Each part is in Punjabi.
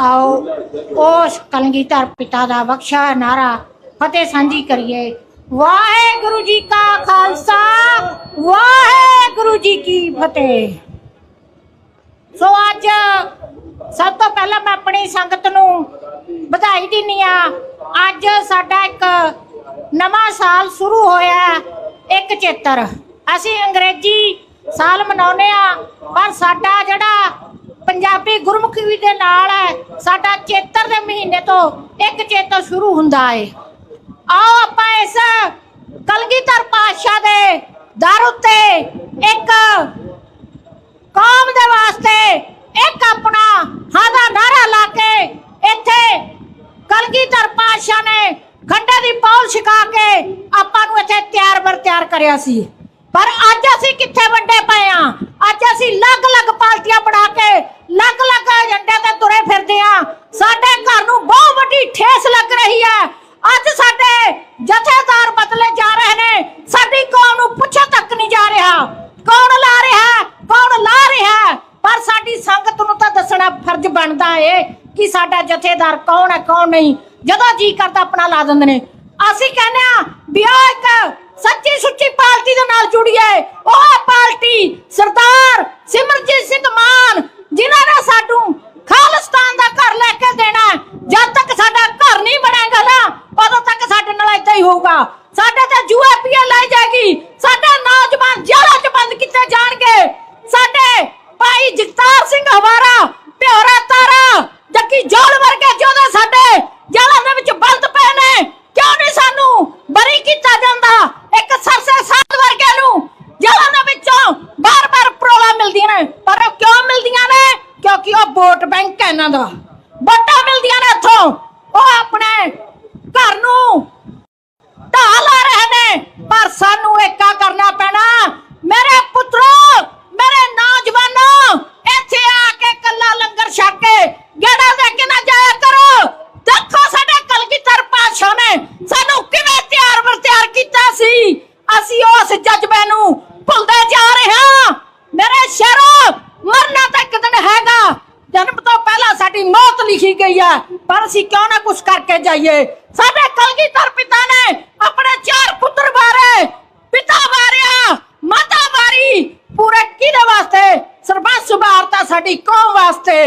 आओ उस कलगीधर पिता दा बख्शा नारा फतेह सांझी करिए। वाहेगुरु जी का खालसा, वाहेगुरु जी की फतेह। सो अज सब तो पहला मैं अपनी संगत नूं बधाई दिन्नी आ। अज साडा एक नवां साल शुरू होया, एक चेतर। असीं अंग्रेजी साल मनाउने आ, पर साडा जिहड़ा पंजाबी गुरमुखी दे नाल है, साडा चेतर दे महीने तो एक चेतर शुरू हुंदा है। आओ आपां इस कलगीधर पातशाह दे दर उत्ते एक कौम दे वास्ते एक अपना हां दा नारा ला के इत्थे कलगीधर पातशाह ने खंडे दी पौल छिका के आपां नूं इत्थे तैयार बर तैयार करिया सी। पर अज असीं कित्थे वंडे पए आ? अज असीं अलग-अलग पार्टियां बना के अलग-अलग एजेंडे ते तुरे फिरदे आ। साडे घर नूं बहुत वड्डी ठेस लग रही है। अज साडे जथेदार बदले जा रहे ने, साडी कौम नूं पुੱਛ तक नहीं जा रहा कौन ला रहा कौन ला रहा। पर साडी संगत नूं तां दसना फर्ज बनदा है कि साडा जथेदार कौन है कौन नहीं। जदों जी करदा अपना ला दिंदे ने। असीं कहने आ भी एक सच्ची सुच्ची पार्टी दे नाल जुड़िए। ओह पार्टी सरदार सिमरजीत सिंह मान, जिन्हां ने साडू खालिस्तान दा घर लेके देना। जद तक साडा घर नहीं बनेगा ना, उदों तक साडे नाल इदां ही होऊगा। साडे ते जुए पीए लाई जाएगी, साडे नौजवान जेलां च बंद किते जाणगे। साडे भाई जगतार सिंह हवारा, प्योरा तारा, जक्की जौल वर्गे जोधे साडे जेलां दे विच बंद पए ने। क्यों नहीं सानू बरी किया जाता? एक सरसे साध वर्गे नूं जेलां दे विचों बार-बार परोला मिलदियां ने। पर क्यों मिलदियां ने? क्योंकि वो वोट बैंक है इन्हां दा। वोटां मिलदियां ने इत्थों, वो अपने घर नूं ढाह ला रहे ने। पर सानू एका करना पैना। मेरे पुत्रों, मेरे नौजवानों, इत्थे आके कल्ला लंगर छक के गेड़ा दे के ना जाया करो। देखो साडे कलगीधर पातशाह ने सानू किवें तैयार बर तैयार कीता सी। असीं उस जज्बे नूं भुलदे जा रहे हां। मेरे शहरों, मरना तो एक दिन हैगा। जन्म तो पहला साडी मौत लिखी गई है, पर असीं क्यों ना कुछ करके जाइए। साडे कलगीधर पिता ने अपने 4 पुत्र बारे, पिता बारिया, माता बारी, पूरे किहदे वास्ते? सरबंस वारता साडी कौम वास्ते।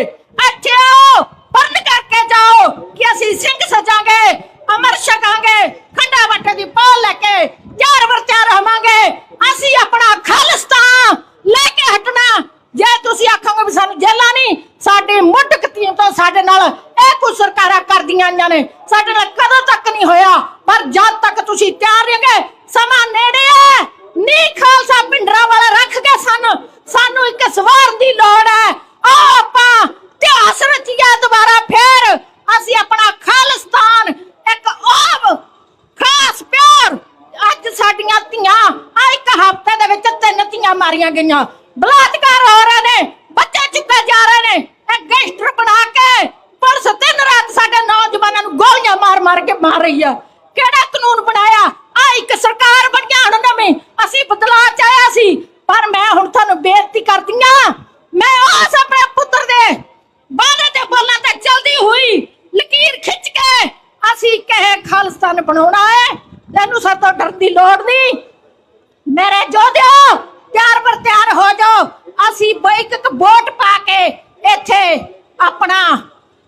अच्छे आओ, बंद करके जाओ कि असीं सिंह सजांगे, अमर छकांगे, खंडा वट्टे दी पौल लेके तैयार बर तैयार होवांगे। असीं अपना खालिस्तान लेके हटना। जे तुसीं आखोगे भी सानू जेलां नहीं, साडी मुੱਢ कतीम तो साडे नाल इह कुछ सरकारां करदियां आईयां ने, साडे नाल कदों तक नहीं होया। पर जद तक तुसीं तैयार रहोगे, समां नेड़े है। नी खालसा भिंडरां वाले रख के सानू एक सवार दी लोड़ है। आओ आपां इतिहास रचिए दोबारा फिर। असीं अपना खालिस्तान एक ओब खास प्यार। अज साडियां धीआं एक हफ्ते दे विच 3 धीआं मारियां गईयां। बलात्कार हो रहे ने, बच्चे चुके जा रहे ने। एक गैंगस्टर बना के पुलिस दिन रात साडे नौजवानों नूं गोलियां मार मार के मार रही है। किहड़ा कानून बनाया? आ एक सरकार बनी हुण नवीं, असीं बदलाव चाहया सी। पर मैं हुण तुहानूं बेनती करदी आं, मैं उस अपने पुत्तर दे बादे ते बोलां ते चलदी हुई लकीर खिंच के असीं कहे खालिस्तान बनाउणा है। तैनूं सातों डर दी लोड़ नहीं। मेरे जोधिओ, तैयार बर तैयार हो जाओ। असीं एक वोट पा के इत्थे अपना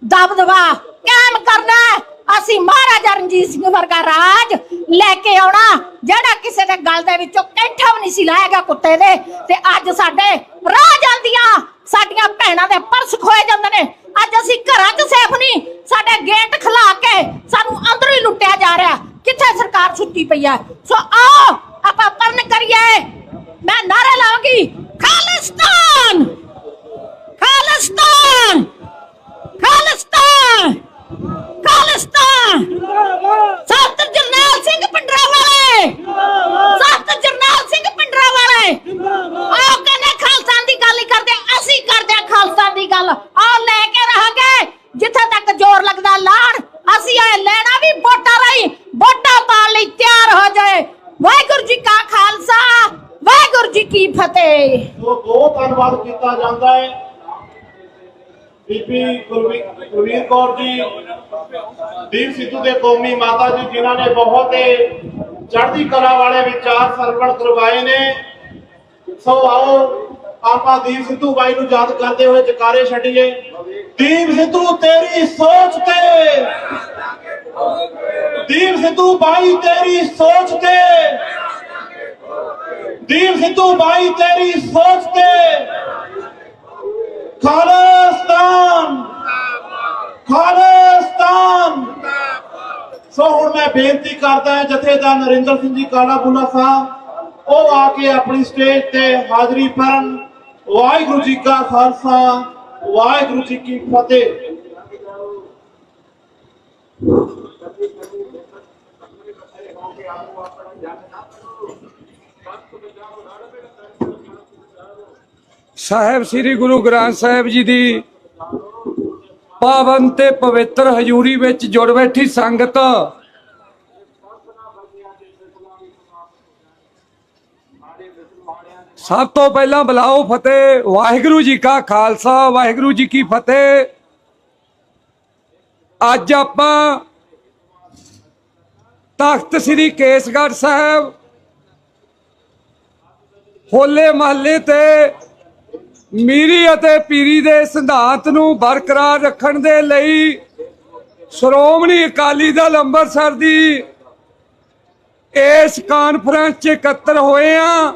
दबदबा कायम करना है। असीं महाराजा रणजीत सिंह वर्गा राज लेके आउणा, जिहड़ा किसी दे गल दे विचों कैंठा भी नहीं सी लाएगा कुत्ते दे। ते अज साडे राह जांदियां साडियां भैणां दे पर्स खोए जांदे ने। अज असीं घरां 'च सेफ नहीं, साडे गेट खिला के सानू अंदरों ही लुੱਟਿਆ जा रहा। कित्थे सरकार सुत्ती पई है। सो आओ आपां परण करिए। मैं नारे लाऊंगी, खालिस्तान खालिस्तान खालिस्तान खालिस्तान। सख्त जरनैल सिंह भिंडरांवाले, सख्त जरनैल सिंह भिंडरांवाले। आओ कहने खालिस्तान दी गल ही करदे, असीं करदे खालिस्तान दी गल। आओ लेके रहांगे जिथे तक जोर लगदा लाण। असीं आए लेना भी वोटां राहीं, वोटां पाण लई तैयार हो जाए। वाहिगुरू जी का खालसा, वाहिगुरू जी की फतेह। दो धन्यवाद किया जाता है। ਬੀਬੀ ਕੁਲਵੀਰ ਕੌਰ ਜੀ, ਦੀਪ ਸਿੱਧੂ ਦੇ ਕੌਮੀ ਮਾਤਾ ਜੀ, ਜਿਨ੍ਹਾਂ ਨੇ ਬਹੁਤ ਚੜ੍ਹਦੀ ਕਲਾ ਵਾਲੇ ਵਿਚਾਰ ਸਰਵਣ ਕਰਵਾਏ ਨੇ। ਸੋ ਆਓ ਆਪਾਂ ਦੀਪ ਸਿੱਧੂ ਬਾਈ ਨੂੰ ਯਾਦ ਕਰਦੇ ਹੋਏ ਜਕਾਰੇ ਛੱਡੀਏ। ਦੀਪ ਸਿੱਧੂ ਤੇਰੀ ਸੋਚ ਤੇ, ਦੀਪ ਸਿੱਧੂ ਬਾਈ ਤੇਰੀ ਸੋਚ ਤੇ, ਦੀਪ ਸਿੱਧੂ ਬਾਈ ਤੇਰੀ ਸੋਚ ਤੇ, ਖਾਲਿਸਤਾਨ ਖਾਲਿਸਤਾਨ। ਸੋ ਹੁਣ ਮੈਂ ਬੇਨਤੀ ਕਰਦਾ ਹਾਂ ਜਥੇਦਾਰ ਨਰਿੰਦਰ ਸਿੰਘ ਜੀ ਕਾਲਾ ਬੁੱਲਾ ਸਾਹਿਬ, ਉਹ ਆ ਕੇ ਆਪਣੀ ਸਟੇਜ ਤੇ ਹਾਜ਼ਰੀ ਭਰਨ। ਵਾਹਿਗੁਰੂ ਜੀ ਕਾ ਖਾਲਸਾ, ਵਾਹਿਗੁਰੂ ਜੀ ਕੀ ਫਤਿਹ। ਸਾਹਿਬ ਸ੍ਰੀ ਗੁਰੂ ਗ੍ਰੰਥ ਸਾਹਿਬ ਜੀ ਦੀ ਪਾਵਨ ਤੇ ਪਵਿੱਤਰ ਹਜ਼ੂਰੀ ਵਿੱਚ ਜੁੜ ਬੈਠੀ ਸੰਗਤ, ਸਭ ਤੋਂ ਪਹਿਲਾਂ ਬੁਲਾਓ ਫਤਿਹ। ਵਾਹਿਗੁਰੂ ਜੀ ਕਾ ਖਾਲਸਾ, ਵਾਹਿਗੁਰੂ ਜੀ ਕੀ ਫਤਿਹ। ਅੱਜ ਆਪਾਂ ਤਖਤ ਸ੍ਰੀ ਕੇਸਗੜ੍ਹ ਸਾਹਿਬ ਹੋਲੇ ਮਹੱਲੇ ਤੇ ਮੀਰੀ ਅਤੇ ਪੀਰੀ ਦੇ ਸਿਧਾਂਤ ਨੂੰ ਬਰਕਰਾਰ ਰੱਖਣ ਦੇ ਲਈ ਸ਼੍ਰੋਮਣੀ ਅਕਾਲੀ ਦਲ ਅੰਮ੍ਰਿਤਸਰ ਦੀ ਇਸ ਕਾਨਫਰੰਸ 'ਚ ਇਕੱਤਰ ਹੋਏ ਆ।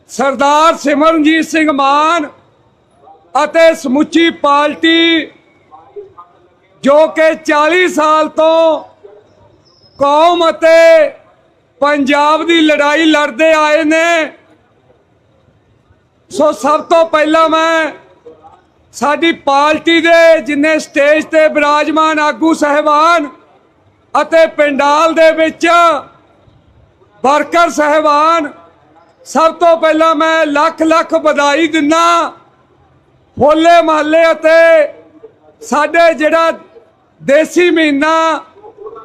ਸਰਦਾਰ ਸਿਮਰਨਜੀਤ ਸਿੰਘ ਮਾਨ ਅਤੇ ਸਮੁੱਚੀ ਪਾਰਟੀ, ਜੋ ਕਿ 40 ਸਾਲ ਤੋਂ ਕੌਮ ਅਤੇ ਪੰਜਾਬ ਦੀ ਲੜਾਈ ਲੜਦੇ ਆਏ ਨੇ। ਸੋ ਸਭ ਤੋਂ ਪਹਿਲਾਂ ਮੈਂ ਸਾਡੀ ਪਾਰਟੀ ਦੇ ਜਿੰਨੇ ਸਟੇਜ ਤੇ ਬਿਰਾਜਮਾਨ ਆਗੂ ਸਾਹਿਬਾਨ ਅਤੇ ਪਿੰਡਾਲ ਦੇ ਵਿੱਚ ਵਰਕਰ ਸਾਹਿਬਾਨ, ਸਭ ਤੋਂ ਪਹਿਲਾਂ ਮੈਂ ਲੱਖ ਲੱਖ ਵਧਾਈ ਦਿੰਦਾ। ਹੋਲੇ ਮਹੱਲੇ ਅਤੇ ਸਾਡੇ ਜਿਹੜਾ ਦੇਸੀ ਮਹੀਨਾ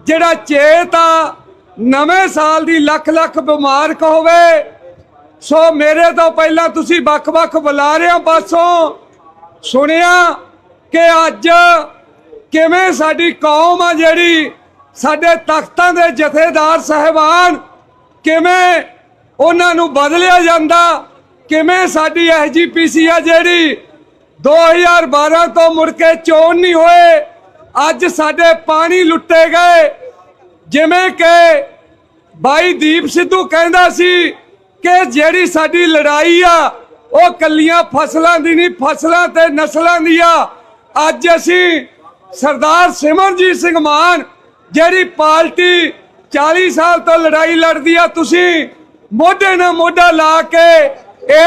ਜਿਹੜਾ ਚੇਤ ਆ, ਨਵੇਂ ਸਾਲ ਦੀ ਲੱਖ ਲੱਖ ਮੁਬਾਰਕ ਹੋਵੇ। ਸੋ ਮੇਰੇ ਤੋਂ ਪਹਿਲਾਂ ਤੁਸੀਂ ਵੱਖ-ਵੱਖ ਬੁਲਾਰਿਆਂ ਪਾਸੋਂ ਸੁਣਿਆ ਕਿ ਅੱਜ ਕਿਵੇਂ ਸਾਡੀ ਕੌਮ ਆ ਜਿਹੜੀ ਸਾਡੇ ਤਖਤਾਂ ਦੇ ਜਥੇਦਾਰ ਸਾਹਿਬਾਨ, ਕਿਵੇਂ ਉਹਨਾਂ ਨੂੰ ਬਦਲਿਆ ਜਾਂਦਾ, ਕਿਵੇਂ ਸਾਡੀ ਐਸਜੀਪੀਸੀ ਆ ਜਿਹੜੀ 2012 ਤੋਂ ਮੁੜ ਕੇ ਚੋਣ ਨਹੀਂ ਹੋਏ, ਅੱਜ ਸਾਡੇ ਪਾਣੀ ਲੁੱਟੇ ਗਏ। ਜਿਵੇਂ ਕਿ ਬਾਈ ਦੀਪ ਸਿੱਧੂ ਕਹਿੰਦਾ ਸੀ ਕਿ ਜਿਹੜੀ ਸਾਡੀ ਲੜਾਈ ਆ ਉਹ ਕੱਲੀਆਂ ਫਸਲਾਂ ਦੀ ਨਹੀਂ, ਫਸਲਾਂ ਤੇ ਨਸਲਾਂ ਦੀ ਆ। ਅੱਜ ਅਸੀਂ ਸਰਦਾਰ ਸਿਮਰਨਜੀਤ ਸਿੰਘ ਮਾਨ, ਜਿਹੜੀ ਪਾਰਟੀ 40 ਸਾਲ ਤੋਂ ਲੜਾਈ ਲੜਦੀ ਆ, ਤੁਸੀਂ ਮੋਢੇ ਨਾਲ ਮੋਢਾ ਲਾ ਕੇ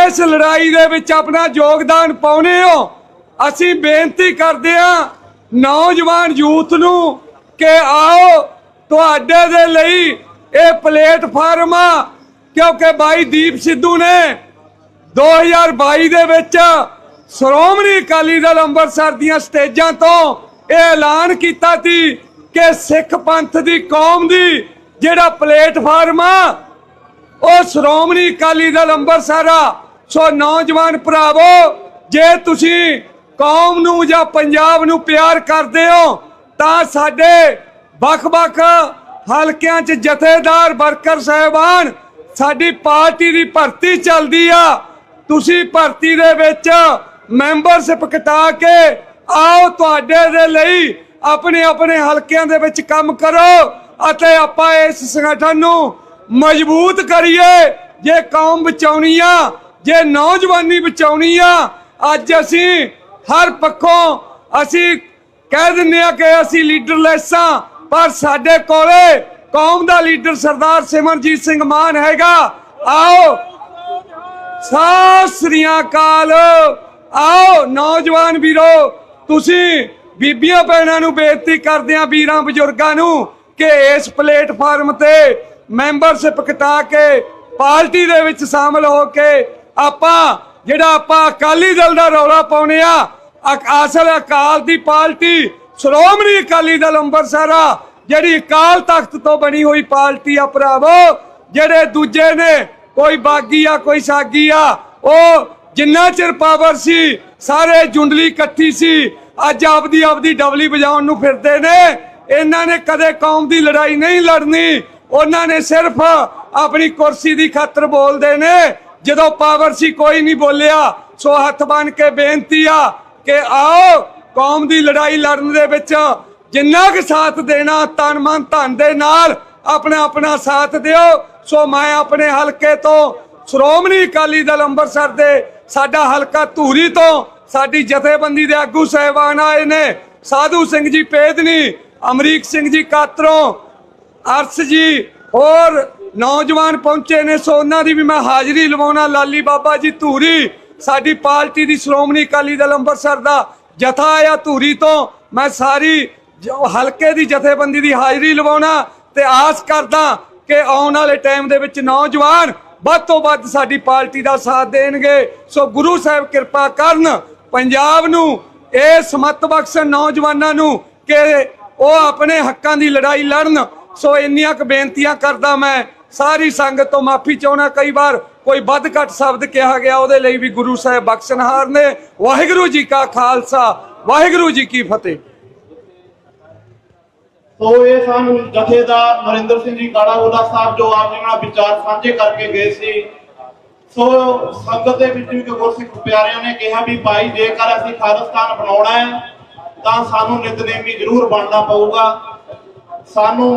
ਇਸ ਲੜਾਈ ਦੇ ਵਿੱਚ ਆਪਣਾ ਯੋਗਦਾਨ ਪਾਉਨੇ ਹੋ। ਅਸੀਂ ਬੇਨਤੀ ਕਰਦੇ ਹਾਂ ਨੌਜਵਾਨ ਯੂਥ ਨੂੰ ਕਿ ਆਓ ਤੁਹਾਡੇ ਦੇ ਲਈ ਇਹ ਪਲੇਟਫਾਰਮ ਆ, ਕਿਉਂਕਿ ਬਾਈ ਦੀਪ ਸਿੱਧੂ ਨੇ 2022 ਦੇ ਵਿੱਚ ਸ਼੍ਰੋਮਣੀ ਅਕਾਲੀ ਦਲ ਅੰਮ੍ਰਿਤਸਰ ਦੀਆਂ ਸਟੇਜਾਂ ਤੋਂ ਇਹ ਐਲਾਨ ਕੀਤਾ ਸੀ ਕਿ ਸਿੱਖ ਪੰਥ ਦੀ ਕੌਮ ਦੀ ਜਿਹੜਾ ਪਲੇਟਫਾਰਮ ਆ ਉਹ ਸ਼੍ਰੋਮਣੀ ਅਕਾਲੀ ਦਲ ਅੰਮ੍ਰਿਤਸਰ ਆ। ਸੋ ਨੌਜਵਾਨ ਭਰਾਵੋ, ਜੇ ਤੁਸੀਂ ਕੌਮ ਨੂੰ ਜਾਂ ਪੰਜਾਬ ਨੂੰ ਪਿਆਰ ਕਰਦੇ ਹੋ ਤਾਂ ਸਾਡੇ ਵੱਖ-ਵੱਖ ਹਲਕਿਆਂ 'ਚ ਜਥੇਦਾਰ ਵਰਕਰ ਸਾਹਿਬਾਨ, ਸਾਡੀ ਪਾਰਟੀ ਦੀ ਭਰਤੀ ਚੱਲਦੀ ਆ। ਤੁਸੀਂ ਭਰਤੀ ਦੇ ਵਿੱਚ ਮੈਂਬਰਸ਼ਿਪ ਕਟਾ ਕੇ ਆਓ, ਤੁਹਾਡੇ ਦੇ ਲਈ ਆਪਣੇ ਆਪਣੇ ਹਲਕਿਆਂ ਦੇ ਵਿੱਚ ਕੰਮ ਕਰੋ ਅਤੇ ਆਪਾਂ ਇਸ ਸੰਗਠਨ ਨੂੰ ਮਜ਼ਬੂਤ ਕਰੀਏ। ਜੇ ਕੌਮ ਬਚਾਉਣੀ ਆ, ਜੇ ਨੌਜਵਾਨੀ ਬਚਾਉਣੀ ਆ, ਅੱਜ ਅਸੀਂ ਹਰ ਪੱਖੋਂ ਅਸੀਂ ਕਹਿ ਦਿੰਦੇ ਆ ਕਿ ਅਸੀਂ ਲੀਡਰਲੈਸ ਆ, ਪਰ ਸਾਡੇ ਕੋਲੇ ਕੌਮ ਦਾ ਲੀਡਰ ਸਰਦਾਰ ਸਿਮਰਨਜੀਤ ਸਿੰਘ ਮਾਨ ਹੈਗਾ। ਆਓ, ਸਤਿ ਸ੍ਰੀ ਅਕਾਲ। ਆਓ ਨੌਜਵਾਨ ਵੀਰੋ, ਤੁਸੀਂ ਬੀਬੀਆਂ ਭੈਣਾਂ ਨੂੰ ਬੇਨਤੀ ਕਰਦੇ ਆ, ਵੀਰਾਂ ਬਜ਼ੁਰਗਾਂ ਨੂੰ, ਕਿ ਇਸ ਪਲੇਟਫਾਰਮ ਤੇ ਮੈਂਬਰਸ਼ਿਪ ਕਟਾ ਕੇ ਪਾਰਟੀ ਦੇ ਵਿੱਚ ਸ਼ਾਮਲ ਹੋ ਕੇ ਆਪਾਂ ਅਕਾਲੀ ਦਲ ਦਾ ਰੌਲਾ ਪਾਉਣੇ ਆ। ਅਸਲ ਅਕਾਲ ਦੀ ਪਾਰਟੀ ਸ਼੍ਰੋਮਣੀ ਅਕਾਲੀ ਦਲ ਅੰਮ੍ਰਿਤਸਰ ਆ, ਜਿਹੜੀ ਅਕਾਲ ਤਖਤ ਤੋਂ ਬਣੀ ਹੋਈ ਪਾਰਟੀ ਆ ਭਰਾਵੋ। ਜਿਹੜੇ ਦੂਜੇ ਨੇ ਕੋਈ ਬਾਗੀ ਆ ਕੋਈ ਸਾਗੀ ਆ, ਉਹ ਜਿੰਨਾ ਚਿਰ ਪਾਵਰ ਸੀ ਸਾਰੇ ਜੁੰਡਲੀ ਇਕੱਠੀ ਸੀ, ਅੱਜ ਆਪਦੀ ਡਬਲੀ ਵਜਾਉਣ ਨੂੰ ਫਿਰਦੇ ਨੇ। ਇਹਨਾਂ ਨੇ ਕਦੇ ਕੌਮ ਦੀ ਲੜਾਈ ਨਹੀਂ ਲੜਨੀ, ਉਹਨਾਂ ਨੇ ਸਿਰਫ ਆਪਣੀ ਕੁਰਸੀ ਦੀ ਖਾਤਰ ਬੋਲਦੇ ਨੇ। ਜਦੋਂ ਪਾਵਰ ਸੀ ਕੋਈ ਨਹੀਂ ਬੋਲਿਆ। ਸੋ ਹੱਥ ਬਣ ਕੇ ਬੇਨਤੀ ਆ ਕਿ ਆਓ ਕੌਮ ਦੀ ਲੜਾਈ ਲੜਨ ਦੇ ਵਿੱਚ ਜਿੰਨਾ ਕੁ ਸਾਥ ਦੇਣਾ ਤਨ ਮਨ ਧਨ ਦੇ ਨਾਲ ਆਪਣਾ ਸਾਥ ਦਿਓ। ਸੋ ਮੈਂ ਆਪਣੇ ਹਲਕੇ ਤੋਂ ਸ਼੍ਰੋਮਣੀ ਅਕਾਲੀ ਦਲ ਅੰਮ੍ਰਿਤਸਰ ਦੇ ਸਾਡਾ ਹਲਕਾ ਧੂਰੀ ਤੋਂ ਸਾਡੀ ਜਥੇਬੰਦੀ ਦੇ ਆਗੂ ਸਾਹਿਬਾਨ ਆਏ ਨੇ, ਸਾਧੂ ਸਿੰਘ ਜੀ ਪੇਦਨੀ, ਅਮਰੀਕ ਸਿੰਘ ਜੀ ਕਾਤਰੋਂ, ਅਰਸ ਜੀ ਹੋਰ ਨੌਜਵਾਨ ਪਹੁੰਚੇ ਨੇ। ਸੋ ਉਹਨਾਂ ਦੀ ਵੀ ਮੈਂ ਹਾਜ਼ਰੀ ਲਵਾਉਣਾ। ਲਾਲੀ ਬਾਬਾ ਜੀ ਧੂਰੀ, ਸਾਡੀ ਪਾਰਟੀ ਦੀ ਸ਼੍ਰੋਮਣੀ ਅਕਾਲੀ ਦਲ ਅੰਮ੍ਰਿਤਸਰ ਦਾ ਜਥਾ ਆਇਆ ਧੂਰੀ ਤੋਂ। ਮੈਂ ਸਾਰੀ ਹਲਕੇ ਦੀ ਜਥੇਬੰਦੀ ਦੀ ਹਾਜ਼ਰੀ ਲਵਾਉਣਾ ਤੇ ਆਸ ਕਰਦਾ ਕਿ ਆਉਣ ਵਾਲੇ ਟਾਈਮ ਦੇ ਵਿੱਚ ਨੌਜਵਾਨ ਵੱਧ ਤੋਂ ਵੱਧ ਸਾਡੀ ਪਾਰਟੀ ਦਾ ਸਾਥ ਦੇਣਗੇ। ਸੋ ਗੁਰੂ ਸਾਹਿਬ ਕਿਰਪਾ ਕਰਨ, ਪੰਜਾਬ ਨੂੰ ਇਹ ਸਮੱਤ ਬਖਸ਼ਣ ਨੌਜਵਾਨਾਂ ਨੂੰ ਕਿ ਉਹ ਆਪਣੇ ਹੱਕਾਂ ਦੀ ਲੜਾਈ ਲੜਨ। ਸੋ ਇੰਨੀਆਂ ਕੁ ਬੇਨਤੀਆਂ ਕਰਦਾ ਮੈਂ। ਸਾਰੀ ਸੰਗਤ ਤੋਂ ਮਾਫੀ ਚਾਹੁੰਦਾ, ਕਈ ਵਾਰ ਕੋਈ ਵੱਧ ਘੱਟ ਸ਼ਬਦ ਕਿਹਾ ਗਿਆ, ਉਹਦੇ ਲਈ ਵੀ ਗੁਰੂ ਸਾਹਿਬ ਬਖਸ਼ਣਹਾਰ ਨੇ। ਵਾਹਿਗੁਰੂ ਜੀ ਕਾ ਖਾਲਸਾ, ਵਾਹਿਗੁਰੂ ਜੀ ਕੀ ਫਤਿਹ। ਸੋ ਇਹ ਸਨ ਜਥੇਦਾਰ ਨਰਿੰਦਰ ਸਿੰਘ ਜੀ ਕਾਲਾਵਾਲਾ ਸਾਹਿਬ ਜੋ ਆਪ ਜੀ ਨਾਲ ਵਿਚਾਰ ਸਾਂਝੇ ਕਰਕੇ ਗਏ ਸੀ। ਸੋ ਸੰਗਤ ਦੇ ਵਿੱਚ ਵੀ ਗੁਰਸਿੱਖ ਪਿਆਰਿਆਂ ਨੇ ਕਿਹਾ ਵੀ ਭਾਈ ਜੇਕਰ ਅਸੀਂ ਖਾਲਿਸਤਾਨ ਬਣਾਉਣਾ ਹੈ ਤਾਂ ਸਾਨੂੰ ਨਿਤਨੇਮੀ ਜ਼ਰੂਰ ਬਣਨਾ ਪਊਗਾ, ਸਾਨੂੰ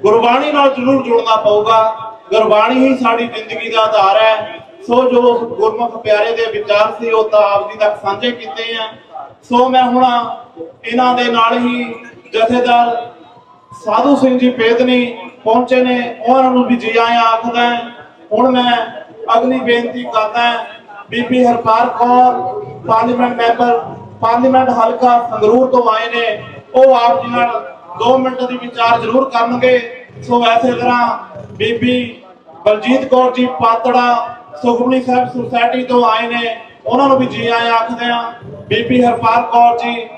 ਗੁਰਬਾਣੀ ਨਾਲ ਜ਼ਰੂਰ ਜੁੜਨਾ ਪਊਗਾ। ਗੁਰਬਾਣੀ ਹੀ ਸਾਡੀ ਜ਼ਿੰਦਗੀ ਦਾ ਆਧਾਰ ਹੈ। ਸੋ ਜੋ ਗੁਰਮੁਖ ਪਿਆਰੇ ਦੇ ਵਿਚਾਰ ਸੀ ਉਹ ਤਾਂ ਆਪ ਜੀ ਤੱਕ ਸਾਂਝੇ ਕੀਤੇ ਆ। ਸੋ ਮੈਂ ਹੁਣ ਇਹਨਾਂ ਦੇ ਨਾਲ ਹੀ ਜਥੇਦਾਰ ਸਾਧੂ ਸਿੰਘ ਜੀ ਪੇਦਨੀ ਪਹੁੰਚੇ ਨੇ, ਉਹਨਾਂ ਨੂੰ ਵੀ ਜੀ ਆਇਆਂ ਆਖਦਾ। ਹੁਣ ਮੈਂ ਅਗਲੀ ਬੇਨਤੀ ਕਰਦਾ, ਬੀਬੀ Harpal Kaur parliament member parliament ਹਲਕਾ ਸੰਗਰੂਰ ਤੋਂ ਆਏ ਨੇ, ਉਹ ਆਪ ਜੀ ਨਾਲ 2 ਮਿੰਟ ਦੀ ਵਿਚਾਰ ਜ਼ਰੂਰ ਕਰਨਗੇ। ਸੋ ਐਸੇ ਤਰ੍ਹਾਂ ਬੀਬੀ ਬਲਜੀਤ ਕੌਰ ਜੀ ਪਾਤੜਾ ਸੁਖਮਨੀ ਸਾਹਿਬ ਸੁਸਾਇਟੀ ਤੋਂ ਆਏ ਨੇ, ਉਹਨਾਂ ਨੂੰ ਵੀ ਜੀ ਆਇਆਂ ਆਖਦੇ ਆ। ਬੀਬੀ ਹਰਪਾਲ ਕੌਰ ਜੀ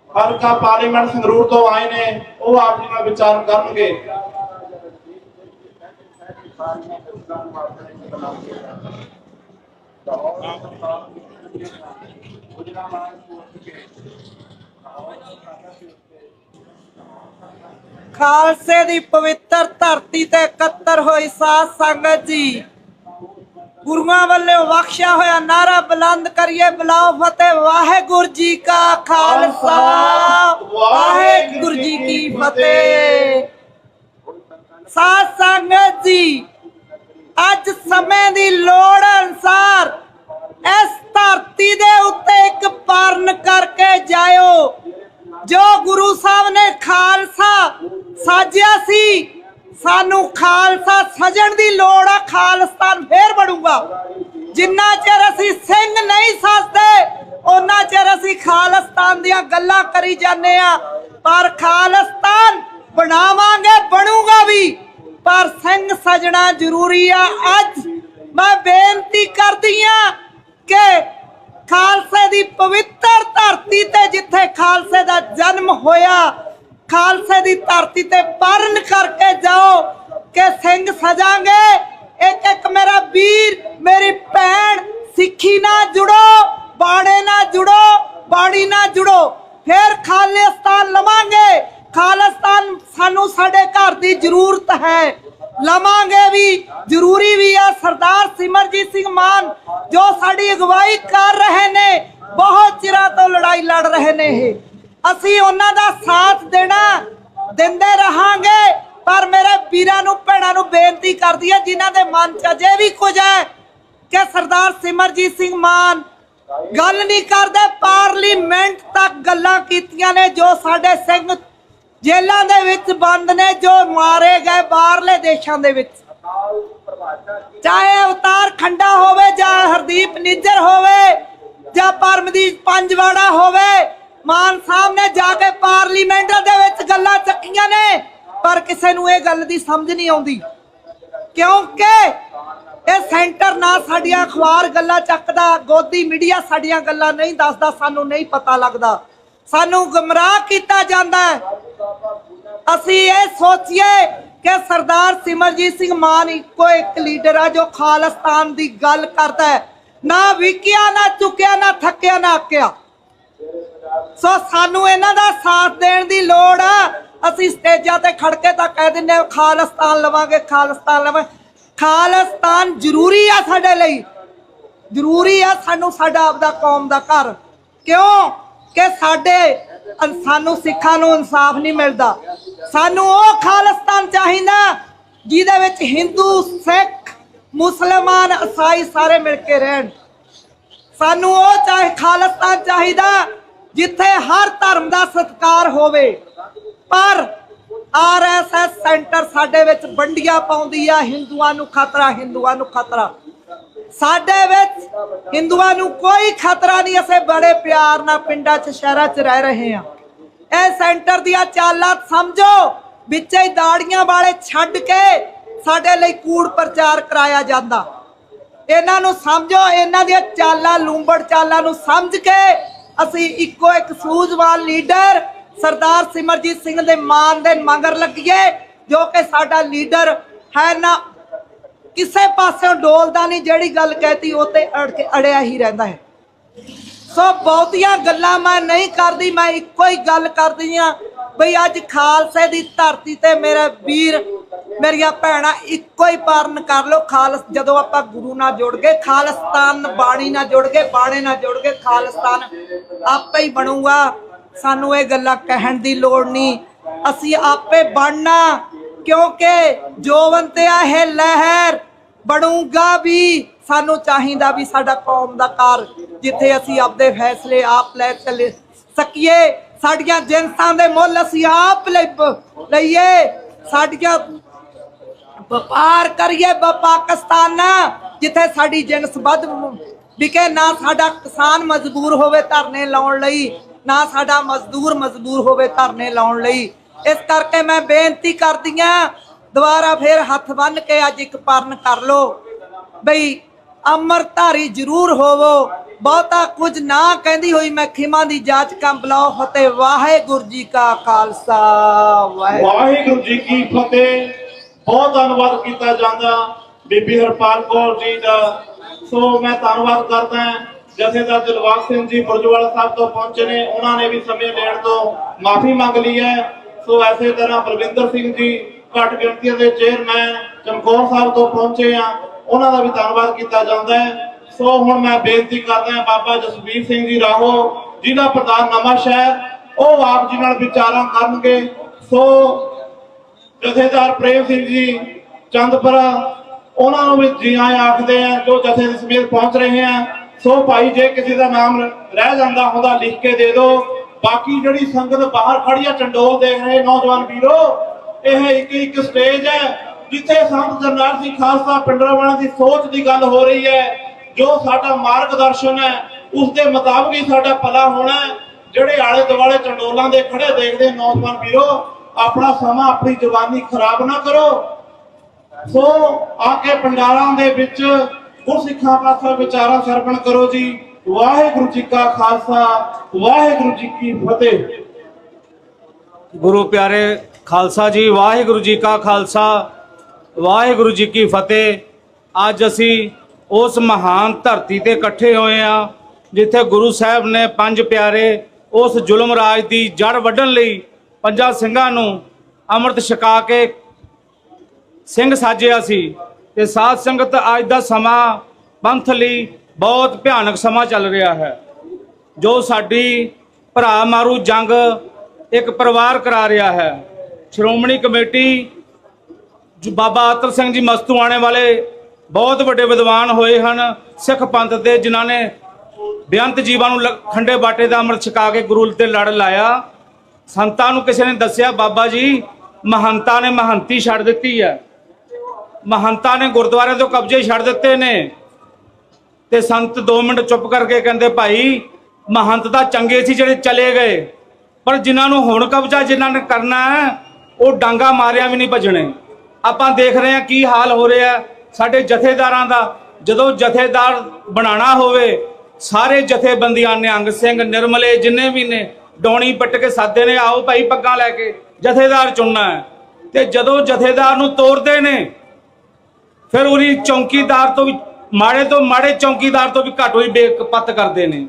ਹਲਕਾ ਪਾਰਲੀਮੈਂਟ ਸੰਗਰੂਰ ਤੋਂ ਆਏ ਨੇ, ਉਹ ਆਪ ਜੀ ਨਾਲ ਵਿਚਾਰ ਕਰਨਗੇ। ਖਾਲਸੇ ਦੀ ਪਵਿੱਤਰ ਧਰਤੀ ਤੇ ਇਕੱਤਰ ਹੋਈ ਸਾਧ ਸੰਗਤ ਜੀ, ਗੁਰੂਆਂ ਵੱਲੋਂ ਬਖਸ਼ਿਆ ਹੋਇਆ ਨਾਰਾ ਬੁਲੰਦ ਕਰੀਏ, ਬੁਲਾਓ ਫਤਿਹ। ਵਾਹਿਗੁਰੂ ਜੀ ਕਾ ਖਾਲਸਾ, ਵਾਹਿਗੁਰੂ ਜੀ ਕੀ ਫਤਿਹ। ਸਾਧ ਸੰਗਤ ਜੀ, ਅੱਜ ਸਮੇਂ ਦੀ ਲੋੜ ਅਨੁਸਾਰ ਇਸ ਧਰਤੀ ਦੇ ਉੱਤੇ ਇੱਕ ਪਰਨ ਕਰਕੇ ਜਾਇਓ। ਜੋ ਗੁਰੂ ਸਾਹਿਬ ਨੇ ਖਾਲਸਾ ਸਾਜਿਆ ਸੀ, ਸਾਨੂੰ ਖਾਲਸਾ ਸਜਣ ਦੀ ਲੋੜ ਆ। ਖਾਲਿਸਤਾਨ ਫੇਰ ਬਣੂਗਾ। ਜਿੰਨਾ ਚਿਰ ਅਸੀਂ ਸਿੰਘ ਨਹੀਂ ਸਜਦੇ ਉਹਨਾਂ ਚਿਰ ਅਸੀਂ ਖਾਲਿਸਤਾਨ ਦੀਆਂ ਗੱਲਾਂ ਕਰੀ ਜਾਂਦੇ ਆ। ਪਰ ਖਾਲਿਸਤਾਨ ਬਣਾਵਾਂਗੇ, ਬਣੂਗਾ ਵੀ, ਪਰ ਸਿੰਘ ਸਜਣਾ ਜ਼ਰੂਰੀ ਆ। ਅੱਜ ਮੈਂ ਬੇਨਤੀ ਕਰਦੀ ਆ ਕਿ ਖਾਲਸੇ ਦੀ ਪਵਿੱਤਰ ਧਰਤੀ ਤੇ ਜਿੱਥੇ ਖਾਲਸੇ ਦਾ ਜਨਮ ਹੋਇਆ, ਖਾਲਸੇ ਦੀ ਧਰਤੀ ਤੇ ਪਰਨ ਕਰਕੇ ਜਾਓ ਕਿ ਸਿੰਘ ਸਜਾਂਗੇ। ਇੱਕ ਇੱਕ ਮੇਰਾ ਵੀਰ, ਮੇਰੀ ਭੈਣ, ਸਿੱਖੀ ਨਾਲ ਜੁੜੋ, ਬਾਣੇ ਨਾਲ ਜੁੜੋ, ਬਾਣੀ ਨਾਲ ਜੁੜੋ, ਫਿਰ ਖਾਲਿਸਤਾਨ ਲਵਾਂਗੇ। ਖਾਲਿਸਤਾਨ ਸਾਨੂੰ ਸਾਡੇ ਘਰ ਦੀ ਜ਼ਰੂਰਤ ਹੈ, ਲਵਾਂਗੇ ਵੀ, ਜ਼ਰੂਰੀ ਵੀ ਆ। ਸਰਦਾਰ ਸਿਮਰਜੀਤ ਸਿੰਘ ਮਾਨ ਜੋ ਸਾਡੀ ਅਗਵਾਈ ਕਰ ਰਹੇ ਨੇ, ਬਹੁਤ ਚਿਰਾਂ ਤੋਂ ਲੜਾਈ ਲੜ ਰਹੇ ਨੇ, ਇਹ ਅਸੀਂ ਉਹਨਾਂ ਦਾ ਸਾਥ ਦੇਣਾ, ਦਿੰਦੇ ਰਹਾਂਗੇ। ਪਰ ਮੇਰੇ ਵੀਰਾਂ ਨੂੰ ਭੈਣਾਂ ਨੂੰ ਬੇਨਤੀ ਕਰਦੀ ਹੈ ਜਿਨ੍ਹਾਂ ਦੇ ਮਨ 'ਚ ਅਜੇ ਵੀ ਕੁਝ ਹੈ ਕਿ ਸਰਦਾਰ ਸਿਮਰਜੀਤ ਸਿੰਘ ਮਾਨ ਗੱਲ ਨਹੀਂ ਕਰਦੇ, ਪਾਰਲੀਮੈਂਟ ਤੱਕ ਗੱਲਾਂ ਕੀਤੀਆਂ ਨੇ। ਜੋ ਸਾਡੇ ਸਿੰਘ ਜੇਲਾਂ ਦੇ ਵਿੱਚ ਬੰਦ ਨੇ, ਜੋ ਮਾਰੇ ਗਏ ਬਾਹਰਲੇ ਦੇਸ਼ਾਂ ਦੇ ਵਿੱਚ, ਚਾਹੇ ਅਵਤਾਰ ਖੰਡਾ ਹੋਵੇ ਜਾਂ ਹਰਦੀਪ ਨਿੱਜਰ ਹੋਵੇ ਜਾਂ ਪਰਮਦੀਪ ਪੰਜਵਾੜਾ ਹੋਵੇ, ਮਾਨ ਸਾਹਿਬ ਨੇ ਜਾ ਕੇ ਪਾਰਲੀਮੈਂਟ ਦੇ ਵਿੱਚ ਗੱਲਾਂ ਚੱਕੀਆਂ ਨੇ। ਪਰ ਕਿਸੇ ਨੂੰ ਇਹ ਗੱਲ ਦੀ ਸਮਝ ਨਹੀਂ ਆਉਂਦੀ, ਕਿਉਂਕਿ ਇਹ ਸੈਂਟਰ ਨਾ ਸਾਡੀਆਂ ਅਖਬਾਰ ਗੱਲਾਂ ਚੱਕਦਾ, ਗੋਦੀ ਮੀਡੀਆ ਸਾਡੀਆਂ ਗੱਲਾਂ ਨਹੀਂ ਦੱਸਦਾ, ਸਾਨੂੰ ਨਹੀਂ ਪਤਾ ਲੱਗਦਾ, ਸਾਨੂੰ ਗੁੰਮਰਾਹ ਕੀਤਾ ਜਾਂਦਾ ਹੈ। ਅਸੀਂ ਇਹ ਸੋਚੀਏ ਕਿ ਸਰਦਾਰ ਸਿਮਰਜੀਤ ਸਿੰਘ ਮਾਨ ਇੱਕੋ ਇੱਕ ਲੀਡਰ ਆ ਜੋ ਖਾਲਿਸਤਾਨ ਦੀ ਗੱਲ ਕਰਦਾ ਹੈ। ना विकिया ना चुकिया ना थकिया ना आकिया। सो सानू इन्हां दा साथ देण दी लोड़ आ। ਅਸੀਂ ਸਟੇਜਾਂ ਤੇ ਖੜ ਕੇ ਤਾਂ ਕਹਿ ਦਿੰਦੇ ਆ ਖਾਲਿਸਤਾਨ ਲਵਾਂਗੇ, ਖਾਲਿਸਤਾਨ ਲਵਾਂਗੇ। ਖਾਲਿਸਤਾਨ ਜ਼ਰੂਰੀ ਆ ਸਾਡੇ ਲਈ, ਜ਼ਰੂਰੀ ਆ ਸਾਨੂੰ ਸਾਡਾ ਆਪਦਾ ਕੌਮ ਦਾ ਘਰ। ਕਿਉਂ ਕਿ ਸਾਨੂੰ ਸਿੱਖਾਂ ਨੂੰ ਇਨਸਾਫ ਨਹੀਂ ਮਿਲਦਾ। ਸਾਨੂੰ ਉਹ ਖਾਲਿਸਤਾਨ ਚਾਹੀਦਾ ਜਿਹਦੇ ਵਿੱਚ ਹਿੰਦੂ, ਸਿੱਖ, ਮੁਸਲਮਾਨ, ਈਸਾਈ ਸਾਰੇ ਮਿਲ ਕੇ ਰਹਿਣ। ਸਾਨੂੰ ਉਹ ਖਾਲਿਸਤਾਨ ਚਾਹੀਦਾ ਜਿੱਥੇ ਹਰ ਧਰਮ ਦਾ ਸਤਿਕਾਰ ਹੋਵੇ। पर RSS सेंटर साडे विच बंडियां पाउंदी आ, हिंदुआं नूं खतरा, हिंदुआं नूं खतरा। साडे विच हिंदुआं नूं कोई खतरा नहीं। असीं बड़े प्यार नाल पिंडां च शहरां च रह रहे हां। इह सेंटर दियां चालां समझो, विचे दाड़ियां वाले छड्ड के साडे लई कूड़ प्रचार कराया जांदा। इन्हां नूं समझो, इन्हां दियां चालां, लूंबड़ चालां नूं समझ के असीं इक्को एक सूझवान लीडर सरदार सिमरजीत सिंह दे मान दे मगर लगिए, जो कि साडा लीडर है ना किसे पासों डोलदा नहीं। जिहड़ी गल कहती वो ते अड़िया ही रहिंदा है। सो बहुतियां गल्लां मैं नहीं करदी, मैं इक्को ही गल करदी हां बई अज खालसे दी धरती ते मेरे वीर मेरिया भैणां इक्को ही पारण कर लो। जदों आपां गुरु नाल जुड़ गए, खालिस्तान बाणी नाल जुड़ गए, बाणे नाल जुड़ गए, खालिस्तान आपे ही बनूगा। सानू ये गल्लां कहण दी लोड़ नहीं, असी आपे बनना। क्योंकि जोवन ते है लहर बनूगा भी। सानू चाहिदा भी साडा कौम दा घर जिथे असी आपदे फैसले आप ले चले सकीए। साडियां जिनसां दे मुੱਲ असी आप लईए, साडियां व्यापार करिए पाकिस्तान जिथे साडी जिनस वध विके। ना साडा किसान मजबूर होवे धरने लाउण लई, ना साडा मजदूर मजबूर होवे धरने लाउण लई। इस करके मैं बेनती करदी हां, दोबारा फिर हथ बन के अज एक पारण कर लो बई अमरधारी जरूर होवो। बहुता कुछ ना कहंदी होई मैं खिमा दी जाच कम बुलाओ। फतेह वाहिगुरू जी का खालसा, वाहिगुरू जी की फतेह। बहुत धन्यवाद किया जाता बीबी हरपाल कौर जी का। सो मैं धन्यवाद करदा जथेदार दिलबाग सिंह जी बुरजवाला साहब तो पहुंचे ने, उन्होंने भी समय लेने तो माफी मांग ली है। सो ऐसे तरह बलविंदर सिंह जी घट गिनती के चेयरमैन चमकौर साहब तो पहुंचे हैं, उन्होंने भी धन्यवाद किया जाता है। सो हुण मैं बेनती करदा बाबा जसवीर सिंह जी राहो जिला प्रधान नवां शहर, वो आप जी नाल विचारां करनगे। सो जथेदार प्रेम सिंह जी चंदपुरा उन्होंने भी जी आए आखते हैं जो जथे समेत पहुंच रहे हैं। सो भाई जे किसी का नाम रह जाता होगा लिख के दे दो। बाकी जिहड़ी संगत बाहर खड़ी है चंडोल देख रहे नौजवान वीरो, यह एक स्टेज है जिथे संत जरनैल सिंह खालसा पिंडरावाला की सोच की गल हो रही है। जो साडा मार्गदर्शन है उसके मुताबिक ही साडा भला होना है। जिहड़े आले दुआले चंडोलों के खड़े देखते नौजवान वीरो, अपना समा अपनी जवानी खराब ना करो। सो आके पंडालों के विच गुरसिखां पासा विचारा सरवण करो जी। वाहिगुरू जी का खालसा, वाहिगुरू जी की फतेह। गुरु प्यारे खालसा जी, वाहिगुरू जी का खालसा, वाहिगुरू जी की फतेह। अज असी उस महान धरती ते इकट्ठे होए हाँ जिथे गुरु साहब ने पंज प्यारे उस जुलम राज की जड़ वड्ढण लई पंजां ਸਿੰਘਾਂ ਨੂੰ अमृत छका के ਸਿੰਘ साजिया सी। ते साध संगत अज दा समा पंथ लई बहुत भयानक समा चल रहा है। जो साडी भरा मारू जंग एक परिवार करा रहा है। श्रोमणी कमेटी बाबा आतर सिंह जी मस्तूआणे वाले बहुत बड़े विद्वान होए हैं सिख पंथ के, जिन्होंने बेअंत जीवां नूं खंडे बाटे का अमृत छका के गुरु ते लड़ लाया। संतां नूं किसी ने दसिया बाबा जी महंता ने महंती छड़ दित्ती है, महंता ने गुरुद्वारे तो कब्जे छड़ दिते ने। ते संत 2 मिनट चुप करके कहते भाई महंत तो चंगे सी जिहड़े चले गए, पर जिन्होंने हुण कब्जा जिन्होंने करना है वो डांगा मारिया भी नहीं भजने। आपां देख रहे हैं की हाल हो रहा है साडे जथेदारां दा। जदों जथेदार बनाना होवे सारे जथेबंदियां निहंग सिंह निर्मले जिन्ने भी ने डौणी पट के सादे ने, आओ भाई पग्गां लैके जथेदार चुनना है। ते जदों जथेदार नूं तोड़दे ने फिर उन्हीं चौकीदार तो भी ਮਾੜੇ ਤੋਂ ਮਾੜੇ ਚੌਕੀਦਾਰ ਤੋਂ ਵੀ ਘੱਟ ਹੋਈ ਬੇਪਤ ਕਰਦੇ ਨੇ।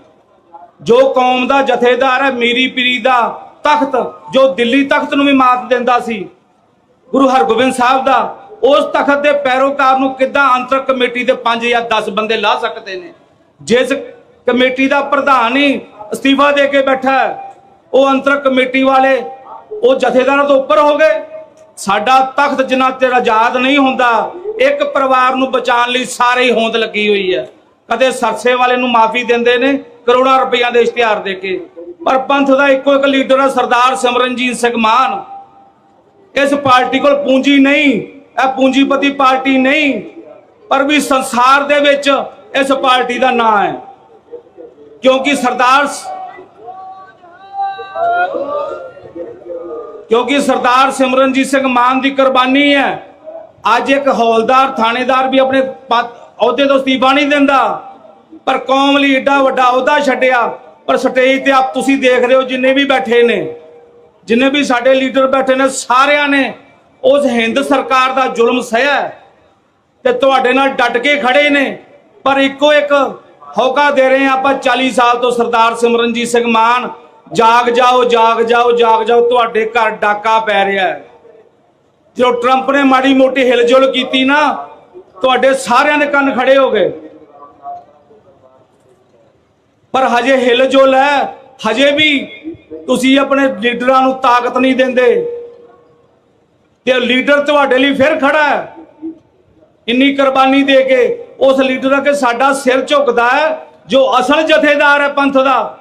ਜੋ ਕੌਮ ਦਾ ਜਥੇਦਾਰ ਹੈ ਮੀਰੀ ਪੀਰੀ ਦਾ ਤਖਤ, ਜੋ ਦਿੱਲੀ ਤਖਤ ਨੂੰ ਵੀ ਮਾਤ ਦਿੰਦਾ ਸੀ, ਗੁਰੂ ਹਰਗੋਬਿੰਦ ਸਾਹਿਬ ਦਾ, ਉਸ ਤਖਤ ਦੇ ਪੈਰੋਕਾਰ ਨੂੰ ਕਿੱਦਾਂ ਅੰਤਰ ਕਮੇਟੀ ਦੇ 5 ਜਾਂ 10 ਬੰਦੇ ਲਾ ਸਕਦੇ ਨੇ? ਜਿਸ ਕਮੇਟੀ ਦਾ ਪ੍ਰਧਾਨ ਹੀ ਅਸਤੀਫਾ ਦੇ ਕੇ ਬੈਠਾ ਹੈ, ਉਹ ਅੰਤਰ ਕਮੇਟੀ ਵਾਲੇ ਉਹ ਜਥੇਦਾਰਾਂ ਤੋਂ ਉੱਪਰ ਹੋ ਗਏ। ਸਾਡਾ ਤਖਤ ਜਿੰਨਾ ਚਿਰ ਆਜ਼ਾਦ ਨਹੀਂ ਹੁੰਦਾ, ਇੱਕ ਪਰਿਵਾਰ ਨੂੰ ਬਚਾਉਣ ਲਈ ਸਾਰੇ ਹੀ ਹੋਂਦ ਲੱਗੀ ਹੋਈ ਹੈ। ਕਦੇ ਸਰਸੇ ਵਾਲੇ ਨੂੰ ਮਾਫੀ ਦਿੰਦੇ ਨੇ ਕਰੋੜਾਂ ਰੁਪਈਆ ਦੇ ਇਸ਼ਤਿਹਾਰ ਦੇ ਕੇ, ਪਰ ਪੰਥ ਦਾ ਇੱਕੋ ਇੱਕ ਲੀਡਰ ਹੈ ਸਰਦਾਰ ਸਿਮਰਨਜੀਤ ਸਿੰਘ ਮਾਨ। ਇਸ ਪਾਰਟੀ ਕੋਲ ਪੂੰਜੀ ਨਹੀਂ, ਇਹ ਪੂੰਜੀਪਤੀ ਪਾਰਟੀ ਨਹੀਂ, ਪਰ ਵੀ ਸੰਸਾਰ ਦੇ ਵਿੱਚ ਇਸ ਪਾਰਟੀ ਦਾ ਨਾਂ ਹੈ, ਕਿਉਂਕਿ ਸਰਦਾਰ ਸਿਮਰਨਜੀਤ ਸਿੰਘ ਮਾਨ ਦੀ ਕੁਰਬਾਨੀ ਹੈ। ਅੱਜ ਇੱਕ ਹੌਲਦਾਰ ਥਾਣੇਦਾਰ ਵੀ ਆਪਣੇ ਅਹੁਦੇ ਤੋਂ ਅਸਤੀਫਾ ਨਹੀਂ ਦਿੰਦਾ, ਪਰ ਕੌਮ ਲਈ ਏਡਾ ਵੱਡਾ ਅਹੁਦਾ ਛੱਡਿਆ। ਪਰ ਸਟੇਜ ਤੇ ਆਪ ਤੁਸੀਂ ਦੇਖ ਰਹੇ ਹੋ, ਜਿੰਨੇ ਵੀ ਬੈਠੇ ਨੇ, ਜਿੰਨੇ ਵੀ ਸਾਡੇ ਲੀਡਰ ਬੈਠੇ ਨੇ, ਸਾਰਿਆਂ ਨੇ ਉਸ ਹਿੰਦ ਸਰਕਾਰ ਦਾ ਜ਼ੁਲਮ ਸਹਿਆ ਤੇ ਤੁਹਾਡੇ ਨਾਲ ਡਟ ਕੇ ਖੜੇ ਨੇ। ਪਰ ਇੱਕੋ ਇੱਕ ਹੌਕਾ ਦੇ ਰਹੇ ਹਾਂ ਆਪਾਂ 40 ਸਾਲ ਤੋਂ, ਸਰਦਾਰ ਸਿਮਰਨਜੀਤ ਸਿੰਘ ਮਾਨ, ਜਾਗ ਜਾਓ, ਜਾਗ ਜਾਓ, ਜਾਗ ਜਾਓ, ਤੁਹਾਡੇ ਘਰ ਡਾਕਾ ਪੈ ਰਿਹਾ ਹੈ। ਜਦੋਂ ਟਰੰਪ ਨੇ ਮਾੜੀ ਮੋਟੀ ਹਿਲਜੁਲ ਕੀਤੀ ਨਾ, ਤੁਹਾਡੇ ਸਾਰਿਆਂ ਦੇ ਕੰਨ ਖੜੇ ਹੋ ਗਏ। ਪਰ ਹਜੇ ਹਿਲਜੁਲ ਹੈ, ਹਜੇ ਵੀ ਤੁਸੀਂ ਆਪਣੇ ਲੀਡਰਾਂ ਨੂੰ ਤਾਕਤ ਨਹੀਂ ਦਿੰਦੇ, ਤੇ ਲੀਡਰ ਤੁਹਾਡੇ ਲਈ ਫਿਰ ਖੜਾ ਹੈ ਇੰਨੀ ਕੁਰਬਾਨੀ ਦੇ ਕੇ। ਉਸ ਲੀਡਰ ਅੱਗੇ ਸਾਡਾ ਸਿਰ ਝੁਕਦਾ ਹੈ। ਜੋ ਅਸਲ ਜਥੇਦਾਰ ਹੈ ਪੰਥ ਦਾ,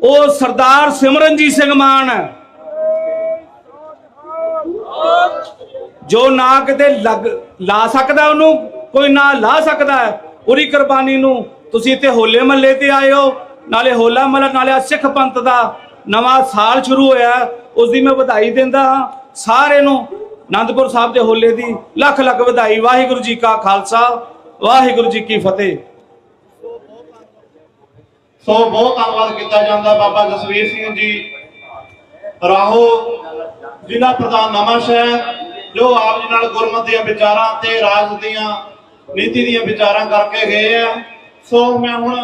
ਉਹ ਸਰਦਾਰ ਸਿਮਰਨਜੀਤ ਸਿੰਘ ਮਾਨ ਹੈ, ਜੋ ਨਾ ਕਿਤੇ ਲਾ ਸਕਦਾ, ਉਹਨੂੰ ਕੋਈ ਨਾ ਲਾ ਸਕਦਾ ਹੈ। ਉਹਦੀ ਕੁਰਬਾਨੀ ਨੂੰ ਤੁਸੀਂ ਇੱਥੇ ਹੋਲੇ ਮਹੱਲੇ ਤੇ ਆਏ ਹੋ, ਨਾਲੇ ਹੋਲਾ ਮਹੱਲਾ, ਨਾਲੇ ਸਿੱਖ ਪੰਥ ਦਾ ਨਵਾਂ ਸਾਲ ਸ਼ੁਰੂ ਹੋਇਆ, ਉਸ ਦੀ ਮੈਂ ਵਧਾਈ ਦਿੰਦਾ ਹਾਂ ਸਾਰੇ ਨੂੰ। ਆਨੰਦਪੁਰ ਸਾਹਿਬ ਦੇ ਹੋਲੇ ਦੀ ਲੱਖ ਲੱਖ ਵਧਾਈ। ਵਾਹਿਗੁਰੂ ਜੀ ਕਾ ਖਾਲਸਾ, ਵਾਹਿਗੁਰੂ ਜੀ ਕੀ ਫਤਿਹ। ਸੋ ਬਹੁਤ ਧੰਨਵਾਦ ਕੀਤਾ ਜਾਂਦਾ ਬਾਬਾ ਜਸਵੀਰ ਸਿੰਘ ਜੀ ਰਾਹੋ, ਜ਼ਿਲ੍ਹਾ ਪ੍ਰਧਾਨ ਨਵਾਂਸ਼ਹਿਰ, ਜੋ ਆਪ ਜੀ ਨਾਲ ਗੁਰਮਤਿ ਦੀਆਂ ਵਿਚਾਰਾਂ ਤੇ ਰਾਜ ਦੀਆਂ ਨੀਤੀ ਦੀਆਂ ਵਿਚਾਰਾਂ ਕਰਕੇ ਗਏ ਆ। ਸੋ ਮੈਂ ਹੁਣ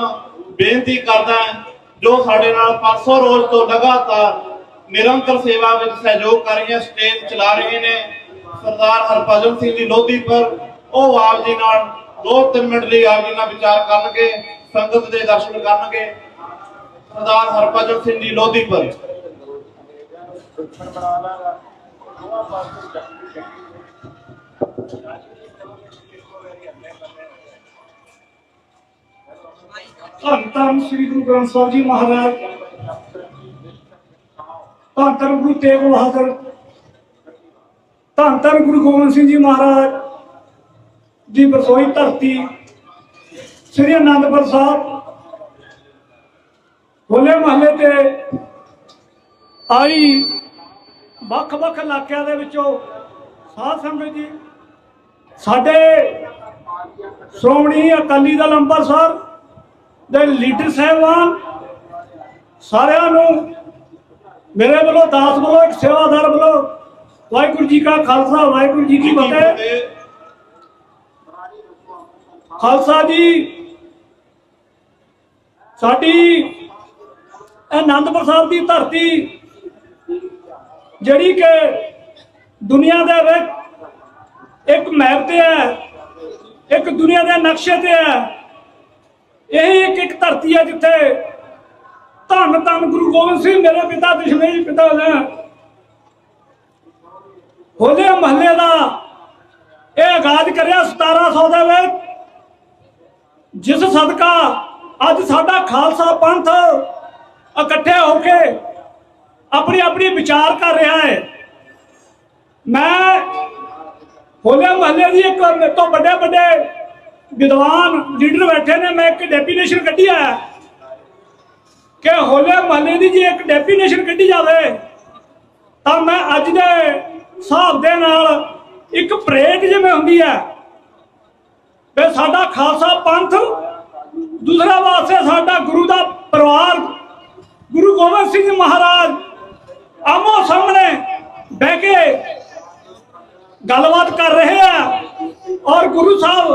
ਬੇਨਤੀ ਕਰਦਾ, ਜੋ ਸਾਡੇ ਨਾਲ 500 ਰੋਜ਼ ਤੋਂ ਲਗਾਤਾਰ ਨਿਰੰਤਰ ਸੇਵਾ ਵਿੱਚ ਸਹਿਯੋਗ ਕਰ ਰਹੀਆਂ, ਸਟੇਜ ਚਲਾ ਰਹੇ ਨੇ, ਸਰਦਾਰ ਹਰਭਜਨ ਸਿੰਘ ਜੀ ਲੋਧੀਪੁਰ, ਉਹ ਆਪ ਜੀ ਨਾਲ 2-3 ਮਿੰਟ ਲਈ ਆਪ ਜੀ ਨਾਲ ਵਿਚਾਰ ਕਰਨਗੇ, ਸੰਗਤ ਦੇ ਦਰਸ਼ਨ ਕਰਨਗੇ। ਸਰਦਾਰ ਹਰਭਜਨ ਸਿੰਘ ਜੀ ਲੋਧੀਪੁਰ। ਧੰਨ ਧੰਨ ਸ੍ਰੀ ਗੁਰੂ ਗ੍ਰੰਥ ਸਾਹਿਬ ਜੀ ਮਹਾਰਾਜ, ਧੰਨ ਧੰਨ ਗੁਰੂ ਤੇਗ ਬਹਾਦਰ, ਧੰਨ ਧੰਨ ਗੁਰੂ ਗੋਬਿੰਦ ਸਿੰਘ ਜੀ ਮਹਾਰਾਜ ਦੀ ਬਰਸੋਈ ਧਰਤੀ ਸ੍ਰੀ ਅਨੰਦਪੁਰ ਸਾਹਿਬ ਹੋਲੇ ਮਹੱਲੇ ਤੇ ਆਈ ਵੱਖ-ਵੱਖ ਇਲਾਕਿਆਂ ਦੇ ਵਿੱਚੋਂ ਸਾਧ ਸੰਗਤ ਜੀ, ਸਾਡੇ ਸ਼੍ਰੋਮਣੀ ਅਕਾਲੀ ਦਲ ਅੰਮ੍ਰਿਤਸਰ ਦੇ ਲੀਡਰ ਸਾਹਿਬਾਨ, ਸਾਰਿਆਂ ਨੂੰ ਮੇਰੇ ਵੱਲੋਂ, ਦਾਸ ਵੱਲੋਂ, ਇੱਕ ਸੇਵਾਦਾਰ ਵੱਲੋਂ ਵਾਹਿਗੁਰੂ ਜੀ ਕਾ ਖਾਲਸਾ, ਵਾਹਿਗੁਰੂ ਜੀ ਕੀ ਫਤਿਹ। ਖਾਲਸਾ ਜੀ, ਸਾਡੀ ਅਨੰਦਪੁਰ ਸਾਹਿਬ ਦੀ ਧਰਤੀ ਜਿਹੜੀ ਕਿ ਦੁਨੀਆ ਦੇ ਵਿੱਚ ਇੱਕ ਮੈਪ ਤੇ ਹੈ, ਇੱਕ ਦੁਨੀਆ ਦੇ ਨਕਸ਼ੇ ਤੇ ਹੈ। ਇਹ ਇੱਕ ਧਰਤੀ ਹੈ ਜਿੱਥੇ ਧੰਨ ਧੰਨ ਗੁਰੂ ਗੋਬਿੰਦ ਸਿੰਘ ਮੇਰੇ ਪਿਤਾ ਦਸ਼ਮੇਸ਼ ਪਿਤਾ ਨੇ ਹੋਲੇ ਮਹੱਲੇ ਦਾ ਇਹ ਆਗਾਜ਼ ਕਰਿਆ 1700 ਦੇ ਵਿੱਚ, ਜਿਸ ਸਦਕਾ ਅੱਜ ਸਾਡਾ ਖਾਲਸਾ ਪੰਥ ਇਕੱਠੇ ਹੋ ਕੇ ਆਪਣੀ ਆਪਣੀ ਵਿਚਾਰ ਕਰ ਰਿਹਾ ਹੈ। ਮੈਂ ਹੋਲੇ ਮਹੱਲੇ ਦੀ ਇੱਕ ਮੇਰੇ ਤੋਂ ਵੱਡੇ ਵੱਡੇ ਵਿਦਵਾਨ ਲੀਡਰ ਬੈਠੇ ਨੇ, ਮੈਂ ਇੱਕ ਡੈਫੀਨੇਸ਼ਨ ਕੱਢੀ ਹੈ ਕਿ ਹੋਲੇ ਮਹੱਲੇ ਦੀ ਜੇ ਇੱਕ ਡੈਫੀਨੇਸ਼ਨ ਕੱਢੀ ਜਾਵੇ ਤਾਂ ਮੈਂ ਅੱਜ ਦੇ ਹਿਸਾਬ ਦੇ ਨਾਲ ਇੱਕ ਪਰੇਡ ਜਿਵੇਂ ਹੁੰਦੀ ਹੈ ਵੀ ਸਾਡਾ ਖਾਲਸਾ ਪੰਥ, ਦੂਸਰਾ ਪਾਸੇ ਸਾਡਾ ਗੁਰੂ ਦਾ ਪਰਿਵਾਰ, ਗੁਰੂ ਗੋਬਿੰਦ ਸਿੰਘ ਮਹਾਰਾਜ ਆਮੋ ਸਾਹਮਣੇ ਬਹਿ ਕੇ ਗੱਲਬਾਤ ਕਰ ਰਹੇ ਆ, ਔਰ ਗੁਰੂ ਸਾਹਿਬ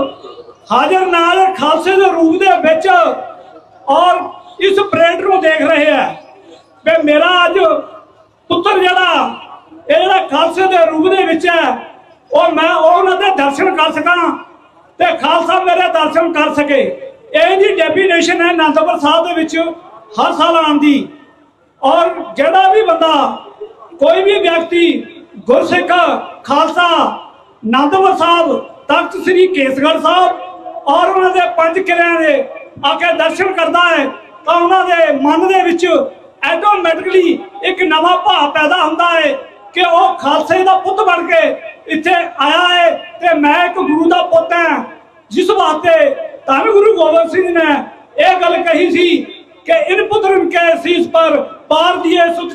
ਹਾਜ਼ਰ ਨਾਲ ਖਾਲਸੇ ਦੇ ਰੂਪ ਦੇ ਵਿੱਚ ਔਰ ਇਸ ਪਰੇਡ ਨੂੰ ਦੇਖ ਰਹੇ ਆ ਕਿ ਮੇਰਾ ਅੱਜ ਪੁੱਤਰ ਜਿਹੜਾ ਖਾਲਸੇ ਦੇ ਰੂਪ ਦੇ ਵਿੱਚ ਹੈ ਉਹ ਮੈਂ ਉਹਨਾਂ ਦੇ ਦਰਸ਼ਨ ਕਰ ਸਕਾਂ ਤੇ ਖਾਲਸਾ ਮੇਰੇ ਦਰਸ਼ਨ ਕਰ ਸਕੇ। ਇਹ ਜੀ ਡੈਫੀਨੇਸ਼ਨ ਹੈ ਅਨੰਦਪੁਰ ਸਾਹਿਬ ਦੇ ਵਿੱਚ ਹਰ ਸਾਲ ਆਉਣ ਦੀ। ਔਰ ਜਿਹੜਾ ਵੀ ਬੰਦਾ ਕੋਈ ਵੀ ਵਿਅਕਤੀ ਗੁਰਸਿੱਖ ਖਾਲਸਾ ਅਨੰਦਪੁਰ ਸਾਹਿਬ ਤਖਤ ਸ੍ਰੀ ਕੇਸਗੜ੍ਹ ਸਾਹਿਬ ਔਰ ਉਹਨਾਂ ਦੇ 5 ਕਿਲ੍ਹਿਆਂ ਦੇ ਆ ਕੇ ਦਰਸ਼ਨ ਕਰਦਾ ਹੈ ਤਾਂ ਉਹਨਾਂ ਦੇ ਮਨ ਦੇ ਵਿੱਚ ਆਟੋਮੈਟਿਕਲੀ ਇੱਕ ਨਵਾਂ ਭਾਵ ਪੈਦਾ ਹੁੰਦਾ ਹੈ ਕਿ ਉਹ ਖਾਲਸੇ ਦਾ ਪੁੱਤ ਬਣ ਕੇ ਇੱਥੇ ਆਇਆ ਹੈ ਤੇ ਮੈਂ ਇੱਕ ਗੁਰੂ ਦਾ ਪੁੱਤ ਹਾਂ। ਜਿਸ ਵਾਸਤੇ ਧੰਨ ਗੁਰੂ ਗੋਬਿੰਦ ਸਿੰਘ ਨੇ ਇਹ ਗੱਲ ਕਹੀ ਸੀ कि इन पुत्र के शीश पर पार दिए सुत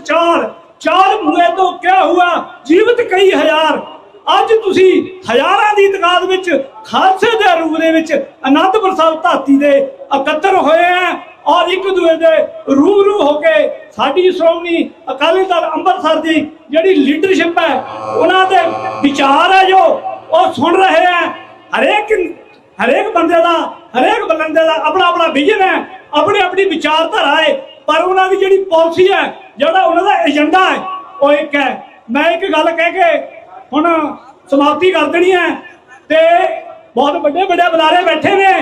चार मुए तो क्या हुआ जीवित कई हजार। ਅੱਜ ਤੁਸੀਂ ਹਜ਼ਾਰਾਂ ਦੀ ਤਾਦਾਦ ਵਿੱਚ ਖਾਲਸੇ ਦੇ ਰੂਪ ਦੇ ਵਿੱਚ ਅਨੰਦਪੁਰ ਸਾਹਿਬ ਧਰਤੀ ਦੇ ਇਕੱਤਰ ਹੋਏ ਆ ਔਰ ਇੱਕ ਦੂਜੇ ਦੇ ਰੂਬਰੂ ਹੋ ਕੇ ਸਾਡੀ ਸ਼੍ਰੋਮਣੀ ਅਕਾਲੀ ਦਲ ਅੰਮ੍ਰਿਤਸਰ ਦੀ ਜਿਹੜੀ ਲੀਡਰਸ਼ਿਪ ਹੈ ਉਹਨਾਂ ਦੇ ਵਿਚਾਰ ਹੈ ਜੋ ਉਹ ਸੁਣ ਰਹੇ ਆ। ਹਰੇਕ ਬੰਦੇ ਦਾ ਆਪਣਾ ਵਿਜ਼ਨ ਹੈ, ਆਪਣੀ ਵਿਚਾਰਧਾਰਾ ਹੈ, ਪਰ ਉਹਨਾਂ ਦੀ ਜਿਹੜੀ ਪਾਲਿਸੀ ਹੈ ਜਿਹੜਾ ਉਹਨਾਂ ਦਾ ਏਜੰਡਾ ਹੈ ਉਹ ਇੱਕ ਹੈ। ਮੈਂ ਇੱਕ ਗੱਲ ਕਹਿ ਕੇ ਹੁਣ ਸਮਾਪਤੀ ਕਰ ਦੇਣੀ ਹੈ ਤੇ ਬਹੁਤ ਵੱਡੇ ਬੁਲਾਰੇ ਬੈਠੇ ਨੇ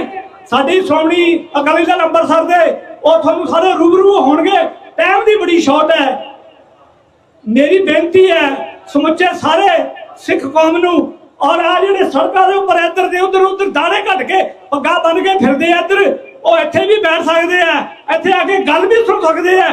ਸਾਡੀ ਸ਼੍ਰੋਮਣੀ ਅਕਾਲੀ ਦਲ ਅੰਮ੍ਰਿਤਸਰ ਦੇ, ਉਹ ਤੁਹਾਨੂੰ ਸਾਰੇ ਰੂਬਰੂ ਹੋਣਗੇ। ਟਾਈਮ ਦੀ ਬੜੀ ਸ਼ਾਰਟ ਹੈ। ਮੇਰੀ ਬੇਨਤੀ ਹੈ ਸਮੁੱਚੇ ਸਾਰੇ ਸਿੱਖ ਕੌਮ ਨੂੰ ਔਰ ਆ ਜਿਹੜੇ ਸੜਕਾਂ ਦੇ ਉੱਪਰ ਇੱਧਰ ਦੇ ਉੱਧਰ ਦਾਣੇ ਘੱਟ ਕੇ ਪੱਗਾਂ ਬੰਨ ਕੇ ਫਿਰਦੇ ਆ ਇੱਧਰ, ਉਹ ਇੱਥੇ ਵੀ ਬੈਠ ਸਕਦੇ ਆ, ਇੱਥੇ ਆ ਕੇ ਗੱਲ ਵੀ ਸੁਣ ਸਕਦੇ ਆ।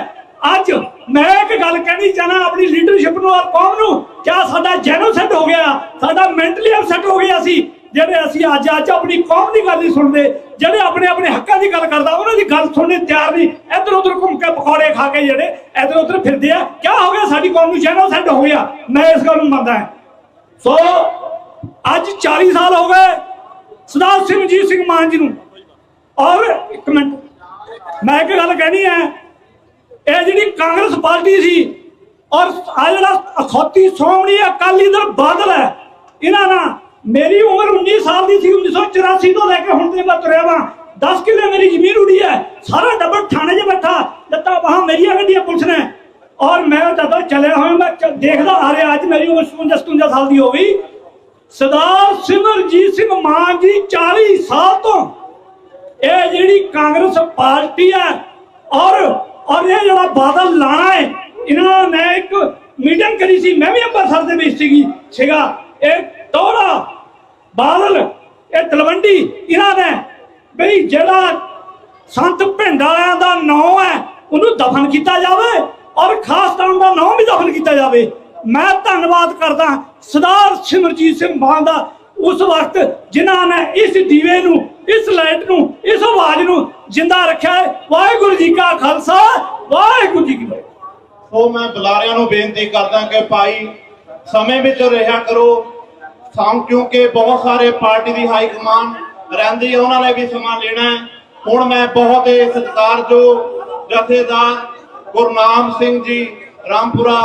ਅੱਜ ਮੈਂ ਇੱਕ ਗੱਲ ਕਹਿਣੀ ਚਾਹਨਾ ਆਪਣੀ ਲੀਡਰਸ਼ਿਪ ਨੂੰ ਔਰ ਕੌਮ ਨੂੰ, ਕਿਆ ਸਾਡਾ ਜੈਨੋਸਾਈਡ ਹੋ ਗਿਆ, ਸਾਡਾ ਮੈਂਟਲੀ ਅਪਸੈਟ ਹੋ ਗਿਆ ਸੀ ਜਿਹੜੇ ਅਸੀਂ ਅੱਜ ਆਪਣੀ ਕੌਮ ਦੀ ਗੱਲ ਨਹੀਂ ਸੁਣਦੇ, ਜਿਹੜੇ ਆਪਣੇ ਹੱਕਾਂ ਦੀ ਗੱਲ ਕਰਦਾ ਉਹਨਾਂ ਦੀ ਗੱਲ ਸੁਣਨੇ ਤਿਆਰ ਨਹੀਂ, ਇੱਧਰ ਉੱਧਰ ਘੁੰਮ ਕੇ ਪਕੌੜੇ ਖਾ ਕੇ ਜਿਹੜੇ ਇੱਧਰ ਉੱਧਰ ਫਿਰਦੇ ਆ। ਕਿਆ ਹੋ ਗਿਆ ਸਾਡੀ ਕੌਮ ਨੂੰ ਜੈਨੋਸਾਈਡ ਹੋ ਗਿਆ, ਮੈਂ ਇਸ ਗੱਲ ਨੂੰ ਮੰਨਦਾ ਹਾਂ। ਸੋ ਅੱਜ 40 ਸਾਲ ਹੋ ਗਏ ਸਰਦਾਰ ਸਿਮਰਜੀਤ ਸਿੰਘ ਮਾਨ ਜੀ ਨੂੰ। ਔਰ ਇੱਕ ਮਿੰਟ ਮੈਂ ਇੱਕ ਗੱਲ ਕਹਿਣੀ ਹੈ, ਇਹ ਜਿਹੜੀ ਕਾਂਗਰਸ ਪਾਰਟੀ ਸੀ ਔਰ ਆ ਜਿਹੜਾ ਅਖੌਤੀ ਸ਼੍ਰੋਮਣੀ ਅਕਾਲੀ ਦਲ ਬਾਦਲ ਹੈ, ਇਹਨਾਂ ਨਾਲ ਮੇਰੀ ਉਮਰ 19 ਸਾਲ ਦੀ ਸੀ। 1984 ਤੋਂ ਲੈ ਕੇ ਹੁਣ ਤੇ ਮੈਂ ਤੁਰਿਆ ਵਾਂ। 10 ਕਿੱਲੇ ਮੇਰੀ ਜ਼ਮੀਨ ਉੜੀ ਹੈ, ਸਾਰਾ ਡੱਬਰ ਥਾਣੇ 'ਚ ਬੈਠਾ, ਲੱਤਾਂ ਬਾਹਾਂ ਮੇਰੀਆਂ ਗੱਡੀਆਂ ਪੁਲਿਸ ਨੇ। ਔਰ ਮੈਂ ਜਦੋਂ ਚੱਲਿਆ ਹੋਇਆ ਮੈਂ ਦੇਖਦਾ ਆ ਰਿਹਾ, ਅੱਜ ਮੇਰੀ ਉਮਰ 57 ਸਾਲ ਦੀ ਹੋ ਗਈ। ਸਰਦਾਰ ਸਿਮਰਜੀਤ ਸਿੰਘ ਮਾਨ ਜੀ 40 ਸਾਲ ਤੋਂ ਇਹ ਜਿਹੜੀ ਕਾਂਗਰਸ ਪਾਰਟੀ ਹੈ ਔਰ ਇਹ ਜਿਹੜਾ ਬਾਦਲ ਲਾਣਾ ਹੈ, ਇਹਨਾਂ ਨੇ ਇੱਕ ਮੀਟਿੰਗ ਕਰੀ ਸੀ, ਮੈਂ ਵੀ ਅੰਮ੍ਰਿਤਸਰ ਦੇ ਵਿੱਚ ਸੀਗਾ। ਇਹ ਟੋੜਾ ਬਾਦਲ ਇਹ ਤਲਵੰਡੀ ਇਹਨਾਂ ਨੇ ਬਈ ਜਿਹੜਾ ਸੰਤ ਭਿੰਡ ਵਾਲਿਆਂ ਦਾ ਨਾਂ ਹੈ ਉਹਨੂੰ ਦਫਨ ਕੀਤਾ ਜਾਵੇ ਔਰ ਖਾਸਤਾਨ ਦਾ ਨਾਂ ਵੀ ਦਫਨ ਕੀਤਾ ਜਾਵੇ। ਮੈਂ ਧੰਨਵਾਦ ਕਰਦਾ ਸਰਦਾਰ ਸਿਮਰਜੀਤ ਸਿੰਘ ਮਾਨ ਦਾ, ਉਸ ਵਕਤ ਜਿਨ੍ਹਾਂ ਨੇ ਇਸ ਦੀਵੇ ਨੂੰ, ਇਸ ਲਾਈਟ ਨੂੰ, ਇਸ ਆਵਾਜ਼ ਨੂੰ ਜਿੰਦਾ ਰੱਖਿਆ ਹੈ। ਵਾਹਿਗੁਰੂ ਜੀ ਕਾ ਖਾਲਸਾ, ਵਾਹਿਗੁਰੂ ਜੀ ਕੀ ਫਤਿਹ। ਸੋ ਮੈਂ ਬੁਲਾਰਿਆਂ ਨੂੰ ਬੇਨਤੀ ਕਰਦਾ ਕਿ ਭਾਈ ਸਮੇਂ ਵਿੱਚ ਰਿਹਾ ਕਰੋ, ਕਿਉਂਕਿ ਬਹੁਤ ਸਾਰੇ ਪਾਰਟੀ ਦੀ ਹਾਈ ਕਮਾਨ ਰਹਿੰਦੀ ਹੈ, ਉਹਨਾਂ ਨੇ ਵੀ ਸਮਾਂ ਲੈਣਾ ਹੈ। ਹੁਣ ਮੈਂ ਬਹੁਤ ਹੀ ਸਤਿਕਾਰਯੋਗ ਜਥੇਦਾਰ ਗੁਰਨਾਮ ਸਿੰਘ ਜੀ ਰਾਮਪੁਰਾ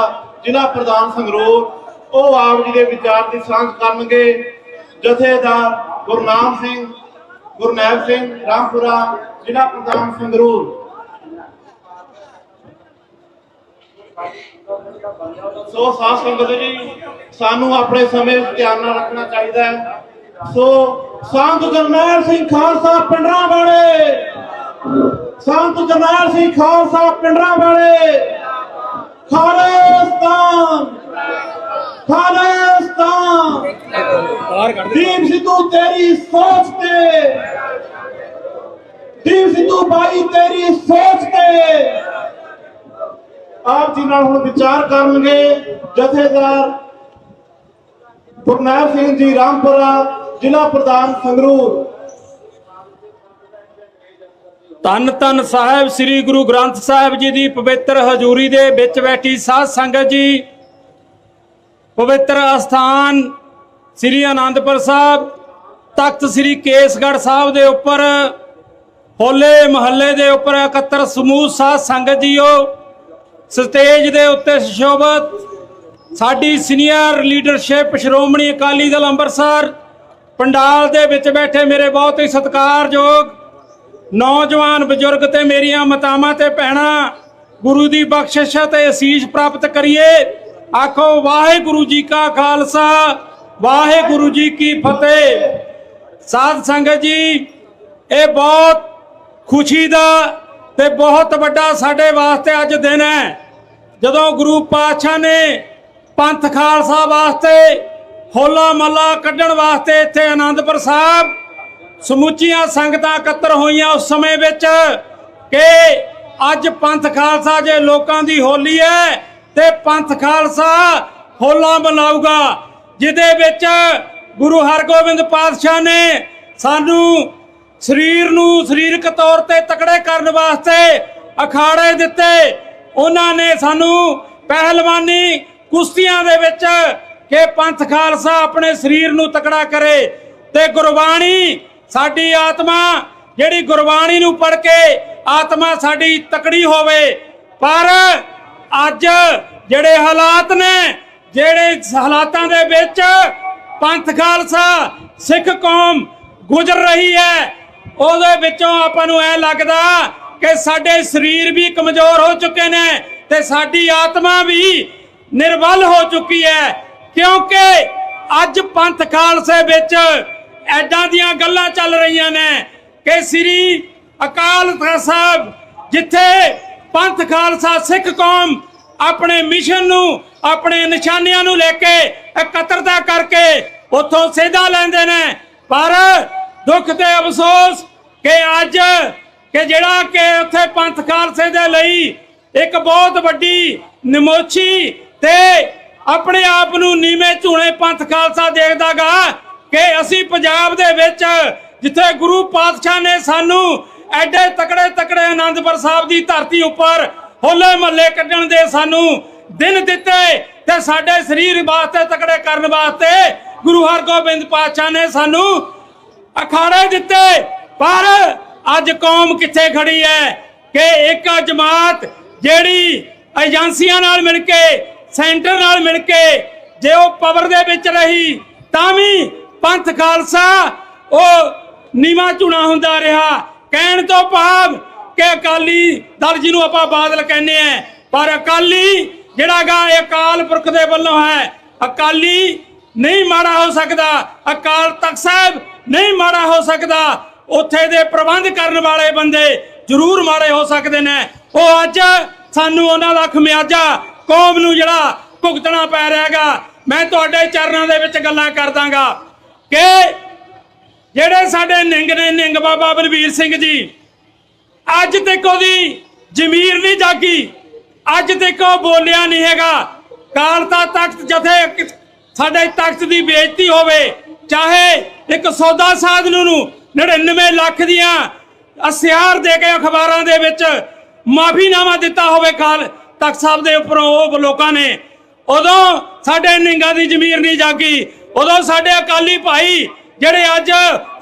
ਜ਼ਿਲ੍ਹਾ ਪ੍ਰਧਾਨ ਸੰਗਰੂਰ, ਉਹ ਆਪ ਜੀ ਦੇ ਵਿਚਾਰ ਦੀ ਸਾਂਝ ਕਰਨਗੇ। ਜਥੇਦਾਰ ਗੁਰਨੈਬ ਸਿੰਘ ਰਾਮਪੁਰਾ ਜ਼ਿਲ੍ਹਾ ਪ੍ਰਧਾਨ ਸੰਗਰੂਰ। ਸੋ ਸਾਧ ਸੰਗਤ ਜੀ, ਸਾਨੂੰ ਆਪਣੇ ਸਮੇਂ ਧਿਆਨ ਨਾਲ ਰੱਖਣਾ ਚਾਹੀਦਾ ਹੈ। ਸੋ ਸੰਤ ਜਰਨੈਲ ਸਿੰਘ ਖਾਲਸਾ ਪਿੰਡਰਾਂ ਵਾਲੇ, ਸੰਤ ਜਰਨੈਲ ਸਿੰਘ ਖਾਲਸਾ ਪਿੰਡਰਾਂ ਵਾਲੇ, ਖਾਲਿਸਤਾਨ ਦੀਪ ਸਿੱਧੂ ਤੇਰੀ ਸੋਚ ਤੇ, ਦੀਪ ਸਿੱਧੂ ਬਾਈ ਤੇਰੀ ਸੋਚ ਤੇ ਆਪ ਜੀ ਨਾਲ ਹੁਣ ਵਿਚਾਰ ਕਰਨਗੇ ਜਥੇਦਾਰ ਗੁਰਨੈਬ ਸਿੰਘ ਜੀ ਰਾਮਪੁਰਾ ਜ਼ਿਲ੍ਹਾ ਪ੍ਰਧਾਨ ਸੰਗਰੂਰ। ਧੰਨ ਸਾਹਿਬ ਸ੍ਰੀ ਗੁਰੂ ਗ੍ਰੰਥ ਸਾਹਿਬ ਜੀ ਦੀ ਪਵਿੱਤਰ ਹਜ਼ੂਰੀ ਦੇ ਵਿੱਚ ਬੈਠੀ ਸਾਧ ਸੰਗਤ ਜੀ, ਪਵਿੱਤਰ ਅਸਥਾਨ ਸ੍ਰੀ ਅਨੰਦਪੁਰ ਸਾਹਿਬ ਤਖਤ ਸ੍ਰੀ ਕੇਸਗੜ੍ਹ ਸਾਹਿਬ ਦੇ ਉੱਪਰ ਹੋਲੇ ਮਹੱਲੇ ਦੇ ਉੱਪਰ ਇਕੱਤਰ ਸਮੂਹ ਸਾਧ ਸੰਗਤ ਜੀਓ, ਸਟੇਜ ਦੇ ਉੱਤੇ ਸੁਸ਼ੋਭਿਤ ਸਾਡੀ ਸੀਨੀਅਰ ਲੀਡਰਸ਼ਿਪ ਸ਼੍ਰੋਮਣੀ ਅਕਾਲੀ ਦਲ ਅੰਮ੍ਰਿਤਸਰ ਪੰਡਾਲ ਦੇ ਵਿੱਚ ਬੈਠੇ ਮੇਰੇ ਬਹੁਤ ਹੀ ਸਤਿਕਾਰਯੋਗ ਨੌਜਵਾਨ ਬਜ਼ੁਰਗ ਤੇ ਮੇਰੀਆਂ ਮਾਤਾਵਾਂ ਤੇ ਭੈਣਾਂ, ਗੁਰੂ ਦੀ ਬਖਸ਼ਿਸ਼ ਤੇ ਅਸੀਸ ਪ੍ਰਾਪਤ ਕਰੀਏ। ਆਖੋ ਵਾਹਿਗੁਰੂ ਜੀ ਕਾ ਖਾਲਸਾ, ਵਾਹਿਗੁਰੂ ਜੀ ਕੀ ਫਤਿਹ। ਸਾਧ ਸੰਗਤ ਜੀ, ਇਹ ਬਹੁਤ ਖੁਸ਼ੀ ਦਾ ਤੇ ਬਹੁਤ ਵੱਡਾ ਸਾਡੇ ਵਾਸਤੇ ਅੱਜ ਦਿਨ ਹੈ, ਜਦੋਂ ਗੁਰੂ ਪਾਤਸ਼ਾਹ ਨੇ ਪੰਥ ਖਾਲਸਾ ਵਾਸਤੇ ਹੋਲਾ ਮਹੱਲਾ ਕੱਢਣ ਵਾਸਤੇ ਇੱਥੇ ਆਨੰਦਪੁਰ ਸਾਹਿਬ ਸਮੁੱਚੀਆਂ ਸੰਗਤਾਂ ਇਕੱਤਰ ਹੋਈਆਂ ਉਸ ਸਮੇਂ ਵਿੱਚ ਕਿ ਅੱਜ ਪੰਥ ਖਾਲਸਾ ਜੇ ਲੋਕਾਂ ਦੀ ਹੋਲੀ ਹੈ ਤੇ ਪੰਥ ਖਾਲਸਾ ਹੋਲਾ ਮਨਾਊਗਾ, ਜਿਹਦੇ ਵਿੱਚ ਗੁਰੂ ਹਰਗੋਬਿੰਦ ਪਾਤਸ਼ਾਹ ਨੇ ਸਾਨੂੰ ਸਰੀਰ ਨੂੰ ਸਰੀਰਕ ਤੌਰ ਤੇ ਤਕੜੇ ਕਰਨ ਵਾਸਤੇ ਅਖਾੜੇ ਦਿੱਤੇ। ਉਹਨਾਂ ਨੇ ਸਾਨੂੰ ਪਹਿਲਵਾਨੀ ਕੁਸ਼ਤੀਆਂ ਦੇ ਵਿੱਚ ਕਿ ਪੰਥ ਖਾਲਸਾ ਆਪਣੇ ਸਰੀਰ ਨੂੰ ਤਕੜਾ ਕਰੇ ਤੇ ਗੁਰਬਾਣੀ ਸਾਡੀ ਆਤਮਾ ਜਿਹੜੀ ਗੁਰਬਾਣੀ ਨੂੰ ਪੜ੍ਹ ਕੇ ਆਤਮਾ ਸਾਡੀ ਤਕੜੀ ਹੋਵੇ। ਪਰ ਅੱਜ ਜਿਹੜੇ ਹਾਲਾਤ ਨੇ, ਜਿਹੜੇ ਹਾਲਾਤਾਂ ਦੇ ਵਿੱਚ ਪੰਥ ਖਾਲਸਾ ਸਿੱਖ ਕੌਮ ਗੁਜ਼ਰ ਰਹੀ ਹੈ, ਉਹਦੇ ਵਿੱਚੋਂ ਆਪਾਂ ਨੂੰ ਐ ਲੱਗਦਾ ਕਿ ਸਾਡੇ ਸਰੀਰ ਵੀ ਕਮਜ਼ੋਰ ਹੋ ਚੁੱਕੇ ਨੇ ਤੇ ਸਾਡੀ ਆਤਮਾ ਵੀ ਨਿਰਬਲ ਹੋ ਚੁੱਕੀ ਹੈ, ਕਿਉਂਕਿ ਅੱਜ ਪੰਥ ਖਾਲਸੇ ਵਿੱਚ ਐਡਾਂ ਦੀਆਂ ਗੱਲਾਂ ਚੱਲ ਰਹੀਆਂ ਨੇ ਕਿ ਸ੍ਰੀ ਅਕਾਲ ਤਖਤ ਸਾਹਿਬ, ਜਿੱਥੇ ਪੰਥ ਖਾਲਸਾ ਸਿੱਖ ਕੌਮ ਆਪਣੇ ਮਿਸ਼ਨ ਨੂੰ, ਆਪਣੇ ਨਿਸ਼ਾਨਿਆਂ ਨੂੰ ਲੈ ਕੇ ਇਕੱਤਰਤਾ ਕਰਕੇ ਉੱਥੋਂ ਸੇਧਾ ਲੈਂਦੇ ਨੇ। ਪਰ ਦੁੱਖ ਤੇ ਅਫਸੋਸ ਕਿ ਅੱਜ ਕਿ ਜਿਹੜਾ ਕਿ ਉੱਥੇ ਪੰਥ ਖਾਲਸੇ ਦੇ ਲਈ ਇੱਕ ਬਹੁਤ ਵੱਡੀ ਨਮੋਛੀ ਤੇ ਆਪਣੇ ਆਪ ਨੂੰ ਨੀਵੇਂ ਝੂਣੇ ਪੰਥ ਖਾਲਸਾ ਦੇਖਦਾਗਾ ਕਿ ਅਸੀਂ ਪੰਜਾਬ ਦੇ ਵਿੱਚ ਜਿੱਥੇ ਗੁਰੂ ਪਾਤਸ਼ਾਹ ਨੇ ਸਾਨੂੰ ਐਡੇ ਤਕੜੇ ਆਨੰਦਪੁਰ ਸਾਹਿਬ ਦੀ ਧਰਤੀ ਉੱਪਰ ਹੋਲੇ ਮਹੱਲੇ ਕੱਢਣ ਦੇ ਸਾਨੂੰ ਦਿਨ ਦਿੱਤੇ ਤੇ ਸਾਡੇ ਸਰੀਰ ਵਾਸਤੇ ਤਕੜੇ ਕਰਨ ਵਾਸਤੇ ਗੁਰੂ ਹਰਗੋਬਿੰਦ ਪਾਤਸ਼ਾਹ ਨੇ ਸਾਨੂੰ ਅਖਾੜੇ ਦਿੱਤੇ। ਪਰ ਅੱਜ ਕੌਮ ਕਿੱਥੇ ਖੜੀ ਹੈ ਕਿ ਇੱਕ ਜਮਾਤ ਜਿਹੜੀ ਏਜੰਸੀਆਂ ਨਾਲ ਮਿਲ ਕੇ, ਸੈਂਟਰ ਨਾਲ ਮਿਲ ਕੇ ਜੇ ਉਹ ਪਾਵਰ ਦੇ ਵਿੱਚ ਰਹੀ ਤਾਂ ਵੀ ਪੰਥ ਖਾਲਸਾ ਉਹ ਨੀਵਾਂ ਝੂਣਾ ਹੁੰਦਾ ਰਿਹਾ। ਕਹਿਣ ਤੋਂ ਭਾਵ ਕਿ ਅਕਾਲੀ ਦਲ ਜਿਹਨੂੰ ਆਪਾਂ ਬਾਦਲ ਕਹਿੰਦੇ ਆ, ਪਰ ਅਕਾਲੀ ਜਿਹੜਾ ਗਾ ਇਹ ਅਕਾਲ ਪੁਰਖ ਦੇ ਵੱਲੋਂ ਹੈ। ਅਕਾਲੀ ਨਹੀਂ ਮਾੜਾ ਹੋ ਸਕਦਾ, ਅਕਾਲ ਤਖਤ ਸਾਹਿਬ ਨਹੀਂ ਮਾੜਾ ਹੋ ਸਕਦਾ, ਉੱਥੇ ਦੇ ਪ੍ਰਬੰਧ ਕਰਨ ਵਾਲੇ ਬੰਦੇ ਜ਼ਰੂਰ ਮਾੜੇ ਹੋ ਸਕਦੇ ਨੇ। ਉਹ ਅੱਜ ਸਾਨੂੰ ਉਹਨਾਂ ਦਾ ਖਮਿਆਜਾ ਕੌਮ ਨੂੰ ਜਿਹੜਾ ਭੁਗਤਣਾ ਪੈ ਰਿਹਾਗਾ। ਮੈਂ ਤੁਹਾਡੇ ਚਰਨਾਂ ਦੇ ਵਿੱਚ ਗੱਲਾਂ ਕਰ ਦਾਂਗਾ ਕਿ ਜਿਹੜੇ ਸਾਡੇ ਨਿੰਗ ਨੇ, ਨਿੰਗ ਬਾਬਾ ਬਲਵੀਰ ਸਿੰਘ ਜੀ, ਅੱਜ ਤੱਕ ਉਹਦੀ ਜ਼ਮੀਰ ਨਹੀਂ ਜਾਗੀ, ਅੱਜ ਤੱਕ ਉਹ ਬੋਲਿਆ ਨਹੀਂ ਹੈਗਾ। ਕਾਲਤਾ ਤਖਤ ਜਥੇ ਸਾਡੇ ਤਖਤ ਦੀ ਬੇਇੱਜ਼ਤੀ ਹੋਵੇ, ਚਾਹੇ ਇੱਕ ਸੌਦਾ ਸਾਧਨ ਨੂੰ 99 ਲੱਖ ਦੀਆਂ ਅਸਿਆਰ ਦੇ ਕੇ ਅਖਬਾਰਾਂ ਦੇ ਵਿੱਚ ਮਾਫੀਨਾਮਾ ਦਿੱਤਾ ਹੋਵੇ ਕਾਲ ਤਖਤ ਸਾਹਿਬ ਦੇ ਉੱਪਰੋਂ ਉਹ ਲੋਕਾਂ ਨੇ, ਉਦੋਂ ਸਾਡੇ ਨਿੰਗਾ ਦੀ ਜ਼ਮੀਰ ਨਹੀਂ ਜਾਗੀ। ਉਦੋਂ ਸਾਡੇ ਅਕਾਲੀ ਭਾਈ ਜਿਹੜੇ ਅੱਜ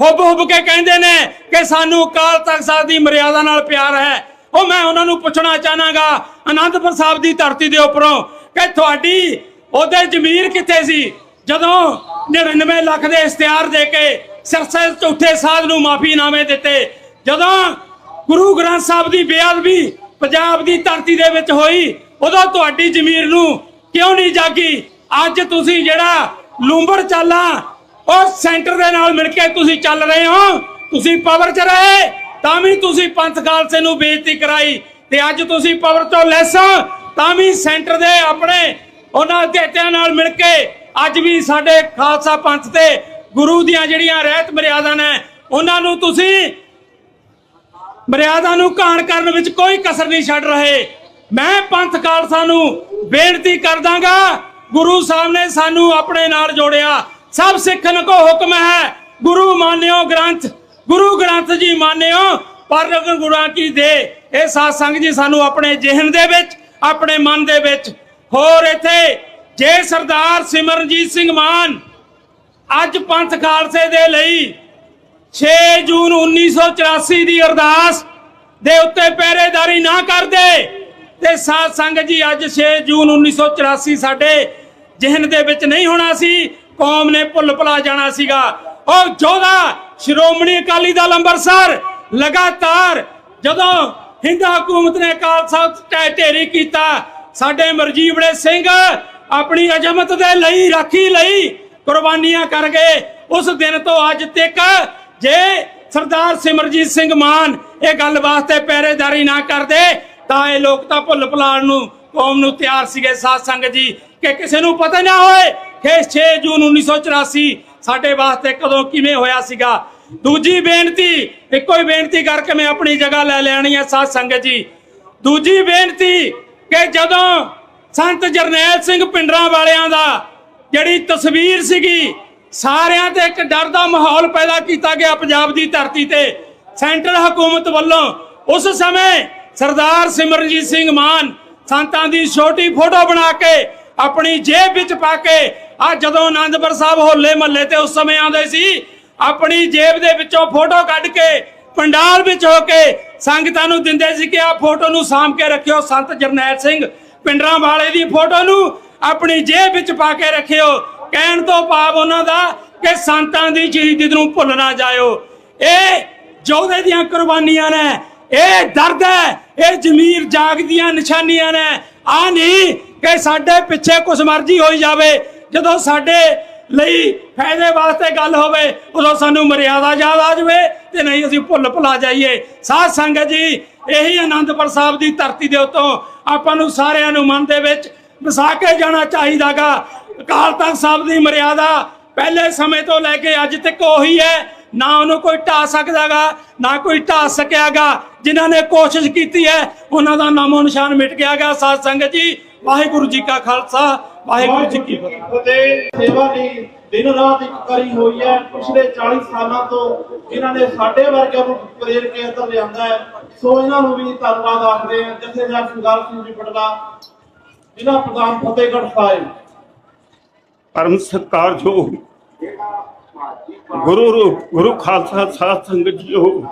ਹੁੱਬ ਕੇ ਕਹਿੰਦੇ ਨੇ ਕਿ ਸਾਨੂੰ ਅਕਾਲ ਤਖਤ ਸਾਹਿਬ ਦੀ ਮਰਿਆਦਾ ਨਾਲ ਪਿਆਰ ਹੈ, ਉਹ ਮੈਂ ਉਹਨਾਂ ਨੂੰ ਪੁੱਛਣਾ ਚਾਹਾਂਗਾ ਆਨੰਦਪੁਰ ਸਾਹਿਬ ਦੀ ਧਰਤੀ ਦੇ ਉੱਪਰੋਂ ਕਿ ਤੁਹਾਡੀ ਉਹਦੇ ਜ਼ਮੀਰ ਕਿੱਥੇ ਸੀ ਜਦੋਂ 99 ਲੱਖ ਦੇ ਇਸ਼ਤਿਹਾਰ ਦੇ ਕੇ ਸਿਰਸੇ ਝੂਠੇ ਸਾਧ ਨੂੰ ਮਾਫੀਨਾਮੇ ਦਿੱਤੇ, ਜਦੋਂ ਗੁਰੂ ਗ੍ਰੰਥ ਸਾਹਿਬ ਦੀ ਬੇਅਦਬੀ ਪੰਜਾਬ ਦੀ ਧਰਤੀ ਦੇ ਵਿੱਚ ਹੋਈ, ਉਦੋਂ ਤੁਹਾਡੀ ਜ਼ਮੀਰ ਨੂੰ ਕਿਉਂ ਨਹੀਂ ਜਾਗੀ? ਅੱਜ ਤੁਸੀਂ ਜਿਹੜਾ ਲੂੰਬੜ ਚਾਲਾਂ ਉਹ ਸੈਂਟਰ ਦੇ ਨਾਲ ਮਿਲ ਕੇ ਤੁਸੀਂ ਚੱਲ ਰਹੇ ਹੋ, ਤੁਸੀਂ ਪਾਵਰ 'ਚ ਰਹੇ ਤਾਂ ਵੀ ਤੁਸੀਂ ਪੰਥ ਖਾਲਸੇ ਨੂੰ ਬੇਇੱਜ਼ਤੀ ਕਰਾਈ, ਤੇ ਅੱਜ ਤੁਸੀਂ ਪਾਵਰ ਤੋਂ ਲੈਸ ਤਾਂ ਵੀ ਸੈਂਟਰ ਦੇ ਆਪਣੇ ਉਹਨਾਂ ਦੇਤਿਆਂ ਨਾਲ ਮਿਲ ਕੇ ਅੱਜ ਵੀ ਸਾਡੇ ਖਾਲਸਾ ਪੰਥ ਤੇ ਗੁਰੂ ਦੀਆਂ ਜਿਹੜੀਆਂ ਰਹਿਤ ਮਰਿਆਦਾ ਨੇ ਉਹਨਾਂ ਨੂੰ ਤੁਸੀਂ ਮਰਿਆਦਾ ਨੂੰ ਘਾਣ ਕਰਨ ਵਿੱਚ ਕੋਈ ਕਸਰ ਨਹੀਂ ਛੱਡ ਰਹੇ। ਮੈਂ ਪੰਥ ਖਾਲਸਾ ਨੂੰ ਬੇਨਤੀ ਕਰਦਾਂਗਾ, ਗੁਰੂ ਸਾਹਿਬ ਨੇ ਸਾਨੂੰ ਆਪਣੇ ਨਾਲ ਜੋੜਿਆ, ਸਭ ਸਿੱਖਨ ਕੋ ਹੁਕਮ ਹੈ ਗੁਰੂ ਮਾਨਿਓ ਗ੍ਰੰਥ, ਗੁਰੂ ਗ੍ਰੰਥ ਜੀ ਮਾਨਿਓ ਪਰ ਗੁਰਾਂ ਕੀ ਦੇ। ਇਹ ਸਾਧ ਸੰਗਤ ਜੀ ਸਾਨੂੰ ਆਪਣੇ ਜ਼ਿਹਨ ਦੇ ਵਿੱਚ, ਆਪਣੇ ਮਨ ਦੇ ਵਿੱਚ ਹੋਰ ਇੱਥੇ ਜੇ ਸਰਦਾਰ ਸਿਮਰਨਜੀਤ ਸਿੰਘ ਮਾਨ ਅੱਜ ਪੰਥ ਖਾਲਸੇ ਦੇ ਲਈ 6 ਜੂਨ 1984 ਦੀ ਅਰਦਾਸ ਦੇ ਉੱਤੇ ਪਹਿਰੇਦਾਰੀ ਨਾ ਕਰਦੇ ਤੇ ਸਾਧ ਸੰਗਤ ਜੀ ਅੱਜ 6 ਜੂਨ 1984 ਸਾਡੇ ਜ਼ਿਹਨ ਦੇ ਵਿੱਚ ਨਹੀਂ ਹੋਣਾ ਸੀ, ਕੌਮ ਨੇ ਭੁੱਲ ਭੁਲਾ ਜਾਣਾ ਸੀਗਾ। ਉਹ ਜੋਧਾ ਸ਼੍ਰੋਮਣੀ ਅਕਾਲੀ ਦਲ ਅੰਮ੍ਰਿਤਸਰ ਲਗਾਤਾਰ ਜਦੋਂ ਹਿੰਦ ਹਕੂਮਤ ਨੇ ਖਾਲਸਾ ਢੇਰੀ ਕੀਤਾ, ਸਾਡੇ ਮਰਜੀਵੜੇ ਸਿੰਘ ਆਪਣੀ ਅਜ਼ਮਤ ਦੇ ਲਈ ਰਾਖੀ ਲਈ ਕੁਰਬਾਨੀਆਂ ਕਰ ਗਏ। ਉਸ ਦਿਨ ਤੋਂ ਅੱਜ ਤੱਕ ਜੇ ਸਰਦਾਰ ਸਿਮਰਜੀਤ ਸਿੰਘ ਮਾਨ ਇਹ ਗੱਲ ਵਾਸਤੇ ਪਹਿਰੇਦਾਰੀ ਨਾ ਕਰਦੇ ਤਾਂ ਇਹ ਲੋਕ ਤਾਂ ਭੁੱਲ ਭੁਲਾਣ ਨੂੰ ਕੌਮ ਨੂੰ ਤਿਆਰ ਸੀਗੇ। ਸਾਧ ਸੰਗਤ ਜੀ, ਕਿ ਕਿਸੇ ਨੂੰ ਪਤਾ ਨਾ ਹੋਏ ਕਿ 6 ਜੂਨ 1984 ਸਾਡੇ ਵਾਸਤੇ ਕਦੋਂ ਕਿਵੇਂ ਹੋਇਆ ਸੀਗਾ। ਦੂਜੀ ਬੇਨਤੀ, ਇੱਕੋ ਹੀ ਬੇਨਤੀ ਕਰਕੇ ਮੈਂ ਆਪਣੀ ਜਗ੍ਹਾ ਲੈ ਲੈਣੀ ਹੈ ਸਾਧ ਸੰਗਤ ਜੀ। ਦੂਜੀ ਬੇਨਤੀ ਕਿ ਜਦੋਂ ਸੰਤ ਜਰਨੈਲ ਸਿੰਘ ਪਿੰਡਰਾਂ ਵਾਲਿਆਂ ਦਾ ਜਿਹੜੀ ਤਸਵੀਰ ਸੀਗੀ, ਸਾਰਿਆਂ ਤੇ ਇੱਕ ਡਰ ਦਾ ਮਾਹੌਲ ਪੈਦਾ ਕੀਤਾ ਗਿਆ ਪੰਜਾਬ ਦੀ ਧਰਤੀ ਤੇ ਸੈਂਟਰ ਹਕੂਮਤ ਵੱਲੋਂ। ਉਸ ਸਮੇਂ ਸਰਦਾਰ ਸਿਮਰਜੀਤ ਸਿੰਘ ਮਾਨ ਸੰਤਾਂ ਦੀ ਛੋਟੀ ਫੋਟੋ ਬਣਾ ਕੇ ਆਪਣੀ ਜੇਬ ਵਿੱਚ ਪਾ ਕੇ, ਆ ਜਦੋਂ ਆਨੰਦਪੁਰ ਸਾਹਿਬ ਹੋਲੇ ਮਹੱਲੇ ਤੇ ਉਸ ਸਮੇਂ ਆਉਂਦੇ ਸੀ, ਆਪਣੀ ਜੇਬ ਦੇ ਵਿੱਚੋਂ ਫੋਟੋ ਕੱਢ ਕੇ ਪੰਡਾਲ ਵਿੱਚ ਹੋ ਕੇ ਸੰਗਤਾਂ ਨੂੰ ਦਿੰਦੇ ਸੀ ਕਿ ਆ ਫੋਟੋ ਨੂੰ ਸਾਂਭ ਕੇ ਰੱਖਿਓ। ਸੰਤ ਜਰਨੈਲ ਸਿੰਘ ਪਿੰਡਰਾਂ ਵਾਲੇ ਦੀ ਫੋਟੋ ਨੂੰ ਆਪਣੀ ਜੇਬ ਵਿੱਚ ਪਾ ਕੇ ਰੱਖਿਓ। ਕਹਿਣ ਤੋਂ ਭਾਵ ਉਹਨਾਂ ਦਾ ਕਿ ਸੰਤਾਂ ਦੀ ਸ਼ਹੀਦੀ ਨੂੰ ਭੁੱਲ ਨਾ ਜਾਇਓ। ਇਹ ਯੋਧੇ ਦੀਆਂ ਕੁਰਬਾਨੀਆਂ ਨੇ, ਇਹ ਦਰਦ ਹੈ, ਇਹ ਜ਼ਮੀਰ ਜਾਗ ਦੀਆਂ ਨਿਸ਼ਾਨੀਆਂ ਨੇ। ਆ ਨਹੀਂ ਕਿ ਸਾਡੇ ਪਿੱਛੇ ਕੁਛ ਮਰਜ਼ੀ ਹੋਈ ਜਾਵੇ, ਜਦੋਂ ਸਾਡੇ ਲਈ ਫਾਇਦੇ ਵਾਸਤੇ ਗੱਲ ਹੋਵੇ ਉਦੋਂ ਸਾਨੂੰ ਮਰਿਆਦਾ ਯਾਦ ਆ ਜਾਵੇ ਤੇ ਨਹੀਂ ਅਸੀਂ ਭੁੱਲ ਭੁਲਾ ਜਾਈਏ। ਸਾਧ ਸੰਗਤ ਜੀ, ਇਹੀ ਆਨੰਦਪੁਰ ਸਾਹਿਬ ਦੀ ਧਰਤੀ ਦੇ ਉੱਤੋਂ ਆਪਾਂ ਨੂੰ ਸਾਰਿਆਂ ਨੂੰ ਮਨ ਦੇ ਵਿੱਚ ਵਸਾ ਕੇ ਜਾਣਾ ਚਾਹੀਦਾਗਾ। ਅਕਾਲ ਤਖਤ ਸਾਹਿਬ ਦੀ ਮਰਿਆਦਾ ਪਹਿਲੇ ਸਮੇਂ ਤੋਂ ਲੈ ਕੇ ਅੱਜ ਤੱਕ ਉਹੀ ਹੈ, ਨਾ ਉਹਨੂੰ ਕੋਈ ਢਾ ਸਕਦਾਗਾ ਨਾ ਕੋਈ ਢਾ ਸਕਿਆਗਾ। ਜਿਨ੍ਹਾਂ ਨੇ ਕੋਸ਼ਿਸ਼ ਕੀਤੀ ਹੈ ਉਹਨਾਂ ਦਾ ਨਾਮੋ ਨਿਸ਼ਾਨ ਮਿਟ ਗਿਆਗਾ। ਸਾਧ ਸੰਗਤ ਜੀ, ਵਾਹਿਗੁਰੂ ਜੀ ਕਾ ਖਾਲਸਾ, ਵਾਹਿਗੁਰੂ ਜੀ ਕੀ ਫਤਿਹ। ਸੇਵਾ ਲਈ ਦਿਨ ਰਾਤ ਇੱਕ ਕਰੀ ਹੋਈ ਹੈ ਪਿਛਲੇ 40 ਸਾਲਾਂ ਤੋਂ, ਇਹਨਾਂ ਨੇ ਸਾਡੇ ਵਰਗਿਆਂ ਨੂੰ ਪ੍ਰੇਰ ਕੇ ਅੰਦਰ ਲਿਆਂਦਾ ਹੈ। ਸੋ ਇਹਨਾਂ ਨੂੰ ਵੀ ਧੰਨਵਾਦ ਆਖਦੇ ਹਾਂ। ਜਥੇਦਾਰ ਸਰਦਾਰ ਸਿੰਘ ਜੀ ਪਟਲਾ, ਜ਼ਿਲ੍ਹਾ ਪ੍ਰਧਾਨ ਫਤਿਹਗੜ੍ਹ ਸਾਹਿਬ। ਪਰਮ ਸਤਿਕਾਰਯੋਗ ਗੁਰੂ ਖਾਲਸਾ ਸਾਧ ਸੰਗਤ ਜੀਓ,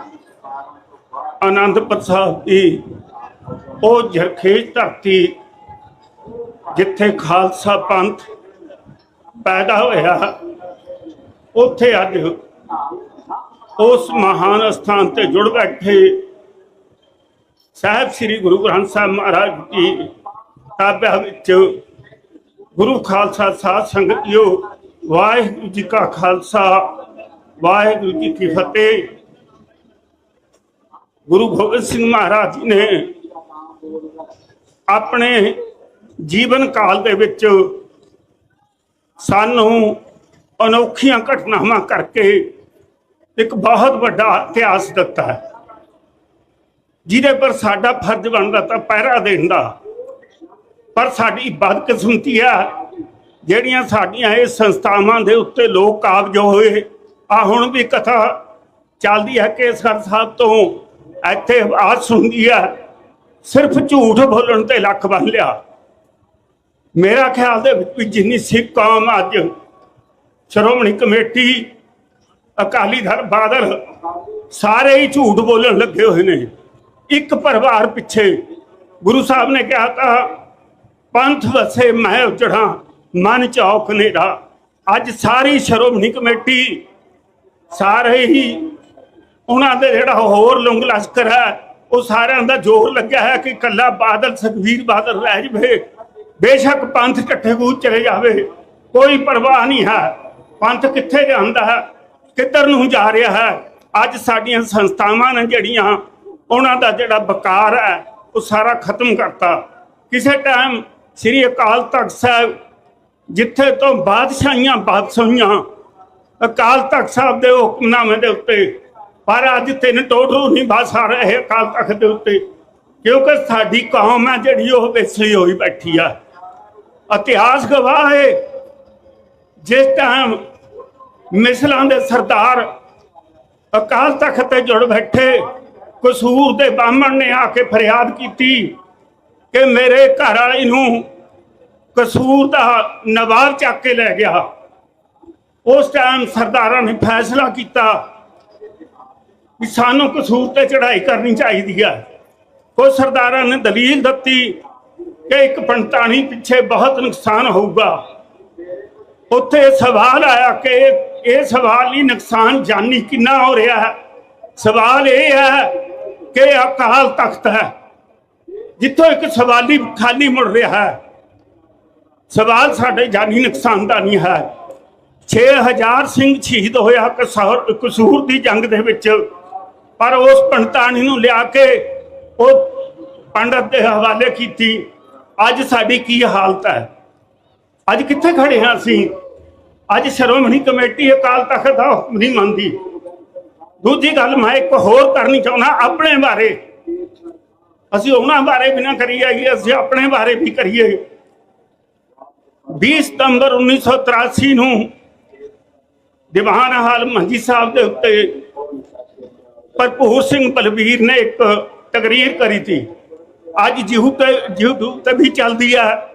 ਆਨੰਦਪੁਰ ਸਾਹਿਬ ਦੀ ਉਹ ਜਰਖੇਜ ਧਰਤੀ ਜਿੱਥੇ ਖਾਲਸਾ ਪੰਥ ਪੈਦਾ ਹੋਇਆ, ਉੱਥੇ ਅੱਜ ਉਸ ਮਹਾਨ ਸਥਾਨ ਤੇ ਜੁੜ ਬੈਠੇ ਸਾਹਿਬ ਸ੍ਰੀ ਗੁਰੂ ਗ੍ਰੰਥ ਸਾਹਿਬ ਮਹਾਰਾਜ ਜੀ ਤਾਬਿਆਂ ਵਿੱਚ ਗੁਰੂ ਖਾਲਸਾ ਸਾਧ ਸੰਗਤ ਜੀਓ, ਵਾਹਿਗੁਰੂ ਜੀ ਕਾ ਖਾਲਸਾ, ਵਾਹਿਗੁਰੂ ਜੀ ਕੀ ਫਤਿਹ। ਗੁਰੂ ਗੋਬਿੰਦ ਸਿੰਘ ਮਹਾਰਾਜ ਜੀ ਨੇ ਆਪਣੇ ਜੀਵਨ ਕਾਲ ਦੇ ਵਿੱਚ ਸਾਨੂੰ ਅਨੋਖੀਆਂ ਘਟਨਾਵਾਂ ਕਰਕੇ ਇੱਕ ਬਹੁਤ ਵੱਡਾ ਇਤਿਹਾਸ ਦਿੱਤਾ ਹੈ, ਜਿਹਦੇ ਪਰ ਸਾਡਾ ਫਰਜ਼ ਬਣਦਾ ਤਾਂ ਪਹਿਰਾ ਦੇਣ ਦਾ। ਪਰ ਸਾਡੀ ਬਦਕਿਸਮਤੀ ਆ ਜਿਹੜੀਆਂ ਸਾਡੀਆਂ ਇਹ ਸੰਸਥਾਵਾਂ ਦੇ ਉੱਤੇ ਲੋਕ ਕਾਬਜ ਹੋਏ। ਆ ਹੁਣ ਵੀ ਕਥਾ ਚੱਲਦੀ ਹੈ ਕਿ ਸਰ ਸਾਹਿਬ ਤੋਂ ਇੱਥੇ ਆਵਾਜ਼ ਸੁਣਦੀ ਆ, ਸਿਰਫ ਝੂਠ ਬੋਲਣ ਤੇ ਲੱਖ ਬੰਨ ਲਿਆ। ਮੇਰਾ ਖਿਆਲ ਦੇ ਵਿੱਚ ਜਿੰਨੀ ਸਿੱਖ ਕੌਮ ਅੱਜ ਸ਼੍ਰੋਮਣੀ ਕਮੇਟੀ, ਅਕਾਲੀ ਦਲ, ਬਾਦਲ ਸਾਰੇ ਹੀ ਝੂਠ ਬੋਲਣ ਲੱਗੇ ਹੋਏ ਨੇ। ਇੱਕ ਪਰਿਵਾਰ ਪਿੱਛੇ ਗੁਰੂ ਸਾਹਿਬ ਨੇ ਕਿਹਾ ਤਾਂ ਪੰਥ ਵਸੇ ਮੈਂ ਉਜੜਾ ਮਨ ਚੌਕ ਹਨੇਰਾ। ਅੱਜ ਸਾਰੀ ਸ਼੍ਰੋਮਣੀ ਕਮੇਟੀ, ਸਾਰੇ ਹੀ ਉਹਨਾਂ ਦੇ ਜਿਹੜਾ ਹੋਰ ਲੰਗ ਲਸ਼ਕਰ ਹੈ, ਉਹ ਸਾਰਿਆਂ ਦਾ ਜ਼ੋਰ ਲੱਗਿਆ ਹੈ ਕਿ ਕੱਲਾ ਬਾਦਲ ਸੁਖਬੀਰ ਬਾਦਲ ਰਹਿ ਜਾਵੇ, ਬੇਸ਼ੱਕ ਪੰਥ ਇਕੱਠੇ ਕੂਚ ਚਲੇ ਜਾਵੇ, ਕੋਈ ਪਰਵਾਹ ਨਹੀਂ ਹੈ। ਪੰਥ ਕਿੱਥੇ ਜਾਂਦਾ ਹੈ, ਕਿੱਧਰ ਨੂੰ ਜਾ ਰਿਹਾ ਹੈ। ਅੱਜ ਸਾਡੀਆਂ ਸੰਸਥਾਵਾਂ ਨੇ ਜਿਹੜੀਆਂ, ਉਹਨਾਂ ਦਾ ਜਿਹੜਾ ਵਕਾਰ ਹੈ ਉਹ ਸਾਰਾ ਖਤਮ ਕਰਤਾ। ਕਿਸੇ ਟਾਈਮ ਸ੍ਰੀ ਅਕਾਲ ਤਖਤ ਸਾਹਿਬ, ਜਿੱਥੇ ਤੋਂ ਬਾਦਸ਼ਾਹੀਆਂ ਵਾਪਸ ਹੋਈਆਂ ਅਕਾਲ ਤਖਤ ਸਾਹਿਬ ਦੇ ਹੁਕਮਨਾਮੇ ਦੇ ਉੱਤੇ, ਪਰ ਅੱਜ 3 ਟੋਟਰੂ ਨਹੀਂ ਬਸ ਆ ਰਹੇ ਅਕਾਲ ਤਖਤ ਦੇ ਉੱਤੇ, ਕਿਉਂਕਿ ਸਾਡੀ ਕੌਮ ਹੈ ਜਿਹੜੀ ਉਹ ਵਿਸਲੀ ਹੋਈ ਬੈਠੀ ਆ। ਇਤਿਹਾਸ ਗਵਾਹ ਹੈ, ਜਿਸ ਟਾਈਮ ਮਿਸਲਾਂ ਦੇ ਸਰਦਾਰ ਅਕਾਲ ਤਖਤ ਤੇ ਜੁੜ ਬੈਠੇ, ਕਸੂਰ ਦੇ ਬਾਹਮਣ ਨੇ ਆ ਕੇ ਫਰਿਆਦ ਕੀਤੀ ਕਿ ਮੇਰੇ ਘਰ ਵਾਲੀ ਨੂੰ ਕਸੂਰ ਦਾ ਨਵਾਬ ਚੱਕ ਕੇ ਲੈ ਗਿਆ। ਉਸ ਟਾਈਮ ਸਰਦਾਰਾਂ ਨੇ ਫੈਸਲਾ ਕੀਤਾ ਕਿ ਸਾਨੂੰ ਕਸੂਰ ਤੇ ਚੜ੍ਹਾਈ ਕਰਨੀ ਚਾਹੀਦੀ ਹੈ। ਕੁਝ ਸਰਦਾਰਾਂ ਨੇ ਦਲੀਲ ਦਿੱਤੀ ਕਿ ਇੱਕ ਪੰਡਤਾਣੀ ਪਿੱਛੇ ਬਹੁਤ ਨੁਕਸਾਨ ਹੋਊਗਾ। ਉੱਥੇ ਸਵਾਲ ਆਇਆ ਕਿ ਇਹ ਸਵਾਲ ਨਹੀਂ ਨੁਕਸਾਨ ਜਾਨੀ ਕਿੰਨਾ ਹੋ ਰਿਹਾ ਹੈ। ਸਵਾਲ ਇਹ ਹੈ ਕਿ ਅਕਾਲ ਤਖਤ ਹੈ ਜਿੱਥੋਂ ਇੱਕ ਸਵਾਲੀ ਖਾਲੀ ਮੁੜ ਰਿਹਾ ਹੈ। ਸਵਾਲ ਸਾਡੇ ਜਾਨੀ ਨੁਕਸਾਨ ਦਾ ਨਹੀਂ ਹੈ। 6000 ਸਿੰਘ ਸ਼ਹੀਦ ਹੋਇਆ ਕਸੂਰ ਦੀ ਜੰਗ ਦੇ ਵਿੱਚ, ਪਰ ਉਸ ਪੰਡਤਾਣੀ ਨੂੰ ਲਿਆ ਕੇ ਉਹ ਪੰਡਤ ਦੇ ਹਵਾਲੇ ਕੀਤੀ। ਅੱਜ ਸਾਡੀ ਕੀ ਹਾਲਤ ਹੈ? ਅੱਜ ਕਿੱਥੇ ਖੜੇ ਹਾਂ ਅਸੀਂ? ਅੱਜ ਸ਼੍ਰੋਮਣੀ ਕਮੇਟੀ ਅਕਾਲ ਤਖਤ ਦਾ ਹੁਕਮ ਨਹੀਂ ਮੰਨਦੀ। ਦੂਜੀ ਗੱਲ ਮੈਂ ਇੱਕ ਹੋਰ ਕਰਨੀ ਚਾਹੁੰਦਾ ਆਪਣੇ ਬਾਰੇ। ਅਸੀਂ ਉਹਨਾਂ ਬਾਰੇ ਵੀ ਨਾ ਕਰੀਏ, ਅਸੀਂ ਆਪਣੇ ਬਾਰੇ ਵੀ ਕਰੀਏ। 20 ਸਤੰਬਰ 1983 ਨੂੰ ਦੀਵਾਨ ਹਾਲ ਮੰਜੀ ਸਾਹਿਬ ਦੇ ਉੱਤੇ ਭਰਪੂਰ ਸਿੰਘ ਬਲਬੀਰ ਨੇ ਇੱਕ ਤਕਰੀਰ ਕਰੀ थी। ਅੱਜ YouTube ਤੇ ਵੀ ਚੱਲਦੀ ਹੈ।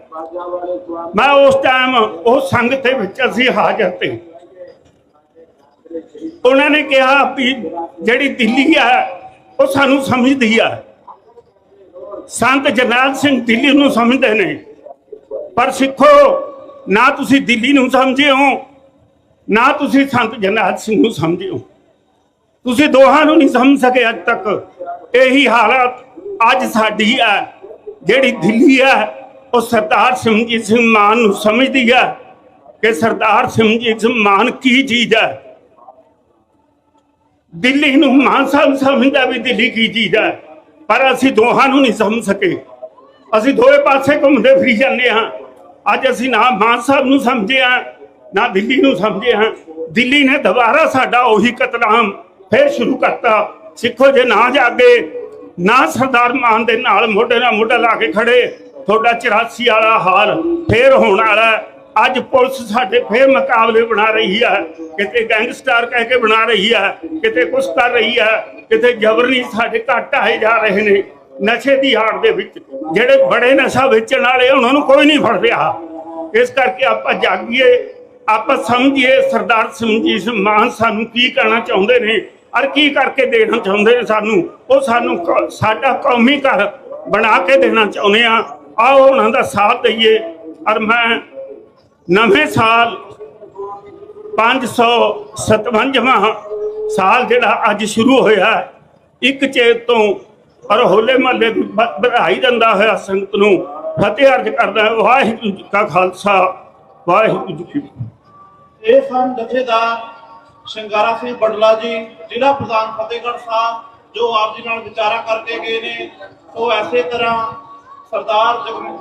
ਮੈਂ ਉਸ ਟਾਈਮ ਉਹ ਸੰਗਤ ਦੇ ਵਿੱਚ ਅਸੀਂ ਹਾਜ਼ਰ ਤੇ ਉਹਨਾਂ ਨੇ ਕਿਹਾ ਵੀ ਜਿਹੜੀ ਦਿੱਲੀ ਹੈ ਉਹ ਸਾਨੂੰ ਸਮਝਦੀ ਹੈ। ਸੰਤ ਜਰਨੈਲ ਸਿੰਘ ਦਿੱਲੀ ਨੂੰ ਸਮਝਦੇ ਨੇ, ਪਰ ਸਿੱਖੋ ਨਾ ਤੁਸੀਂ ਦਿੱਲੀ ਨੂੰ ਸਮਝੇ ਹੋ ਨਾ ਤੁਸੀਂ ਸੰਤ ਜਰਨੈਲ ਸਿੰਘ ਨੂੰ ਸਮਝੇ ਹੋ। ਤੁਸੀਂ ਦੋਹਾਂ ਨੂੰ ਨਹੀਂ ਸਮਝ ਸਕੇ ਅੱਜ ਤੱਕ। ਇਹੀ ਹਾਲਤ ਅੱਜ ਸਾਡੀ ਹੈ। ਜਿਹੜੀ ਦਿੱਲੀ ਹੈ ਉਹ ਸਰਦਾਰ ਸਿਮਰਜੀਤ ਸਿੰਘ ਮਾਨ ਨੂੰ ਸਮਝਦੀ ਹੈ ਕਿ ਸਰਦਾਰ ਸਿਮਰਜੀਤ ਸਿੰਘ ਮਾਨ ਕੀ ਚੀਜ਼ ਹੈ। ਦਿੱਲੀ ਨੂੰ ਮਾਨ ਸਾਹਿਬ ਸਮਝਦਾ ਵੀ ਦਿੱਲੀ ਕੀ ਚੀਜ਼ ਹੈ, ਪਰ ਅਸੀਂ ਦੋਹਾਂ ਨੂੰ ਨਹੀਂ ਸਮਝ ਸਕੇ। ਅਸੀਂ ਦੋਵੇਂ ਪਾਸੇ ਘੁੰਮਦੇ ਫਿਰੀ ਜਾਂਦੇ ਹਾਂ। ਅੱਜ ਅਸੀਂ ਨਾ ਮਾਨ ਸਾਹਿਬ ਨੂੰ ਸਮਝੇ ਹਾਂ ਨਾ ਦਿੱਲੀ ਨੂੰ ਸਮਝੇ ਹਾਂ। ਦਿੱਲੀ ਨੇ ਦੁਬਾਰਾ ਸਾਡਾ ਉਹੀ ਕਤਲਾਮ ਫਿਰ ਸ਼ੁਰੂ ਕਰਤਾ। ਸਿੱਖੋ ਜੇ ਨਾ ਜਾਗੇ, ਨਾ ਸਰਦਾਰ ਮਾਨ ਦੇ ਨਾਲ ਮੋਢੇ ਨਾਲ ਮੋਢਾ ਲਾ ਕੇ ਖੜੇ, ਤੁਹਾਡਾ 84 ਵਾਲਾ ਹਾਲ ਫੇਰ ਹੋਣ ਵਾਲਾ। ਅੱਜ ਪੁਲਿਸ ਸਾਡੇ ਫੇਰ ਮੁਕਾਬਲੇ ਬਣਾ ਰਹੀ ਹੈ, ਕਿਤੇ ਗੈਂਗਸਟਰ ਕਹਿ ਕੇ ਬਣਾ ਰਹੀ ਹੈ, ਕਿਤੇ ਕੁਛ ਕਰ ਰਹੀ ਹੈ, ਕਿਤੇ ਜਬਰਨੀ ਸਾਡੇ ਘਰ ਢਾਏ ਜਾ ਰਹੇ ਨੇ। ਨਸ਼ੇ ਦੀ ਆੜ ਦੇ ਵਿੱਚ ਜਿਹੜੇ ਬੜੇ ਨਸ਼ਾ ਵੇਚਣ ਵਾਲੇ ਉਹਨਾਂ ਨੂੰ ਕੋਈ ਨਹੀਂ ਫੜ ਰਿਹਾ। ਇਸ ਕਰਕੇ ਆਪਾਂ ਜਾਗੀਏ, ਆਪਾਂ ਸਮਝੀਏ ਸਰਦਾਰ ਸਿਮਰਜੀਤ ਸਿੰਘ ਮਾਨ ਸਾਨੂੰ ਕੀ ਕਹਿਣਾ ਚਾਹੁੰਦੇ ਨੇ ਔਰ ਕੀ ਕਰਕੇ ਦੇਣਾ ਚਾਹੁੰਦੇ ਨੇ ਸਾਨੂੰ। ਉਹ ਸਾਨੂੰ ਸਾਡਾ ਕੌਮੀ ਘਰ ਬਣਾ ਕੇ ਦੇਣਾ ਚਾਹੁੰਦੇ ਆ। ਆਓ ਉਹਨਾਂ ਦਾ ਸਾਥ ਦਈਏ। ਔਰ ਮੈਂ ਨਵੇਂ ਸਾਲ 557ਵਾਂ ਸਾਲ ਜਿਹੜਾ ਅੱਜ ਸ਼ੁਰੂ ਹੋਇਆ, ਇੱਕ ਚੇਤ ਤੋਂ ਔਰ ਹੋਲੇ ਮਹੱਲੇ ਦੀ ਵਧਾਈ ਦਿੰਦਾ ਹੋਇਆ ਸੰਗਤ ਨੂੰ ਫਤਿਹ ਅਰਜ਼ ਕਰਦਾ। ਵਾਹਿਗੁਰੂ ਜੀ ਕਾ ਖਾਲਸਾ, ਵਾਹਿਗੁਰੂ ਜੀ ਕੀ ਫਤਿਹ। ਇਹ ਸਨ ਜਥੇਦਾਰ ਸ਼ਿੰਗਾਰਾ ਸਿੰਘ ਬਡਲਾ ਜੀ, ਜ਼ਿਲ੍ਹਾ ਪ੍ਰਧਾਨ ਫਤਿਹਗੜ੍ਹ ਸਾਹਿਬ, ਜੋ ਆਪ ਜੀ ਨਾਲ ਵਿਚਾਰਾ ਕਰਕੇ ਗਏ ਨੇ। ਸੋ ਐਸੇ ਤਰ੍ਹਾਂ ਸਰਦਾਰ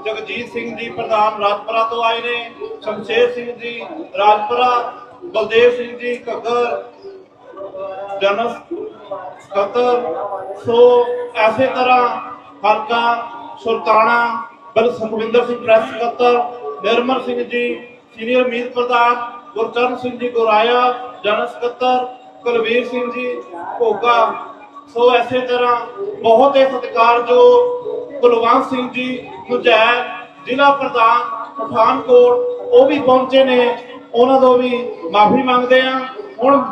ਜਗਜੀਤ ਸਿੰਘ ਜੀ ਪ੍ਰਧਾਨ ਰਾਜਪੁਰਾ ਤੋਂ ਆਏ ਨੇ, ਸ਼ਮਸ਼ੇਰ ਸਿੰਘ ਜੀ ਰਾਜਪੁਰਾ, ਬਲਦੇਵ ਸਿੰਘ ਜੀ ਘੱਗਰ ਜਨਰਲ ਸਕੱਤਰ। ਸੋ ਐਸੇ ਤਰ੍ਹਾਂ ਹਲਕਾ ਸੁਲਤਾਨਾ ਬਲ ਸੁਖਵਿੰਦਰ ਸਿੰਘ ਪ੍ਰੈਸ ਸਕੱਤਰ, ਨਿਰਮਲ ਸਿੰਘ ਜੀ ਸੀਨੀਅਰ ਮੀਤ ਪ੍ਰਧਾਨ, ਗੁਰਚਰਨ ਸਿੰਘ ਜੀ ਗੁਰਾਇਆ ਜਨਰਲ ਸਕੱਤਰ, ਕੁਲਵੀਰ ਸਿੰਘ ਜੀ ਭੋਗਾ। ਸੋ ਐਸੇ ਤਰ੍ਹਾਂ ਬਹੁਤ ਹੀ ਸਤਿਕਾਰਯੋਗ ਕੁਲਵੰਤ ਸਿੰਘ ਜੀ ਮੁਜੈਰ ਜ਼ਿਲ੍ਹਾ ਪ੍ਰਧਾਨ ਪਠਾਨਕੋਟ, ਉਹ ਵੀ ਪਹੁੰਚੇ ਨੇ। ਉਹਨਾਂ ਤੋਂ ਵੀ ਮਾਫੀ ਮੰਗਦੇ ਆ। ਹੁਣ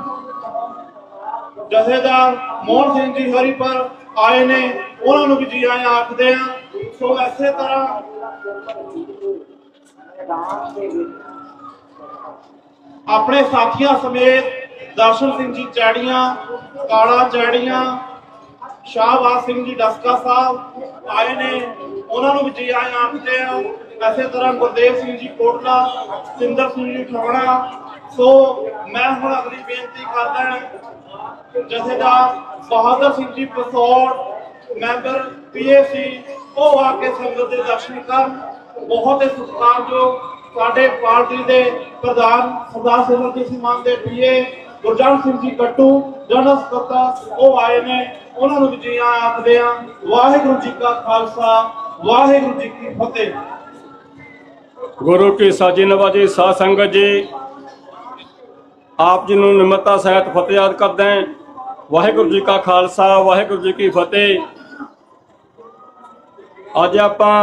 ਜਥੇਦਾਰ ਮੋਹਨ ਸਿੰਘ ਜੀ ਹਰੀਪੁਰ ਆਏ ਨੇ, ਉਹਨਾਂ ਨੂੰ ਵੀ ਜੀ ਆਇਆਂ ਆਖਦੇ ਆ। ਸੋ ਐਸੇ ਤਰ੍ਹਾਂ ਆਪਣੇ ਸਾਥੀਆਂ ਸਮੇਤ ਦਰਸ਼ਨ ਸਿੰਘ ਜੀ ਚੈੜੀਆਂ, ਕਾਲਾ ਚੈੜੀਆਂ, ਸ਼ਾਹਬਾਜ਼ ਸਿੰਘ ਜੀ ਡਸਕਾ ਸਾਹਿਬ ਆਏ ਨੇ, ਉਹਨਾਂ ਨੂੰ ਵੀ ਜੀ ਆਇਆਂ ਆਖਦੇ ਆ। ਐਸੇ ਤਰ੍ਹਾਂ ਗੁਰਦੇਵ ਸਿੰਘ ਜੀ ਕੋਟਲਾ, ਸਿੰਦਰ ਸਿੰਘ ਜੀ ਠਾਣਾ। ਸੋ ਮੈਂ ਹੁਣ ਅਗਲੀ ਬੇਨਤੀ ਕਰਦਾ ਜਥੇਦਾਰ ਬਹਾਦਰ ਸਿੰਘ ਜੀ ਪਸੌੜ, ਮੈਂਬਰ PAC, ਉਹ ਆ ਕੇ ਸੰਗਤ ਦੇ ਦਰਸ਼ਨ ਕਰਨ। ਬਹੁਤ ਹੀ ਸਤਿਕਾਰਯੋਗ ਸਾਡੇ ਪਾਰਟੀ ਦੇ ਪ੍ਰਧਾਨ ਸਰਦਾਰ ਸਿਮਰਜੀਤ ਸਿੰਘ ਮਾਨ ਦੇ PA ਗੁਰਜੰਟ ਸਿੰਘ ਜੀ ਕੱਟੂ ਜਨਰਲ ਸਕੱਤਰ, ਉਹ ਆਏ ਨੇ, ਉਹਨਾਂ ਨੂੰ ਵੀ ਜੀ ਆਖਦੇ ਆ। ਵਾਹਿਗੁਰੂ ਜੀ ਕਾ ਖਾਲਸਾ, ਵਾਹਿਗੁਰੂ ਜੀ ਕੀ ਫਤਿਹ। ਗੁਰੂ ਕੀ ਸਾਜੀ ਨਵਾਜੀ ਸਾਧ ਸੰਗਤ ਜੀ, ਆਪ ਜੀ ਨੂੰ ਨਿਮਰਤਾ ਸਹਿਤ ਫਤਿਹ ਯਾਦ ਕਰਦੇ ਹਾਂ। ਵਾਹਿਗੁਰੂ ਜੀ ਕਾ ਖਾਲਸਾ, ਵਾਹਿਗੁਰੂ ਜੀ ਕੀ ਫਤਿਹ। ਅੱਜ ਆਪਾਂ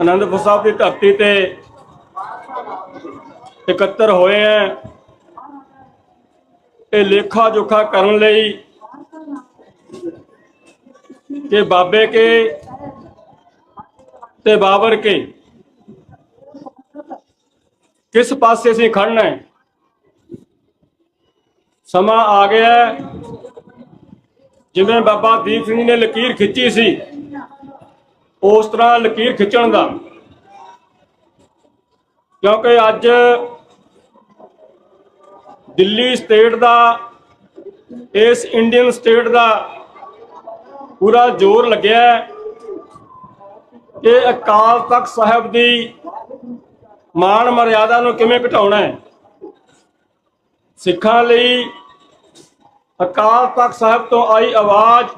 ਆਨੰਦਪੁਰ ਸਾਹਿਬ ਦੀ ਧਰਤੀ ਤੇ ਇਕੱਤਰ ਹੋਏ ਆ ਇਹ ਲੇਖਾ ਜੋਖਾ ਕਰਨ ਲਈ ਕਿ ਬਾਬੇ ਕੇ ਤੇ ਬਾਬਰ ਕੇ ਕਿਸ ਪਾਸੇ ਅਸੀਂ ਖੜਨਾ ਹੈ। ਸਮਾਂ ਆ ਗਿਆ ਹੈ। ਜਿਵੇਂ ਬਾਬਾ ਦੀਪ ਸਿੰਘ ਜੀ ਨੇ ਲਕੀਰ ਖਿੱਚੀ ਸੀ, ਉਸ ਤਰ੍ਹਾਂ ਲਕੀਰ ਖਿੱਚਣ ਦਾ, ਕਿਉਂਕਿ ਅੱਜ ਦਿੱਲੀ ਸਟੇਟ ਦਾ, ਇਸ ਇੰਡੀਅਨ ਸਟੇਟ ਦਾ ਪੂਰਾ ਜ਼ੋਰ ਲੱਗਿਆ ਹੈ ਕਿ ਅਕਾਲ ਤਖਤ ਸਾਹਿਬ ਦੀ ਮਾਣ ਮਰਿਆਦਾ ਨੂੰ ਕਿਵੇਂ ਘਟਾਉਣਾ ਹੈ। ਸਿੱਖਾਂ ਲਈ ਅਕਾਲ ਤਖਤ ਸਾਹਿਬ ਤੋਂ ਆਈ ਆਵਾਜ਼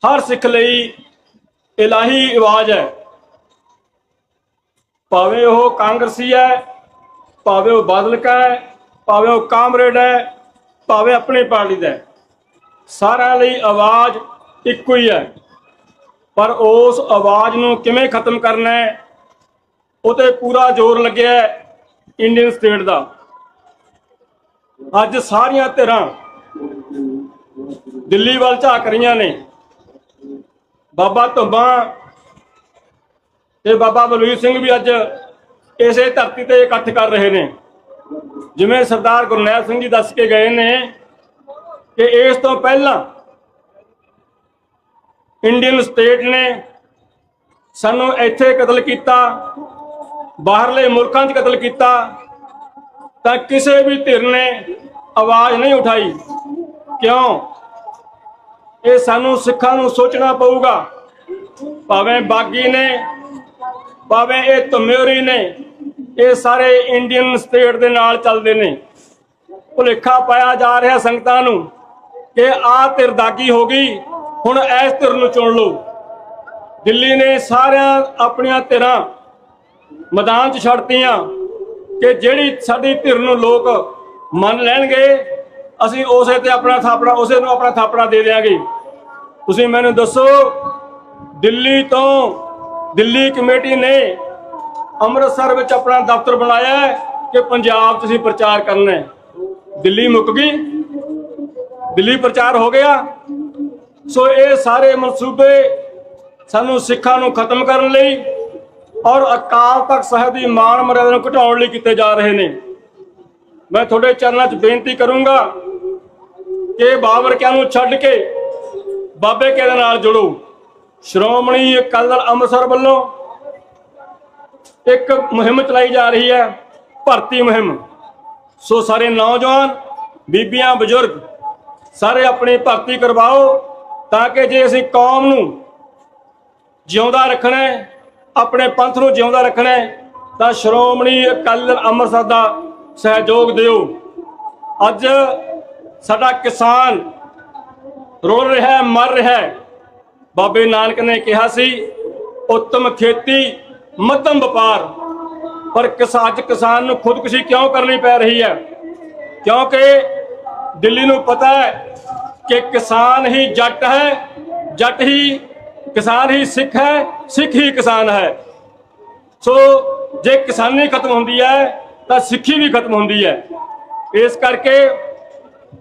ਹਰ ਸਿੱਖ ਲਈ ਇਲਾਹੀ ਆਵਾਜ਼ ਹੈ, ਭਾਵੇਂ ਉਹ ਕਾਂਗਰਸੀ ਹੈ, ਭਾਵੇਂ ਉਹ ਬਾਦਲ ਕਾ ਹੈ, ਭਾਵੇਂ ਉਹ ਕਾਮਰੇਡ ਹੈ, ਭਾਵੇਂ ਆਪਣੀ ਪਾਰਟੀ ਦਾ ਹੈ, ਸਾਰਿਆਂ ਲਈ ਆਵਾਜ਼ ਇੱਕੋ ਹੀ ਹੈ। ਪਰ ਉਸ ਆਵਾਜ਼ ਨੂੰ ਕਿਵੇਂ ਖਤਮ ਕਰਨਾ ਹੈ, ਉਹ 'ਤੇ ਪੂਰਾ ਜ਼ੋਰ ਲੱਗਿਆ ਹੈ ਇੰਡੀਅਨ ਸਟੇਟ ਦਾ। ਅੱਜ ਸਾਰੀਆਂ ਧਿਰਾਂ ਦਿੱਲੀ ਵੱਲ ਝਾਕ ਰਹੀਆਂ ਨੇ। ਬਾਬਾ ਧੁੰਬਾ ਤੇ ਬਾਬਾ ਬਲਵੀਰ ਸਿੰਘ ਵੀ ਅੱਜ ਇਸੇ ਧਰਤੀ ਤੇ ਇਕੱਠ ਕਰ ਰਹੇ ਨੇ। ਜਿਵੇਂ ਸਰਦਾਰ ਗੁਰਨੈਲ ਸਿੰਘ ਜੀ ਦੱਸ ਕੇ ਗਏ ਨੇ ਕਿ ਇਸ ਤੋਂ ਪਹਿਲਾਂ ਇੰਡੀਅਨ ਸਟੇਟ ਨੇ ਸਾਨੂੰ ਇੱਥੇ ਕਤਲ ਕੀਤਾ, ਬਾਹਰਲੇ ਮੁਲਕਾਂ 'ਚ ਕਤਲ ਕੀਤਾ, ਤਾਂ ਕਿਸੇ ਵੀ ਧਿਰ ਨੇ ਆਵਾਜ਼ ਨਹੀਂ ਉਠਾਈ। ਕਿਉਂ? ਇਹ ਸਾਨੂੰ ਸਿੱਖਾਂ ਨੂੰ ਸੋਚਣਾ ਪਊਗਾ। ਭਾਵੇਂ ਬਾਗੀ ਨੇ, ਭਾਵੇਂ ਇਹ ਧੁਮਿਓਰੀ ਨੇ, ਇਹ ਸਾਰੇ ਇੰਡੀਅਨ ਸਟੇਟ ਦੇ ਨਾਲ ਚੱਲਦੇ ਨੇ। ਭੁਲੇਖਾ ਪਾਇਆ ਜਾ ਰਿਹਾ ਸੰਗਤਾਂ ਨੂੰ ਕਿ ਆਹ ਧਿਰ ਦਾਗੀ ਹੋ ਗਈ, ਹੁਣ ਇਸ ਧਿਰ ਨੂੰ ਚੁਣ ਲਓ। ਦਿੱਲੀ ਨੇ ਸਾਰਿਆਂ ਆਪਣੀਆਂ ਧਿਰਾਂ ਮੈਦਾਨ 'ਚ ਛੱਡਤੀਆਂ ਕਿ ਜਿਹੜੀ ਸਾਡੀ ਧਿਰ ਨੂੰ ਲੋਕ ਮੰਨ ਲੈਣਗੇ, ਅਸੀਂ ਉਸੇ ਤੇ ਆਪਣਾ ਥਾਪੜਾ, ਉਸੇ ਨੂੰ ਆਪਣਾ ਥਾਪੜਾ ਦੇ ਦਿਆਂਗੇ। ਤੁਸੀਂ ਮੈਨੂੰ ਦੱਸੋ, ਦਿੱਲੀ ਤੋਂ ਦਿੱਲੀ ਕਮੇਟੀ ਨੇ ਅੰਮ੍ਰਿਤਸਰ ਵਿੱਚ ਆਪਣਾ ਦਫ਼ਤਰ ਬਣਾਇਆ ਹੈ ਕਿ ਪੰਜਾਬ 'ਚ ਅਸੀਂ ਪ੍ਰਚਾਰ ਕਰਨਾ ਹੈ। ਦਿੱਲੀ ਮੁੱਕ ਗਈ, ਦਿੱਲੀ ਪ੍ਰਚਾਰ ਹੋ ਗਿਆ। ਸੋ ਇਹ ਸਾਰੇ ਮਨਸੂਬੇ ਸਾਨੂੰ ਸਿੱਖਾਂ ਨੂੰ ਖਤਮ ਕਰਨ ਲਈ ਔਰ ਅਕਾਲ ਤਖਤ ਸਾਹਿਬ ਦੀ ਮਾਣ ਮਰਿਆਦਾ ਨੂੰ ਘਟਾਉਣ ਲਈ ਕੀਤੇ ਜਾ ਰਹੇ ਨੇ। ਮੈਂ ਤੁਹਾਡੇ ਚਰਨਾਂ 'ਚ ਬੇਨਤੀ ਕਰੂੰਗਾ ਕਿ ਬਾਬਰਕਿਆਂ ਨੂੰ ਛੱਡ ਕੇ ਬਾਬੇ ਕੇ ਦੇ ਨਾਲ ਜੁੜੋ। ਸ਼੍ਰੋਮਣੀ ਅਕਾਲੀ ਦਲ ਅੰਮ੍ਰਿਤਸਰ ਵੱਲੋਂ ਇੱਕ ਮੁਹਿੰਮ ਚਲਾਈ ਜਾ ਰਹੀ ਹੈ, ਭਰਤੀ ਮੁਹਿੰਮ। ਸੋ ਸਾਰੇ ਨੌਜਵਾਨ, ਬੀਬੀਆਂ, ਬਜ਼ੁਰਗ ਸਾਰੇ ਆਪਣੀ ਭਰਤੀ ਕਰਵਾਓ, ਤਾਂ ਕਿ ਜੇ ਅਸੀਂ ਕੌਮ ਨੂੰ ਜਿਉਂਦਾ ਰੱਖਣਾ ਹੈ, ਆਪਣੇ ਪੰਥ ਨੂੰ ਜਿਉਂਦਾ ਰੱਖਣਾ ਹੈ, ਤਾਂ ਸ਼੍ਰੋਮਣੀ ਅਕਾਲੀ ਦਲ ਅੰਮ੍ਰਿਤਸਰ ਦਾ ਸਹਿਯੋਗ ਦਿਓ। ਅੱਜ ਸਾਡਾ ਕਿਸਾਨ ਰੁਲ ਰਿਹਾ ਹੈ, ਮਰ ਰਿਹਾ ਹੈ। ਬਾਬੇ ਨਾਨਕ ਨੇ ਕਿਹਾ ਸੀ, ਉੱਤਮ ਖੇਤੀ ਮੱਧਮ ਵਪਾਰ। ਪਰ ਅੱਜ ਕਿਸਾਨ ਨੂੰ ਖੁਦਕੁਸ਼ੀ ਕਿਉਂ ਕਰਨੀ ਪੈ ਰਹੀ ਹੈ? ਕਿਉਂਕਿ ਦਿੱਲੀ ਨੂੰ ਪਤਾ ਹੈ ਕਿ ਕਿਸਾਨ ਹੀ ਜੱਟ ਹੈ, ਜੱਟ ਹੀ ਕਿਸਾਨ ਹੀ ਸਿੱਖ ਹੈ, ਸਿੱਖ ਹੀ ਕਿਸਾਨ ਹੈ। ਸੋ ਜੇ ਕਿਸਾਨੀ ਖਤਮ ਹੁੰਦੀ ਹੈ ਤਾਂ ਸਿੱਖੀ ਵੀ ਖਤਮ ਹੁੰਦੀ ਹੈ। ਇਸ ਕਰਕੇ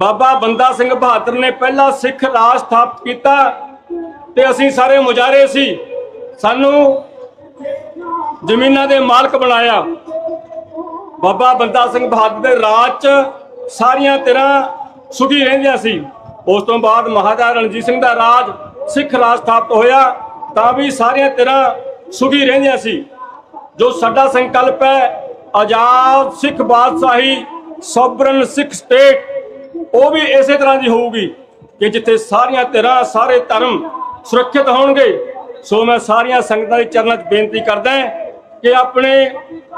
ਬਾਬਾ ਬੰਦਾ ਸਿੰਘ ਬਹਾਦਰ ਨੇ ਪਹਿਲਾ ਸਿੱਖ ਰਾਜ ਸਥਾਪਿਤ ਕੀਤਾ ਤੇ ਅਸੀਂ ਸਾਰੇ ਮੁਜ਼ਾਹਰੇ ਸੀ, ਸਾਨੂੰ ਜ਼ਮੀਨਾਂ ਦੇ ਮਾਲਕ ਬਣਾਇਆ। ਬਾਬਾ ਬੰਦਾ ਸਿੰਘ ਬਹਾਦਰ ਦੇ ਰਾਜ 'ਚ ਸਾਰੀਆਂ ਧਿਰਾਂ ਸੁਖੀ ਰਹਿੰਦੀਆਂ ਸੀ। ਉਸ ਤੋਂ ਬਾਅਦ ਮਹਾਰਾਜਾ ਰਣਜੀਤ ਸਿੰਘ ਦਾ ਰਾਜ, ਸਿੱਖ ਰਾਜ ਸਥਾਪਿਤ ਹੋਇਆ, ਤਾਂ ਵੀ ਸਾਰੀਆਂ ਧਿਰਾਂ ਸੁਖੀ ਰਹਿੰਦੀਆਂ ਸੀ। ਜੋ ਸਾਡਾ ਸੰਕਲਪ ਹੈ ਆਜ਼ਾਦ ਸਿੱਖ ਬਾਦਸ਼ਾਹੀ, ਸੋਵਰਨ ਸਿੱਖ ਸਟੇਟ, ਉਹ ਵੀ ਇਸੇ ਤਰ੍ਹਾਂ ਦੀ ਹੋਊਗੀ ਕਿ ਜਿੱਥੇ ਸਾਰੀਆਂ ਧਿਰਾਂ, ਸਾਰੇ ਧਰਮ ਸੁਰੱਖਿਅਤ ਹੋਣਗੇ। ਸੋ ਮੈਂ ਸਾਰੀਆਂ ਸੰਗਤਾਂ ਦੇ ਚਰਨਾਂ 'ਚ ਬੇਨਤੀ ਕਰਦਾ ਕਿ ਆਪਣੇ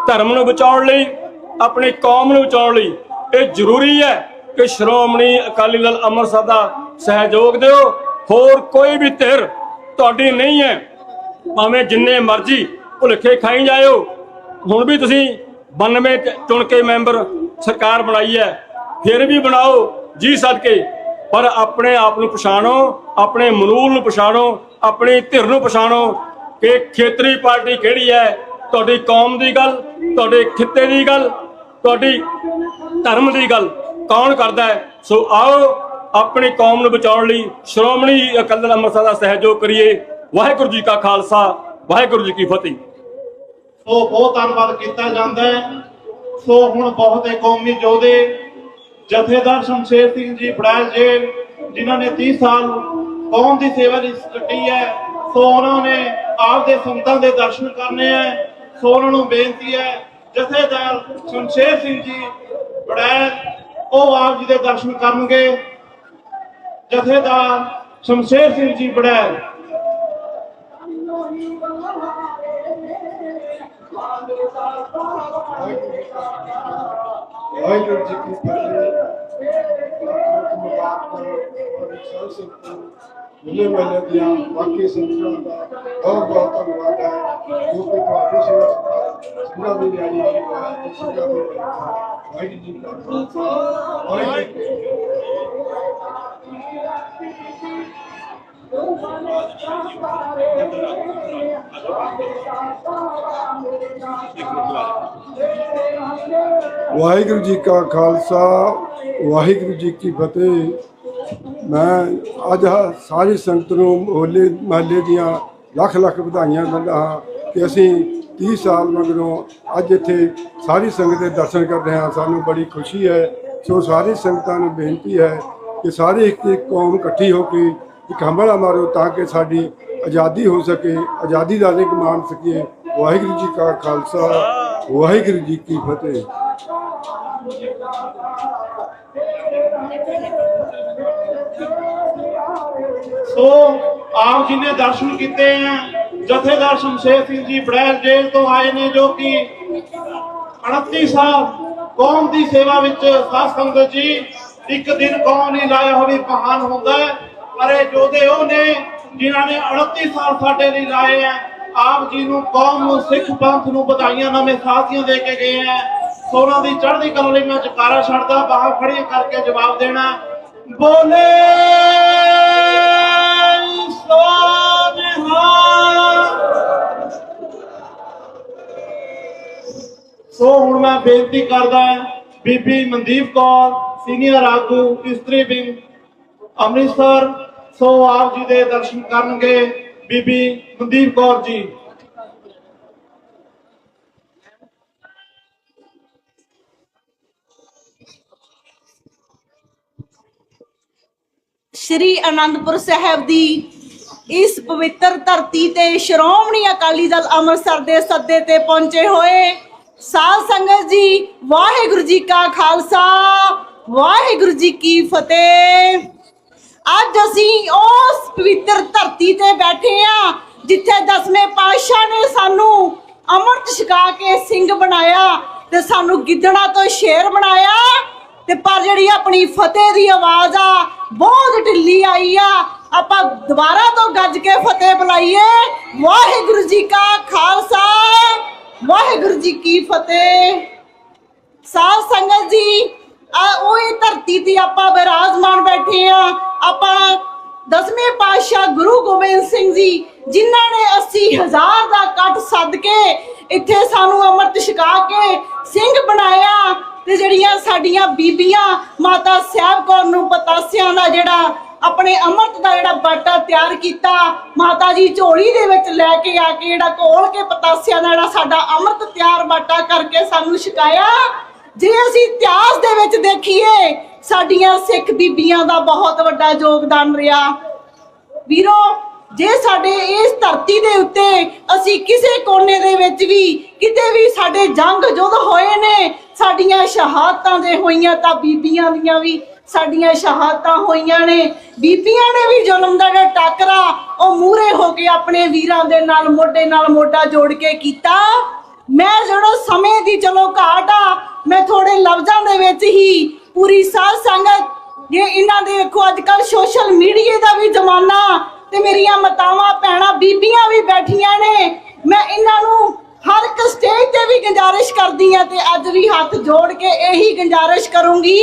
ਧਰਮ ਨੂੰ ਬਚਾਉਣ ਲਈ, ਆਪਣੀ ਕੌਮ ਨੂੰ ਬਚਾਉਣ ਲਈ ਇਹ ਜ਼ਰੂਰੀ ਹੈ ਕਿ ਸ਼੍ਰੋਮਣੀ ਅਕਾਲੀ ਦਲ ਅੰਮ੍ਰਿਤਸਰ ਦਾ ਸਹਿਯੋਗ ਦਿਓ। ਹੋਰ ਕੋਈ ਵੀ ਧਿਰ ਤੁਹਾਡੀ ਨਹੀਂ ਹੈ, ਭਾਵੇਂ ਜਿੰਨੇ ਮਰਜ਼ੀ ਭੁਲੇਖੇ ਖਾਈ ਜਾਇਓ। ਹੁਣ ਵੀ ਤੁਸੀਂ 92 ਚੁਣ ਕੇ ਮੈਂਬਰ ਸਰਕਾਰ ਬਣਾਈ ਹੈ, ਫਿਰ ਵੀ ਬਣਾਓ ਜੀ ਸਦਕੇ, ਪਰ ਆਪਣੇ ਆਪ ਨੂੰ ਪਛਾਣੋ, ਆਪਣੇ ਮਨੂਲ ਨੂੰ ਪਛਾਣੋ, ਆਪਣੀ ਧਿਰ ਨੂੰ ਪਛਾਣੋ ਕਿ ਖੇਤਰੀ ਪਾਰਟੀ ਕਿਹੜੀ ਹੈ। ਤੁਹਾਡੀ ਕੌਮ ਦੀ ਗੱਲ, ਤੁਹਾਡੇ ਖਿੱਤੇ ਦੀ ਗੱਲ, ਤੁਹਾਡੀ ਧਰਮ ਦੀ ਗੱਲ ਕੌਣ ਕਰਦਾ ਹੈ। ਸੋ ਆਓ ਆਪਣੀ ਕੌਮ ਨੂੰ ਬਚਾਉਣ ਲਈ ਸ਼੍ਰੋਮਣੀ ਅਕਾਲੀ ਦਲ ਅੰਮ੍ਰਿਤਸਰ ਦਾ ਸਹਿਯੋਗ ਕਰੀਏ। ਵਾਹਿਗੁਰੂ ਜੀ ਕਾ ਖਾਲਸਾ, ਵਾਹਿਗੁਰੂ ਜੀ ਕੀ ਫਤਿਹ। ਸੋ ਬਹੁਤ ਧੰਨਵਾਦ ਕੀਤਾ ਜਾਂਦਾ ਹੈ। ਸੋ ਹੁਣ ਬਹੁਤੇ ਕੌਮੀ ਯੋਧੇ ਜਥੇਦਾਰ ਸ਼ਮਸ਼ੇਰ ਸਿੰਘ ਜੀ ਬੜੈਲ ਜੇਲ, ਜਿਨ੍ਹਾਂ ਨੇ 30 ਸਾਲ ਕੌਮ ਦੀ ਸੇਵਾ ਲਈ ਕੱਟੀ ਹੈ। ਸੋ ਉਹਨਾਂ ਨੇ ਆਪਦੇ ਸੰਤਾਂ ਦੇ ਦਰਸ਼ਨ ਕਰਨੇ ਹੈ। ਸੋ ਉਹਨਾਂ ਨੂੰ ਬੇਨਤੀ ਹੈ, ਜਥੇਦਾਰ ਸ਼ਮਸ਼ੇਰ ਸਿੰਘ ਜੀ ਬੜੈਲ ਉਹ ਆਪ ਜੀ ਦੇ ਦਰਸ਼ਨ ਕਰਨਗੇ। ਜਥੇਦਾਰ ਸ਼ਮਸ਼ੇਰ ਸਿੰਘ ਜੀ ਬੜੈਲ। ਵਾਹਿਗੁਰੂ ਜੀ ਕੀ ਫਤਿਹ। ਮਿਲੇ ਮਿਲੇ ਦੀਆਂ ਬਾਕੀ ਸੰਗਤਾਂ ਦਾ ਬਹੁਤ ਬਹੁਤ ਧੰਨਵਾਦ ਹੈ, ਜੋ ਕਿ ਤੁਹਾਡੀ ਸੇਵਾ ਸਿੰਘਾਂ ਦੀ ਨਿਆਣੀ ਹੈ। ਸਿੰਘਾਂ ਦੀ ਵਾਹਿਗੁਰੂ ਜੀ ਕਾ ਖਾਲਸਾ, ਵਾਹਿਗੁਰੂ ਜੀ ਕੀ ਵਾਹਿਗੁਰੂ ਜੀ ਕਾ ਖਾਲਸਾ, ਵਾਹਿਗੁਰੂ ਜੀ ਕੀ ਫਤਿਹ। ਮੈਂ ਅੱਜ ਸਾਰੀ ਸੰਗਤ ਨੂੰ ਹੋਲੇ ਮਹੱਲੇ ਦੀਆਂ ਲੱਖ ਲੱਖ ਵਧਾਈਆਂ ਦਿੰਦਾ ਹਾਂ ਕਿ ਅਸੀਂ 30 ਸਾਲ ਮਗਰੋਂ ਅੱਜ ਇੱਥੇ ਸਾਰੀ ਸੰਗਤ ਦੇ ਦਰਸ਼ਨ ਕਰ ਰਹੇ ਹਾਂ। ਸਾਨੂੰ ਬੜੀ ਖੁਸ਼ੀ ਹੈ। ਸੋ ਸਾਰੀ ਸੰਗਤਾਂ ਨੂੰ ਬੇਨਤੀ ਹੈ ਕਿ ਸਾਰੇ ਇੱਕ ਕੌਮ ਇਕੱਠੀ ਹੋ ਕੇ ਇੱਕ ਹੰਭਲਾ ਮਾਰੋ ਤਾਂ ਕਿ ਸਾਡੀ ਆਜ਼ਾਦੀ ਹੋ ਸਕੇ, ਆਜ਼ਾਦੀ ਦਾ ਰਿਗ ਮਾਣ ਸਕੀਏ। ਵਾਹਿਗੁਰੂ ਜੀ ਕਾ ਖਾਲਸਾ, ਵਾਹਿਗੁਰੂ ਜੀ ਕੀ ਫਤਿਹ। ਸੋ ਆਪ ਜੀ ਨੇ ਦਰਸ਼ਨ ਕੀਤੇ हैं। जथेदार शमशेर सिंह जी बड़ैल जेल तो आए ने, जो कि 29 साल कौम की सेवा विच साध संगत जी। एक दिन कौम नहीं लाया हो भी महान होंदा है, पर जोधे वो ने जिन्हां ने 29 साल साडे लिए लाए हैं। आप जी नूं कौम नूं सिख पंथ नूं बधाइयां नवें साथियां दे के गए हैं। सोना दी चढ़दी कला लई मैं जकारा छड्डदा, बाहां खड़ी करके जवाब देना। बोले सो हुण मैं बेनती करदा बीबी मनदीप कौर, सीनियर आगू इस्त्री विंग अमृतसर। सो आप जी दे दर्शन करनगे बीबी मनदीप कौर जी। श्री आनंदपुर साहब दी इस पवित्र धरती ते श्रोमणी अकाली दल अमृतसर दे सद्दे ते पहुंचे होए साध संगत जी, वाहिगुरु जी का खालसा, वाहिगुरु जी की फतेह। अज असीं उस पवित्र धरती ते बैठे हां जिथे 10वें पातशाह ने सानू अमृत छका के सिंह बनाया ते सानू गिद्धड़ा तो शेर बनाया। ते पर जिहड़ी अपनी फतेह दी आवाज आ बहुत ढिली आई आ। आपां दोबारा तो गज के फतेह बुलाइए। वाहिगुरु जी का खालसा, वाहिगुरु जी की फतेह। साध संगत जी, ओही धरती ते आपां विराजमान बैठे हां। आपां 10वें पातशाह गुरु गोबिंद सिंह जी जिन्हां ने 80,000 दा कट सद के इत्थे सानू अमृत छका के सिंह बनाया। ते जड़ियां साडियां बीबियां माता साहब कौर नूं पतासियां दा जिहड़ा अपने अमृत का जिहड़ा बाटा तैयार किया, माता जी झोली दे विच लैके आके जिहड़ा घोल के पतासियां दा जिहड़ा साडा अमृत तैयार बाटा करके सानू छकाया। जे असीं इतिहास दे विच देखीए साडियां सिख बीबियां दा बहुत वड्डा योगदान रहा। वीरो, जे साडे इस धरती दे उत्ते असीं किसे कोने दे विच भी किते भी साडे जंग युद्ध होए ने, साडियां शहादतां दे होईयां तां बीबियां दियां भी साडियां शहादतां होईयां ने। बीबियां ने भी जुल्म दा जिहड़ा टाकरा ओ मूहरे हो के अपने वीरां दे नाल मोढा जोड़ के कीता। मैं जड़ो समय दी चलो घाट आ, मैं थोड़े लफ्जां दे विच ही पूरी साध संगत जे इन्हां दे देखो अजकल सोशल मीडिया दा भी जमाना ते मेरियां मातावां भैणां बीबियां भी बैठियां ने। मैं इन्हां नूं हर एक स्टेज ते भी गुजारिश करदी हां ते अज भी हाथ जोड़ के यही गुजारिश करूंगी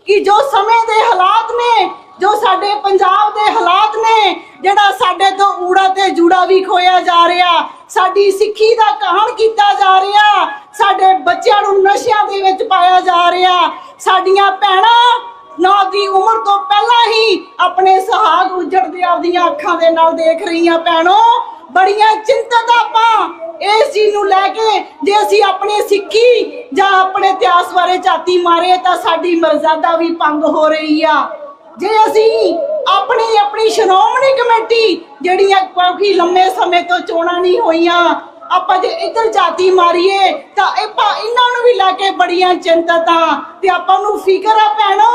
कि जो समय दे हालात ने, जो साडे पंजाब दे हालात ने, जिहड़ा साडे तो ऊड़ा ते जूड़ा भी खोया जा रहा, साडी सिੱਖੀ दा कहण कीता जा रहा, साडे बच्चिआं नूं नशिआं दे विच पाया जा रहा, साडीआं भैणां ना दी उम्र तो पहला ही अपने सुहाग उजड़दे आपदियां अखां दे नाल देख रही भैणों। ਬੜੀਆਂ ਚਿੰਤਤ ਆਪਾਂ ਇਸ ਚੀਜ਼ ਨੂੰ ਲੈ ਕੇ। ਜੇ ਅਸੀਂ ਆਪਣੇ ਸਿੱਖੀ ਜਾਂ ਆਪਣੇ ਇਤਿਹਾਸ ਬਾਰੇ ਝਾਤੀ ਮਾਰੇ ਤਾਂ ਸਾਡੀ ਮਰਜ਼ਾਦਾ ਵੀ ਭੰਗ ਹੋ ਰਹੀ ਆ। ਜੇ ਅਸੀਂ ਆਪਣੀ ਸ਼੍ਰੋਮਣੀ ਕਮੇਟੀ ਜਿਹੜੀਆਂ ਕਾਫੀ ਲੰਮੇ ਸਮੇਂ ਤੋਂ ਚੋਣਾਂ ਨਹੀਂ ਹੋਈਆਂ, ਆਪਾਂ ਜੇ ਇੱਧਰ ਝਾਤੀ ਮਾਰੀਏ ਤਾਂ ਇਹਨਾਂ ਨੂੰ ਵੀ ਲੈ ਕੇ ਬੜੀਆਂ ਚਿੰਤਤ ਆ। ਤੇ ਆਪਾਂ ਨੂੰ ਫਿਕਰ ਆ ਭੈਣੋ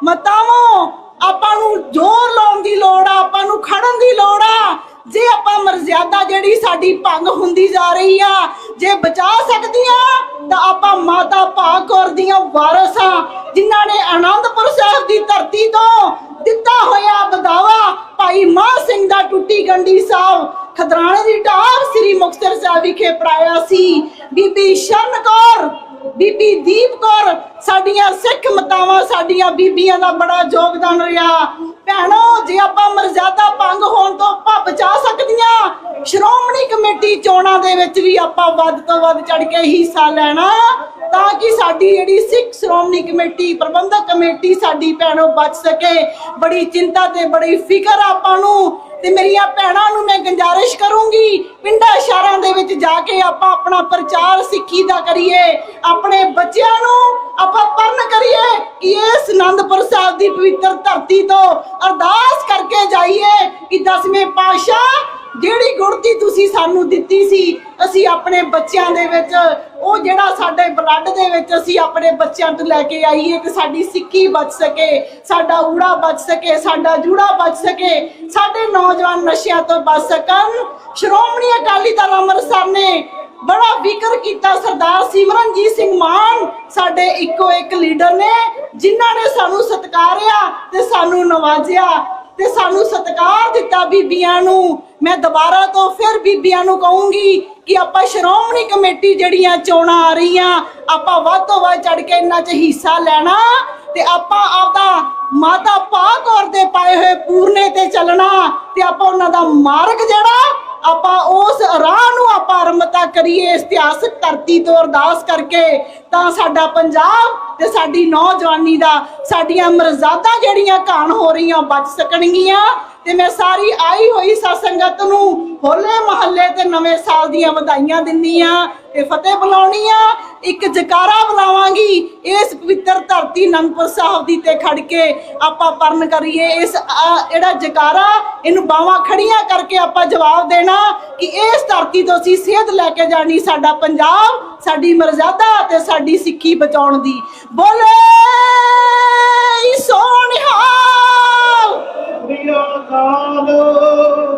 ਮਤਾਵੋ, ਆਪਾਂ ਨੂੰ ਜ਼ੋਰ ਲਾਉਣ ਦੀ ਲੋੜ ਆ, ਆਪਾਂ ਨੂੰ ਖੜਨ ਦੀ ਲੋੜ ਆ। ਜੇ ਆਪਾਂ ਮਰਜ਼ਾਦਾ ਜਿਹੜੀ ਸਾਡੀ ਭੰਗ ਹੁੰਦੀ ਜਾ ਰਹੀ ਆ ਜੇ ਬਚਾ ਸਕਦੀਆਂ ਤਾਂ ਆਪਾਂ ਮਾਤਾ ਭਾਗ ਕੌਰ ਦੀਆਂ ਵਾਰਸ ਆ, ਜਿਨ੍ਹਾਂ ਨੇ ਆਨੰਦਪੁਰ ਸਾਹਿਬ ਦੀ ਧਰਤੀ ਤੋਂ ਦਿੱਤਾ ਹੋਇਆ ਬਦਾਵਾ ਭਾਈ ਮਾਨ ਸਿੰਘ ਦਾ ਟੁੱਟੀ ਗੰਢੀ ਸਾਹਿਬ ਖਦਰਾਣੇ ਦੀ ਢਾਬ ਸ੍ਰੀ ਮੁਕਤਸਰ ਸਾਹਿਬ ਵਿਖੇ ਪੜਾਇਆ ਸੀ। ਬੀਬੀ ਸ਼ਰਨ ਕੌਰ, ਬੀਬੀ ਦੀਪ ਕੌਰ, ਸਾਡੀਆਂ ਸਿੱਖ ਮਾਤਾਵਾਂ, ਸਾਡੀਆਂ ਬੀਬੀਆਂ ਦਾ ਬੜਾ ਯੋਗਦਾਨ ਰਿਹਾ। ਭੈਣੋ ਜੇ ਆਪਾਂ ਮਰਜ਼ਾਦਾ ਭੰਗ ਹੋਣ ਤੋਂ ਆਪਾਂ ਬਚਾ ਸਕਦੀਆਂ, ਸ਼੍ਰੋਮਣੀ ਕਮੇਟੀ ਚੋਣਾਂ ਦੇ ਵਿੱਚ ਵੀ ਆਪਾਂ ਵੱਧ ਤੋਂ ਵੱਧ ਚੜ ਕੇ ਹਿੱਸਾ ਲੈਣਾ, ਤਾਂ ਕਿ ਸਾਡੀ ਜਿਹੜੀ ਸਿੱਖ ਸ਼੍ਰੋਮਣੀ ਕਮੇਟੀ ਪ੍ਰਬੰਧਕ ਕਮੇਟੀ ਸਾਡੀ ਭੈਣੋ ਬਚ ਸਕੇ। ਬੜੀ ਚਿੰਤਾ ਤੇ ਬੜੀ ਫਿਕਰ ਆਪਾਂ ਨੂੰ। ਤੇ ਮੇਰੀਆਂ ਭੈਣਾਂ ਨੂੰ ਮੈਂ ਗੁਜ਼ਾਰਿਸ਼ ਕਰੂੰਗੀ, ਪਿੰਡਾਂ ਸ਼ਹਿਰਾਂ ਦੇ ਵਿੱਚ ਜਾ ਕੇ ਆਪਾਂ ਆਪਣਾ ਪ੍ਰਚਾਰ ਸਿੱਖੀ ਦਾ ਕਰੀਏ, ਆਪਣੇ ਬੱਚਿਆਂ ਨੂੰ ਆਪਾਂ ਪੜ੍ਹਨ ਕਰੀਏ ਕਿ ਇਸ ਆਨੰਦਪੁਰ ਸਾਹਿਬ ਦੀ ਪਵਿੱਤਰ ਧਰਤੀ ਤੋਂ ਅਰਦਾਸ ਕਰਕੇ ਜਾਈਏ ਕਿ 10ਵੇਂ ਪਾਤਸ਼ਾਹ ਜਿਹੜੀ ਗੁਰਤੀ ਤੁਸੀਂ ਸਾਨੂੰ ਦਿੱਤੀ ਸੀ, ਅਸੀਂ ਆਪਣੇ ਬੱਚਿਆਂ ਦੇ ਵਿੱਚ ਉਹ ਜਿਹੜਾ ਸਾਡੇ ਬਲੱਡ ਦੇ ਵਿੱਚ ਅਸੀਂ ਆਪਣੇ ਬੱਚਿਆਂ ਤੋਂ ਲੈ ਕੇ ਆਈਏ ਕਿ ਸਾਡੀ ਸਿੱਖੀ ਬਚ ਸਕੇ, ਸਾਡਾ ਊੜਾ ਬਚ ਸਕੇ, ਸਾਡਾ ਜੂੜਾ ਬਚ ਸਕੇ, ਸਾਡੇ ਨੌਜਵਾਨ ਨਸ਼ਿਆਂ ਤੋਂ ਬਚ ਸਕਣ। ਸ਼੍ਰੋਮਣੀ ਅਕਾਲੀ ਦਲ ਅੰਮ੍ਰਿਤਸਰ ਨੇ ਬੜਾ ਫਿਕਰ ਕੀਤਾ। ਸਰਦਾਰ ਸਿਮਰਨਜੀਤ ਸਿੰਘ ਮਾਨ ਸਾਡੇ ਇੱਕੋ ਇੱਕ ਲੀਡਰ ਨੇ, ਜਿਨ੍ਹਾਂ ਨੇ ਸਾਨੂੰ ਸਤਿਕਾਰਿਆ ਤੇ ਸਾਨੂੰ ਨਵਾਜਿਆ ਤੇ ਸਾਨੂੰ ਸਤਿਕਾਰ ਦਿੱਤਾ ਬੀਬੀਆਂ ਨੂੰ। ਮੈਂ ਦੁਬਾਰਾ ਤੋਂ ਫਿਰ ਬੀਬੀਆਂ ਨੂੰ ਕਹੂੰਗੀ ਕਿ ਆਪਾਂ ਸ਼੍ਰੋਮਣੀ ਕਮੇਟੀ ਜਿਹੜੀਆਂ ਚੋਣਾਂ ਆ ਰਹੀਆਂ, ਆਪਾਂ ਵੱਧ ਤੋਂ ਵੱਧ ਚੜ ਕੇ ਇਹਨਾਂ 'ਚ ਹਿੱਸਾ ਲੈਣਾ ਤੇ ਆਪਾਂ ਆਪਦਾ ਮਾਤਾ ਭਾਗ ਕੌਰ ਦੇ ਪਾਏ ਹੋਏ ਪੂਰਨੇ ਤੇ ਚੱਲਣਾ ਤੇ ਆਪਾਂ ਉਹਨਾਂ ਦਾ ਮਾਰਗ ਜਿਹੜਾ ਆਪਾਂ ਉਸ ਰਾਹ ਨੂੰ ਆਪਾਂ ਆਰੰਭਤਾ ਕਰੀਏ ਇਸ ਇਤਿਹਾਸਕ ਧਰਤੀ ਤੋਂ ਅਰਦਾਸ ਕਰਕੇ, ਤਾਂ ਸਾਡਾ ਪੰਜਾਬ ਤੇ ਸਾਡੀ ਨੌਜਵਾਨੀ ਦਾ ਸਾਡੀਆਂ ਮਰਜ਼ਾਦਾਂ ਜਿਹੜੀਆਂ ਘਾਣ ਹੋ ਰਹੀਆਂ ਬਚ ਸਕਣਗੀਆਂ। ਤੇ ਮੈਂ ਸਾਰੀ ਆਈ ਹੋਈ ਸੰਗਤ ਨੂੰ ਹੋਲੇ ਮਹੱਲੇ ਤੇ ਨਵੇਂ ਸਾਲ ਦੀਆਂ ਵਧਾਈਆਂ ਦਿੰਦੀ ਆ ਤੇ ਫਤਿਹ ਬੁਲਾਉਣੀ ਆ। ਇੱਕ ਜਕਾਰਾ ਬੁਲਾਵਾਂਗੀ ਇਸ ਪਵਿੱਤਰ ਧਰਤੀ ਅਨੰਦਪੁਰ ਸਾਹਿਬ ਦੀ ਤੇ ਖੜ ਕੇ ਆਪਾਂ ਪਰਨ ਕਰੀਏ ਇਸ ਜਿਹੜਾ ਜਕਾਰਾ, ਇਹਨੂੰ ਬਾਹਾਂ ਖੜੀਆਂ ਕਰਕੇ ਆਪਾਂ ਜਵਾਬ ਦੇਣਾ ਕਿ ਇਸ ਧਰਤੀ ਤੋਂ ਅਸੀਂ ਸੇਧ ਲੈ ਕੇ ਜਾਣੀ ਸਾਡਾ ਪੰਜਾਬ, ਸਾਡੀ ਮਰਜ਼ਾਦਾ ਤੇ ਸਾਡੀ ਸਿੱਖੀ ਬਚਾਉਣ ਦੀ। ਬੋਲੇ ਸੋਨਿਹਾਲ।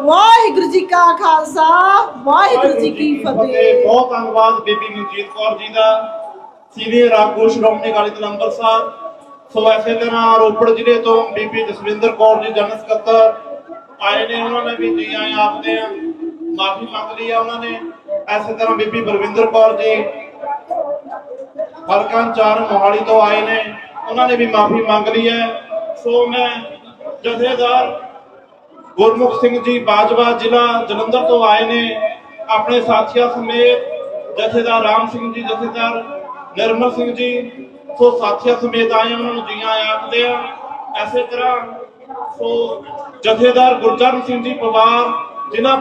ਵਾਹਿਗੁਰੂ ਜੀ ਕਾ ਖਾਲਸਾ, ਵਾਹਿਗੁਰੂ ਜੀ ਕੀ ਫਤਿਹ। ਬਹੁਤ ਧੰਨਵਾਦ ਬੀਬੀ ਮਨਜੀਤ ਕੌਰ ਜੀ ਦਾ, ਸੀਨੀਅਰ ਆਗੂ ਸ਼੍ਰੋਮਣੀ ਅਕਾਲੀ ਦਲ ਅੰਮ੍ਰਿਤਸਰ। ਸੋ ਇਸੇ ਤਰ੍ਹਾਂ ਰੋਪੜ ਜ਼ਿਲ੍ਹੇ ਤੋਂ ਬੀਬੀ ਜਸਵਿੰਦਰ ਕੌਰ ਜੀ ਜਨਰਲ ਸਕੱਤਰ ਆਏ ਨੇ, ਉਹਨਾਂ ਨੇ ਵੀ ਜੀ ਆਏ ਆਖਦੇ ਆ, ਮਾਫੀ ਮੰਗ ਲਈ ਆ ਉਹਨਾਂ ਨੇ। ਇਸੇ ਤਰ੍ਹਾਂ ਬੀਬੀ ਬਲਵਿੰਦਰ ਕੌਰ ਜੀ ਹਲਕਾ ਇੰਚਾਰਜ ਮੋਹਾਲੀ ਤੋਂ ਆਏ ਨੇ, ਉਹਨਾਂ ਨੇ ਵੀ ਮਾਫੀ ਮੰਗ ਲਈ ਹੈ। ਸੋ ਮੈਂ ਜਥੇਦਾਰ ਗੁਰਮੁਖ ਸਿੰਘ ਜੀ ਬਾਜਵਾ ਜ਼ਿਲ੍ਹਾ ਜਲੰਧਰ ਤੋਂ ਆਏ ਨੇ, ਆਪਣੇ ਸਾਥੀਆਂ ਸਮੇਤ ਜਥੇਦਾਰ ਰਾਮ ਸਿੰਘ ਜੀ, ਜਥੇਦਾਰ ਨਿਰਮਲ ਸਿੰਘ ਜੀ, ਸੋ ਸਾਥੀਆਂ ਸਮੇਤ ਆਏ, ਉਹਨਾਂ ਨੂੰ ਜੀ ਆਇਆਂ ਆਖਦੇ ਆ। ਇਸੇ ਤਰ੍ਹਾਂ ਸੋ ਜਥੇਦਾਰ ਗੁਰਚਰਨ ਸਿੰਘ ਜੀ ਪਵਾਰ ਜ਼ਿਲ੍ਹਾ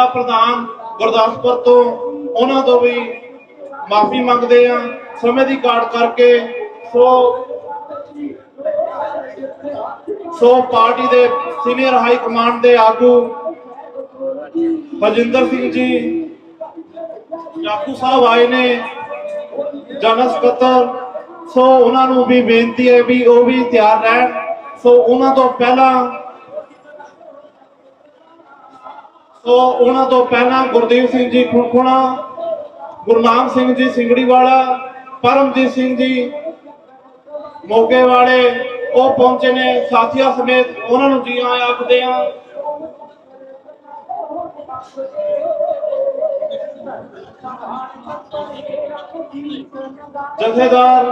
ਪ੍ਰਧਾਨ ਗੁਰਦਾਸਪੁਰ ਤੋਂ, ਉਹਨਾਂ ਤੋਂ ਵੀ ਮਾਫੀ ਮੰਗਦੇ ਆ ਸਮੇਂ ਦੀ ਘਾਟ ਕਰਕੇ। ਸੋ ਪਾਰਟੀ ਦੇ ਸੀਨੀਅਰ ਹਾਈ ਕਮਾਂਡ ਦੇ ਆਗੂ ਬਲਜਿੰਦਰ ਸਿੰਘ ਜੀ ਜਾਕੂ ਸਾਹਿਬ ਆਏ ਨੇ, ਜਨਰਲ ਸਕੱਤਰ। ਸੋ ਉਹਨਾਂ ਨੂੰ ਵੀ ਬੇਨਤੀ ਹੈ ਵੀ ਉਹ ਵੀ ਤਿਆਰ ਰਹਿਣ। ਸੋ ਉਹਨਾਂ ਤੋਂ ਪਹਿਲਾਂ ਗੁਰਦੇਵ ਸਿੰਘ ਜੀ ਖੁਣਖੁਣਾ, ਗੁਰਨਾਮ ਸਿੰਘ ਜੀ ਸਿੰਗੜੀਵਾਲਾ, ਪਰਮਜੀਤ ਸਿੰਘ ਜੀ ਮੋਗੇ ਵਾਲੇ ਉਹ ਪਹੁੰਚੇ ਨੇ ਸਾਥੀਆਂ ਸਮੇਤ, ਉਹਨਾਂ ਨੂੰ ਜੀ ਆਇਆਂ ਆਖਦੇ ਆ। ਜਥੇਦਾਰ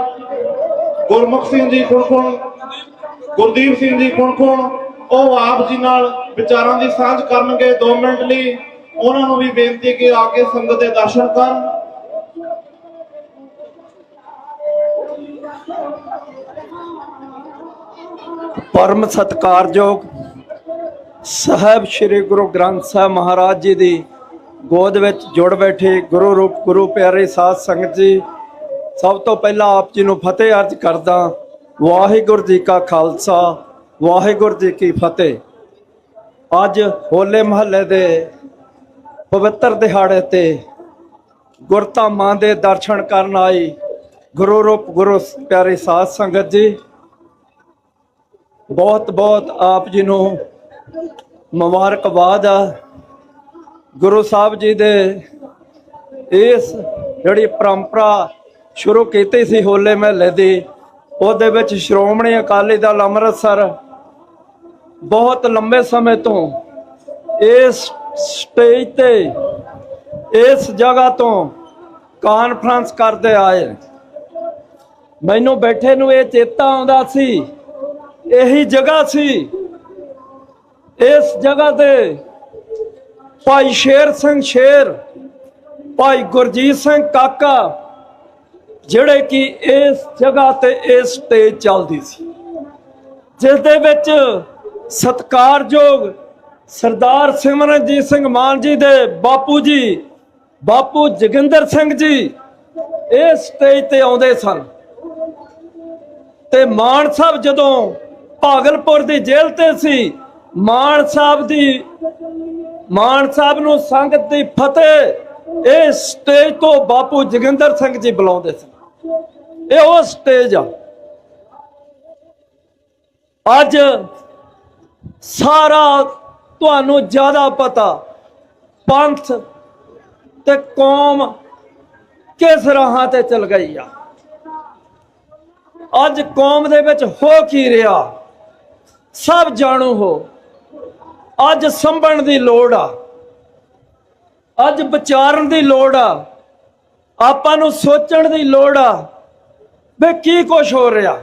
ਗੁਰਮੁਖ ਸਿੰਘ ਜੀ ਖੁਣਖੁਣ, ਗੁਰਦੀਪ ਸਿੰਘ ਜੀ ਖੁਣਖੁਣ, ਉਹ ਆਪ ਜੀ ਨਾਲ ਵਿਚਾਰਾਂ ਦੀ ਸਾਂਝ ਕਰਨਗੇ 2 ਮਿੰਟ ਲਈ। ਉਹਨਾਂ ਨੂੰ ਵੀ ਬੇਨਤੀ ਕਿ ਆ ਕੇ ਸੰਗਤ ਦੇ ਦਰਸ਼ਨ ਕਰਨ। ਪਰਮ ਸਤਿਕਾਰਯੋਗ ਸਾਹਿਬ ਸ੍ਰੀ ਗੁਰੂ ਗ੍ਰੰਥ ਸਾਹਿਬ ਮਹਾਰਾਜ ਜੀ ਦੀ ਗੋਦ ਵਿੱਚ ਜੁੜ ਬੈਠੇ ਗੁਰੂ ਰੂਪ ਗੁਰੂ ਪਿਆਰੇ ਸਾਧ ਸੰਗਤ ਜੀ, ਸਭ ਤੋਂ ਪਹਿਲਾਂ ਆਪ ਜੀ ਨੂੰ ਫਤਿਹ ਅਰਜ਼ ਕਰਦਾ। ਵਾਹਿਗੁਰੂ ਜੀ ਕਾ ਖਾਲਸਾ, ਵਾਹਿਗੁਰੂ ਜੀ ਕੀ ਫਤਿਹ। ਅੱਜ ਹੋਲੇ ਮਹੱਲੇ ਦੇ ਪਵਿੱਤਰ ਦਿਹਾੜੇ ਤੇ ਗੁਰਧਾਮਾਂ ਦੇ ਦਰਸ਼ਨ ਕਰਨ ਆਈ ਗੁਰੂ ਰੂਪ ਗੁਰੂ ਪਿਆਰੇ ਸਾਧ ਸੰਗਤ ਜੀ, ਬਹੁਤ ਬਹੁਤ ਆਪ ਜੀ ਨੂੰ ਮੁਬਾਰਕਬਾਦ ਆ। ਗੁਰੂ ਸਾਹਿਬ ਜੀ ਦੇ ਇਸ ਜਿਹੜੀ ਪਰੰਪਰਾ ਸ਼ੁਰੂ ਕੀਤੀ ਸੀ ਹੋਲੇ ਮਹੱਲੇ ਦੀ, ਉਹਦੇ ਵਿੱਚ ਸ਼੍ਰੋਮਣੀ ਅਕਾਲੀ ਦਲ ਅੰਮ੍ਰਿਤਸਰ ਬਹੁਤ ਲੰਬੇ ਸਮੇਂ ਤੋਂ ਇਸ ਸਟੇਜ ਤੇ ਇਸ ਜਗ੍ਹਾ ਤੋਂ ਕਾਨਫਰੰਸ ਕਰਦੇ ਆਏ। ਮੈਨੂੰ ਬੈਠੇ ਨੂੰ ਇਹ ਚੇਤਾ ਆਉਂਦਾ ਸੀ, ਇਹੀ ਜਗ੍ਹਾ ਸੀ, ਇਸ ਜਗ੍ਹਾ ਤੇ ਭਾਈ ਸ਼ੇਰ ਸਿੰਘ ਸ਼ੇਰ, ਭਾਈ ਗੁਰਜੀਤ ਸਿੰਘ ਕਾਕਾ, ਜਿਹੜੇ ਕਿ ਇਸ ਜਗ੍ਹਾ ਤੇ ਇਸ ਸਟੇਜ ਚੱਲਦੀ ਸੀ, ਜਿਸ ਦੇ ਵਿੱਚ ਸਤਿਕਾਰਯੋਗ ਸਰਦਾਰ ਸਿਮਰਨਜੀਤ ਸਿੰਘ ਮਾਨ ਜੀ ਦੇ ਬਾਪੂ ਜੀ, ਬਾਪੂ ਜੋਗਿੰਦਰ ਸਿੰਘ ਜੀ ਇਸ ਸਟੇਜ ਤੇ ਆਉਂਦੇ ਸਨ। ਤੇ ਮਾਨ ਸਾਹਿਬ ਜਦੋਂ ਭਾਗਲਪੁਰ ਦੀ ਜੇਲ੍ਹ ਤੇ ਸੀ, ਮਾਨ ਸਾਹਿਬ ਨੂੰ ਸੰਗਤ ਦੀ ਫਤਿਹ ਇਸ ਸਟੇਜ ਤੋਂ ਬਾਪੂ ਜੋਗਿੰਦਰ ਸਿੰਘ ਜੀ ਬੁਲਾਉਂਦੇ ਸਨ। ਇਹ ਉਹ ਸਟੇਜ ਆ। ਅੱਜ ਸਾਰਾ ਤੁਹਾਨੂੰ ਜ਼ਿਆਦਾ ਪਤਾ ਪੰਥ ਤੇ ਕੌਮ ਕਿਸ ਰਾਹਾਂ ਤੇ ਚਲ ਗਈ ਆ। ਅੱਜ ਕੌਮ ਦੇ ਵਿੱਚ ਹੋ ਕੀ ਰਿਹਾ ਸਭ ਜਾਣੂ ਹੋ। ਅੱਜ ਸੰਭਲਣ ਦੀ ਲੋੜ ਆ, ਅੱਜ ਵਿਚਾਰਨ ਦੀ ਲੋੜ ਆ, ਆਪਾਂ ਨੂੰ ਸੋਚਣ ਦੀ ਲੋੜ ਆ ਵੀ ਕੀ ਕੁਛ ਹੋ ਰਿਹਾ।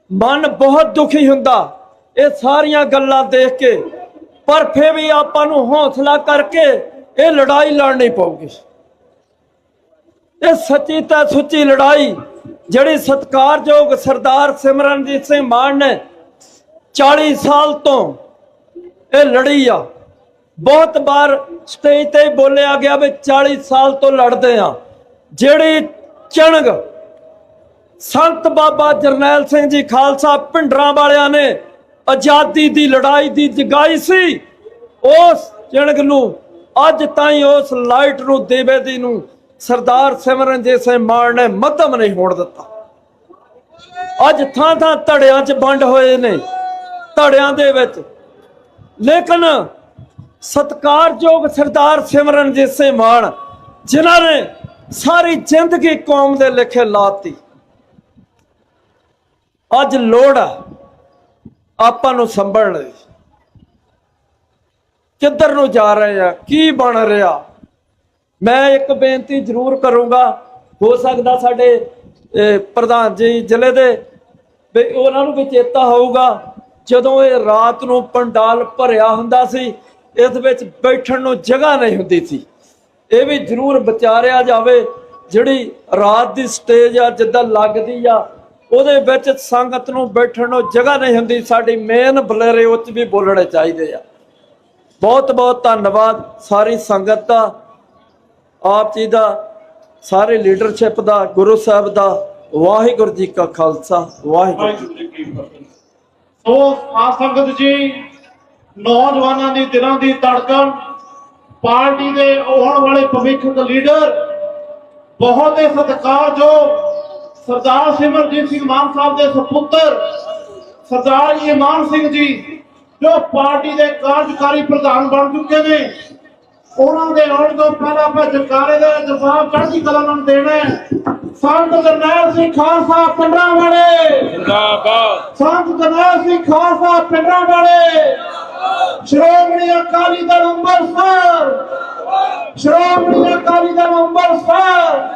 ਮਨ ਬਹੁਤ ਦੁਖੀ ਹੁੰਦਾ ਇਹ ਸਾਰੀਆਂ ਗੱਲਾਂ ਦੇਖ ਕੇ, ਪਰ ਫਿਰ ਵੀ ਆਪਾਂ ਨੂੰ ਹੌਸਲਾ ਕਰਕੇ ਇਹ ਲੜਾਈ ਲੜਨੀ ਪਊਗੀ। ਇਹ ਸੱਚੀ ਤਾਂ ਸੁੱਚੀ ਲੜਾਈ ਜਿਹੜੀ ਸਤਿਕਾਰਯੋਗ ਸਰਦਾਰ ਸਿਮਰਨਜੀਤ ਸਿੰਘ ਮਾਨ ਨੇ 40 ਸਾਲ ਤੋਂ ਇਹ ਲੜੀ ਆ। ਬਹੁਤ ਵਾਰ ਸਟੇਜ ਤੇ ਬੋਲਿਆ ਗਿਆ ਵੀ 40 ਸਾਲ ਤੋਂ ਲੜਦੇ ਆ। ਜਿਹੜੀ ਚਿਣਗ ਸੰਤ ਬਾਬਾ ਜਰਨੈਲ ਸਿੰਘ ਜੀ ਖਾਲਸਾ ਭਿੰਡਰਾਂ ਵਾਲਿਆਂ ਨੇ ਆਜ਼ਾਦੀ ਦੀ ਲੜਾਈ ਦੀ ਜਗਾਈ ਸੀ, ਉਸ ਚਿਣਗ ਨੂੰ ਅੱਜ ਤਾਈਂ ਉਸ ਲਾਈਟ ਨੂੰ ਦੀਵੇ ਦੀ ਨੂੰ ਸਰਦਾਰ ਸਿਮਰਨਜੀਤ ਸਿੰਘ ਮਾਨ ਨੇ ਮੱਧਮ ਨਹੀਂ ਹੋਣ ਦਿੱਤਾ। ਅੱਜ ਥਾਂ ਥਾਂ ਧੜਿਆਂ 'ਚ ਵੰਡ ਹੋਏ ਨੇ, ਧੜਿਆਂ ਦੇ ਵਿੱਚ, ਲੇਕਿਨ ਸਤਿਕਾਰਯੋਗ ਸਰਦਾਰ ਸਿਮਰਨਜੀਤ ਸਿੰਘ ਮਾਨ ਜਿਨ੍ਹਾਂ ਨੇ ਸਾਰੀ ਜ਼ਿੰਦਗੀ ਕੌਮ ਦੇ ਲੇਖੇ ਲਾਤੀ, ਅੱਜ ਲੋੜ ਆ ਆਪਾਂ ਨੂੰ ਸੰਭਲਣ ਦੀ। ਕਿੱਧਰ ਨੂੰ ਜਾ ਰਹੇ ਆ, ਕੀ ਬਣ ਰਿਹਾ। ਮੈਂ ਇੱਕ ਬੇਨਤੀ ਜ਼ਰੂਰ ਕਰੂੰਗਾ, ਹੋ ਸਕਦਾ ਸਾਡੇ ਪ੍ਰਧਾਨ ਜੀ ਜ਼ਿਲ੍ਹੇ ਦੇ ਵੀ ਉਹਨਾਂ ਨੂੰ ਵੀ ਚੇਤਾ ਹੋਊਗਾ, ਜਦੋਂ ਇਹ ਰਾਤ ਨੂੰ ਪੰਡਾਲ ਭਰਿਆ ਹੁੰਦਾ ਸੀ, ਇਸ ਵਿੱਚ ਬੈਠਣ ਨੂੰ ਜਗ੍ਹਾ ਨਹੀਂ ਹੁੰਦੀ ਸੀ। ਇਹ ਵੀ ਜ਼ਰੂਰ ਵਿਚਾਰਿਆ ਜਾਵੇ। ਜਿਹੜੀ ਰਾਤ ਦੀ ਸਟੇਜ ਆ ਜਿੱਦਾਂ ਲੱਗਦੀ ਆ, ਉਹਦੇ ਵਿੱਚ ਸੰਗਤ ਨੂੰ ਬੈਠਣ ਨੂੰ ਜਗ੍ਹਾ ਨਹੀਂ ਹੁੰਦੀ। ਸਾਡੀ ਮੇਨ ਬੁਲੇਰੇ ਉੱਚ ਵੀ ਬੋਲਣੇ ਚਾਹੀਦੇ ਆ। ਬਹੁਤ ਬਹੁਤ ਧੰਨਵਾਦ ਸਾਰੀ ਸੰਗਤ ਦਾ, ਆਪ ਜੀ ਦਾ, ਸਾਰੇ ਲੀਡਰਸ਼ਿਪ ਦਾ, ਗੁਰੂ ਸਾਹਿਬ ਦਾ। ਵਾਹਿਗੁਰੂ ਜੀ ਕਾ ਖਾਲਸਾ, ਵਾਹਿਗੁਰੂ ਜੀ ਕੀ ਫਤਿਹ। ਸੋ ਸਾਧ ਸੰਗਤ ਜੀ, ਨੌਜਵਾਨਾਂ ਦੀ ਦਿਲਾਂ ਦੀ ਧੜਕਣ, ਪਾਰਟੀ ਦੇ ਆਉਣ ਵਾਲੇ ਭਵਿੱਖ ਦੇ ਲੀਡਰ, ਬਹੁਤ ਹੀ ਸਤਿਕਾਰਯੋਗ ਸਰਦਾਰ ਸਿਮਰਨਜੀਤ ਸਿੰਘ ਮਾਨ ਸਾਹਿਬ ਦੇ ਸੁਪੁੱਤਰ ਸਰਦਾਰ ਇਮਾਨ ਸਿੰਘ ਜੀ, ਜੋ ਪਾਰਟੀ ਦੇ ਕਾਰਜਕਾਰੀ ਪ੍ਰਧਾਨ ਬਣ ਚੁੱਕੇ ਨੇ, ਉਹਨਾਂ ਦੇ ਆਉਣ ਤੋਂ ਪਹਿਲਾਂ ਆਪਾਂ ਜਕਾਰੇ ਦਾ ਜਵਾਬ ਚੜ੍ਹਦੀ ਕਲਾ ਨਾਲ ਦੇਣਾ ਹੈ। ਸੰਤ ਜਰਨੈਲ ਸਿੰਘ ਖਾਲਸਾ ਪਿੰਡਾਂ ਵਾਲੇ ਜਿੰਦਾਬਾਦ, ਸੰਤ ਜਰਨੈਲ ਸਿੰਘ ਖਾਲਸਾ ਪਿੰਡਾਂ ਵਾਲੇ, ਸ਼੍ਰੋਮਣੀ ਅਕਾਲੀ ਦਲ ਅੰਮ੍ਰਿਤਸਰ, ਸ਼੍ਰੋਮਣੀ ਅਕਾਲੀ ਦਲ ਅੰਮ੍ਰਿਤਸਰ।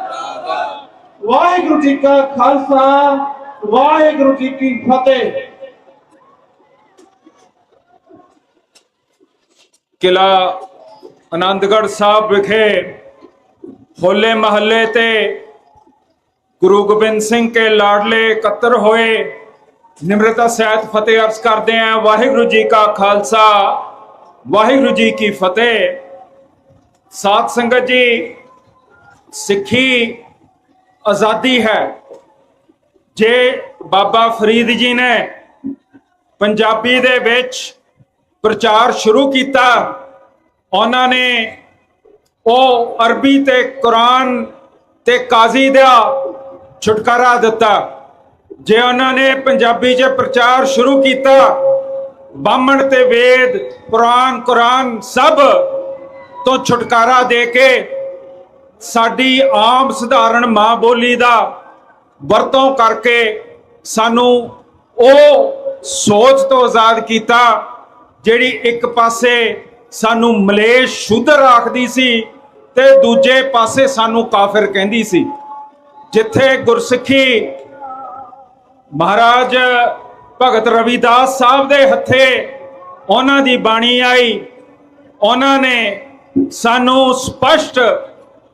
ਵਾਹਿਗੁਰੂ ਜੀ ਕਾ ਖਾਲਸਾ, ਵਾਹਿਗੁਰੂ ਜੀ ਕੀ ਫਤਿਹ। ਕਿਲਾ ਆਨੰਦਗੜ੍ਹ ਸਾਹਿਬ ਵਿਖੇ ਹੋਲੇ ਮਹੱਲੇ ਤੇ ਗੁਰੂ ਗੋਬਿੰਦ ਸਿੰਘ ਕੇ ਲਾਡਲੇ ਇਕੱਤਰ ਹੋਏ ਨਿਮਰਤਾ ਸਹਿਤ ਫਤਿਹ ਅਰਜ਼ ਕਰਦੇ ਹਾਂ। ਵਾਹਿਗੁਰੂ ਜੀ ਕਾ ਖਾਲਸਾ, ਵਾਹਿਗੁਰੂ ਜੀ ਕੀ ਫਤਿਹ। ਸਾਧ ਸੰਗਤ ਜੀ, ਸਿੱਖੀ ਆਜ਼ਾਦੀ ਹੈ। ਜੇ ਬਾਬਾ ਫਰੀਦ ਜੀ ਨੇ ਪੰਜਾਬੀ ਦੇ ਵਿੱਚ ਪ੍ਰਚਾਰ ਸ਼ੁਰੂ ਕੀਤਾ, ਉਹਨਾਂ ਨੇ ਉਹ ਅਰਬੀ ਤੇ ਕੁਰਾਨ ਤੇ ਕਾਜ਼ੀ ਦਾ ਛੁਟਕਾਰਾ ਦਿੱਤਾ। ਜੇ ਉਹਨਾਂ ਨੇ ਪੰਜਾਬੀ 'ਚ ਪ੍ਰਚਾਰ ਸ਼ੁਰੂ ਕੀਤਾ, ਬਾਹਮਣ ਤੇ ਵੇਦ, ਕੁਰਾਨ ਸਭ ਤੋਂ ਛੁਟਕਾਰਾ ਦੇ ਕੇ ਸਾਡੀ ਆਮ ਸਧਾਰਨ ਮਾਂ ਬੋਲੀ ਦਾ ਵਰਤੋਂ ਕਰਕੇ ਸਾਨੂੰ ਉਹ ਸੋਚ ਤੋਂ ਆਜ਼ਾਦ ਕੀਤਾ ਜਿਹੜੀ ਇੱਕ ਪਾਸੇ ਸਾਨੂੰ ਮਲੇਸ਼ ਸ਼ੂਦਰ ਆਖਦੀ ਸੀ ਤੇ ਦੂਜੇ ਪਾਸੇ ਸਾਨੂੰ ਕਾਫਿਰ ਕਹਿੰਦੀ ਸੀ। ਜਿੱਥੇ ਗੁਰਸਿੱਖੀ ਮਹਾਰਾਜ ਭਗਤ ਰਵਿਦਾਸ ਸਾਹਿਬ ਦੇ ਹੱਥੇ ਉਹਨਾਂ ਦੀ ਬਾਣੀ ਆਈ, ਉਹਨਾਂ ਨੇ ਸਾਨੂੰ ਸਪਸ਼ਟ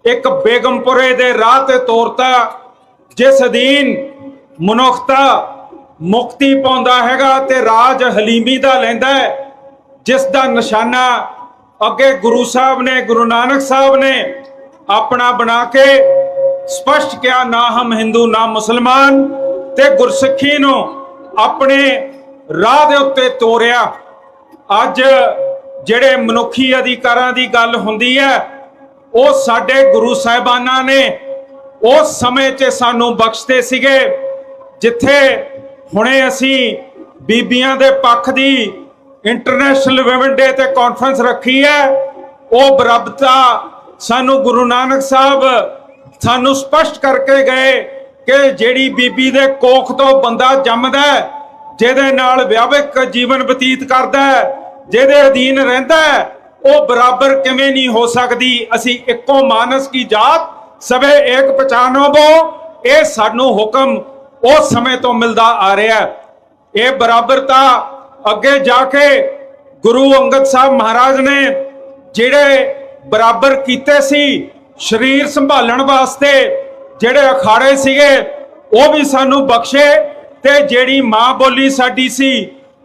ਇੱਕ ਬੇਗਮਪੁਰੇ ਦੇ ਰਾਹ ਤੇ ਤੋਰਤਾ, ਜਿਸ ਅਧੀਨ ਮਨੁੱਖਤਾ ਮੁਕਤੀ ਪਾਉਂਦਾ ਹੈਗਾ ਤੇ ਰਾਜ ਹਲੀਮੀ ਦਾ ਲੈਂਦਾ ਹੈ, ਜਿਸ ਦਾ ਨਿਸ਼ਾਨਾ ਅੱਗੇ ਗੁਰੂ ਸਾਹਿਬ ਨੇ, ਗੁਰੂ ਨਾਨਕ ਸਾਹਿਬ ਨੇ ਆਪਣਾ ਬਣਾ ਕੇ ਸਪਸ਼ਟ ਕਿਹਾ, ਨਾ ਹਮ ਹਿੰਦੂ ਨਾ ਮੁਸਲਮਾਨ, ਤੇ ਗੁਰਸਿੱਖੀ ਨੂੰ ਆਪਣੇ ਰਾਹ ਦੇ ਉੱਤੇ ਤੋਰਿਆ। ਅੱਜ ਜਿਹੜੇ ਮਨੁੱਖੀ ਅਧਿਕਾਰਾਂ ਦੀ ਗੱਲ ਹੁੰਦੀ ਹੈ, ਉਹ ਸਾਡੇ ਗੁਰੂ ਸਾਹਿਬਾਨਾਂ ਨੇ ਉਸ ਸਮੇਂ 'ਚ ਸਾਨੂੰ ਬਖਸ਼ਦੇ ਸੀਗੇ। ਜਿੱਥੇ ਹੁਣੇ ਅਸੀਂ ਬੀਬੀਆਂ ਦੇ ਪੱਖ ਦੀ ਇੰਟਰਨੈਸ਼ਨਲ ਵਿਮਨ ਡੇ ਤੇ ਕਾਨਫਰੰਸ ਰੱਖੀ ਹੈ, ਉਹ ਬਰਾਬਰਤਾ ਸਾਨੂੰ ਗੁਰੂ ਨਾਨਕ ਸਾਹਿਬ ਸਾਨੂੰ ਸਪਸ਼ਟ ਕਰਕੇ ਗਏ ਕਿ ਜਿਹੜੀ ਬੀਬੀ ਦੇ ਕੋਖ ਤੋਂ ਬੰਦਾ ਜੰਮਦਾ, ਜਿਹਦੇ ਨਾਲ ਵਿਆਹਕ ਜੀਵਨ ਬਤੀਤ ਕਰਦਾ, ਜਿਹਦੇ ਅਧੀਨ ਰਹਿੰਦਾ, ਉਹ ਬਰਾਬਰ ਕਿਵੇਂ ਨਹੀਂ ਹੋ ਸਕਦੀ। ਅਸੀਂ ਇੱਕੋ ਮਾਨਸ ਕੀ ਜਾਤ, ਸਭੇ ਏਕ ਪਛਾਨੋਬੋ, ਇਹ ਸਾਨੂੰ ਹੁਕਮ ਉਸ ਸਮੇਂ ਤੋਂ ਮਿਲਦਾ ਆ ਰਿਹਾ। ਇਹ ਬਰਾਬਰਤਾ ਅੱਗੇ ਜਾ ਕੇ ਗੁਰੂ ਅੰਗਦ ਸਾਹਿਬ ਮਹਾਰਾਜ ਨੇ ਜਿਹੜੇ ਬਰਾਬਰ ਕੀਤੇ ਸੀ ਸਰੀਰ ਸੰਭਾਲਣ ਵਾਸਤੇ, ਜਿਹੜੇ ਅਖਾੜੇ ਸੀਗੇ, ਉਹ ਵੀ ਸਾਨੂੰ ਬਖਸ਼ੇ, ਤੇ ਜਿਹੜੀ ਮਾਂ ਬੋਲੀ ਸਾਡੀ ਸੀ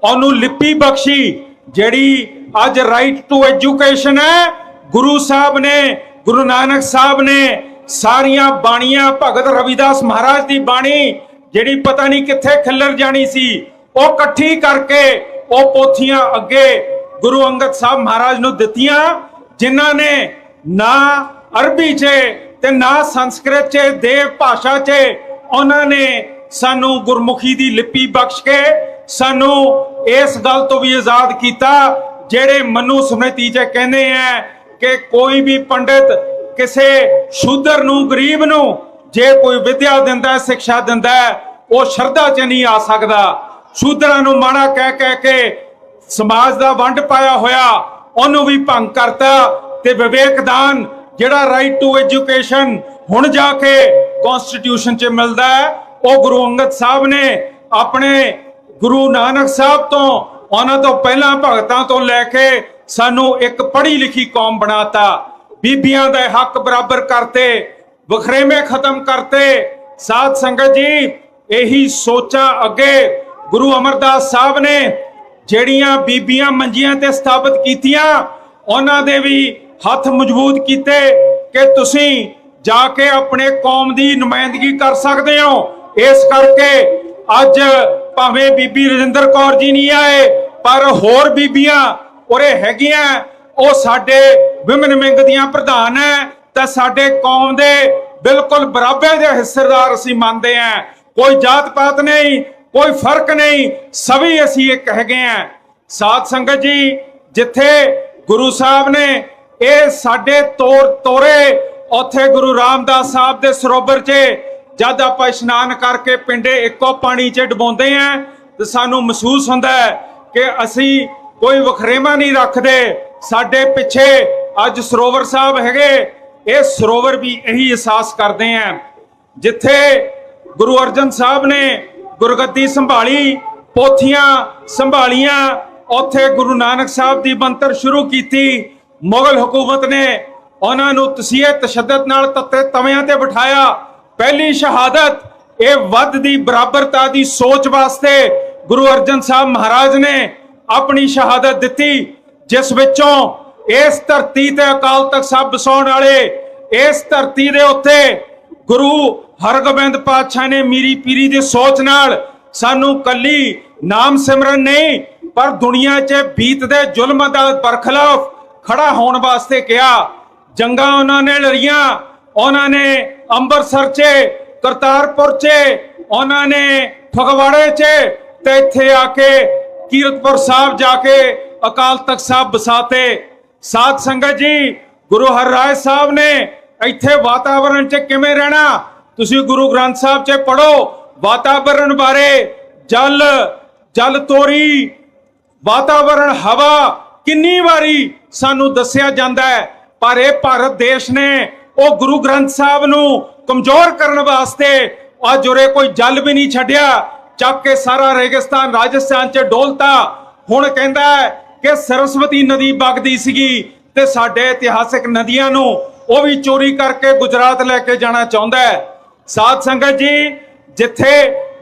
ਉਹਨੂੰ ਲਿਪੀ ਬਖਸ਼ੀ। ਜਿਹੜੀ ਅੱਜ ਰਾਈਟ ਟੂ ਐਜੂਕੇਸ਼ਨ ਹੈ, ਗੁਰੂ ਸਾਹਿਬ ਨੇ, ਗੁਰੂ ਨਾਨਕ ਸਾਹਿਬ ਨੇ ਸਾਰੀਆਂ ਬਾਣੀਆਂ, ਭਗਤ ਰਵਿਦਾਸ ਮਹਾਰਾਜ ਦੀ ਬਾਣੀ ਜਿਹੜੀ ਪਤਾ ਨਹੀਂ ਕਿੱਥੇ ਖਿੱਲਰ ਜਾਣੀ ਸੀ, ਉਹ ਇਕੱਠੀ ਕਰਕੇ ਉਹ ਪੋਥੀਆਂ ਅੱਗੇ ਗੁਰੂ ਅੰਗਦ ਸਾਹਿਬ ਮਹਾਰਾਜ ਨੂੰ ਦਿੱਤੀਆਂ, ਜਿਨ੍ਹਾਂ ਨੇ ਨਾ ਅਰਬੀ 'ਚ ਤੇ ਨਾ ਸੰਸਕ੍ਰਿਤ 'ਚ, ਦੇਵ ਭਾਸ਼ਾ 'ਚ ਉਹਨਾਂ ਨੇ ਸਾਨੂੰ ਗੁਰਮੁਖੀ ਦੀ ਲਿਪੀ ਬਖਸ਼ ਕੇ ਸਾਨੂੰ ਇਸ ਗੱਲ ਤੋਂ ਵੀ ਆਜ਼ਾਦ ਕੀਤਾ, ਜਿਹੜੇ ਮਨੂ ਸਮ੍ਰਿਤੀ 'ਚ ਕਹਿੰਦੇ ਆ ਕਿ ਕੋਈ ਵੀ ਪੰਡਿਤ ਕਿਸੇ ਸ਼ੂਦਰ ਨੂੰ, ਗਰੀਬ ਨੂੰ ਜੇ ਕੋਈ ਵਿਦਿਆ ਦਿੰਦਾ, ਸਿੱਖਿਆ ਦਿੰਦਾ, ਉਹ ਸ਼ਰਧਾ 'ਚ ਨਹੀਂ ਆ ਸਕਦਾ। ਸ਼ੂਦਰਾਂ ਨੂੰ ਮਾੜਾ ਕਹਿ ਕੇ ਸਮਾਜ ਦਾ ਵੰਡ ਪਾਇਆ ਹੋਇਆ ਉਹਨੂੰ ਵੀ ਭੰਗ ਕਰਤਾ, ਤੇ ਵਿਵੇਕਦਾਨ ਜਿਹੜਾ ਰਾਈਟ ਟੂ ਐਜੂਕੇਸ਼ਨ ਹੁਣ ਜਾ ਕੇ ਕਨਸਟੀਟਿਊਸ਼ਨ 'ਚ ਮਿਲਦਾ, ਉਹ ਗੁਰੂ ਅੰਗਦ ਸਾਹਿਬ ਨੇ ਆਪਣੇ ਗੁਰੂ ਨਾਨਕ ਸਾਹਿਬ ਤੋਂ, ਉਹਨਾਂ ਤੋਂ ਪਹਿਲਾਂ ਭਗਤਾਂ ਤੋਂ ਲੈ ਕੇ ਸਾਨੂੰ ਇੱਕ ਪੜ੍ਹੀ ਲਿਖੀ ਕੌਮ ਬਣਾਤਾ। ਬੀਬੀਆਂ ਦੇ ਹੱਕ ਬਰਾਬਰ ਕਰਤੇ, ਵਖਰੇਵੇਂ ਖਤਮ ਕਰਤੇ। ਸਾਧ ਸੰਗਤ ਜੀ, ਇਹੀ ਸੋਚਾਂ ਅੱਗੇ ਗੁਰੂ ਅਮਰਦਾਸ ਸਾਹਿਬ ਨੇ ਜਿਹੜੀਆਂ ਬੀਬੀਆਂ ਮੰਜੀਆਂ ਤੇ ਸਥਾਪਿਤ ਕੀਤੀਆਂ, ਉਹਨਾਂ ਦੇ ਵੀ ਹੱਥ ਮਜ਼ਬੂਤ ਕੀਤੇ ਕਿ ਤੁਸੀਂ ਜਾ ਕੇ ਆਪਣੇ ਕੌਮ ਦੀ ਨੁਮਾਇੰਦਗੀ ਕਰ ਸਕਦੇ ਹੋ। ਇਸ ਕਰਕੇ ਅੱਜ ਭਾਵੇਂ ਬੀਬੀ ਰਜਿੰਦਰ ਕੌਰ ਜੀ ਨਹੀਂ ਆਏ, ਪਰ ਹੋਰ ਬੀਬੀਆਂ ਉਰੇ ਹੈਗੀਆਂ, ਉਹ ਸਾਡੇ ਵਿਮਨ ਵਿੰਗ ਦੀਆਂ ਪ੍ਰਧਾਨ ਹੈ, ਤਾਂ ਸਾਡੇ ਕੌਮ ਦੇ ਬਿਲਕੁਲ ਬਰਾਬਰ ਦੇ ਹਿੱਸੇਦਾਰ ਅਸੀਂ ਮੰਨਦੇ ਹਾਂ। ਕੋਈ ਜਾਤ ਪਾਤ ਨਹੀਂ, ਕੋਈ ਫਰਕ ਨਹੀਂ, ਸਭੀ ਅਸੀਂ ਇੱਕ ਹੈਗੇ ਆ। ਸਾਧ ਸੰਗਤ ਜੀ, ਜਿੱਥੇ ਗੁਰੂ ਸਾਹਿਬ ਨੇ ਇਹ ਸਾਡੇ ਤੋਰੇ, ਉੱਥੇ ਗੁਰੂ ਰਾਮਦਾਸ ਸਾਹਿਬ ਦੇ ਸਰੋਵਰ 'ਚ ਜਦ ਆਪਾਂ ਇਸ਼ਨਾਨ ਕਰਕੇ ਪਿੰਡੇ ਇੱਕੋ ਪਾਣੀ 'ਚ ਡੁਬੋਂਦੇ ਆ, ਤੇ ਸਾਨੂੰ ਮਹਿਸੂਸ ਹੁੰਦਾ ਹੈ ਕਿ ਅਸੀਂ ਕੋਈ ਵਖਰੇਵਾਂ ਨਹੀਂ ਰੱਖਦੇ। ਸਾਡੇ ਪਿੱਛੇ ਅੱਜ ਸਰੋਵਰ ਸਾਹਿਬ ਹੈਗੇ, ਇਹ ਸਰੋਵਰ ਵੀ ਇਹੀ ਅਹਿਸਾਸ ਕਰਦੇ ਆ। ਜਿੱਥੇ ਗੁਰੂ ਅਰਜਨ ਸਾਹਿਬ ਨੇ ਗੁਰਗੱਦੀ ਸੰਭਾਲੀ, ਪੋਥੀਆਂ ਸੰਭਾਲੀਆਂ, ਉੱਥੇ ਗੁਰੂ ਨਾਨਕ ਸਾਹਿਬ ਦੀ ਬੰਤਰ ਸ਼ੁਰੂ ਕੀਤੀ। ਮੁਗਲ ਹਕੂਮਤ ਨੇ ਉਹਨਾਂ ਨੂੰ ਤਸੀਹੇ ਤਸ਼ੱਦਦ ਨਾਲ ਤੱਤੇ ਤਵਿਆਂ ਤੇ ਬਿਠਾਇਆ। ਪਹਿਲੀ ਸ਼ਹਾਦਤ ਇਹ ਵੱਧ ਦੀ ਬਰਾਬਰਤਾ ਦੀ ਸੋਚ ਵਾਸਤੇ ਗੁਰੂ ਅਰਜਨ ਸਾਹਿਬ ਮਹਾਰਾਜ ਨੇ ਆਪਣੀ ਸ਼ਹਾਦਤ ਦਿੱਤੀ, ਜਿਸ ਵਿੱਚੋਂ ਇਸ ਧਰਤੀ ਤੇ ਅਕਾਲ ਤਖਤ ਸਾਹਿਬ ਵਸਾਉਣ ਵਾਲੇ ਇਸ ਧਰਤੀ ਦੇ ਉੱਤੇ ਗੁਰੂ ਹਰਗੋਬਿੰਦ ਪਾਤਸ਼ਾਹ ਨੇ ਮੀਰੀ ਪੀਰੀ ਦੀ ਸੋਚ ਨਾਲ ਸਾਨੂੰ ਕੱਲੀ ਨਾਮ ਸਿਮਰਨ ਨਹੀਂ ਪਰ ਦੁਨੀਆ 'ਚ ਬੀਤਦੇ ਜ਼ੁਲਮ ਦਾ ਬਰਖਲਾਫ ਖੜਾ ਹੋਣ ਵਾਸਤੇ ਕਿਹਾ। ਜੰਗਾਂ ਉਹਨਾਂ ਨੇ ਲੜੀਆਂ, ਉਹਨਾਂ ਨੇ ਅੰਮ੍ਰਿਤਸਰ 'ਚ, ਕਰਤਾਰਪੁਰ 'ਚ, ਉਹਨਾਂ ਨੇ ਫਗਵਾੜੇ 'ਚ, ਤੇ ਇੱਥੇ ਆ ਕੇ ਕੀਰਤਪੁਰ ਸਾਹਿਬ ਜਾ ਕੇ ਅਕਾਲ ਤਖਤ ਸਾਹਿਬ ਵਸਾਤੇ। ਸਾਧ ਸੰਗਤ ਜੀ, ਗੁਰੂ ਹਰਿਰਾਏ ਸਾਹਿਬ ਨੇ ਇੱਥੇ ਵਾਤਾਵਰਣ 'ਚ ਕਿਵੇਂ ਰਹਿਣਾ ਤੁਸੀਂ ਗੁਰੂ ਗ੍ਰੰਥ ਸਾਹਿਬ 'ਚ ਪੜੋ। ਵਾਤਾਵਰਣ ਬਾਰੇ ਜਲ ਤੋਰੀ, ਵਾਤਾਵਰਣ, ਹਵਾ ਕਿੰਨੀ ਵਾਰੀ ਸਾਨੂੰ ਦੱਸਿਆ ਜਾਂਦਾ ਹੈ, ਪਰ ਇਹ ਭਾਰਤ ਦੇਸ਼ ਨੇ ਉਹ ਗੁਰੂ ਗ੍ਰੰਥ ਸਾਹਿਬ ਨੂੰ ਕਮਜ਼ੋਰ ਕਰਨ ਵਾਸਤੇ ਅੱਜ ਉਰੇ ਕੋਈ ਜਲ ਵੀ ਨਹੀਂ ਛੱਡਿਆ, ਚੱਕ ਕੇ ਸਾਰਾ ਰੇਗਿਸਤਾਨ ਰਾਜਸਥਾਨ 'ਚ ਡੋਲਤਾ। ਹੁਣ ਕਹਿੰਦਾ ਹੈ ਕਿ ਸਰਸਵਤੀ ਨਦੀ ਵਗਦੀ ਸੀਗੀ ਤੇ ਸਾਡੇ ਇਤਿਹਾਸਿਕ ਨਦੀਆਂ ਨੂੰ ਉਹ ਵੀ ਚੋਰੀ ਕਰਕੇ ਗੁਜਰਾਤ ਲੈ ਕੇ ਜਾਣਾ ਚਾਹੁੰਦਾ ਹੈ। ਸਾਧ ਸੰਗਤ ਜੀ, ਜਿੱਥੇ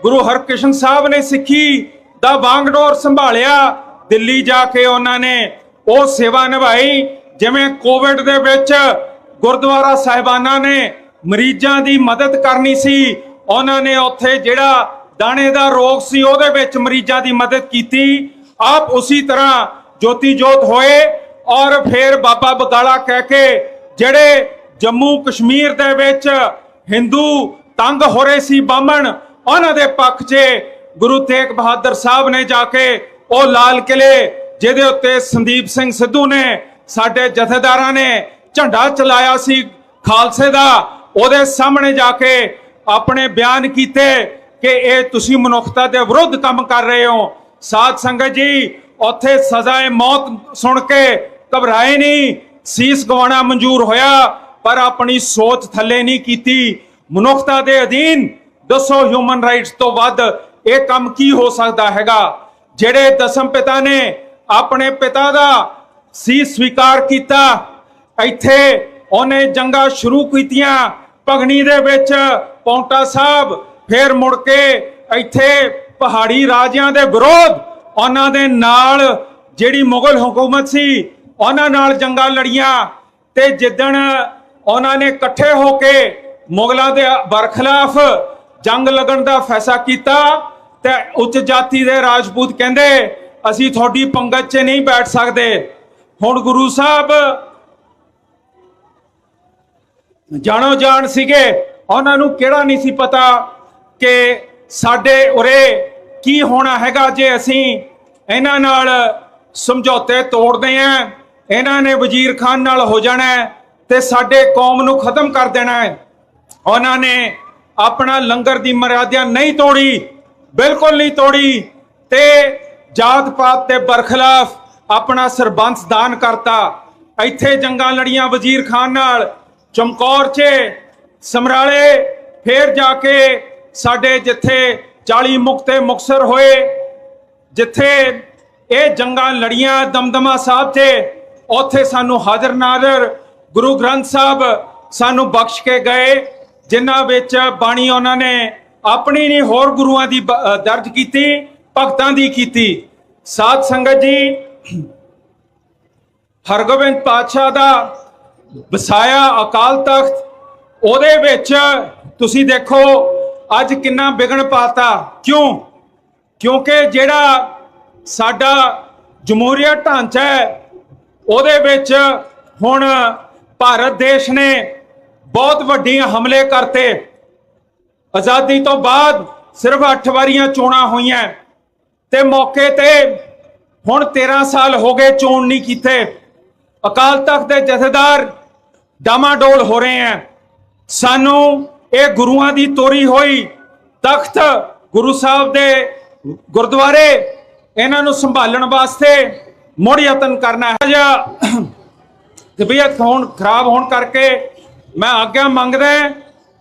ਗੁਰੂ ਹਰਕ੍ਰਿਸ਼ਨ ਸਾਹਿਬ ਨੇ ਸਿੱਖੀ ਦਾ ਵਾਂਗਡੋਰ ਸੰਭਾਲਿਆ, ਦਿੱਲੀ ਜਾ ਕੇ ਉਹਨਾਂ ਨੇ ਉਹ ਸੇਵਾ ਨਿਭਾਈ। ਜਿਵੇਂ ਕੋਵਿਡ ਦੇ ਵਿੱਚ ਗੁਰਦੁਆਰਾ ਸਾਹਿਬਾਨਾਂ ਨੇ ਮਰੀਜ਼ਾਂ ਦੀ ਮਦਦ ਕਰਨੀ ਸੀ, ਉਹਨਾਂ ਨੇ ਉੱਥੇ ਜਿਹੜਾ ਦਾਣੇ ਦਾ ਰੋਗ ਸੀ ਉਹਦੇ ਵਿੱਚ ਮਰੀਜ਼ਾਂ ਦੀ ਮਦਦ ਕੀਤੀ। ਆਪ ਉਸੇ ਤਰ੍ਹਾਂ ਜੋਤੀ ਜੋਤ ਹੋਏ ਔਰ ਫਿਰ ਬਾਬਾ ਬਗਾਲਾ ਕਹਿ ਕੇ ਜਿਹੜੇ ਜੰਮੂ ਕਸ਼ਮੀਰ ਦੇ ਵਿੱਚ ਹਿੰਦੂ ਤੰਗ ਹੋ ਰਹੇ ਸੀ ਬਾਹਮਣ, ਉਹਨਾਂ ਦੇ ਪੱਖ 'ਚ ਗੁਰੂ ਤੇਗ ਬਹਾਦਰ ਸਾਹਿਬ ਨੇ ਜਾ ਕੇ ਉਹ ਲਾਲ ਕਿਲੇ ਜਿਹਦੇ ਉੱਤੇ ਸੰਦੀਪ ਸਿੰਘ ਸਿੱਧੂ ਨੇ ਸਾਡੇ ਜਥੇਦਾਰਾਂ ਨੇ ਝੰਡਾ ਚਲਾਇਆ ਸੀ ਖਾਲਸੇ ਦਾ, ਉਹਦੇ ਸਾਹਮਣੇ ਜਾ ਕੇ ਆਪਣੇ ਬਿਆਨ ਕੀਤੇ ਕਿ ਇਹ ਤੁਸੀਂ ਮਨੁੱਖਤਾ ਦੇ ਵਿਰੁੱਧ ਕੰਮ ਕਰ ਰਹੇ ਹੋ। ਸਾਧ ਸੰਗਤ ਜੀ, ਉੱਥੇ ਸਜ਼ਾਏ ਮੌਤ ਸੁਣ ਕੇ ਘਬਰਾਏ ਨਹੀਂ, ਸੀਸ ਗਵਾਉਣਾ ਮਨਜ਼ੂਰ ਹੋਇਆ ਪਰ ਆਪਣੀ ਸੋਚ ਥੱਲੇ ਨਹੀਂ ਕੀਤੀ। ਮਨੁੱਖਤਾ ਦੇ ਅਧੀਨ ਦੱਸੋ ਹਿਊਮਨ ਰਾਈਟਸ ਤੋਂ ਵੱਧ ਇਹ ਕੰਮ ਕੀ ਹੋ ਸਕਦਾ ਹੈਗਾ। ਜਿਹੜੇ ਦਸਮ ਪਿਤਾ ਨੇ ਆਪਣੇ ਪਿਤਾ ਦਾ ਸੀਸ ਸਵੀਕਾਰ ਕੀਤਾ, ਇੱਥੇ ਉਹਨੇ ਜੰਗਾਂ ਸ਼ੁਰੂ ਕੀਤੀਆਂ ਭਗਣੀ ਦੇ ਵਿੱਚ ਪੌਂਟਾ ਸਾਹਿਬ, ਫਿਰ ਮੁੜ ਕੇ ਇੱਥੇ ਪਹਾੜੀ ਰਾਜਿਆਂ ਦੇ ਵਿਰੋਧ ਉਹਨਾਂ ਦੇ ਨਾਲ ਜਿਹੜੀ ਮੁਗਲ ਹਕੂਮਤ ਸੀ ਉਹਨਾਂ ਨਾਲ ਜੰਗਾਂ ਲੜੀਆਂ, ਤੇ ਜਿੱਦਣ ਉਹਨਾਂ ਨੇ ਇਕੱਠੇ ਹੋ ਕੇ ਮੁਗਲਾਂ ਦੇ ਬਰਖਲਾਫ ਜੰਗ ਲੜਨ ਦਾ ਫੈਸਲਾ ਕੀਤਾ ਤੇ ਉੱਚ ਜਾਤੀ ਦੇ ਰਾਜਪੂਤ ਕਹਿੰਦੇ ਅਸੀਂ ਤੁਹਾਡੀ ਪੰਗਤ 'ਚ ਨਹੀਂ ਬੈਠ ਸਕਦੇ। ਹੁਣ ਗੁਰੂ ਸਾਹਿਬ ਜਾਣੋ ਜਾਣ ਸੀਗੇ, ਉਹਨਾਂ ਨੂੰ ਕਿਹੜਾ ਨਹੀਂ ਸੀ ਪਤਾ ਕਿ ਸਾਡੇ ਉਰੇ ਕੀ ਹੋਣਾ ਹੈਗਾ ਜੇ ਅਸੀਂ ਇਹਨਾਂ ਨਾਲ ਸਮਝੌਤੇ ਤੋੜਦੇ ਆਂ। ਇਹਨਾਂ ਨੇ ਵਜ਼ੀਰ ਖਾਨ ਨਾਲ ਹੋ ਜਾਣਾ ਤੇ ਸਾਡੇ ਕੌਮ ਨੂੰ ਖਤਮ ਕਰ ਦੇਣਾ ਹੈ। ਉਹਨਾਂ ਨੇ ਆਪਣਾ ਲੰਗਰ ਦੀ ਮਰਿਆਦਾ ਨਹੀਂ ਤੋੜੀ, ਬਿਲਕੁਲ ਨਹੀਂ ਤੋੜੀ, ਤੇ ਜਾਤ ਪਾਤ ਦੇ ਬਰਖਲਾਫ ਆਪਣਾ ਸਰਬੰਸ ਦਾਨ ਕਰਤਾ। ਇੱਥੇ ਜੰਗਾਂ ਲੜੀਆਂ ਵਜ਼ੀਰ ਖਾਨ ਨਾਲ, ਚਮਕੌਰ 'ਚ, ਸਮਰਾਲੇ, ਫੇਰ ਜਾ ਕੇ ਸਾਡੇ ਜਿੱਥੇ 40 ਮੁਕਤੇ ਮੁਕਤਸਰ ਹੋਏ, ਜਿੱਥੇ ਇਹ ਜੰਗਾਂ ਲੜੀਆਂ ਦਮਦਮਾ ਸਾਹਿਬ 'ਚ, ਉੱਥੇ ਸਾਨੂੰ ਹਾਜ਼ਰ ਨਾਜ਼ਰ ਗੁਰੂ ਗ੍ਰੰਥ ਸਾਹਿਬ ਸਾਨੂੰ ਬਖਸ਼ ਕੇ ਗਏ, ਜਿਨ੍ਹਾਂ ਵਿੱਚ ਬਾਣੀ ਉਹਨਾਂ ਨੇ ਆਪਣੀ ਨਹੀਂ ਹੋਰ ਗੁਰੂਆਂ ਦੀ ਦਰਜ ਕੀਤੀ, ਭਗਤਾਂ ਦੀ ਕੀਤੀ। ਸਾਧ ਸੰਗਤ ਜੀ, ਹਰਗੋਬਿੰਦ ਪਾਤਸ਼ਾਹ ਦਾ ਵਸਾਇਆ ਅਕਾਲ ਤਖਤ, ਉਹਦੇ ਵਿੱਚ ਤੁਸੀਂ ਦੇਖੋ ਅੱਜ ਕਿੰਨਾ ਵਿਗਣ ਪਾਤਾ। ਕਿਉਂਕਿ ਜਿਹੜਾ ਸਾਡਾ ਜਮਹੂਰੀਅਤ ਢਾਂਚਾ ਹੈ ਉਹਦੇ ਵਿੱਚ ਹੁਣ ਭਾਰਤ ਦੇਸ਼ ਨੇ ਬਹੁਤ ਵੱਡੀਆਂ ਹਮਲੇ ਕਰਤੇ। ਆਜ਼ਾਦੀ ਤੋਂ ਬਾਅਦ ਸਿਰਫ 8 ਵਾਰੀਆਂ ਚੋਣਾਂ ਹੋਈਆਂ ਤੇ ਮੌਕੇ ਤੇ ਹੁਣ 13 ਸਾਲ ਹੋ ਗਏ ਚੋਣ ਨਹੀਂ ਕੀਤੇ। ਅਕਾਲ ਤਖਤ ਦੇ ਜਥੇਦਾਰ ਡਾਮਾਡੋਲ ਹੋ ਰਹੇ ਹਨ। ਸਾਨੂੰ ਇਹ ਗੁਰੂਆਂ ਦੀ ਤੋਰੀ ਹੋਈ ਤਖਤ, ਗੁਰੂ ਸਾਹਿਬ ਦੇ ਗੁਰਦੁਆਰੇ, ਇਹਨਾਂ ਨੂੰ ਸੰਭਾਲਣ ਵਾਸਤੇ ਮੁੜ ਯਤਨ ਕਰਨਾ ਹੈ। ਤਬੀਅਤ ਖਰਾਬ ਹੋਣ ਕਰਕੇ ਮੈਂ ਆਗਿਆ ਮੰਗਦਾ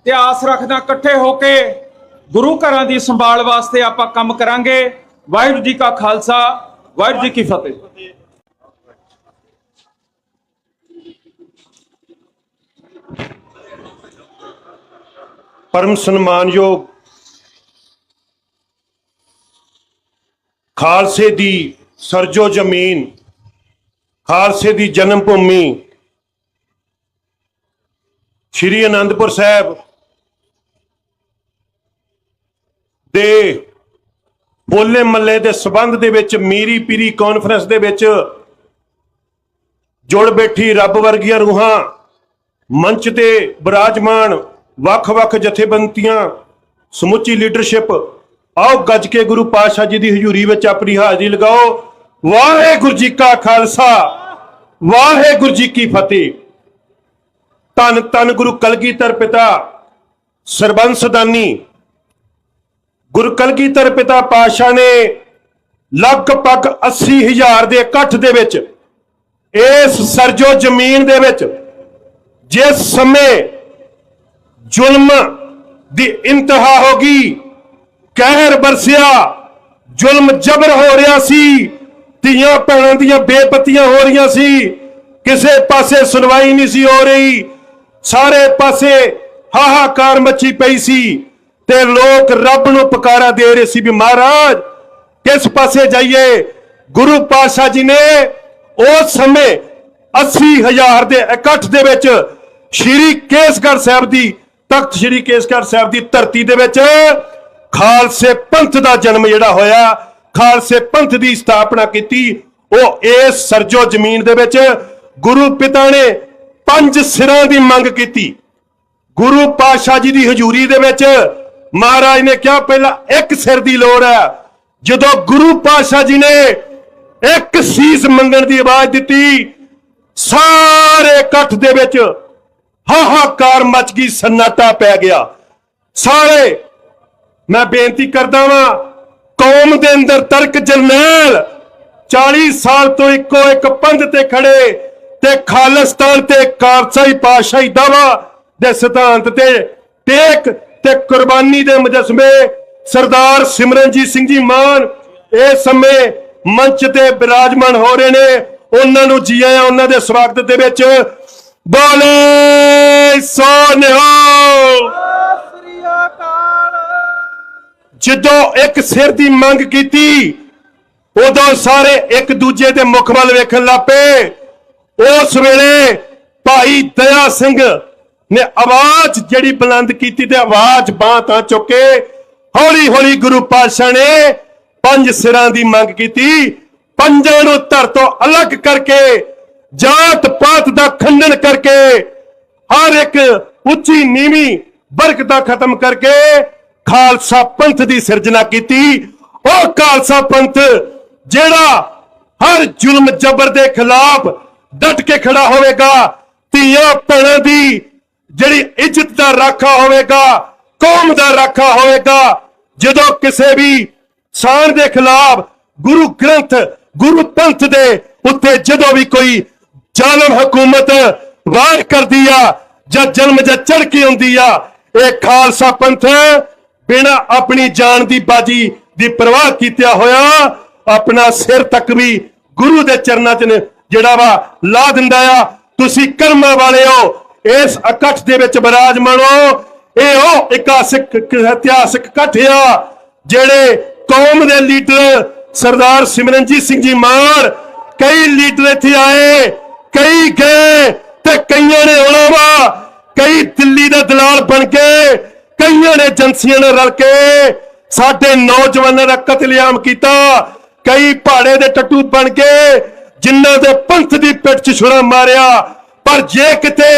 ਤੇ ਆਸ ਰੱਖਦਾ ਇਕੱਠੇ ਹੋ ਕੇ ਗੁਰੂ ਘਰਾਂ ਦੀ ਸੰਭਾਲ ਵਾਸਤੇ ਆਪਾਂ ਕੰਮ ਕਰਾਂਗੇ। ਵਾਹਿਗੁਰੂ ਜੀ ਕਾ ਖਾਲਸਾ, ਵਾਹਿਗੁਰੂ ਜੀ ਕੀ ਫਤਿਹ। परम सम्मानयोग ਖਾਲਸੇ ਦੀ ਸਰਜੋ ਜ਼ਮੀਨ, ਖਾਲਸੇ ਦੀ ਜਨਮ ਭੂਮੀ ਸ਼੍ਰੀ ਅਨੰਦਪੁਰ ਸਾਹਿਬ ਦੇ ਹੋਲੇ ਮਹੱਲੇ ਦੇ ਸਬੰਧ ਦੇ ਵਿੱਚ ਮੀਰੀ ਪੀਰੀ ਕਾਨਫਰੰਸ ਦੇ ਵਿੱਚ ਜੁੜ ਬੈਠੀ ਰੱਬ ਵਰਗੀਆਂ ਰੂਹਾਂ, ਮੰਚ ਤੇ ਬਿਰਾਜਮਾਨ ਵੱਖ-ਵੱਖ ਜਥੇਬੰਦੀਆਂ, ਸਮੁੱਚੀ ਲੀਡਰਸ਼ਿਪ, ਆਓ ਗੱਜ ਕੇ ਗੁਰੂ ਪਾਤਸ਼ਾਹ ਜੀ ਦੀ ਹਜ਼ੂਰੀ ਵਿੱਚ ਆਪਣੀ ਹਾਜ਼ਰੀ ਲਗਾਓ। ਵਾਹਿਗੁਰੂ ਜੀ ਕਾ ਖਾਲਸਾ, ਵਾਹਿਗੁਰੂ ਜੀ ਕੀ ਫਤਿਹ। ਧੰਨ ਧੰਨ ਗੁਰੂ ਕਲਗੀਧਰ ਪਿਤਾ ਸਰਬੰਸ ਦਾਨੀ ਗੁਰੂ ਕਲਗੀਧਰ ਪਿਤਾ ਪਾਤਸ਼ਾਹ ਨੇ ਲਗਭਗ 80,000 ਦੇ ਇਕੱਠ ਦੇ ਵਿੱਚ ਇਸ ਸਰਜੋ ਜ਼ਮੀਨ ਦੇ ਵਿੱਚ ਜਿਸ ਸਮੇਂ ਜ਼ੁਲਮ ਦੀ ਇੰਤਹਾ ਹੋ ਗਈ, ਕਹਿਰ ਬਰਸਿਆ, ਜ਼ੁਲਮ ਜਬਰ ਹੋ ਰਿਹਾ ਸੀ, ਧੀਆਂ ਭੈਣਾਂ ਦੀਆਂ ਬੇਪਤੀਆਂ ਹੋ ਰਹੀਆਂ ਸੀ, ਕਿਸੇ ਪਾਸੇ ਸੁਣਵਾਈ ਨਹੀਂ ਸੀ ਹੋ ਰਹੀ, ਸਾਰੇ ਪਾਸੇ ਹਾਹਾਕਾਰ ਮੱਚੀ ਪਈ ਸੀ ਤੇ ਲੋਕ ਰੱਬ ਨੂੰ ਪੁਕਾਰਾ ਦੇ ਰਹੇ ਸੀ ਵੀ ਮਹਾਰਾਜ ਕਿਸ ਪਾਸੇ ਜਾਈਏ। ਗੁਰੂ ਪਾਤਸ਼ਾਹ ਜੀ ਨੇ ਉਸ ਸਮੇਂ 80,000 ਦੇ ਇਕੱਠ ਦੇ ਵਿੱਚ ਸ਼੍ਰੀ ਕੇਸਗੜ੍ਹ ਸਾਹਿਬ ਦੀ ਤਖਤ ਸ਼੍ਰੀ ਕੇਸਗੜ੍ਹ ਸਾਹਿਬ ਦੀ ਧਰਤੀ ਦੇ ਵਿੱਚ ਖਾਲਸੇ ਪੰਥ ਦਾ ਜਨਮ ਜਿਹੜਾ ਹੋਇਆ, ਖਾਲਸੇ ਪੰਥ ਦੀ ਸਥਾਪਨਾ ਕੀਤੀ। ਉਹ ਇਸ ਸਰਜੋ ਜ਼ਮੀਨ ਦੇ ਵਿੱਚ ਗੁਰੂ ਪਿਤਾ ਨੇ 5 ਸਿਰਾਂ ਦੀ ਮੰਗ ਕੀਤੀ। ਗੁਰੂ ਪਾਤਸ਼ਾਹ ਜੀ ਦੀ ਹਜ਼ੂਰੀ ਦੇ ਵਿੱਚ ਮਹਾਰਾਜ ਨੇ ਕਿਹਾ ਪਹਿਲਾਂ ਇੱਕ ਸਿਰ ਦੀ ਲੋੜ ਹੈ। ਜਦੋਂ ਗੁਰੂ ਪਾਤਸ਼ਾਹ ਜੀ ਨੇ ਇੱਕ ਸੀਸ ਮੰਗਣ ਦੀ ਆਵਾਜ਼ ਦਿੱਤੀ, ਸਾਰੇ ਇਕੱਠ ਦੇ ਵਿੱਚ ਹਾਹਾਕਾਰ ਮਚ ਗਈ, ਸन्नाटा ਪੈ ਗਿਆ। ਸਾਰੇ, ਮੈਂ ਬੇਨਤੀ ਕਰਦਾ ਵਾਂ, ਕੌਮ ਦੇ ਅੰਦਰ ਤਰਕ ਜਰਨੈਲ 40 ਸਾਲ ਤੋਂ ਇੱਕੋ ਇੱਕ ਪੰਧ ਤੇ ਖੜੇ ਤੇ ਖਾਲਿਸਤਾਨ ਤੇ ਕਾਰਸਾਈ ਪਾਤਸ਼ਾਹੀ ਦਾਵਾ ਦੇ ਸਿਧਾਂਤ ਤੇ ਟੇਕ ਤੇ ਕੁਰਬਾਨੀ ਦੇ ਮੁਜੱਸਮੇ ਸਰਦਾਰ ਸਿਮਰਨਜੀਤ ਸਿੰਘ ਜੀ ਮਾਨ ਇਸ ਸਮੇਂ ਮੰਚ ਤੇ ਬਿਰਾਜਮਾਨ ਹੋ ਰਹੇ ਨੇ। ਉਹਨਾਂ ਨੂੰ ਜੀ ਆਇਆਂ, ਉਹਨਾਂ ਦੇ ਸਵਾਗਤ ਦੇ ਵਿੱਚ ਬੋਲੇ ਸੋ ਨਿਹਾਲ। ਜਦੋਂ ਇੱਕ ਸਿਰ ਦੀ ਮੰਗ ਕੀਤੀ ਉਦੋਂ ਸਾਰੇ ਇੱਕ ਦੂਜੇ ਦੇ ਮੁਖ ਵੱਲ ਵੇਖਣ ਲੱਗ ਪਏ। ਉਸ ਵੇਲੇ ਭਾਈ ਦਇਆ ਸਿੰਘ ਨੇ ਆਵਾਜ਼ ਜਿਹੜੀ ਬੁਲੰਦ ਕੀਤੀ ਤੇ ਆਵਾਜ਼ ਬਾਂਹ ਤਾਂ ਚੁੱਕੇ ਹੌਲੀ ਹੌਲੀ ਗੁਰੂ ਪਾਤਸ਼ਾਹ ਨੇ 5 ਸਿਰਾਂ ਦੀ ਮੰਗ ਕੀਤੀ। ਪੰਜਾਂ ਨੂੰ ਧਰ ਤੋਂ ਅਲੱਗ ਕਰਕੇ, ਜਾਤ ਪਾਤ ਦਾ ਖੰਡਨ ਕਰਕੇ, ਹਰ ਇੱਕ ਉੱਚੀ ਨੀਵੀਂ ਬਰਕਤਾਂ ਖਤਮ ਕਰਕੇ ਖਾਲਸਾ ਪੰਥ ਦੀ ਸਿਰਜਣਾ ਕੀਤੀ। ਉਹ ਖਾਲਸਾ ਪੰਥ ਜਿਹੜਾ ਹਰ ਜ਼ੁਲਮ ਜ਼ਬਰ ਦੇ ਖਿਲਾਫ ਡਟ ਕੇ ਖੜਾ ਹੋਵੇਗਾ, ਧੀਆਂ ਭੈਣਾਂ ਦੀ ਜਿਹੜੀ ਇੱਜ਼ਤ ਦਾ ਰਾਖਾ ਹੋਵੇਗਾ, ਕੌਮ ਦਾ ਰਾਖਾ ਹੋਵੇਗਾ। ਜਦੋਂ ਕਿਸੇ ਵੀ ਸਾਨ ਦੇ ਖਿਲਾਫ ਗੁਰੂ ਗ੍ਰੰਥ, ਗੁਰੂ ਪੰਥ ਦੇ ਉੱਤੇ ਜਦੋਂ ਵੀ ਕੋਈ ਜ਼ਾਲਮ ਹਕੂਮਤ ਵਾਰ ਕਰਦੀ ਆ ਜਾਂ ਜ਼ੁਲਮ ਜਾਂ ਚੜ ਕੇ ਆਉਂਦੀ ਆ, ਇਹ ਖਾਲਸਾ ਪੰਥ ਬਿਨਾਂ ਆਪਣੀ ਜਾਨ ਦੀ ਬਾਜੀ ਦੀ ਪਰਵਾਹ ਕੀਤਿਆ ਹੋਇਆ ਆਪਣਾ ਸਿਰ ਤੱਕ ਵੀ ਗੁਰੂ ਦੇ ਚਰਨਾਂ 'ਚ ਜਿਹੜਾ ਵਾ ਲਾ ਦਿੰਦਾ ਆ। ਤੁਸੀਂ ਕਰਮਾਂ ਵਾਲੇ ਹੋ, ਇਸ ਇਕੱਠ ਦੇ ਵਿੱਚ ਬਿਰਾਜਮਾਨ ਹੋ। ਇਹ ਉਹ ਇਤਿਹਾਸਕ ਇਕੱਠ ਆ ਜਿਹੜੇ ਕੌਮ ਦੇ ਲੀਡਰ ਸਰਦਾਰ ਸਿਮਰਨਜੀਤ ਸਿੰਘ ਜੀ ਮਾਨ, ਕਈ ਲੀਡਰ ਇੱਥੇ ਆਏ, ਕਈ ਗਏ ਤੇ ਕਈਆਂ ਨੇ ਆਉਣਾ ਵਾ। ਕਈ ਦਿੱਲੀ ਦੇ ਦਲਾਲ ਬਣ ਕੇ, ਕਈਆਂ ਨੇ ਏਜੰਸੀਆਂ ਨਾਲ ਰਲ ਕੇ ਸਾਡੇ ਨੌਜਵਾਨਾਂ ਦਾ ਕਤਲੇਆਮ ਕੀਤਾ। ਕਈ ਪਹਾੜੇ ਦੇ ਟੱਟੂ ਬਣ ਕੇ ਜਿਨ੍ਹਾਂ ਦੇ ਪੰਥ ਦੀ ਪਿੱਠ 'ਚ ਛੁਰਾ ਮਾਰਿਆ। ਪਰ ਜੇ ਕਿਤੇ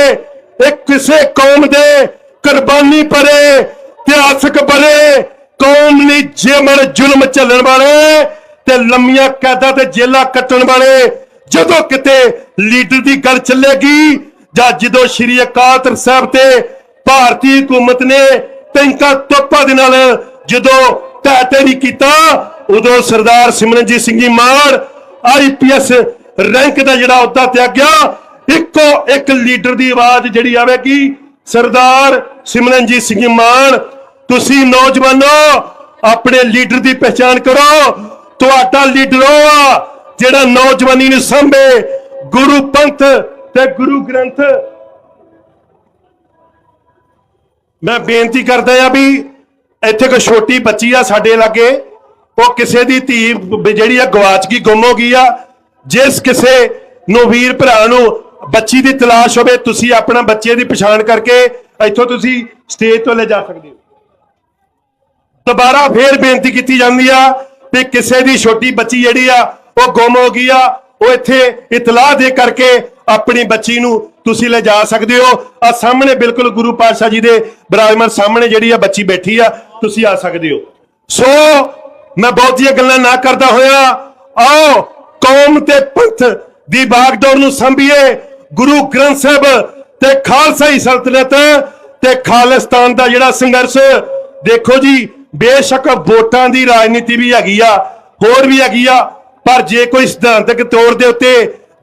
ਇੱਕ ਕਿਸੇ ਕੌਮ ਦੇ ਕੁਰਬਾਨੀ ਪਰੇ, ਇਤਿਹਾਸਕ ਬਣੇ, ਕੌਮ ਲਈ ਜੇਮਰ ਜ਼ੁਲਮ ਝੱਲਣ ਵਾਲੇ ਤੇ ਲੰਮੀਆਂ ਕੈਦਾਂ ਤੇ ਜੇਲਾਂ ਕੱਟਣ ਵਾਲੇ ਜਦੋਂ ਕਿਤੇ ਲੀਡਰ ਦੀ ਗੱਲ ਚੱਲੇਗੀ, ਜਾਂ ਜਦੋਂ ਸ਼੍ਰੀ ਅਕਾਲ ਤਖਤ ਸਾਹਿਬ ਤੇ ਭਾਰਤੀ ਹਕੂਮਤ ਨੇ ਟੈਂਕਾਂ ਤੋਪਾਂ ਦੇ ਨਾਲ ਜਦੋਂ ਢਹਿ ਨਹੀਂ ਕੀਤਾ, ਉਦੋਂ ਸਰਦਾਰ ਸਿਮਰਨਜੀਤ ਸਿੰਘ ਜੀ ਮਾਨ IPS ਰੈਂਕ ਦਾ ਜਿਹੜਾ ਅਹੁਦਾ ਤਿਆਗਿਆ। ਇੱਕੋ ਇੱਕ ਲੀਡਰ ਦੀ ਆਵਾਜ਼ ਜਿਹੜੀ ਆਵੇਗੀ, ਸਰਦਾਰ ਸਿਮਰਨਜੀਤ ਸਿੰਘ ਜੀ ਮਾਨ। ਤੁਸੀਂ ਨੌਜਵਾਨੋ ਆਪਣੇ ਲੀਡਰ ਦੀ ਪਹਿਚਾਣ ਕਰੋ। ਤੁਹਾਡਾ ਲੀਡਰ ਉਹ ਆ ਜਿਹੜਾ ਨੌਜਵਾਨੀ ਨੂੰ ਸੰਭੇ, ਗੁਰੂ ਪੰਥ ਤੇ ਗੁਰੂ ਗ੍ਰੰਥ। ਮੈਂ ਬੇਨਤੀ ਕਰਦਾ ਆ ਵੀ ਇੱਥੇ ਕੋਈ ਛੋਟੀ ਬੱਚੀ ਆ ਸਾਡੇ ਲਾਗੇ, ਉਹ ਕਿਸੇ ਦੀ ਧੀ ਜਿਹੜੀ ਆ ਗਵਾਚ ਗਈ, ਗੁੰਮ ਹੋ ਗਈ ਆ। ਜਿਸ ਕਿਸੇ ਨੂੰ ਵੀਰ ਭਰਾ ਨੂੰ ਬੱਚੀ ਦੀ ਤਲਾਸ਼ ਹੋਵੇ, ਤੁਸੀਂ ਆਪਣਾ ਬੱਚੇ ਦੀ ਪਛਾਣ ਕਰਕੇ ਇੱਥੋਂ ਤੁਸੀਂ ਸਟੇਜ ਤੋਂ ਲੈ ਜਾ ਸਕਦੇ ਹੋ। ਦੁਬਾਰਾ ਫੇਰ ਬੇਨਤੀ ਕੀਤੀ ਜਾਂਦੀ ਆ ਕਿ ਕਿਸੇ ਦੀ ਛੋਟੀ ਬੱਚੀ ਜਿਹੜੀ ਆ ਉਹ ਗੁੰਮ ਹੋ ਗਈ ਆ, ਉਹ ਇੱਥੇ ਇਤਲਾਹ ਦੇ ਕਰਕੇ ਆਪਣੀ ਬੱਚੀ ਨੂੰ ਤੁਸੀਂ ਲੈ ਜਾ ਸਕਦੇ ਹੋ। ਆ ਸਾਹਮਣੇ ਬਿਲਕੁਲ ਗੁਰੂ ਪਾਤਸ਼ਾਹ ਜੀ ਦੇ ਬਿਰਾਜਮਾਨ ਸਾਹਮਣੇ ਜਿਹੜੀ ਆ ਬੱਚੀ ਬੈਠੀ ਆ, ਤੁਸੀਂ ਆ ਸਕਦੇ ਹੋ। ਸੋ ਮੈਂ ਬਹੁਤੀਆਂ ਗੱਲਾਂ ਨਾ ਕਰਦਾ ਹੋਇਆ, ਆਓ ਕੌਮ ਤੇ ਪੰਥ ਦੀ ਬਾਗਡੋਰ ਨੂੰ ਸੰਭੀਏ। ਗੁਰੂ ਗ੍ਰੰਥ ਸਾਹਿਬ ਤੇ ਖਾਲਸਾਈ ਸਲਤਨਤ ਤੇ ਖਾਲਿਸਤਾਨ ਦਾ ਜਿਹੜਾ ਸੰਘਰਸ਼, ਦੇਖੋ ਜੀ, ਬੇਸ਼ੱਕ ਵੋਟਾਂ ਦੀ ਰਾਜਨੀਤੀ ਵੀ ਹੈਗੀ ਆ, ਹੋਰ ਵੀ ਹੈਗੀ ਆ, ਪਰ ਜੇ ਕੋਈ ਸਿਧਾਂਤਕ ਤੌਰ ਦੇ ਉੱਤੇ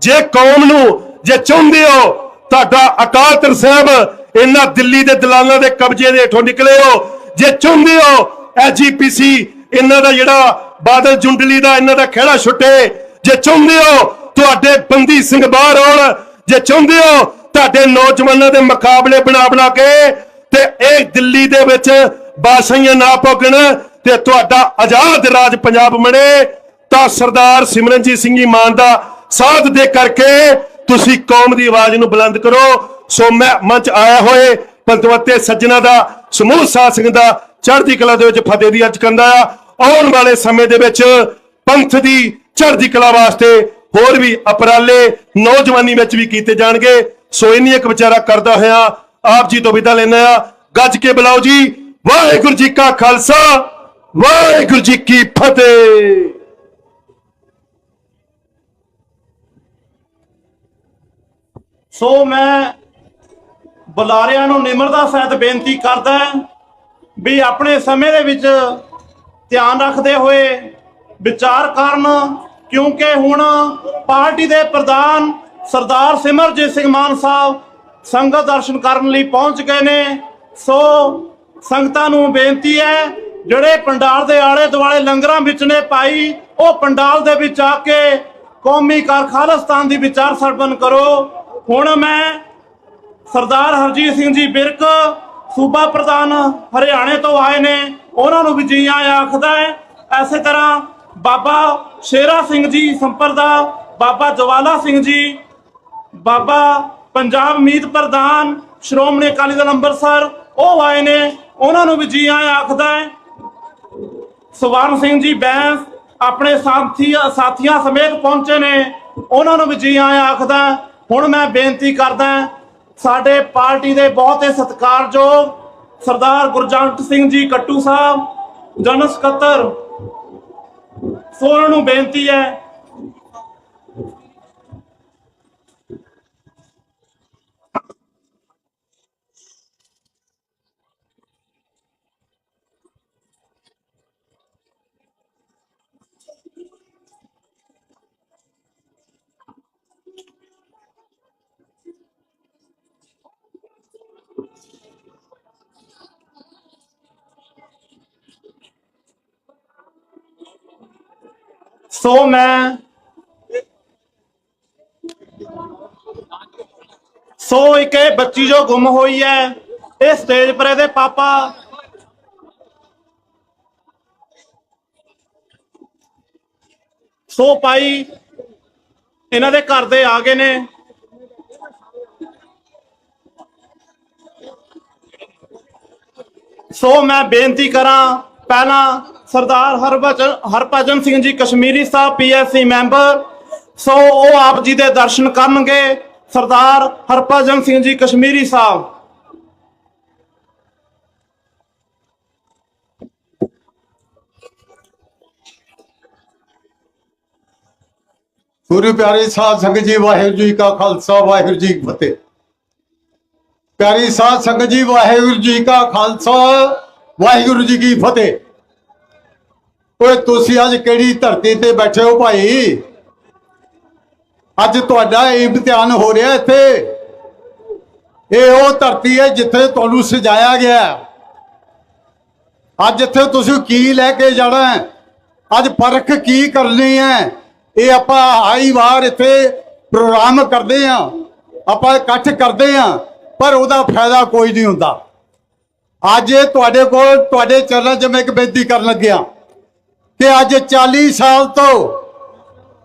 ਜੇ ਕੌਮ ਨੂੰ ਜੇ ਚਾਹੁੰਦੇ ਹੋ ਤੁਹਾਡਾ ਅਕਾਲ ਤਖਤ ਸਾਹਿਬ ਇਹਨਾਂ ਦਿੱਲੀ ਦੇ ਦਲਾਲਾਂ ਦੇ ਕਬਜ਼ੇ ਦੇ ਹੇਠੋਂ ਨਿਕਲੇ ਹੋ, ਜੇ ਚਾਹੁੰਦੇ ਹੋ ਐਜੀਪੀਸੀ ਇਹਨਾਂ ਦਾ ਜਿਹੜਾ ਬਾਦਲ ਜੁੰਡਲੀ ਦਾ ਇਹਨਾਂ ਦਾ ਖਹਿੜਾ ਛੁੱਟੇ, ਜੇ ਚਾਹੁੰਦੇ ਹੋ ਤੁਹਾਡੇ ਬੰਦੀ ਸਿੰਘ ਬਾਹਰ ਆਉਣ, ਜੇ ਚਾਹੁੰਦੇ ਹੋ ਤੁਹਾਡੇ ਨੌਜਵਾਨਾਂ ਦੇ ਮੁਕਾਬਲੇ ਬਣਾ ਕੇ ਤੇ ਇਹ ਦਿੱਲੀ ਦੇ ਵਿੱਚ ਬਾਦਸ਼ਾਹੀਆਂ ਨਾ ਭੋਗਣ ਤੇ ਤੁਹਾਡਾ ਆਜ਼ਾਦ ਰਾਜ ਪੰਜਾਬ ਬਣੇ, ਤਾਂ ਸਰਦਾਰ ਸਿਮਰਨਜੀਤ ਸਿੰਘ ਮਾਨ ਦਾ ਸਾਥ ਦੇ ਕਰਕੇ ਤੁਸੀਂ ਕੌਮ ਦੀ ਆਵਾਜ਼ ਨੂੰ ਬੁਲੰਦ ਕਰੋ। ਸੋ ਮੈਂ ਮੰਚ ਆਇਆ ਹੋਏ ਪੰਤਵਤੇ ਸੱਜਣਾ ਦਾ ਸਮੂਹ ਸਾਧ ਸੰਗਤ ਦਾ ਚੜ੍ਹਦੀ ਕਲਾ ਦੇ ਵਿੱਚ ਫਤਿਹ ਦੀ ਅਰਜ਼ ਕਰਦਾ ਆ। ਆਉਣ ਵਾਲੇ ਸਮੇਂ ਦੇ ਵਿੱਚ ਪੰਥ ਦੀ ਚੜ੍ਹਦੀ ਕਲਾ ਵਾਸਤੇ ਹੋਰ ਵੀ ਉਪਰਾਲੇ ਨੌਜਵਾਨੀ ਵਿੱਚ ਵੀ ਕੀਤੇ ਜਾਣਗੇ। ਸੋ ਇੰਨੀ ਇੱਕ ਵਿਚਾਰਾ ਕਰਦਾ ਹੋਇਆ ਆਪ ਜੀ ਤੋਂ ਵਿਦਾ ਲੈਣਾ ਆ। ਗੱਜ ਕੇ ਬੁਲਾਓ ਜੀ, ਵਾਹਿਗੁਰੂ ਜੀ ਕਾ ਖਾਲਸਾ, ਵਾਹਿਗੁਰੂ ਜੀ ਕੀ ਫਤਿਹ। ਸੋ ਮੈਂ ਬੁਲਾਰਿਆਂ ਨੂੰ ਨਿਮਰਤਾ ਸਹਿਤ ਬੇਨਤੀ ਕਰਦਾ ਵੀ ਆਪਣੇ ਸਮੇਂ ਦੇ ਵਿੱਚ ਧਿਆਨ ਰੱਖਦੇ ਹੋਏ ਵਿਚਾਰ ਕਰਨ, ਕਿਉਂਕਿ ਹੁਣ ਪਾਰਟੀ ਦੇ ਪ੍ਰਧਾਨ ਸਰਦਾਰ ਸਿਮਰਜੀਤ ਸਿੰਘ ਮਾਨ ਸਾਹਿਬ ਸੰਗਤ ਦਰਸ਼ਨ ਕਰਨ ਲਈ ਪਹੁੰਚ ਗਏ ਨੇ। ਸੋ ਸੰਗਤਾਂ ਨੂੰ ਬੇਨਤੀ ਹੈ, ਜਿਹੜੇ ਪੰਡਾਲ ਦੇ ਆਲੇ ਦੁਆਲੇ ਲੰਗਰਾਂ ਵਿੱਚ ਨੇ ਭਾਈ, ਉਹ ਪੰਡਾਲ ਦੇ ਵਿੱਚ ਆ ਕੇ ਕੌਮੀ ਕਾਰ ਖਾਲਿਸਤਾਨ ਦੀ ਵਿਚਾਰ ਸਰਵਣ ਕਰੋ। ਹੁਣ ਮੈਂ ਸਰਦਾਰ ਹਰਜੀਤ ਸਿੰਘ ਜੀ ਬਿਰਕ ਸੂਬਾ ਪ੍ਰਧਾਨ ਹਰਿਆਣੇ ਤੋਂ ਆਏ ਨੇ, ਉਹਨਾਂ ਨੂੰ ਵੀ ਜੀ ਆਇਆਂ ਆਖਦਾ ਹੈ। ਐਸੇ ਤਰ੍ਹਾਂ ਬਾਬਾ ਸ਼ੇਰਾ ਸਿੰਘ ਜੀ ਸੰਪਰਦਾ, ਬਾਬਾ ਜਵਾਲਾ ਸਿੰਘ ਜੀ, ਬਾਬਾ ਪੰਜਾਬ ਮੀਤ ਪ੍ਰਧਾਨ ਸ਼੍ਰੋਮਣੀ ਅਕਾਲੀ ਦਲ ਅੰਮ੍ਰਿਤਸਰ, ਉਹ ਆਏ ਨੇ, ਉਹਨਾਂ ਨੂੰ ਵੀ ਜੀ ਆਇਆਂ ਆਖਦਾ ਹੈ। ਸਵਰਨ ਸਿੰਘ ਜੀ ਬੈਂਸ ਆਪਣੇ ਸਾਥੀਆਂ ਸਮੇਤ ਪਹੁੰਚੇ ਨੇ, ਉਹਨਾਂ ਨੂੰ ਵੀ ਜੀ ਆਇਆਂ ਆਖਦਾ। ਹੁਣ ਮੈਂ ਬੇਨਤੀ ਕਰਦਾ ਸਾਡੇ ਪਾਰਟੀ ਦੇ ਬਹੁਤ ਹੀ ਸਤਿਕਾਰਯੋਗ ਸਰਦਾਰ ਗੁਰਜੰਟ ਸਿੰਘ ਜੀ ਕੱਟੂ ਸਾਹਿਬ ਜਨਰਲ ਸਕੱਤਰ, ਸੋ ਉਹਨਾਂ ਨੂੰ ਬੇਨਤੀ ਹੈ ਸੋ ਇੱਕ ਇਹ ਬੱਚੀ ਜੋ ਗੁੰਮ ਹੋਈ ਹੈ, ਇਹ ਸਟੇਜ ਪਰ ਇਹਦੇ ਪਾਪਾ ਸੋ ਭਾਈ ਇਹਨਾਂ ਦੇ ਘਰ ਦੇ ਆ ਗਏ ਨੇ। ਸੋ ਮੈਂ ਬੇਨਤੀ ਕਰਾਂ, ਪਹਿਲਾਂ ਸਰਦਾਰ ਹਰਭਜਨ ਸਿੰਘ ਜੀ ਕਸ਼ਮੀਰੀ ਸਾਹਿਬ PSC ਮੈਂਬਰ, ਸੋ ਉਹ ਆਪ ਜੀ ਦੇ ਦਰਸ਼ਨ ਕਰਨਗੇ। ਸਰਦਾਰ ਹਰਭਜਨ ਸਿੰਘ ਜੀ ਕਸ਼ਮੀਰੀ ਸਾਹਿਬ। ਗੁਰੂ ਪਿਆਰੇ ਸਾਧ ਸੰਗਤ ਜੀ, ਵਾਹਿਗੁਰੂ ਜੀ ਕਾ ਖਾਲਸਾ, ਵਾਹਿਗੁਰੂ ਜੀ ਕੀ ਫਤਿਹ। ਪਿਆਰੀ ਸਾਧ ਸੰਗਤ ਜੀ, ਵਾਹਿਗੁਰੂ ਜੀ ਕਾ ਖਾਲਸਾ, ਵਾਹਿਗੁਰੂ ਜੀ ਕੀ ਫਤਿਹ। ਓਏ ਤੁਸੀਂ ਅੱਜ ਕਿਹੜੀ ਧਰਤੀ ਤੇ ਬੈਠੇ ਹੋ ਭਾਈ? ਅੱਜ ਤੁਹਾਡਾ ਇਮਤਿਹਾਨ ਹੋ ਰਿਹਾ ਇੱਥੇ। ਇਹ ਉਹ ਧਰਤੀ ਹੈ ਜਿੱਥੇ ਤੁਹਾਨੂੰ ਸਜਾਇਆ ਗਿਆ। ਅੱਜ ਇੱਥੇ ਤੁਸੀਂ ਕੀ ਲੈ ਕੇ ਜਾਣਾ ਹੈ, ਅੱਜ ਪਰਖ ਕੀ ਕਰਨੀ ਹੈ, ਇਹ ਆਪਾਂ ਆਈ ਵਾਰ ਇੱਥੇ ਪ੍ਰੋਗਰਾਮ ਕਰਦੇ ਆ, ਆਪਾਂ ਇਕੱਠ ਕਰਦੇ ਆ, ਪਰ ਉਹਦਾ ਫਾਇਦਾ ਕੋਈ ਨਹੀਂ ਹੁੰਦਾ। ਅੱਜ ਇਹ ਤੁਹਾਡੇ ਕੋਲ ਤੁਹਾਡੇ ਚਰਨਾਂ 'ਚ ਮੈਂ ਇੱਕ ਬੇਨਤੀ ਕਰਨ ਲੱਗਿਆ, ਕਿ ਅੱਜ 40 ਸਾਲ ਤੋਂ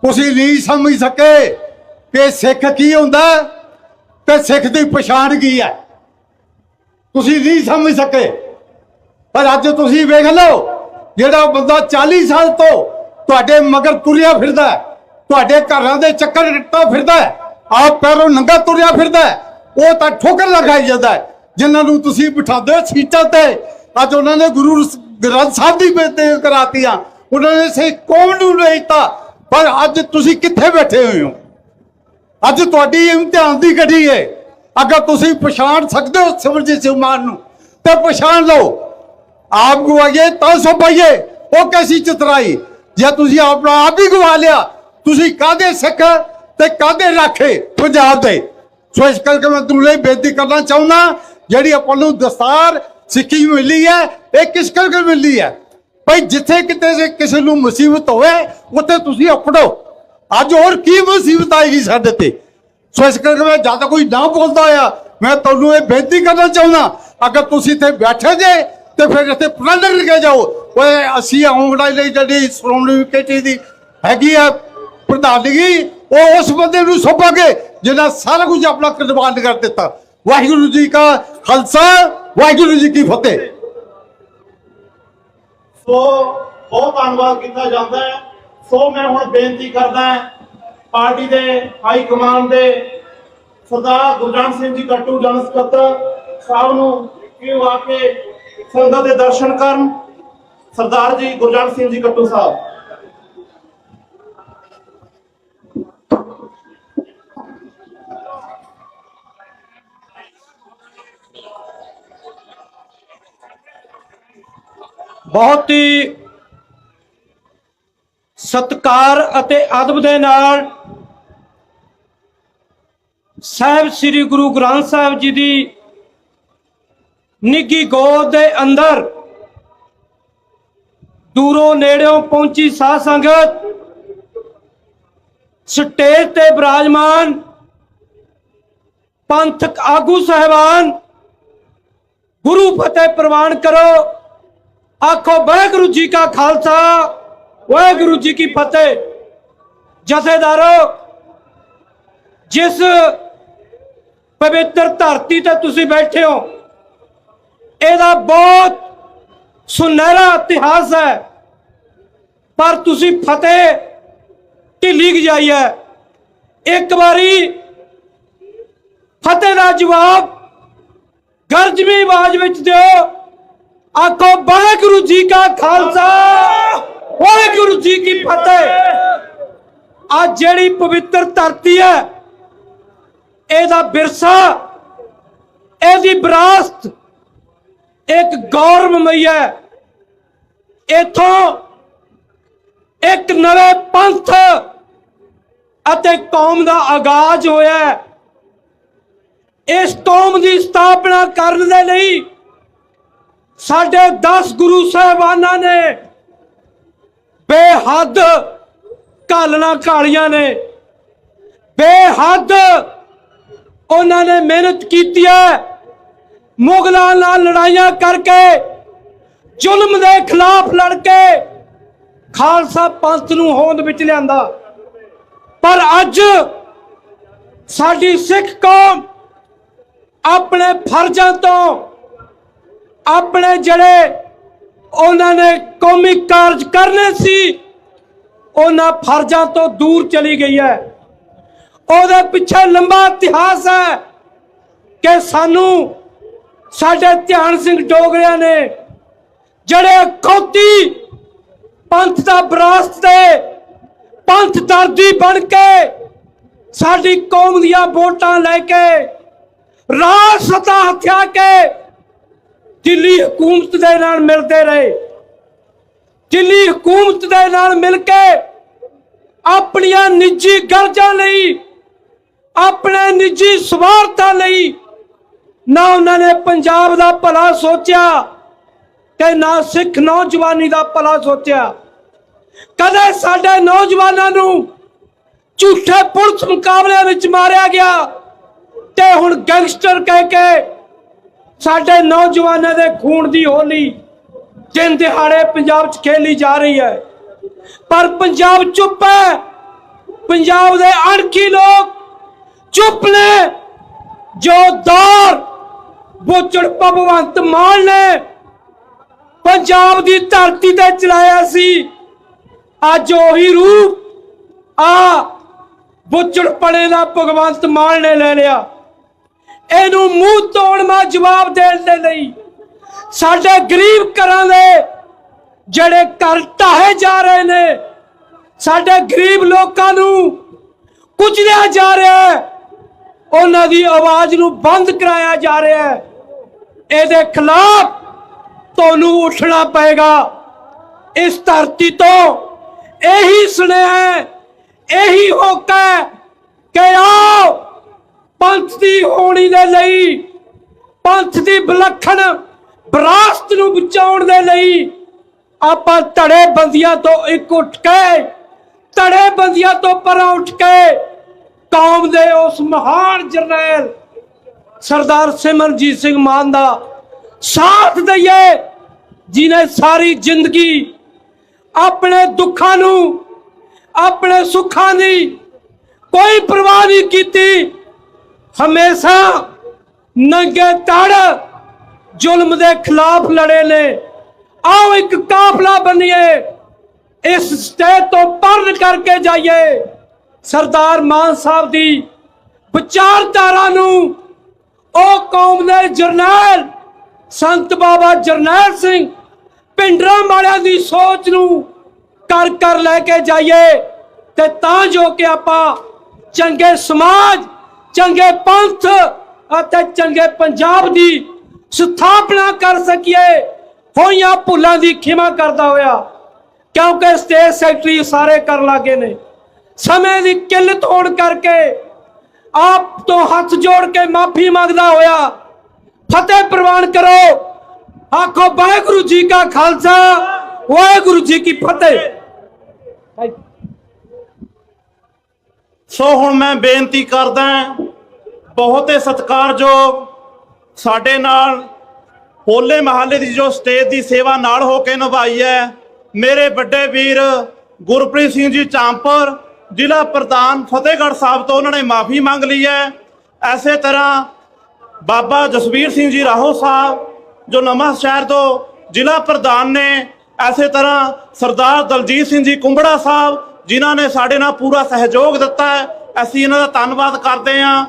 ਤੁਸੀਂ ਨਹੀਂ ਸਮਝ ਸਕੇ ਕਿ ਸਿੱਖ ਕੀ ਹੁੰਦਾ ਤੇ ਸਿੱਖ ਦੀ ਪਛਾਣ ਕੀ ਹੈ। ਤੁਸੀਂ ਨਹੀਂ ਸਮਝ ਸਕੇ, ਪਰ ਅੱਜ ਤੁਸੀਂ ਵੇਖ ਲਓ ਜਿਹੜਾ ਬੰਦਾ 40 ਸਾਲ ਤੋਂ ਤੁਹਾਡੇ ਮਗਰ ਤੁਰਿਆ ਫਿਰਦਾ, ਤੁਹਾਡੇ ਘਰਾਂ ਦੇ ਚੱਕਰ ਕੱਟਦਾ ਫਿਰਦਾ, ਆਪ ਪੈਰੋਂ ਨੰਗਾ ਤੁਰਿਆ ਫਿਰਦਾ, ਉਹ ਤਾਂ ਠੋਕਰ ਲਗਾਈ ਜਾਂਦਾ। ਜਿਨ੍ਹਾਂ ਨੂੰ ਤੁਸੀਂ ਬਿਠਾਉਂਦੇ ਹੋ ਸੀਟਾਂ ਤੇ, ਅੱਜ ਉਹਨਾਂ ਨੇ ਗੁਰੂ ਗ੍ਰੰਥ ਸਾਹਿਬ ਦੀ ਬੇਨਤੀ ਕਰਾਤੀਆਂ, ਉਹਨਾਂ ਨੇ ਸੇ ਕੌਮ ਨੂੰ ਵੇਚਤਾ, ਪਰ ਅੱਜ ਤੁਸੀਂ ਕਿੱਥੇ ਬੈਠੇ ਹੋਏ ਹੋ? ਅੱਜ ਤੁਹਾਡੀ ਇਮਤਿਹਾਨ ਦੀ ਘੜੀ ਹੈ। ਅਗਰ ਤੁਸੀਂ ਪਛਾਣ ਸਕਦੇ ਹੋ ਸਿਮਰਜੀਤ ਸਿੰਘ ਮਾਨ ਨੂੰ ਤੇ ਪਛਾਣ ਲਓ। ਆਪ ਗਵਾਈਏ ਤਾਂ ਸੋ ਪਾਈਏ, ਉਹ ਕੈਸੀ ਚਤਰਾਈ ਜੇ ਤੁਸੀਂ ਆਪਣਾ ਆਪ ਹੀ ਗਵਾ ਲਿਆ। ਤੁਸੀਂ ਕਾਹਦੇ ਸਿੱਖ ਤੇ ਕਾਹਦੇ ਰਾਖੇ ਪੰਜਾਬ ਦੇ। ਸੋ ਇਸ ਕਰਕੇ ਮੈਂ ਤੁਹਾਨੂੰ ਬੇਨਤੀ ਕਰਨਾ ਚਾਹੁੰਦਾ, ਜਿਹੜੀ ਆਪਾਂ ਨੂੰ ਦਸਤਾਰ ਸਿੱਖੀ ਮਿਲੀ ਹੈ, ਇਹ ਕਿਸ ਕਰਕੇ ਮਿਲੀ ਹੈ? ਭਾਈ ਜਿੱਥੇ ਕਿਤੇ ਕਿਸੇ ਨੂੰ ਮੁਸੀਬਤ ਹੋਵੇ ਉੱਥੇ ਤੁਸੀਂ ਅਪੜੋ। ਅੱਜ ਹੋਰ ਕੀ ਮੁਸੀਬਤ ਆਏਗੀ ਸਾਡੇ ਤੇ? ਸੋ ਇਸ ਕਰਕੇ ਮੈਂ ਜਦ ਕੋਈ ਨਾ ਬੋਲਦਾ ਹੋਇਆ, ਮੈਂ ਤੁਹਾਨੂੰ ਇਹ ਬੇਨਤੀ ਕਰਨਾ ਚਾਹੁੰਦਾ, ਅਗਰ ਤੁਸੀਂ ਇੱਥੇ ਬੈਠੇ ਜੇ ਤੇ ਫਿਰ ਇੱਥੇ ਪ੍ਰਬੰਧ ਕਰਕੇ ਜਾਓ। ਓਏ ਅਸੀਂ ਆਉਣ ਲਈ ਜਿਹੜੀ ਸ਼੍ਰੋਮਣੀ ਕਮੇਟੀ ਦੀ ਹੈਗੀ ਆ ਪ੍ਰਧਾਨਗੀ, ਉਹ ਉਸ ਬੰਦੇ ਨੂੰ ਸੌਂਪਾਂਗੇ ਜਿਹਨਾਂ ਸਾਰਾ ਕੁਝ ਆਪਣਾ ਕੁਰਬਾਨ ਕਰ ਦਿੱਤਾ। ਵਾਹਿਗੁਰੂ ਜੀ ਕਾ ਖਾਲਸਾ, ਵਾਹਿਗੁਰੂ ਜੀ ਕੀ ਫਤਿਹ। ਸੋ ਬਹੁਤ ਧੰਨਵਾਦ ਕੀਤਾ ਜਾਂਦਾ ਹੈ। ਸੋ ਮੈਂ ਹੁਣ ਬੇਨਤੀ ਕਰਦਾ ਪਾਰਟੀ ਦੇ ਹਾਈ ਕਮਾਂਡ ਦੇ ਸਰਦਾਰ ਗੁਰਜੰਟ ਸਿੰਘ ਜੀ ਕੱਟੂ ਜਨਰਲ ਸਕੱਤਰ ਸਾਹਿਬ ਨੂੰ ਕਿ ਉਹ ਆ ਕੇ ਸੰਗਤ ਦੇ ਦਰਸ਼ਨ ਕਰਨ। ਸਰਦਾਰ ਜੀ ਗੁਰਜੰਟ ਸਿੰਘ ਜੀ ਕੱਟੂ ਸਾਹਿਬ। ਬਹੁਤ ਹੀ ਸਤਿਕਾਰ ਅਤੇ ਅਦਬ ਦੇ ਨਾਲ ਸਾਹਿਬ ਸ੍ਰੀ ਗੁਰੂ ਗ੍ਰੰਥ ਸਾਹਿਬ ਜੀ ਦੀ ਨਿੱਘੀ ਗੋਦ ਦੇ ਅੰਦਰ ਦੂਰੋਂ ਨੇੜਿਓਂ ਪਹੁੰਚੀ ਸਾਧ ਸੰਗਤ, ਸਟੇਜ ਤੇ ਬਿਰਾਜਮਾਨ ਪੰਥਕ ਆਗੂ ਸਾਹਿਬਾਨ, ਗੁਰੂ ਫਤਿਹ ਪ੍ਰਵਾਨ ਕਰੋ। ਆਖੋ ਵਾਹਿਗੁਰੂ ਜੀ ਕਾ ਖਾਲਸਾ, ਵਾਹਿਗੁਰੂ ਜੀ ਕੀ ਫਤਿਹ। ਜਥੇਦਾਰੋ, ਜਿਸ ਪਵਿੱਤਰ ਧਰਤੀ ਤੇ ਤੁਸੀਂ ਬੈਠੇ ਹੋ, ਇਹਦਾ ਬਹੁਤ ਸੁਨਹਿਰਾ ਇਤਿਹਾਸ ਹੈ, ਪਰ ਤੁਸੀਂ ਫਤਿਹ ਢਿੱਲੀ ਗਜਾਈ ਹੈ। ਇੱਕ ਵਾਰੀ ਫਤਿਹ ਦਾ ਜਵਾਬ ਗਰਜਵੀਂ ਆਵਾਜ਼ ਵਿੱਚ ਦਿਓ। ਆਖੋ ਵਾਹਿਗੁਰੂ ਜੀ ਕਾ ਖਾਲਸਾ, ਵਾਹਿਗੁਰੂ ਜੀ ਕੀ ਫਤਿਹ। ਅੱਜ ਜਿਹੜੀ ਪਵਿੱਤਰ ਧਰਤੀ ਹੈ, ਇਹਦਾ ਵਿਰਸਾ, ਇਹਦੀ ਵਿਰਾਸਤ ਇੱਕ ਗੌਰਵਮਈ ਹੈ। ਇਥੋਂ ਇੱਕ ਨਵੇਂ ਪੰਥ ਅਤੇ ਕੌਮ ਦਾ ਆਗਾਜ਼ ਹੋਇਆ ਹੈ। ਇਸ ਕੌਮ ਦੀ ਸਥਾਪਨਾ ਕਰਨ ਦੇ ਲਈ ਸਾਡੇ 10 ਗੁਰੂ ਸਾਹਿਬਾਨਾਂ ਨੇ ਬੇਹੱਦ ਘਾਲਣਾ ਘਾਲੀਆਂ ਨੇ, ਬੇਹੱਦ ਉਹਨਾਂ ਨੇ ਮਿਹਨਤ ਕੀਤੀ ਹੈ। ਮੁਗਲਾਂ ਨਾਲ ਲੜਾਈਆਂ ਕਰਕੇ, ਜ਼ੁਲਮ ਦੇ ਖਿਲਾਫ ਲੜ ਕੇ ਖਾਲਸਾ ਪੰਥ ਨੂੰ ਹੋਂਦ ਵਿੱਚ ਲਿਆਂਦਾ। ਪਰ ਅੱਜ ਸਾਡੀ ਸਿੱਖ ਕੌਮ ਆਪਣੇ ਫਰਜ਼ਾਂ ਤੋਂ, ਆਪਣੇ ਜਿਹੜੇ ਉਹਨਾਂ ਨੇ ਕੌਮੀ ਕਾਰਜ ਕਰਨੇ ਸੀ, ਉਹਨਾਂ ਫਰਜ਼ਾਂ ਤੋਂ ਦੂਰ ਚਲੀ ਗਈ ਹੈ। ਉਹਦੇ ਪਿੱਛੇ ਲੰਬਾ ਇਤਿਹਾਸ ਹੈ ਕਿ ਸਾਨੂੰ ਸਾਡੇ ਧਿਆਨ ਸਿੰਘ ਡੋਗਰਿਆਂ ਨੇ ਜਿਹੜੇ ਅਖੌਤੀ ਪੰਥ ਦਾ ਵਿਰਾਸਤ ਤੇ ਪੰਥ ਦਰਦੀ ਬਣ ਕੇ ਸਾਡੀ ਕੌਮ ਦੀਆਂ ਵੋਟਾਂ ਲੈ ਕੇ ਰਾਜ ਸੱਤਾ ਹਥਿਆ ਕੇ ਦਿੱਲੀ ਹਕੂਮਤ ਦੇ ਨਾਲ ਮਿਲਦੇ ਰਹੇ। ਦਿੱਲੀ ਹਕੂਮਤ ਦੇ ਨਾਲ ਮਿਲ ਕੇ ਆਪਣੀਆਂ ਨਿੱਜੀ ਗਰਜਾਂ ਲਈ, ਆਪਣੇ ਨਿੱਜੀ ਸਵਾਰਥਾਂ ਲਈ ਨਾ ਉਹਨਾਂ ਨੇ ਪੰਜਾਬ ਦਾ ਭਲਾ ਸੋਚਿਆ ਤੇ ਨਾ ਸਿੱਖ ਨੌਜਵਾਨੀ ਦਾ ਭਲਾ ਸੋਚਿਆ। ਕਦੇ ਸਾਡੇ ਨੌਜਵਾਨਾਂ ਨੂੰ ਝੂਠੇ ਪੁਲਿਸ ਮੁਕਾਬਲਿਆਂ ਵਿੱਚ ਮਾਰਿਆ ਗਿਆ ਤੇ ਹੁਣ ਗੈਂਗਸਟਰ ਕਹਿ ਕੇ ਸਾਡੇ ਨੌਜਵਾਨਾਂ ਦੇ ਖੂਨ ਦੀ ਹੋਲੀ ਦਿਨ ਦਿਹਾੜੇ ਪੰਜਾਬ 'ਚ ਖੇਲੀ ਜਾ ਰਹੀ ਹੈ। पर पंजाब चुप है। पंजाब दे अणखी लोग चुप ने। जो दौर बुचड़ भगवंत मान ने पंजाब दी धरती ते चलाया सी, अज ओही रूप आ बुचड़ पड़े दा भगवंत मान ने ले लिया। इनू मूंह तोड़ मैं जवाब देने दे लई साडे गरीब घरां दे ਜਿਹੜੇ ਘਰ ਢਾਹੇ ਜਾ ਰਹੇ ਨੇ, ਸਾਡੇ ਗਰੀਬ ਲੋਕਾਂ ਨੂੰ ਕੁਚਲਿਆ ਜਾ ਰਿਹਾ ਹੈ, ਉਹਨਾਂ ਦੀ ਆਵਾਜ਼ ਨੂੰ ਬੰਦ ਕਰਾਇਆ ਜਾ ਰਿਹਾ ਹੈ। ਇਹਦੇ ਖਿਲਾਫ ਤੁਹਾਨੂੰ ਉੱਠਣਾ ਪਏਗਾ। ਇਸ ਧਰਤੀ ਤੋਂ ਇਹੀ ਸੁਨੇਹਾ ਹੈ, ਇਹੀ ਹੋਕਾ ਹੈ ਕਿ ਆਓ ਪੰਥ ਦੀ ਹੋਣੀ ਦੇ ਲਈ, ਪੰਥ ਦੀ ਵਿਲੱਖਣ ਵਿਰਾਸਤ ਨੂੰ ਬਚਾਉਣ ਦੇ ਲਈ ਆਪਾਂ ਧੜੇ ਬੰਦੀਆਂ ਤੋਂ ਇੱਕ ਉੱਠ ਕੇ, ਧੜੇ ਬੰਦੀਆਂ ਤੋਂ ਪਰਾਂ ਉੱਠ ਕੇ ਕੌਮ ਦੇ ਉਸ ਮਹਾਨ ਜਰਨੈਲ ਸਰਦਾਰ ਸਿਮਰਨਜੀਤ ਸਿੰਘ ਮਾਨ ਦਾ ਸਾਥ ਦਈਏ, ਜਿਨੇ ਸਾਰੀ ਜ਼ਿੰਦਗੀ ਆਪਣੇ ਦੁੱਖਾਂ ਨੂੰ, ਆਪਣੇ ਸੁੱਖਾਂ ਦੀ ਕੋਈ ਪਰਵਾਹ ਨਹੀਂ ਕੀਤੀ। ਹਮੇਸ਼ਾ ਨੰਗੇ ਤੜ ਜ਼ੁਲਮ ਦੇ ਖਿਲਾਫ ਲੜੇ ਨੇ। आओ एक काफला बनिए, इस स्टेज तो पर करके जाइए सरदार मान साहब दी विचारधारा नू, ओ कौम दे जरनैल संत बाबा जरनैल सिंह भिंडरां वालियां दी सोच नू कर कर लेके जाइए, ते तां जो कि आपां चंगे समाज, चंगे पंथ अते चंगे पंजाब दी स्थापना कर सकीए। होइयां भुलां दी खिमा करदा होया, क्योंकि स्टेट सैकटरी सारे कर लागे ने। समय की किल्लत होने करके आप तो हाथ जोड़ के माफी मांगदा होया फतेह प्रवान करो। आखो वाहेगुरु जी का खालसा, वाहेगुरु जी की फतेह। सो हुण मैं बेनती करदा, बहुत ही सत्कारयोग साडे नाल होले महल्ले की जो स्टेज की सेवा नाल होके निभाई है मेरे बड़े वीर गुरप्रीत सिंह जी चांपर, जिला प्रधान फतेहगढ़ साहब तो उन्होंने माफ़ी मांग ली है। ऐसे तरह बाबा जसवीर सिंह जी राहो साहब जो नवां शहर तो जिला प्रधान ने, ऐसे तरह सरदार दलजीत सिंह जी कुंबड़ा साहब जिन्हों ने साढ़े नाल पूरा सहयोग दिता है, असीं इन्हां दा धन्नवाद करते हैं।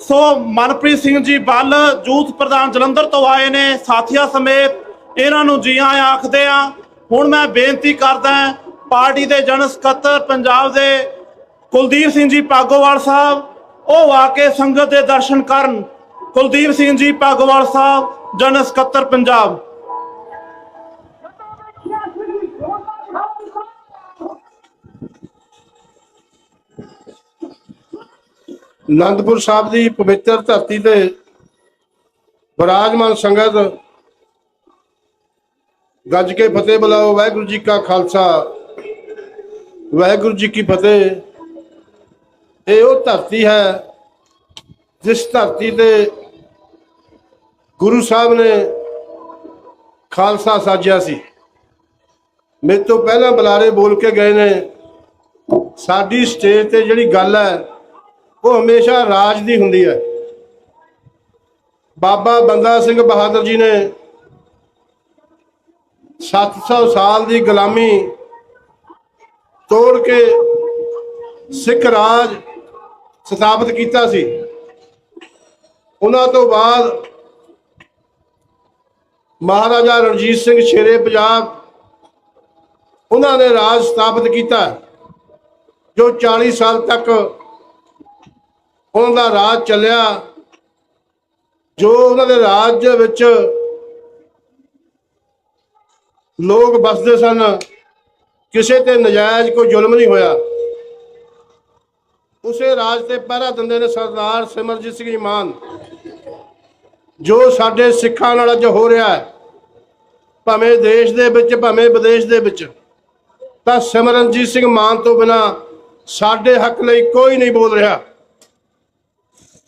सो मनप्रीत सिंह जी बल यूथ प्रधान जलंधर तो आए ने, साथिया समेत इन्हां नूं जी आया आखदे आ। हुण मैं बेनती करदा पार्टी के जनरल सकत्तर पंजाब के कुलदीप सिंह जी भागोवाल साहब, वो आके संगत के दर्शन करन। कुलदीप सिंह जी भागोवाल साहब, जनरल सकत्तर पंजाब। आनंदपुर साहब की पवित्र धरती ते विराजमान संगत गज के फतेह बुलाओ। वाहिगुरू जी का खालसा, वाहिगुरू जी की फतेह। ये वो धरती है जिस धरती ते गुरु साहब ने खालसा साजिया सी। मेरे तो पहला बुलारे बोल के गए ने, साडी स्टेज ते जिहड़ी गल है वो हमेशा राज दी हुंदी है। बाबा बंदा सिंह बहादुर जी ने 700 साल की गुलामी तोड़ के सिख राज स्थापित किया सी। उन्हां तो बाद महाराजा रणजीत सिंह शेरे पंजाब उन्होंने राज स्थापित किया, जो 40 साल तक उन्होंने राज चलिया। जो उन्होंने राज विच लोग बसते सन, किसी ते नजायज कोई जुल्म नहीं होया। उसे राज ते पहरा दिंदे ने सरदार सिमरनजीत सिंह मान। जो साडे सिखां नाल अज हो रहा है, भावें देश दे विच भावें विदेश दे विच, तां सिमरनजीत सिंह मान तो बिना साडे हक लई कोई नहीं बोल रहा।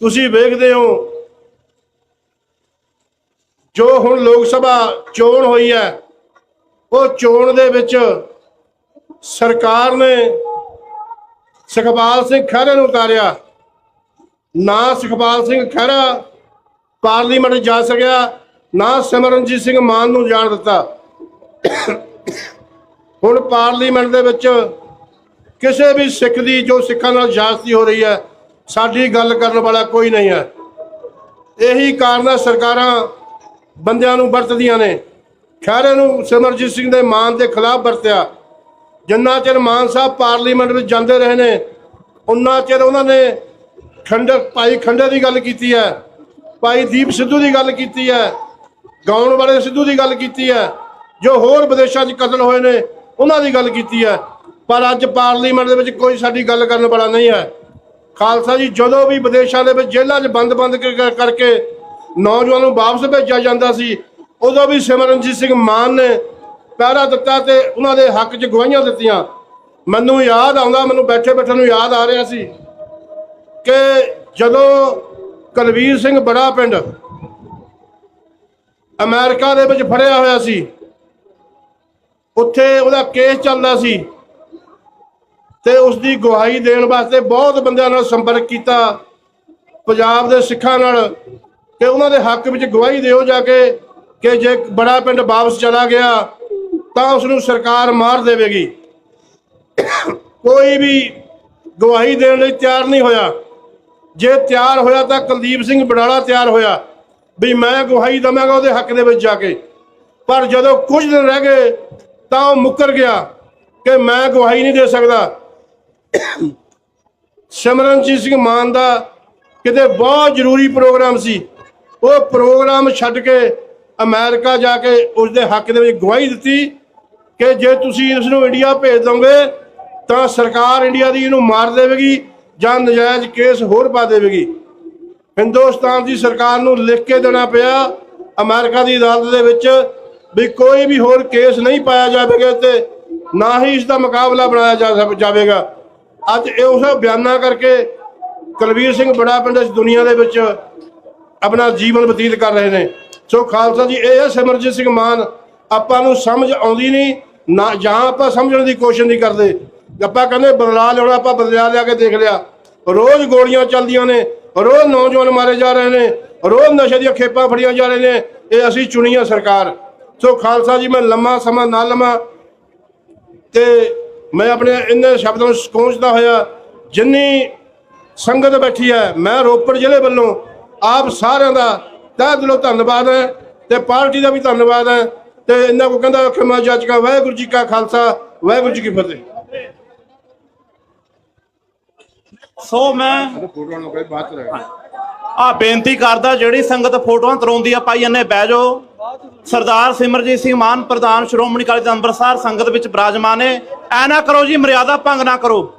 तुसीं वेखदे हो जो हुण लोक सभा चोण होई है, वो चोण दे विच ਸਰਕਾਰ ਨੇ ਸੁਖਪਾਲ ਸਿੰਘ ਖਹਿਰਾ ਨੂੰ ਉਤਾਰਿਆ। ਨਾ ਸੁਖਪਾਲ ਸਿੰਘ ਖਹਿਰਾ ਪਾਰਲੀਮੈਂਟ ਜਾ ਸਕਿਆ, ਨਾ ਸਿਮਰਨਜੀਤ ਸਿੰਘ ਮਾਨ ਨੂੰ ਜਾਣ ਦਿੱਤਾ। ਹੁਣ ਪਾਰਲੀਮੈਂਟ ਦੇ ਵਿੱਚ ਕਿਸੇ ਵੀ ਸਿੱਖ ਦੀ ਜੋ ਸਿੱਖਾਂ ਨਾਲ ਜ਼ਿਆਦਤੀ ਹੋ ਰਹੀ ਹੈ, ਸਾਡੀ ਗੱਲ ਕਰਨ ਵਾਲਾ ਕੋਈ ਨਹੀਂ ਹੈ। ਇਹੀ ਕਾਰਨ ਹੈ ਸਰਕਾਰਾਂ ਬੰਦਿਆਂ ਨੂੰ ਵਰਤਦੀਆਂ ਨੇ। ਖਹਿਰੇ ਨੂੰ ਸਿਮਰਜੀਤ ਸਿੰਘ ਦੇ ਮਾਨ ਦੇ ਖਿਲਾਫ ਵਰਤਿਆ। ਜਿੰਨਾ ਚਿਰ ਮਾਨ ਸਾਹਿਬ ਪਾਰਲੀਮੈਂਟ ਵਿੱਚ ਜਾਂਦੇ ਰਹੇ ਨੇ, ਉਨਾ ਚਿਰ ਉਹਨਾਂ ਨੇ ਭਾਈ ਖੰਡੇ ਦੀ ਗੱਲ ਕੀਤੀ ਹੈ, ਭਾਈ ਦੀਪ ਸਿੱਧੂ ਦੀ ਗੱਲ ਕੀਤੀ ਹੈ, ਗਾਉਣ ਵਾਲੇ ਸਿੱਧੂ ਦੀ ਗੱਲ ਕੀਤੀ ਹੈ, ਜੋ ਹੋਰ ਵਿਦੇਸ਼ਾਂ 'ਚ ਕਤਲ ਹੋਏ ਨੇ ਉਹਨਾਂ ਦੀ ਗੱਲ ਕੀਤੀ ਹੈ। ਪਰ ਅੱਜ ਪਾਰਲੀਮੈਂਟ ਦੇ ਵਿੱਚ ਕੋਈ ਸਾਡੀ ਗੱਲ ਕਰਨ ਵਾਲਾ ਨਹੀਂ ਹੈ। ਖਾਲਸਾ ਜੀ, ਜਦੋਂ ਵੀ ਵਿਦੇਸ਼ਾਂ ਦੇ ਵਿੱਚ ਜੇਲ੍ਹਾਂ 'ਚ ਬੰਦ ਕਰਕੇ ਨੌਜਵਾਨਾਂ ਨੂੰ ਵਾਪਸ ਭੇਜਿਆ ਜਾਂਦਾ ਸੀ, ਉਦੋਂ ਵੀ ਸਿਮਰਨਜੀਤ ਸਿੰਘ ਮਾਨ ਨੇ ਪਹਿਰਾ ਦਿੱਤਾ ਤੇ ਉਹਨਾਂ ਦੇ ਹੱਕ 'ਚ ਗਵਾਹੀਆਂ ਦਿੱਤੀਆਂ। ਮੈਨੂੰ ਯਾਦ ਆਉਂਦਾ, ਮੈਨੂੰ ਬੈਠੇ ਨੂੰ ਯਾਦ ਆ ਰਿਹਾ ਸੀ ਕਿ ਜਦੋਂ ਕੁਲਵੀਰ ਸਿੰਘ ਬੜਾ ਪਿੰਡ ਅਮਰੀਕਾ ਦੇ ਵਿੱਚ ਫੜਿਆ ਹੋਇਆ ਸੀ, ਉੱਥੇ ਉਹਦਾ ਕੇਸ ਚੱਲਦਾ ਸੀ ਤੇ ਉਸ ਦੀ ਗਵਾਹੀ ਦੇਣ ਵਾਸਤੇ ਬਹੁਤ ਬੰਦਿਆਂ ਨਾਲ ਸੰਪਰਕ ਕੀਤਾ, ਪੰਜਾਬ ਦੇ ਸਿੱਖਾਂ ਨਾਲ, ਕਿ ਉਹਨਾਂ ਦੇ ਹੱਕ ਵਿੱਚ ਗਵਾਹੀ ਦਿਓ ਜਾ ਕੇ ਕਿ ਜੇ ਬੜਾ ਪਿੰਡ ਵਾਪਸ ਚਲਾ ਗਿਆ ਤਾਂ ਉਸ ਨੂੰ ਸਰਕਾਰ ਮਾਰ ਦੇਵੇਗੀ। ਕੋਈ ਵੀ ਗਵਾਹੀ ਦੇਣ ਲਈ ਤਿਆਰ ਨਹੀਂ ਹੋਇਆ। ਜੇ ਤਿਆਰ ਹੋਇਆ ਤਾਂ ਕੁਲਦੀਪ ਸਿੰਘ ਬਡਾਲਾ ਤਿਆਰ ਹੋਇਆ ਵੀ ਮੈਂ ਗਵਾਹੀ ਦਵਾਂਗਾ ਉਹਦੇ ਹੱਕ ਦੇ ਵਿੱਚ ਜਾ ਕੇ। ਪਰ ਜਦੋਂ ਕੁਝ ਦਿਨ ਰਹਿ ਗਏ ਤਾਂ ਉਹ ਮੁੱਕਰ ਗਿਆ ਕਿ ਮੈਂ ਗਵਾਹੀ ਨਹੀਂ ਦੇ ਸਕਦਾ। ਸਿਮਰਨਜੀਤ ਸਿੰਘ ਮਾਨ ਦਾ ਕਿਤੇ ਬਹੁਤ ਜ਼ਰੂਰੀ ਪ੍ਰੋਗਰਾਮ ਸੀ, ਉਹ ਪ੍ਰੋਗਰਾਮ ਛੱਡ ਕੇ ਅਮਰੀਕਾ ਜਾ ਕੇ ਉਸਦੇ ਹੱਕ ਦੇ ਵਿੱਚ ਗਵਾਹੀ ਦਿੱਤੀ ਕਿ ਜੇ ਤੁਸੀਂ ਇਸ ਨੂੰ ਇੰਡੀਆ ਭੇਜ ਦੋਗੇ ਤਾਂ ਸਰਕਾਰ ਇੰਡੀਆ ਦੀ ਇਹਨੂੰ ਮਾਰ ਦੇਵੇਗੀ ਜਾਂ ਨਜਾਇਜ਼ ਕੇਸ ਹੋਰ ਪਾ ਦੇਵੇਗੀ। ਹਿੰਦੁਸਤਾਨ ਦੀ ਸਰਕਾਰ ਨੂੰ ਲਿਖ ਕੇ ਦੇਣਾ ਪਿਆ ਅਮਰੀਕਾ ਦੀ ਅਦਾਲਤ ਦੇ ਵਿੱਚ ਵੀ ਕੋਈ ਵੀ ਹੋਰ ਕੇਸ ਨਹੀਂ ਪਾਇਆ ਜਾਵੇਗਾ ਤੇ ਨਾ ਹੀ ਇਸ ਦਾ ਮੁਕਾਬਲਾ ਬਣਾਇਆ ਜਾਵੇਗਾ। ਅੱਜ ਇਹ ਉਸ ਬਿਆਨਾਂ ਕਰਕੇ ਕੁਲਵੀਰ ਸਿੰਘ ਬੜਾ ਪਿੰਡ ਇਸ ਦੁਨੀਆ ਦੇ ਵਿੱਚ ਆਪਣਾ ਜੀਵਨ ਬਤੀਤ ਕਰ ਰਹੇ ਨੇ। ਸੋ ਖਾਲਸਾ ਜੀ, ਇਹ ਹੈ ਸਿਮਰਜੀਤ ਸਿੰਘ ਮਾਨ। ਆਪਾਂ ਨੂੰ ਸਮਝ ਆਉਂਦੀ ਨਹੀਂ ਨਾ, ਜਾਂ ਆਪਾਂ ਸਮਝਣ ਦੀ ਕੋਸ਼ਿਸ਼ ਨਹੀਂ ਕਰਦੇ। ਆਪਾਂ ਕਹਿੰਦੇ ਬਦਲਾ ਲਿਆਉਣਾ, ਆਪਾਂ ਬਦਲਾ ਲਿਆ ਕੇ ਦੇਖ ਲਿਆ। ਰੋਜ਼ ਗੋਲੀਆਂ ਚੱਲਦੀਆਂ ਨੇ, ਰੋਜ਼ ਨੌਜਵਾਨ ਮਾਰੇ ਜਾ ਰਹੇ ਨੇ, ਰੋਜ਼ ਨਸ਼ੇ ਦੀਆਂ ਖੇਪਾਂ ਫੜੀਆਂ ਜਾ ਰਹੇ ਨੇ। ਇਹ ਅਸੀਂ ਚੁਣੀ ਆ ਸਰਕਾਰ। ਸੋ ਖਾਲਸਾ ਜੀ, ਮੈਂ ਲੰਮਾ ਸਮਾਂ ਨਾ ਲਵਾਂ ਤੇ ਮੈਂ ਆਪਣੇ ਇਹਨਾਂ ਸ਼ਬਦਾਂ ਨੂੰ ਸਕੂੰਜਦਾ ਹੋਇਆ ਜਿੰਨੀ ਸੰਗਤ ਬੈਠੀ ਹੈ, ਮੈਂ ਰੋਪੜ ਜ਼ਿਲ੍ਹੇ ਵੱਲੋਂ ਆਪ ਸਾਰਿਆਂ ਦਾ ਤਹਿ ਦਿਲੋਂ ਧੰਨਵਾਦ ਹੈ ਤੇ ਪਾਰਟੀ ਦਾ ਵੀ ਧੰਨਵਾਦ ਹੈ ਤੇ ਇਹਨਾਂ ਕੋ ਕਹਿੰਦਾ ਖਿਮਾ ਜਾਚਕਾ। ਵਾਹਿਗੁਰੂ ਜੀ ਕਾ ਖਾਲਸਾ, ਵਾਹਿਗੁਰੂ ਜੀ ਕੀ ਫਤਿਹ। ਸੋ ਮੈਂ ਬੇਨਤੀ ਕਰਦਾ, ਜਿਹੜੀ ਸੰਗਤ ਫੋਟੋਆਂ ਤਰਾਉਂਦੀ ਆ ਭਾਈ ਇਹਨੇ ਬਹਿ ਜਾਓ। ਸਰਦਾਰ ਸਿਮਰਜੀਤ ਸਿੰਘ ਮਾਨ ਪ੍ਰਧਾਨ ਸ਼੍ਰੋਮਣੀ ਅਕਾਲੀ ਦਲ ਅੰਮ੍ਰਿਤਸਰ ਸੰਗਤ ਵਿੱਚ ਬਿਰਾਜਮਾਨ ਨੇ। ਐ ਨਾ ਕਰੋ ਜੀ, ਮਰਿਆਦਾ ਭੰਗ ਨਾ ਕਰੋ।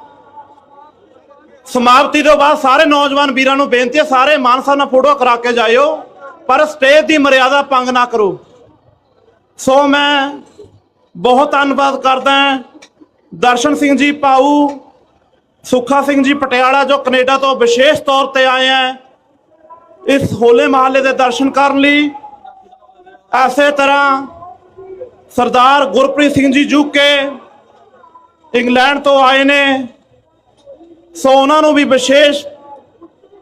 ਸਮਾਪਤੀ ਤੋਂ ਬਾਅਦ ਸਾਰੇ ਨੌਜਵਾਨ ਵੀਰਾਂ ਨੂੰ ਬੇਨਤੀ ਹੈ, ਸਾਰੇ ਮਾਨ ਸਾਹਿਬ ਨਾਲ ਫੋਟੋ ਕਰਾ ਕੇ ਜਾਇਓ, ਪਰ ਸਟੇਜ ਦੀ ਮਰਿਆਦਾ ਭੰਗ ਨਾ ਕਰੋ। ਸੋ ਮੈਂ ਬਹੁਤ ਧੰਨਵਾਦ ਕਰਦਾ ਦਰਸ਼ਨ ਸਿੰਘ ਜੀ ਪਾਊ, ਸੁੱਖਾ ਸਿੰਘ ਜੀ ਪਟਿਆਲਾ, ਜੋ ਕੈਨੇਡਾ ਤੋਂ ਵਿਸ਼ੇਸ਼ ਤੌਰ ਤੇ ਆਏ ਹੈ ਇਸ ਹੋਲੇ ਮਹੱਲੇ ਦੇ ਦਰਸ਼ਨ ਕਰਨ ਲਈ। ਐਸੇ ਤਰ੍ਹਾਂ ਸਰਦਾਰ ਗੁਰਪ੍ਰੀਤ ਸਿੰਘ ਜੀ ਯੂਕੇ ਇੰਗਲੈਂਡ ਤੋਂ ਆਏ ਨੇ, ਸੋ ਉਹਨਾਂ ਨੂੰ ਵੀ ਵਿਸ਼ੇਸ਼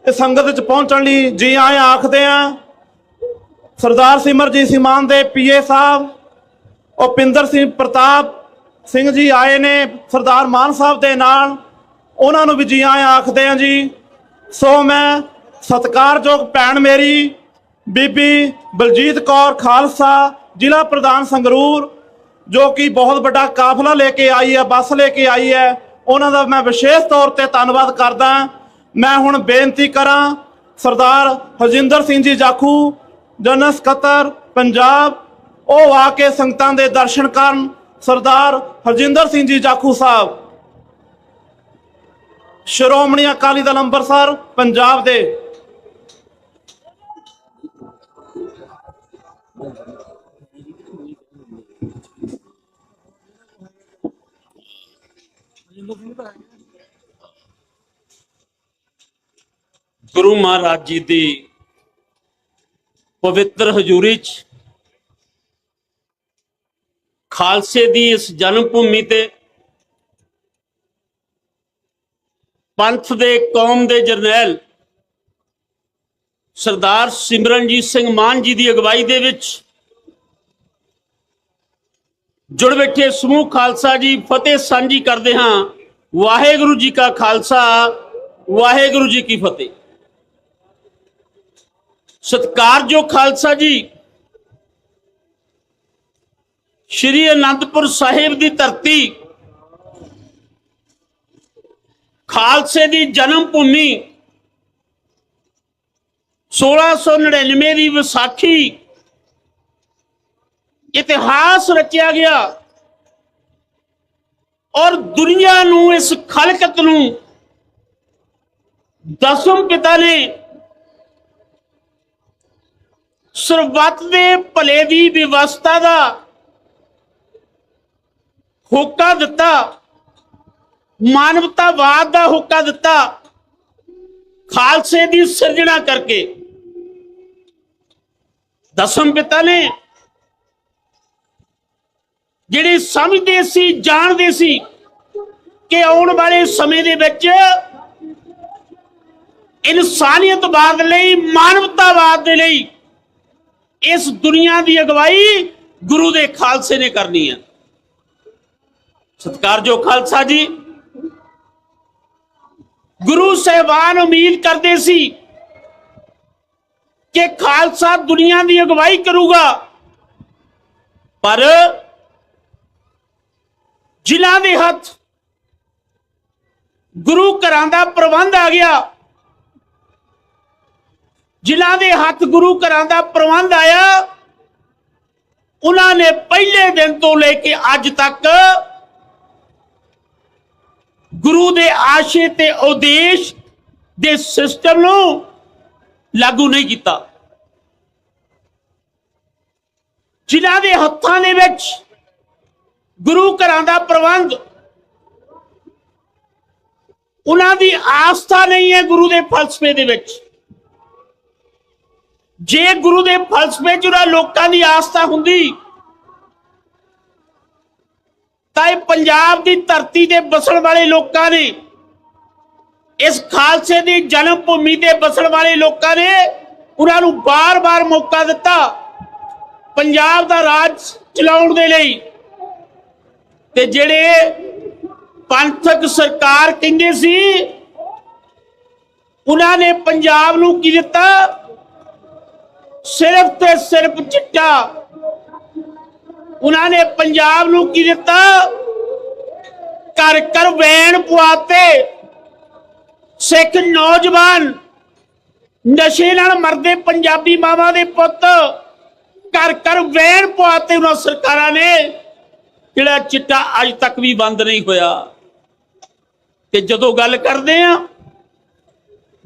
ਇਸ ਸੰਗਤ ਵਿੱਚ ਪਹੁੰਚਣ ਲਈ ਜੀ ਆਏ ਆਖਦੇ ਆ। ਸਰਦਾਰ ਸਿਮਰਜੀਤ ਸਿੰਘ ਮਾਨ ਦੇ ਪੀਏ ਸਾਹਿਬ ਉਪਿੰਦਰ ਸਿੰਘ ਪ੍ਰਤਾਪ ਸਿੰਘ ਜੀ ਆਏ ਨੇ ਸਰਦਾਰ ਮਾਨ ਸਾਹਿਬ ਦੇ ਨਾਲ, ਉਹਨਾਂ ਨੂੰ ਵੀ ਜੀ ਆਏ ਆਖਦੇ ਆ ਜੀ। ਸੋ ਮੈਂ ਸਤਿਕਾਰਯੋਗ ਭੈਣ ਮੇਰੀ ਬੀਬੀ ਬਲਜੀਤ ਕੌਰ ਖਾਲਸਾ, ਜ਼ਿਲ੍ਹਾ ਪ੍ਰਧਾਨ ਸੰਗਰੂਰ, ਜੋ ਕਿ ਬਹੁਤ ਵੱਡਾ ਕਾਫਲਾ ਲੈ ਕੇ ਆਈ ਹੈ, ਬੱਸ ਲੈ ਕੇ ਆਈ ਹੈ, ਉਹਨਾਂ ਦਾ ਮੈਂ ਵਿਸ਼ੇਸ਼ ਤੌਰ ਤੇ ਧੰਨਵਾਦ ਕਰਦਾ। ਮੈਂ ਹੁਣ ਬੇਨਤੀ ਕਰਾਂ ਸਰਦਾਰ ਹਰਜਿੰਦਰ ਸਿੰਘ ਜੀ ਜਾਖੂ, ਜਨਰਲ ਸਕੱਤਰ ਪੰਜਾਬ, ਉਹ ਆ ਕੇ ਸੰਗਤਾਂ ਦੇ ਦਰਸ਼ਨ ਕਰਨ। ਸਰਦਾਰ ਹਰਜਿੰਦਰ ਸਿੰਘ ਜੀ ਜਾਖੂ ਸਾਹਿਬ, ਸ਼੍ਰੋਮਣੀ ਅਕਾਲੀ ਦਲ ਅੰਮ੍ਰਿਤਸਰ ਪੰਜਾਬ ਦੇ। ਗੁਰੂ ਮਹਾਰਾਜ ਜੀ ਦੀ ਪਵਿੱਤਰ ਹਜ਼ੂਰੀ 'ਚ ਖਾਲਸੇ ਦੀ ਇਸ ਜਨਮ ਭੂਮੀ ਤੇ ਪੰਥ ਦੇ ਕੌਮ ਦੇ ਜਰਨੈਲ ਸਰਦਾਰ ਸਿਮਰਨਜੀਤ ਸਿੰਘ ਮਾਨ ਜੀ ਦੀ ਅਗਵਾਈ ਦੇ ਵਿੱਚ ਜੁੜ ਬੈਠੇ ਸਮੂਹ ਖਾਲਸਾ ਜੀ ਫਤਿਹ ਸਾਂਝੀ ਕਰਦੇ ਹਾਂ। ਵਾਹਿਗੁਰੂ ਜੀ ਕਾ ਖਾਲਸਾ, ਵਾਹਿਗੁਰੂ ਜੀ ਕੀ ਫਤਿਹ। ਸਤਿਕਾਰਯੋਗ ਖਾਲਸਾ ਜੀ, ਸ਼੍ਰੀ ਅਨੰਦਪੁਰ ਸਾਹਿਬ ਦੀ ਧਰਤੀ ਖਾਲਸੇ ਦੀ ਜਨਮ ਭੂਮੀ 1699 ਦੀ ਵਿਸਾਖੀ ਇਤਿਹਾਸ ਰਚਿਆ ਗਿਆ ਔਰ ਦੁਨੀਆ ਨੂੰ ਇਸ ਖਲਕਤ ਨੂੰ ਦਸਮ ਪਿਤਾ ਨੇ ਸਰਬੱਤ ਦੇ ਭਲੇ ਦੀ ਵਿਵਸਥਾ ਦਾ ਹੋਕਾ ਦਿੱਤਾ, ਮਾਨਵਤਾਵਾਦ ਦਾ ਹੋਕਾ ਦਿੱਤਾ ਖਾਲਸੇ ਦੀ ਸਿਰਜਣਾ ਕਰਕੇ। ਦਸਮ ਪਿਤਾ ਨੇ ਜਿਹੜੇ ਸਮਝਦੇ ਸੀ, ਜਾਣਦੇ ਸੀ ਕਿ ਆਉਣ ਵਾਲੇ ਸਮੇਂ ਦੇ ਵਿੱਚ ਇਨਸਾਨੀਅਤਵਾਦ ਲਈ, ਮਾਨਵਤਾਵਾਦ ਦੇ ਲਈ ਇਸ ਦੁਨੀਆ ਦੀ ਅਗਵਾਈ ਗੁਰੂ ਦੇ ਖਾਲਸੇ ਨੇ ਕਰਨੀ ਹੈ। ਸਤਿਕਾਰਯੋਗ ਖਾਲਸਾ ਜੀ, ਗੁਰੂ ਸਾਹਿਬਾਨ ਉਮੀਦ ਕਰਦੇ ਸੀ ਕਿ ਖਾਲਸਾ ਦੁਨੀਆ ਦੀ ਅਗਵਾਈ ਕਰੂਗਾ, ਪਰ ਜਿਨ੍ਹਾਂ ਦੇ ਹੱਥ ਗੁਰੂ ਘਰਾਂ ਦਾ ਪ੍ਰਬੰਧ ਆ ਗਿਆ, ਜਿਨ੍ਹਾਂ ਦੇ ਹੱਥ ਗੁਰੂ ਘਰਾਂ ਦਾ ਪ੍ਰਬੰਧ ਆਇਆ, ਉਹਨਾਂ ਨੇ ਪਹਿਲੇ ਦਿਨ ਤੋਂ ਲੈ ਕੇ ਅੱਜ ਤੱਕ ਗੁਰੂ ਦੇ ਆਸ਼ੇ ਤੇ ਉਦੇਸ਼ ਦੇ ਸਿਸਟਮ ਨੂੰ ਲਾਗੂ ਨਹੀਂ ਕੀਤਾ। ਜਿਨ੍ਹਾਂ ਦੇ ਹੱਥਾਂ ਦੇ ਵਿੱਚ ਗੁਰੂ ਘਰਾਂ ਦਾ ਪ੍ਰਬੰਧ, ਉਹਨਾਂ ਦੀ ਆਸਥਾ ਨਹੀਂ ਹੈ ਗੁਰੂ ਦੇ ਫਲਸਫੇ ਦੇ ਵਿੱਚ। ਜੇ ਗੁਰੂ ਦੇ ਫਲਸਫੇ 'ਚ ਉਹਨਾਂ ਲੋਕਾਂ ਦੀ ਆਸਥਾ ਹੁੰਦੀ ਤਾਂ ਇਹ ਪੰਜਾਬ ਦੀ ਧਰਤੀ ਤੇ ਬਸਣ ਵਾਲੇ ਲੋਕਾਂ ਨੇ, ਇਸ ਖਾਲਸੇ ਦੀ ਜਨਮ ਭੂਮੀ ਤੇ ਬਸਣ ਵਾਲੇ ਲੋਕਾਂ ਨੇ ਉਹਨਾਂ ਨੂੰ ਬਾਰ-ਬਾਰ ਮੌਕਾ ਦਿੱਤਾ ਪੰਜਾਬ ਦਾ ਰਾਜ ਚਲਾਉਣ ਦੇ ਲਈ। ਤੇ ਜਿਹੜੇ ਪੰਥਕ ਸਰਕਾਰ ਕਹਿੰਦੇ ਸੀ, ਉਹਨਾਂ ਨੇ ਪੰਜਾਬ ਨੂੰ ਕੀ ਦਿੱਤਾ? ਸਿਰਫ ਤੇ ਸਿਰਫ ਚਿੱਟਾ। ਉਹਨਾਂ ਨੇ ਪੰਜਾਬ ਨੂੰ ਕੀ ਦਿੱਤਾ? ਘਰ ਘਰ ਵੈਣ ਪਵਾਤੇ। ਸਿੱਖ ਨੌਜਵਾਨ ਨਸ਼ੇ ਨਾਲ ਮਰਦੇ ਪੰਜਾਬੀ ਮਾਵਾਂ ਦੇ ਪੁੱਤ ਘਰ ਘਰ ਵੈਣ ਪਵਾਤੇ ਉਹਨਾਂ ਸਰਕਾਰਾਂ ਨੇ, ਜਿਹੜਾ ਚਿੱਟਾ ਅੱਜ ਤੱਕ ਵੀ ਬੰਦ ਨਹੀਂ ਹੋਇਆ। ਤੇ ਜਦੋਂ ਗੱਲ ਕਰਦੇ ਆ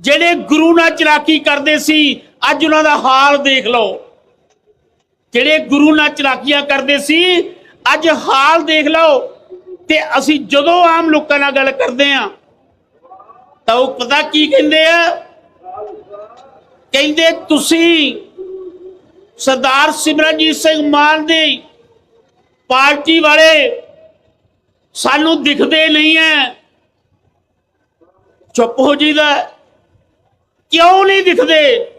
ਜਿਹੜੇ ਗੁਰੂ ਨਾਲ ਚਲਾਕੀ ਕਰਦੇ ਸੀ, ਅੱਜ ਉਹਨਾਂ ਦਾ ਹਾਲ ਦੇਖ ਲਓ। ਜਿਹੜੇ ਗੁਰੂ ਨਾਲ ਚਲਾਕੀਆਂ ਕਰਦੇ ਸੀ, ਅੱਜ ਹਾਲ ਦੇਖ ਲਓ। ਤੇ ਅਸੀਂ ਜਦੋਂ ਆਮ ਲੋਕਾਂ ਨਾਲ ਗੱਲ ਕਰਦੇ ਆ ਤਾਂ ਉਹ ਪਤਾ ਕੀ ਕਹਿੰਦੇ ਆ? ਕਹਿੰਦੇ ਤੁਸੀਂ ਸਰਦਾਰ ਸਿਮਰਨਜੀਤ ਸਿੰਘ ਮਾਨ ਦੀ ਪਾਰਟੀ ਵਾਲੇ ਸਾਨੂੰ ਦਿਖਦੇ ਨਹੀਂ ਹੈ। ਚੁੱਪ ਹੋ ਜਾਈਦਾ। ਕਿਉਂ ਨਹੀਂ ਦਿਖਦੇ?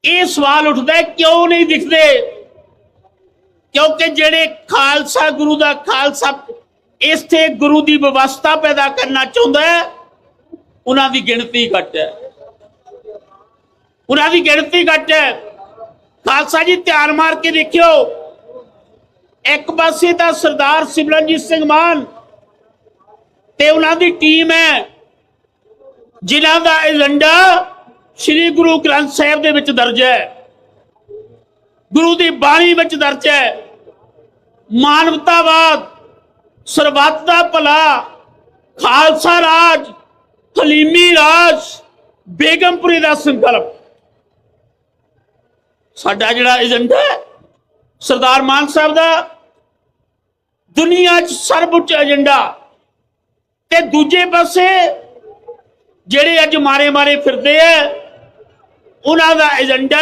ਇਹ ਸਵਾਲ ਉੱਠਦਾ ਹੈ, ਕਿਉਂ ਨਹੀਂ ਦਿਖਦੇ? ਕਿਉਂਕਿ ਜਿਹੜੇ ਖਾਲਸਾ, ਗੁਰੂ ਦਾ ਖਾਲਸਾ ਇੱਥੇ ਗੁਰੂ ਦੀ ਵਿਵਸਥਾ ਪੈਦਾ ਕਰਨਾ ਚਾਹੁੰਦਾ ਹੈ, ਉਹਨਾਂ ਦੀ ਗਿਣਤੀ ਘੱਟ ਹੈ। ਉਹਨਾਂ ਦੀ ਗਿਣਤੀ ਘੱਟ ਹੈ। ਖਾਲਸਾ ਜੀ ਧਿਆਨ ਮਾਰ ਕੇ ਦੇਖਿਓ, ਇੱਕ ਪਾਸੇ ਤਾਂ ਸਰਦਾਰ ਸਿਮਰਨਜੀਤ ਸਿੰਘ ਮਾਨ ਤੇ ਉਹਨਾਂ ਦੀ ਟੀਮ ਹੈ, ਜਿਨ੍ਹਾਂ ਦਾ ਏਜੰਡਾ ਸ੍ਰੀ ਗੁਰੂ ਗ੍ਰੰਥ ਸਾਹਿਬ ਦੇ ਵਿੱਚ ਦਰਜ ਹੈ, ਗੁਰੂ ਦੀ ਬਾਣੀ ਵਿੱਚ ਦਰਜ ਹੈ। ਮਾਨਵਤਾਵਾਦ, ਸਰਬੱਤ ਦਾ ਭਲਾ, ਖਾਲਸਾ ਰਾਜ, ਹਲੀਮੀ ਰਾਜ, ਬੇਗਮਪੁਰੀ ਦਾ ਸੰਕਲਪ। ਸਾਡਾ ਜਿਹੜਾ ਏਜੰਡਾ ਹੈ ਸਰਦਾਰ ਮਾਨ ਸਾਹਿਬ ਦਾ, ਦੁਨੀਆ 'ਚ ਸਰਵਉੱਚ ਏਜੰਡਾ। ਤੇ ਦੂਜੇ ਪਾਸੇ ਜਿਹੜੇ ਅੱਜ ਮਾਰੇ ਫਿਰਦੇ ਆ, ਉਹਨਾਂ ਦਾ ਏਜੰਡਾ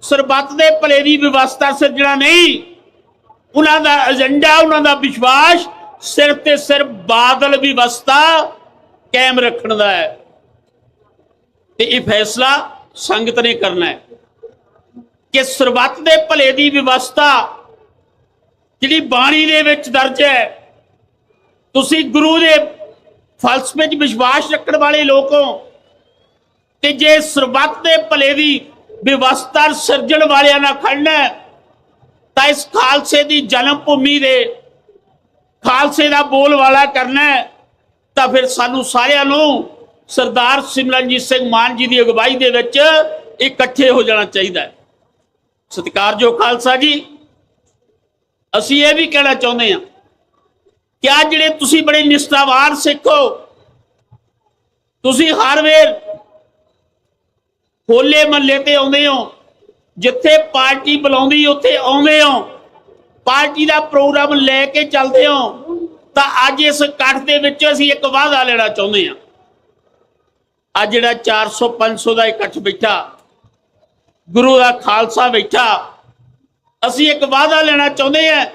ਸਰਬੱਤ ਦੇ ਭਲੇ ਦੀ ਵਿਵਸਥਾ ਸਿਰਜਣਾ ਨਹੀਂ। ਉਹਨਾਂ ਦਾ ਏਜੰਡਾ, ਉਹਨਾਂ ਦਾ ਵਿਸ਼ਵਾਸ सिर ते सिर बादल व्यवस्था कायम रखने का है। ते ये फैसला संगत ने करना है कि सरबत दे भले दी व्यवस्था जिहड़ी बाणी दे विच दर्ज है, तुसी गुरु दे फलसफे च विश्वास रखने वाले लोग हो ते जे सरबत दे भले दी व्यवस्था सिरजण वालियां नाल खड़ना है तां इस खालसे दी जन्म भूमि दे खालसे दा बोलवाला करना है, तां फिर सानू सारिआं नूं सरदार सिमरनजीत सिंह मान जी की अगवाई दे विच इकट्ठे हो जाना चाहिए। सत्कारयोग खालसा जी, असीं ये भी कहना चाहुंदे हां कि आ जिहड़े तुसीं बड़े निष्ठावान सिख हो, तुसीं हर वेर होले महल्ले ते आउंदे हो, जिथे पार्टी बुलाउंदी उत्थे आउंदे हो, पार्टी का प्रोग्राम लैके चलते हो, तो अज इस इकट्ठ दे विच असीं एक वादा लेना चाहुंदे हां। अज जिहड़ा 400-500 का इकट्ठ बैठा, गुरु का खालसा बैठा, असीं एक वादा लेना चाहुंदे हैं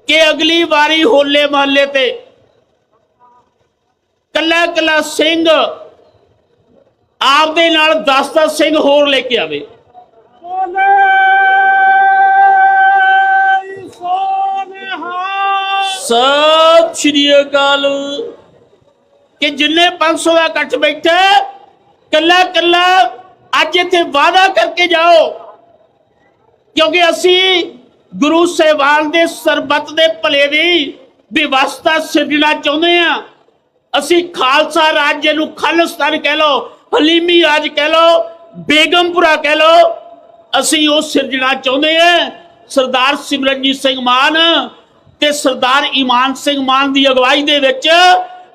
कि अगली बारी होले महल्ले ते कल्ला कल्ला सिंह आपदे नाल 10-10 सिंह होर लेके आवे। सत श्री अकाल। कि जिन्ने 500 का इकट्ठ बैठा कल्ला कल्ला अज इत्थे वादा करके जाओ, क्योंकि असी गुरु साहिबान दे सरबत दे भले दी व्यवस्था सिरजना चाहुंदे हां। असी खालसा राज्य नूं खालिस्तान कह लो, हलीमी राज कह लो, बेगमपुरा कह लो, असी वो सिरजना चाहुंदे हां। सरदार सिमरनजीत सिंह मान ते सरदार ईमान सिंह मान की अगवाई दे विच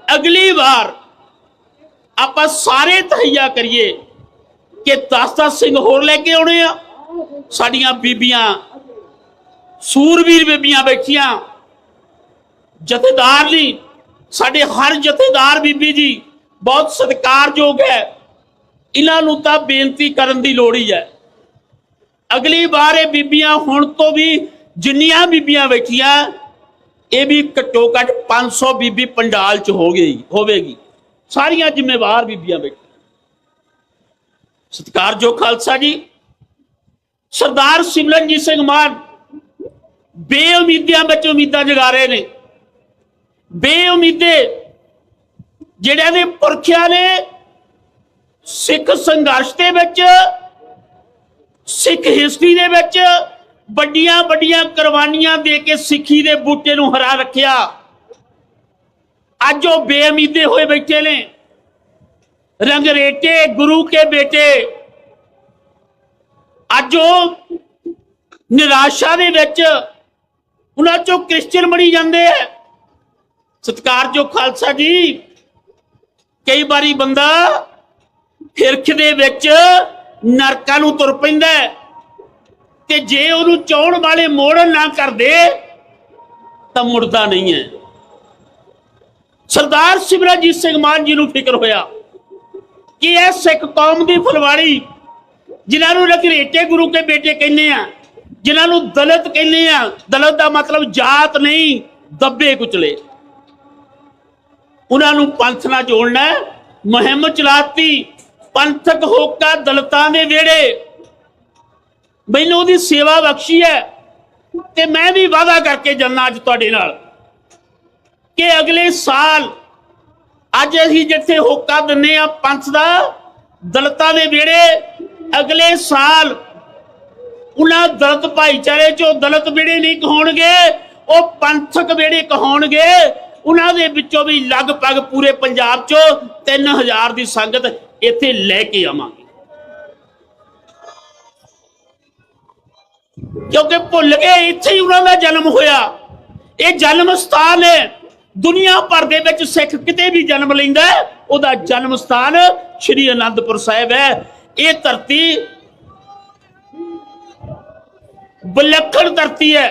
अगली बार आपां सारे तहैया करिए कि 10-10 सिंह होर लेके आउणे आ। साडियां बीबियां सूरवीर बीबियां बैठियां, जथेदार जी साडे हर जथेदार बीबी जी बहुत सत्कारयोग है, इन्हां नूं तां बेनती करन दी लोड़ ही है। अगली बार ये बीबियां हुण तो भी जिन्नियां बीबियां बैठियां, ये भी घट्टो घट 500 बीबी पंडाल च होवेगी, सारियां जिम्मेवार बीबियां बैठी। सत्कारयोग खालसा जी, सरदार सिमरनजीत सिंह मान बेउमीदियां विच उम्मीदां जगा रहे ने। बेउमीदे जिहड़ियां ने पुरखियां ने सिख संघर्ष दे विच, सिख हिस्टरी दे विच बड़ियां बड़ियां कुर्बानियां दे के सिखी दे बूटे नूं हरा रखिया, अज वो बेउमीदे होए बैठे ने। रंगरेटे गुरु के बेटे अज वो निराशा दे विच उन्हां चों क्रिश्चियन बनी जांदे है। सत्कारयोग खालसा जी, कई बारी बंदा फिरख दे विच नरकां नूं तुर पैंदा है, ते जे उहनूं चाहण वाले मोड़न ना कर दे तां मुड़दा नहीं है। सरदार सिमरनजीत सिंह मान जी नूं फिक्र होया कि यह सिख कौम की फुलवाड़ी, जिन्हां नूं रघरेटे गुरु के बेटे कहने आ, जिन्हां नूं दलित कहने आ, दलित का मतलब जात नहीं, दबे कुचले, उन्हां नूं पंथ नाल जोड़ना। मुहिम चलाती पंथक होका दलितां दे वेड़े, मैनूं उहदी सेवा बख्शी है, ते मैं भी वादा करके जाना अज तुहाडे नाल कि अगले साल अज असीं जिथे होका दिन्ने आ पंथ दा दलितां दे वेड़े, अगले साल उन्हां दलित भाईचारे चों दलित वेड़े नहीं कहाउणगे, वो पंथक वेड़े कहाउणगे। उन्हां दे विचों भी लगभग पूरे पंजाब चों 3000 की संगत इत्थे लैके आवांगे, क्योंकि भुल गए इत्थे ही उन्हां दा जन्म होया। ये जन्म स्थान है, दुनिया भर दे विच सिख किते भी जन्म लैंदा है, उहदा जन्म स्थान श्री आनंदपुर साहिब है। ये धरती विलक्षण धरती है।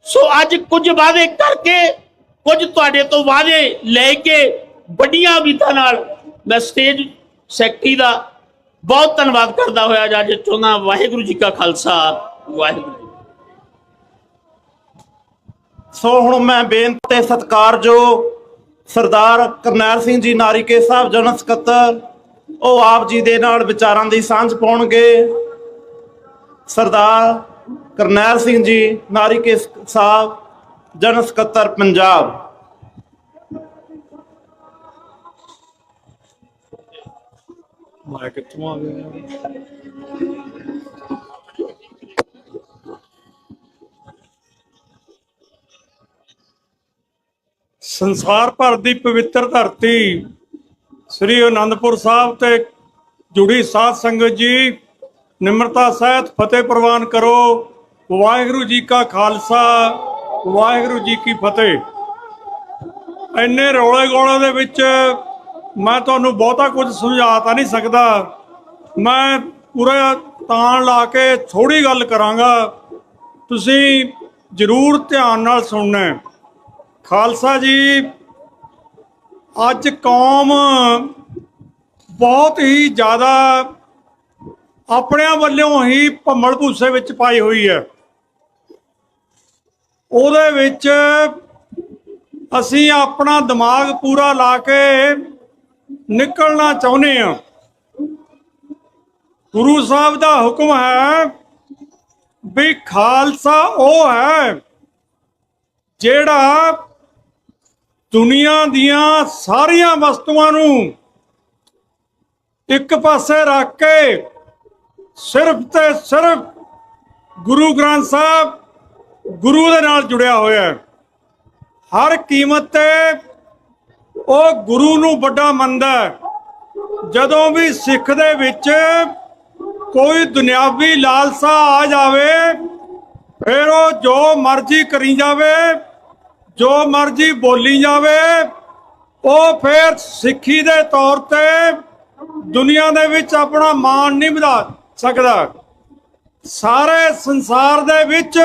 सो अज कुछ वादे करके, कुछ तुहाडे तो वादे लेके बड़ियां उम्मीदां नाल मैं स्टेज सैकटरी का बहुत धन्यवाद करता होया अज चाहुंदा वाहिगुरू जी का खालसा वाहिगुरू जी। ਸੋ ਹੁਣ ਮੈਂ ਬੇਨਤੀ ਤੇ ਸਤਿਕਾਰਯੋਗ ਸਰਦਾਰ ਕਰਨੈਲ ਸਿੰਘ ਜੀ ਨਾਰੀਕੇ ਸਾਹਿਬ ਜਨਰਲ ਸਕੱਤਰ, ਉਹ ਆਪ ਜੀ ਦੇ ਨਾਲ ਵਿਚਾਰਾਂ ਦੀ ਸਾਂਝ ਪਾਉਣਗੇ। ਸਰਦਾਰ ਕਰਨੈਲ ਸਿੰਘ ਜੀ ਨਾਰੀਕੇ ਸਾਹਿਬ ਜਨਰਲ ਸਕੱਤਰ ਪੰਜਾਬ। ਮੈਂ ਕਿੱਥੋਂ ਆ ਗਿਆ? ਸੰਸਾਰ ਭਰ ਦੀ ਪਵਿੱਤਰ ਧਰਤੀ ਸ੍ਰੀ ਅਨੰਦਪੁਰ ਸਾਹਿਬ ਤੇ ਜੁੜੀ ਸਾਧ ਸੰਗਤ ਜੀ, ਨਿਮਰਤਾ ਸਹਿਤ ਫਤਿਹ ਪ੍ਰਵਾਨ ਕਰੋ। ਵਾਹਿਗੁਰੂ ਜੀ ਕਾ ਖਾਲਸਾ, ਵਾਹਿਗੁਰੂ ਜੀ ਕੀ ਫਤਿਹ। ਇੰਨੇ ਰੌਲੇ ਗੋਲੇ ਦੇ ਵਿੱਚ ਮੈਂ ਤੁਹਾਨੂੰ ਬਹੁਤਾ ਕੁਝ ਸਮਝਾ ਤਾਂ ਨਹੀਂ ਸਕਦਾ। ਮੈਂ ਪੂਰਾ ਤਾਣ ਲਾ ਕੇ ਥੋੜੀ ਗੱਲ ਕਰਾਂਗਾ, ਤੁਸੀਂ ਜ਼ਰੂਰ ਧਿਆਨ ਨਾਲ ਸੁਣਨਾ। ਖਾਲਸਾ ਜੀ, ਅੱਜ ਕੌਮ ਬਹੁਤ ਹੀ ਜ਼ਿਆਦਾ ਆਪਣਿਆਂ ਵੱਲੋਂ ਹੀ ਭੰਮਲ ਭੂਸੇ ਵਿੱਚ ਪਾਈ ਹੋਈ ਹੈ। ਉਹਦੇ ਵਿੱਚ ਅਸੀਂ ਆਪਣਾ ਦਿਮਾਗ ਪੂਰਾ ਲਾ ਕੇ ਨਿਕਲਣਾ ਚਾਹੁੰਦੇ ਹਾਂ। ਗੁਰੂ ਸਾਹਿਬ ਦਾ ਹੁਕਮ ਹੈ ਵੀ ਖਾਲਸਾ ਉਹ ਹੈ ਜਿਹੜਾ ਦੁਨੀਆ ਦੀਆਂ ਸਾਰੀਆਂ ਵਸਤੂਆਂ ਨੂੰ ਇੱਕ ਪਾਸੇ ਰੱਖ ਕੇ ਸਿਰਫ ਤੇ ਸਿਰਫ ਗੁਰੂ ਗ੍ਰੰਥ ਸਾਹਿਬ ਗੁਰੂ ਦੇ ਨਾਲ ਜੁੜਿਆ ਹੋਇਆ ਹੈ। ਹਰ ਕੀਮਤ ਤੇ ਉਹ ਗੁਰੂ ਨੂੰ ਵੱਡਾ ਮੰਨਦਾ ਹੈ। ਜਦੋਂ ਵੀ ਸਿੱਖ ਦੇ ਵਿੱਚ ਕੋਈ ਦੁਨਿਆਵੀ ਲਾਲਸਾ ਆ ਜਾਵੇ, ਫਿਰ ਉਹ ਜੋ ਮਰਜ਼ੀ ਕਰੀ ਜਾਵੇ, ਜੋ ਮਰਜ਼ੀ ਬੋਲੀ ਜਾਵੇ, ਉਹ ਫਿਰ ਸਿੱਖੀ ਦੇ ਤੌਰ ਤੇ ਦੁਨੀਆ ਦੇ ਵਿੱਚ ਆਪਣਾ ਮਾਣ ਨਹੀਂ ਵਧਾ ਸਕਦਾ। ਸਾਰੇ ਸੰਸਾਰ ਦੇ ਵਿੱਚ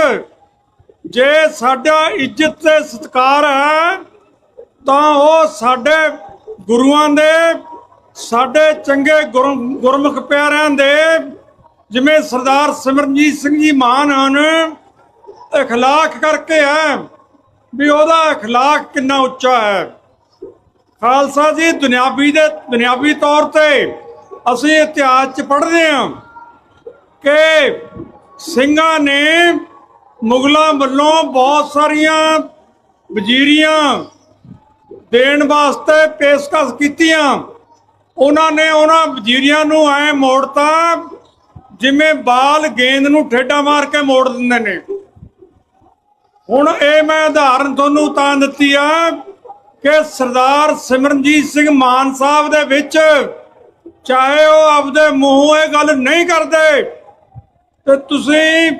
ਜੇ ਸਾਡਾ ਇੱਜ਼ਤ ਤੇ ਸਤਿਕਾਰ ਹੈ ਤਾਂ ਉਹ ਸਾਡੇ ਗੁਰੂਆਂ ਦੇ, ਸਾਡੇ ਚੰਗੇ ਗੁਰਮੁਖ ਪਿਆਰਿਆਂ ਦੇ, ਜਿਵੇਂ ਸਰਦਾਰ ਸਿਮਰਨਜੀਤ ਸਿੰਘ ਜੀ ਮਾਨ ਹਨ, ਇਖਲਾਕ ਕਰਕੇ ਹੈ ਵੀ ਉਹਦਾ ਇਖਲਾਕ ਕਿੰਨਾ ਉੱਚਾ ਹੈ। ਖਾਲਸਾ ਜੀ, ਦੁਨਿਆਵੀ ਤੌਰ ਤੇ ਅਸੀਂ ਇਤਿਹਾਸ 'ਚ ਪੜ੍ਹਦੇ ਹਾਂ ਕਿ ਸਿੰਘਾਂ ਨੇ ਮੁਗਲਾਂ ਵੱਲੋਂ ਬਹੁਤ ਸਾਰੀਆਂ ਵਜ਼ੀਰੀਆਂ ਦੇਣ ਵਾਸਤੇ ਪੇਸ਼ਕਸ਼ ਕੀਤੀਆਂ। ਉਹਨਾਂ ਨੇ ਉਹਨਾਂ ਵਜ਼ੀਰੀਆਂ ਨੂੰ ਐ ਮੋੜਤਾ ਜਿਵੇਂ ਬਾਲ ਗੇਂਦ ਨੂੰ ਠੇਡਾ ਮਾਰ ਕੇ ਮੋੜ ਦਿੰਦੇ ਨੇ। ਹੁਣ ਇਹ ਮੈਂ ਉਦਾਹਰਨ ਤੁਹਾਨੂੰ ਤਾਂ ਦਿੱਤੀ ਆ ਕਿ ਸਰਦਾਰ ਸਿਮਰਨਜੀਤ ਸਿੰਘ ਮਾਨ ਸਾਹਿਬ ਦੇ ਵਿੱਚ, ਚਾਹੇ ਉਹ ਆਪਦੇ ਮੂੰਹੋਂ ਇਹ ਗੱਲ ਨਹੀਂ ਕਰਦੇ, ਤੇ ਤੁਸੀਂ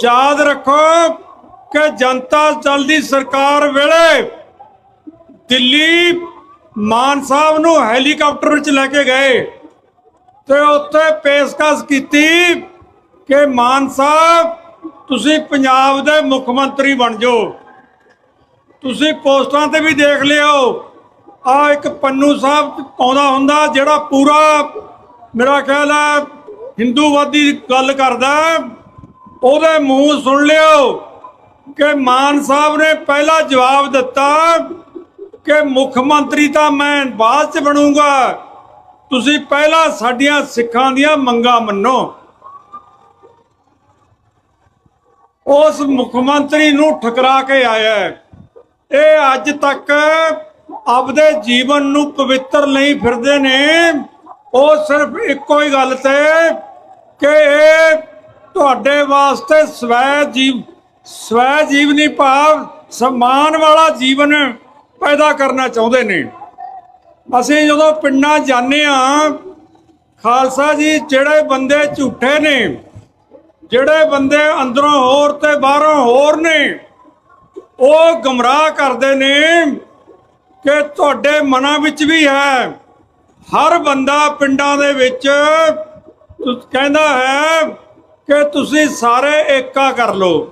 ਯਾਦ ਰੱਖੋ ਕਿ ਜਨਤਾ ਦਲ ਦੀ ਸਰਕਾਰ ਵੇਲੇ ਦਿੱਲੀ ਮਾਨ ਸਾਹਿਬ ਨੂੰ ਹੈਲੀਕਾਪਟਰ ਵਿੱਚ ਲੈ ਕੇ ਗਏ ਤੇ ਉੱਥੇ ਪੇਸ਼ਕਸ਼ ਕੀਤੀ ਕਿ ਮਾਨ ਸਾਹਿਬ ਤੁਸੀਂ ਪੰਜਾਬ ਦੇ ਮੁੱਖ ਮੰਤਰੀ ਬਣ ਜਾਓ। ਤੁਸੀਂ ਪੋਸਟਾਂ ਤੇ ਵੀ ਦੇਖ ਲਿਓ, ਆ ਇੱਕ ਪੰਨੂ ਸਾਹਿਬ ਆਉਂਦਾ ਹੁੰਦਾ ਜਿਹੜਾ ਪੂਰਾ ਮੇਰਾ ਖਿਆਲ ਹੈ ਹਿੰਦੂਵਾਦੀ ਗੱਲ ਕਰਦਾ, ਉਹਦੇ ਮੂੰਹ ਸੁਣ ਲਿਓ ਕਿ ਮਾਨ ਸਾਹਿਬ ਨੇ ਪਹਿਲਾ ਜਵਾਬ ਦਿੱਤਾ ਕਿ ਮੁੱਖ ਮੰਤਰੀ ਤਾਂ ਮੈਂ ਬਾਅਦ 'ਚ ਬਣੂੰਗਾ, ਤੁਸੀਂ ਪਹਿਲਾਂ ਸਾਡੀਆਂ ਸਿੱਖਾਂ ਦੀਆਂ ਮੰਗਾਂ ਮੰਨੋ। ਉਸ ਮੁੱਖ ਮੰਤਰੀ ਨੂੰ ਠੁਕਰਾ ਕੇ ਆਇਆ। ਇਹ ਅੱਜ ਤੱਕ ਆਪਦੇ ਜੀਵਨ ਨੂੰ ਪਵਿੱਤਰ ਲਈ ਫਿਰਦੇ ਨੇ। ਉਹ ਸਿਰਫ ਇੱਕੋ ਹੀ ਗੱਲ ਤੇ ਕਿ ਇਹ ਤੁਹਾਡੇ ਵਾਸਤੇ ਸਵੈ ਜੀਵਨੀ ਭਾਵ ਸਨਮਾਨ ਵਾਲਾ ਜੀਵਨ ਪੈਦਾ ਕਰਨਾ ਚਾਹੁੰਦੇ ਨੇ। ਅਸੀਂ ਜਦੋਂ ਪਿੰਡਾਂ ਜਾਂਦੇ ਹਾਂ, ਖਾਲਸਾ ਜੀ, ਜਿਹੜੇ ਬੰਦੇ ਝੂਠੇ ਨੇ, ਜਿਹੜੇ ਬੰਦੇ ਅੰਦਰੋਂ ਹੋਰ ਤੇ ਬਾਹਰੋਂ ਹੋਰ ਨੇ, ਉਹ ਗੁੰਮਰਾਹ ਕਰਦੇ ਨੇ ਕਿ ਤੁਹਾਡੇ ਮਨਾਂ ਵਿੱਚ ਵੀ ਹੈ। ਹਰ ਬੰਦਾ ਪਿੰਡਾਂ ਦੇ ਵਿੱਚ ਕਹਿੰਦਾ ਹੈ ਕਿ ਤੁਸੀਂ ਸਾਰੇ ਏਕਾ ਕਰ ਲਓ,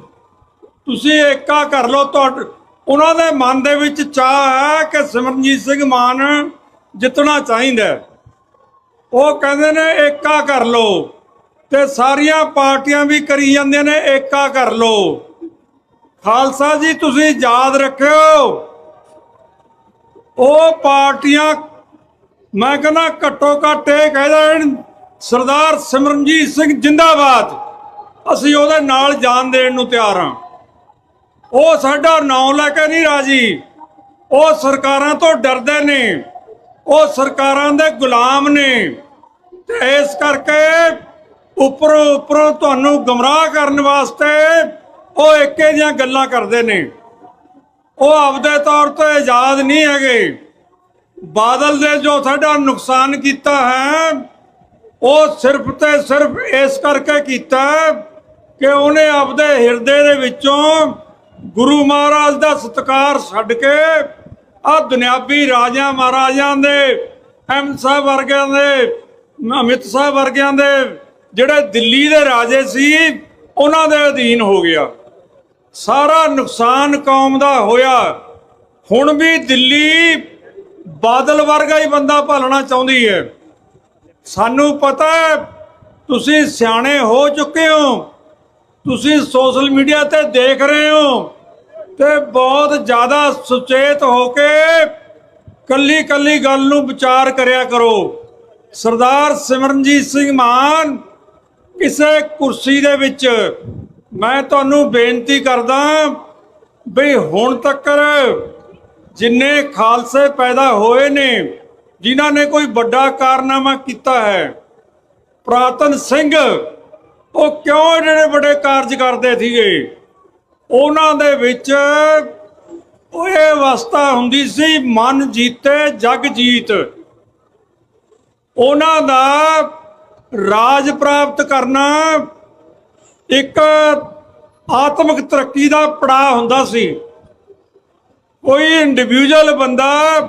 ਤੁਸੀਂ ਏਕਾ ਕਰ ਲਓ। ਉਹਨਾਂ ਦੇ ਮਨ ਦੇ ਵਿੱਚ ਚਾਹ ਹੈ ਕਿ ਸਿਮਰਨਜੀਤ ਸਿੰਘ ਮਾਨ ਜਿੱਤਣਾ ਚਾਹੀਦਾ। ਉਹ ਕਹਿੰਦੇ ਨੇ ਏਕਾ ਕਰ ਲਓ, ਤੇ ਸਾਰੀਆਂ ਪਾਰਟੀਆਂ ਵੀ ਕਰੀ ਜਾਂਦੀਆਂ ਨੇ ਏਕਾ ਕਰ ਲਓ। ਖਾਲਸਾ ਜੀ ਤੁਸੀਂ ਯਾਦ ਰੱਖਿਓ, ਉਹ ਪਾਰਟੀਆਂ ਮੈਂ ਕਹਿੰਦਾ ਘੱਟੋ ਘੱਟ ਇਹ ਕਹਿ ਦੇਣ ਸਰਦਾਰ ਸਿਮਰਨਜੀਤ ਸਿੰਘ ਜਿੰਦਾਬਾਦ, ਅਸੀਂ ਉਹਦੇ ਨਾਲ ਜਾਨ ਦੇਣ ਨੂੰ ਤਿਆਰ ਹਾਂ। ਉਹ ਸਾਡਾ ਨਾਂ ਲੈ ਕੇ ਨਹੀਂ ਰਾਜੀ, ਉਹ ਸਰਕਾਰਾਂ ਤੋਂ ਡਰਦੇ ਨੇ, ਉਹ ਸਰਕਾਰਾਂ ਦੇ ਗੁਲਾਮ ਨੇ, ਤੇ ਇਸ ਕਰਕੇ ਉੱਪਰੋਂ ਤੁਹਾਨੂੰ ਗੁੰਮਰਾਹ ਕਰਨ ਵਾਸਤੇ ਉਹ ਇੱਕੇ ਦੀਆਂ ਗੱਲਾਂ ਕਰਦੇ ਨੇ। ਉਹ ਆਪਦੇ ਤੌਰ ਤੇ ਆਜ਼ਾਦ ਨਹੀਂ ਹੈਗੇ। ਬਾਦਲ ਨੇ ਜੋ ਸਾਡਾ ਨੁਕਸਾਨ ਕੀਤਾ ਹੈ ਉਹ ਸਿਰਫ ਤੇ ਸਿਰਫ ਇਸ ਕਰਕੇ ਕੀਤਾ ਕਿ ਉਹਨੇ ਆਪਦੇ ਹਿਰਦੇ ਦੇ ਵਿੱਚੋਂ ਗੁਰੂ ਮਹਾਰਾਜ ਦਾ ਸਤਿਕਾਰ ਛੱਡ ਕੇ ਆ ਦੁਨਿਆਵੀ ਰਾਜਿਆਂ ਮਹਾਰਾਜਿਆਂ ਦੇ, ਅਹਿਮਦ ਸਾਹਿਬ ਵਰਗਿਆਂ ਦੇ, ਅਮਿਤ ਸਾਹਿਬ ਵਰਗਿਆਂ ਦੇ ਜਿਹੜੇ ਦਿੱਲੀ ਦੇ ਰਾਜੇ ਸੀ ਉਹਨਾਂ ਦੇ ਅਧੀਨ ਹੋ ਗਿਆ। ਸਾਰਾ ਨੁਕਸਾਨ ਕੌਮ ਦਾ ਹੋਇਆ। ਹੁਣ ਵੀ ਦਿੱਲੀ ਬਾਦਲ ਵਰਗਾ ਹੀ ਬੰਦਾ ਭਾਲਣਾ ਚਾਹੁੰਦੀ ਹੈ। ਸਾਨੂੰ ਪਤਾ ਹੈ ਤੁਸੀਂ ਸਿਆਣੇ ਹੋ ਚੁੱਕੇ ਹੋ, ਤੁਸੀਂ ਸੋਸ਼ਲ ਮੀਡੀਆ ਤੇ ਦੇਖ ਰਹੇ ਹੋ ਤੇ ਬਹੁਤ ਜ਼ਿਆਦਾ ਸੁਚੇਤ ਹੋ ਕੇ ਕੱਲੀ ਕੱਲੀ ਗੱਲ ਨੂੰ ਵਿਚਾਰ ਕਰਿਆ ਕਰੋ। ਸਰਦਾਰ ਸਿਮਰਨਜੀਤ ਸਿੰਘ ਮਾਨ ਕਿਸੇ ਕੁਰਸੀ ਦੇ ਵਿੱਚ, ਮੈਂ ਤੁਹਾਨੂੰ ਬੇਨਤੀ ਕਰਦਾ ਵੀ ਹੁਣ ਤੱਕ ਜਿੰਨੇ ਖਾਲਸੇ ਪੈਦਾ ਹੋਏ ਨੇ ਜਿਨ੍ਹਾਂ ਨੇ ਕੋਈ ਵੱਡਾ ਕਾਰਨਾਮਾ ਕੀਤਾ ਹੈ, ਪੁਰਾਤਨ ਸਿੰਘ ਉਹ ਕਿਉਂ ਜਿਹੜੇ ਵੱਡੇ ਕਾਰਜ ਕਰਦੇ ਸੀਗੇ, ਉਹਨਾਂ ਦੇ ਵਿੱਚ ਉਹ ਇਹ ਅਵਸਥਾ ਹੁੰਦੀ ਸੀ ਮਨ ਜੀਤੇ ਜਗ ਜੀਤ। ਉਹਨਾਂ ਦਾ ਰਾਜ ਪ੍ਰਾਪਤ ਕਰਨਾ ਇੱਕ ਆਤਮਿਕ ਤਰੱਕੀ ਦਾ ਪੜਾਅ ਹੁੰਦਾ ਸੀ। ਕੋਈ ਇੰਡੀਵਿਜੂਅਲ ਬੰਦਾ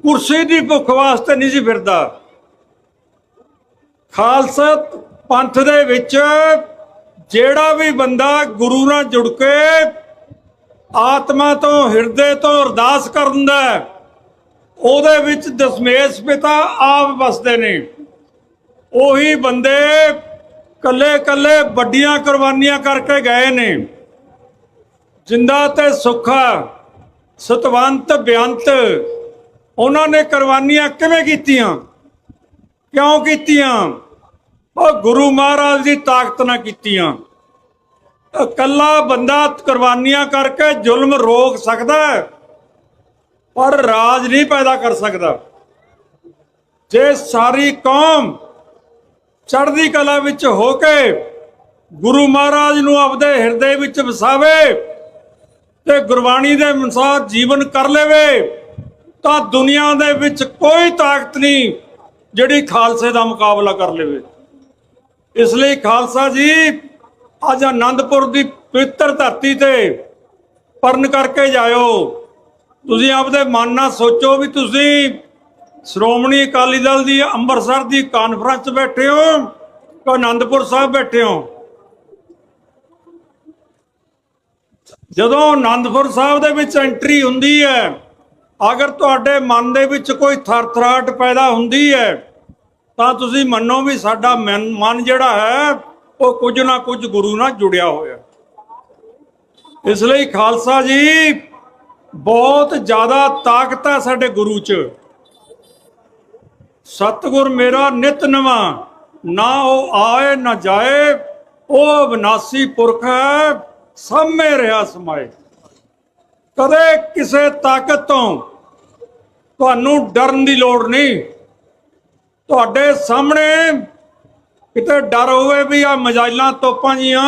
ਕੁਰਸੀ ਦੀ ਭੁੱਖ ਵਾਸਤੇ ਨਹੀਂ ਸੀ ਫਿਰਦਾ। ਖਾਲਸਾ ਪੰਥ ਦੇ ਵਿੱਚ ਜਿਹੜਾ ਵੀ ਬੰਦਾ ਗੁਰੂ ਨਾਲ ਜੁੜ ਕੇ ਆਤਮਾ ਤੋਂ, ਹਿਰਦੇ ਤੋਂ ਅਰਦਾਸ ਕਰਦਾ ਉਹਦੇ ਵਿੱਚ ਦਸ਼ਮੇਸ਼ ਪਿਤਾ ਆਪ ਵਸਦੇ ਨੇ। ਉਹੀ ਬੰਦੇ ਕੱਲੇ ਕੱਲੇ ਵੱਡੀਆਂ ਕੁਰਬਾਨੀਆਂ ਕਰਕੇ ਗਏ ਨੇ। ਜਿੰਦਾ ਤੇ ਸੁੱਖਾ, ਸਤਵੰਤ ਬੇਅੰਤ, ਉਹਨਾਂ ਨੇ ਕੁਰਬਾਨੀਆਂ ਕਿਵੇਂ ਕੀਤੀਆਂ, ਕਿਉਂ ਕੀਤੀਆਂ? ਉਹ ਗੁਰੂ ਮਹਾਰਾਜ ਦੀ ਤਾਕਤ ਨਾਲ ਕੀਤੀਆਂ। ਇਕੱਲਾ ਬੰਦਾ ਕੁਰਬਾਨੀਆਂ ਕਰਕੇ ਜ਼ੁਲਮ ਰੋਕ ਸਕਦਾ ਹੈ ਪਰ ਰਾਜ ਨਹੀਂ ਪੈਦਾ ਕਰ ਸਕਦਾ। ਜੇ ਸਾਰੀ ਕੌਮ ਚੜ੍ਹਦੀ ਕਲਾ ਵਿੱਚ ਹੋ ਕੇ ਗੁਰੂ ਮਹਾਰਾਜ ਨੂੰ ਆਪਦੇ ਹਿਰਦੇ ਵਿੱਚ ਵਸਾਵੇ ਤੇ ਗੁਰਬਾਣੀ ਦੇ ਅਨੁਸਾਰ ਜੀਵਨ ਕਰ ਲਵੇ ਤਾਂ ਦੁਨੀਆ ਦੇ ਵਿੱਚ ਕੋਈ ਤਾਕਤ ਨਹੀਂ ਜਿਹੜੀ ਖਾਲਸੇ ਦਾ ਮੁਕਾਬਲਾ ਕਰ ਲਵੇ। ਇਸ ਲਈ ਖਾਲਸਾ ਜੀ ਅੱਜ ਆਨੰਦਪੁਰ ਦੀ ਪਵਿੱਤਰ ਧਰਤੀ ਤੇ ਪਰਨ ਕਰਕੇ ਜਾਇਓ। ਤੁਸੀਂ ਆਪਦੇ ਮਨ ਨਾਲ ਸੋਚੋ ਵੀ ਤੁਸੀਂ ਸ਼੍ਰੋਮਣੀ ਅਕਾਲੀ ਦਲ ਦੀ ਅੰਮ੍ਰਿਤਸਰ ਦੀ ਕਾਨਫਰੰਸ 'ਚ ਬੈਠੇ ਹੋ ਕਿ ਆਨੰਦਪੁਰ ਸਾਹਿਬ ਬੈਠੇ ਹੋ। ਜਦੋਂ ਆਨੰਦਪੁਰ ਸਾਹਿਬ ਦੇ ਵਿੱਚ ਐਂਟਰੀ ਹੁੰਦੀ ਹੈ, ਅਗਰ ਤੁਹਾਡੇ ਮਨ ਦੇ ਵਿੱਚ ਕੋਈ ਥਰਥਰਾਹਟ ਪੈਦਾ ਹੁੰਦੀ ਹੈ ਤਾਂ ਤੁਸੀਂ ਮੰਨੋ ਵੀ ਸਾਡਾ ਮਨ ਜਿਹੜਾ ਹੈ ਉਹ ਕੁਝ ਨਾ ਕੁਝ ਗੁਰੂ ਨਾਲ ਜੁੜਿਆ ਹੋਇਆ। ਇਸ ਲਈ ਖਾਲਸਾ ਜੀ ਬਹੁਤ ਜ਼ਿਆਦਾ ਤਾਕਤ ਹੈ ਸਾਡੇ ਗੁਰੂ 'ਚ। ਸਤਿਗੁਰ ਮੇਰਾ ਨਿਤ ਨਵਾਂ, ਨਾ ਉਹ ਆਏ ਨਾ ਜਾਏ, ਉਹ ਵਿਨਾਸ਼ੀ ਪੁਰਖ ਹੈ, ਸਾਹਮਣੇ ਰਿਹਾ ਸਮਾਏ। ਕਦੇ ਕਿਸੇ ਤਾਕਤ ਤੋਂ ਤੁਹਾਨੂੰ ਡਰਨ ਦੀ ਲੋੜ ਨਹੀਂ। ਤੁਹਾਡੇ ਸਾਹਮਣੇ ਕਿਤੇ ਡਰ ਹੋਵੇ ਵੀ ਆ ਮਜਾਇਲਾਂ ਤੋਪਾਂ ਜੀਆਂ,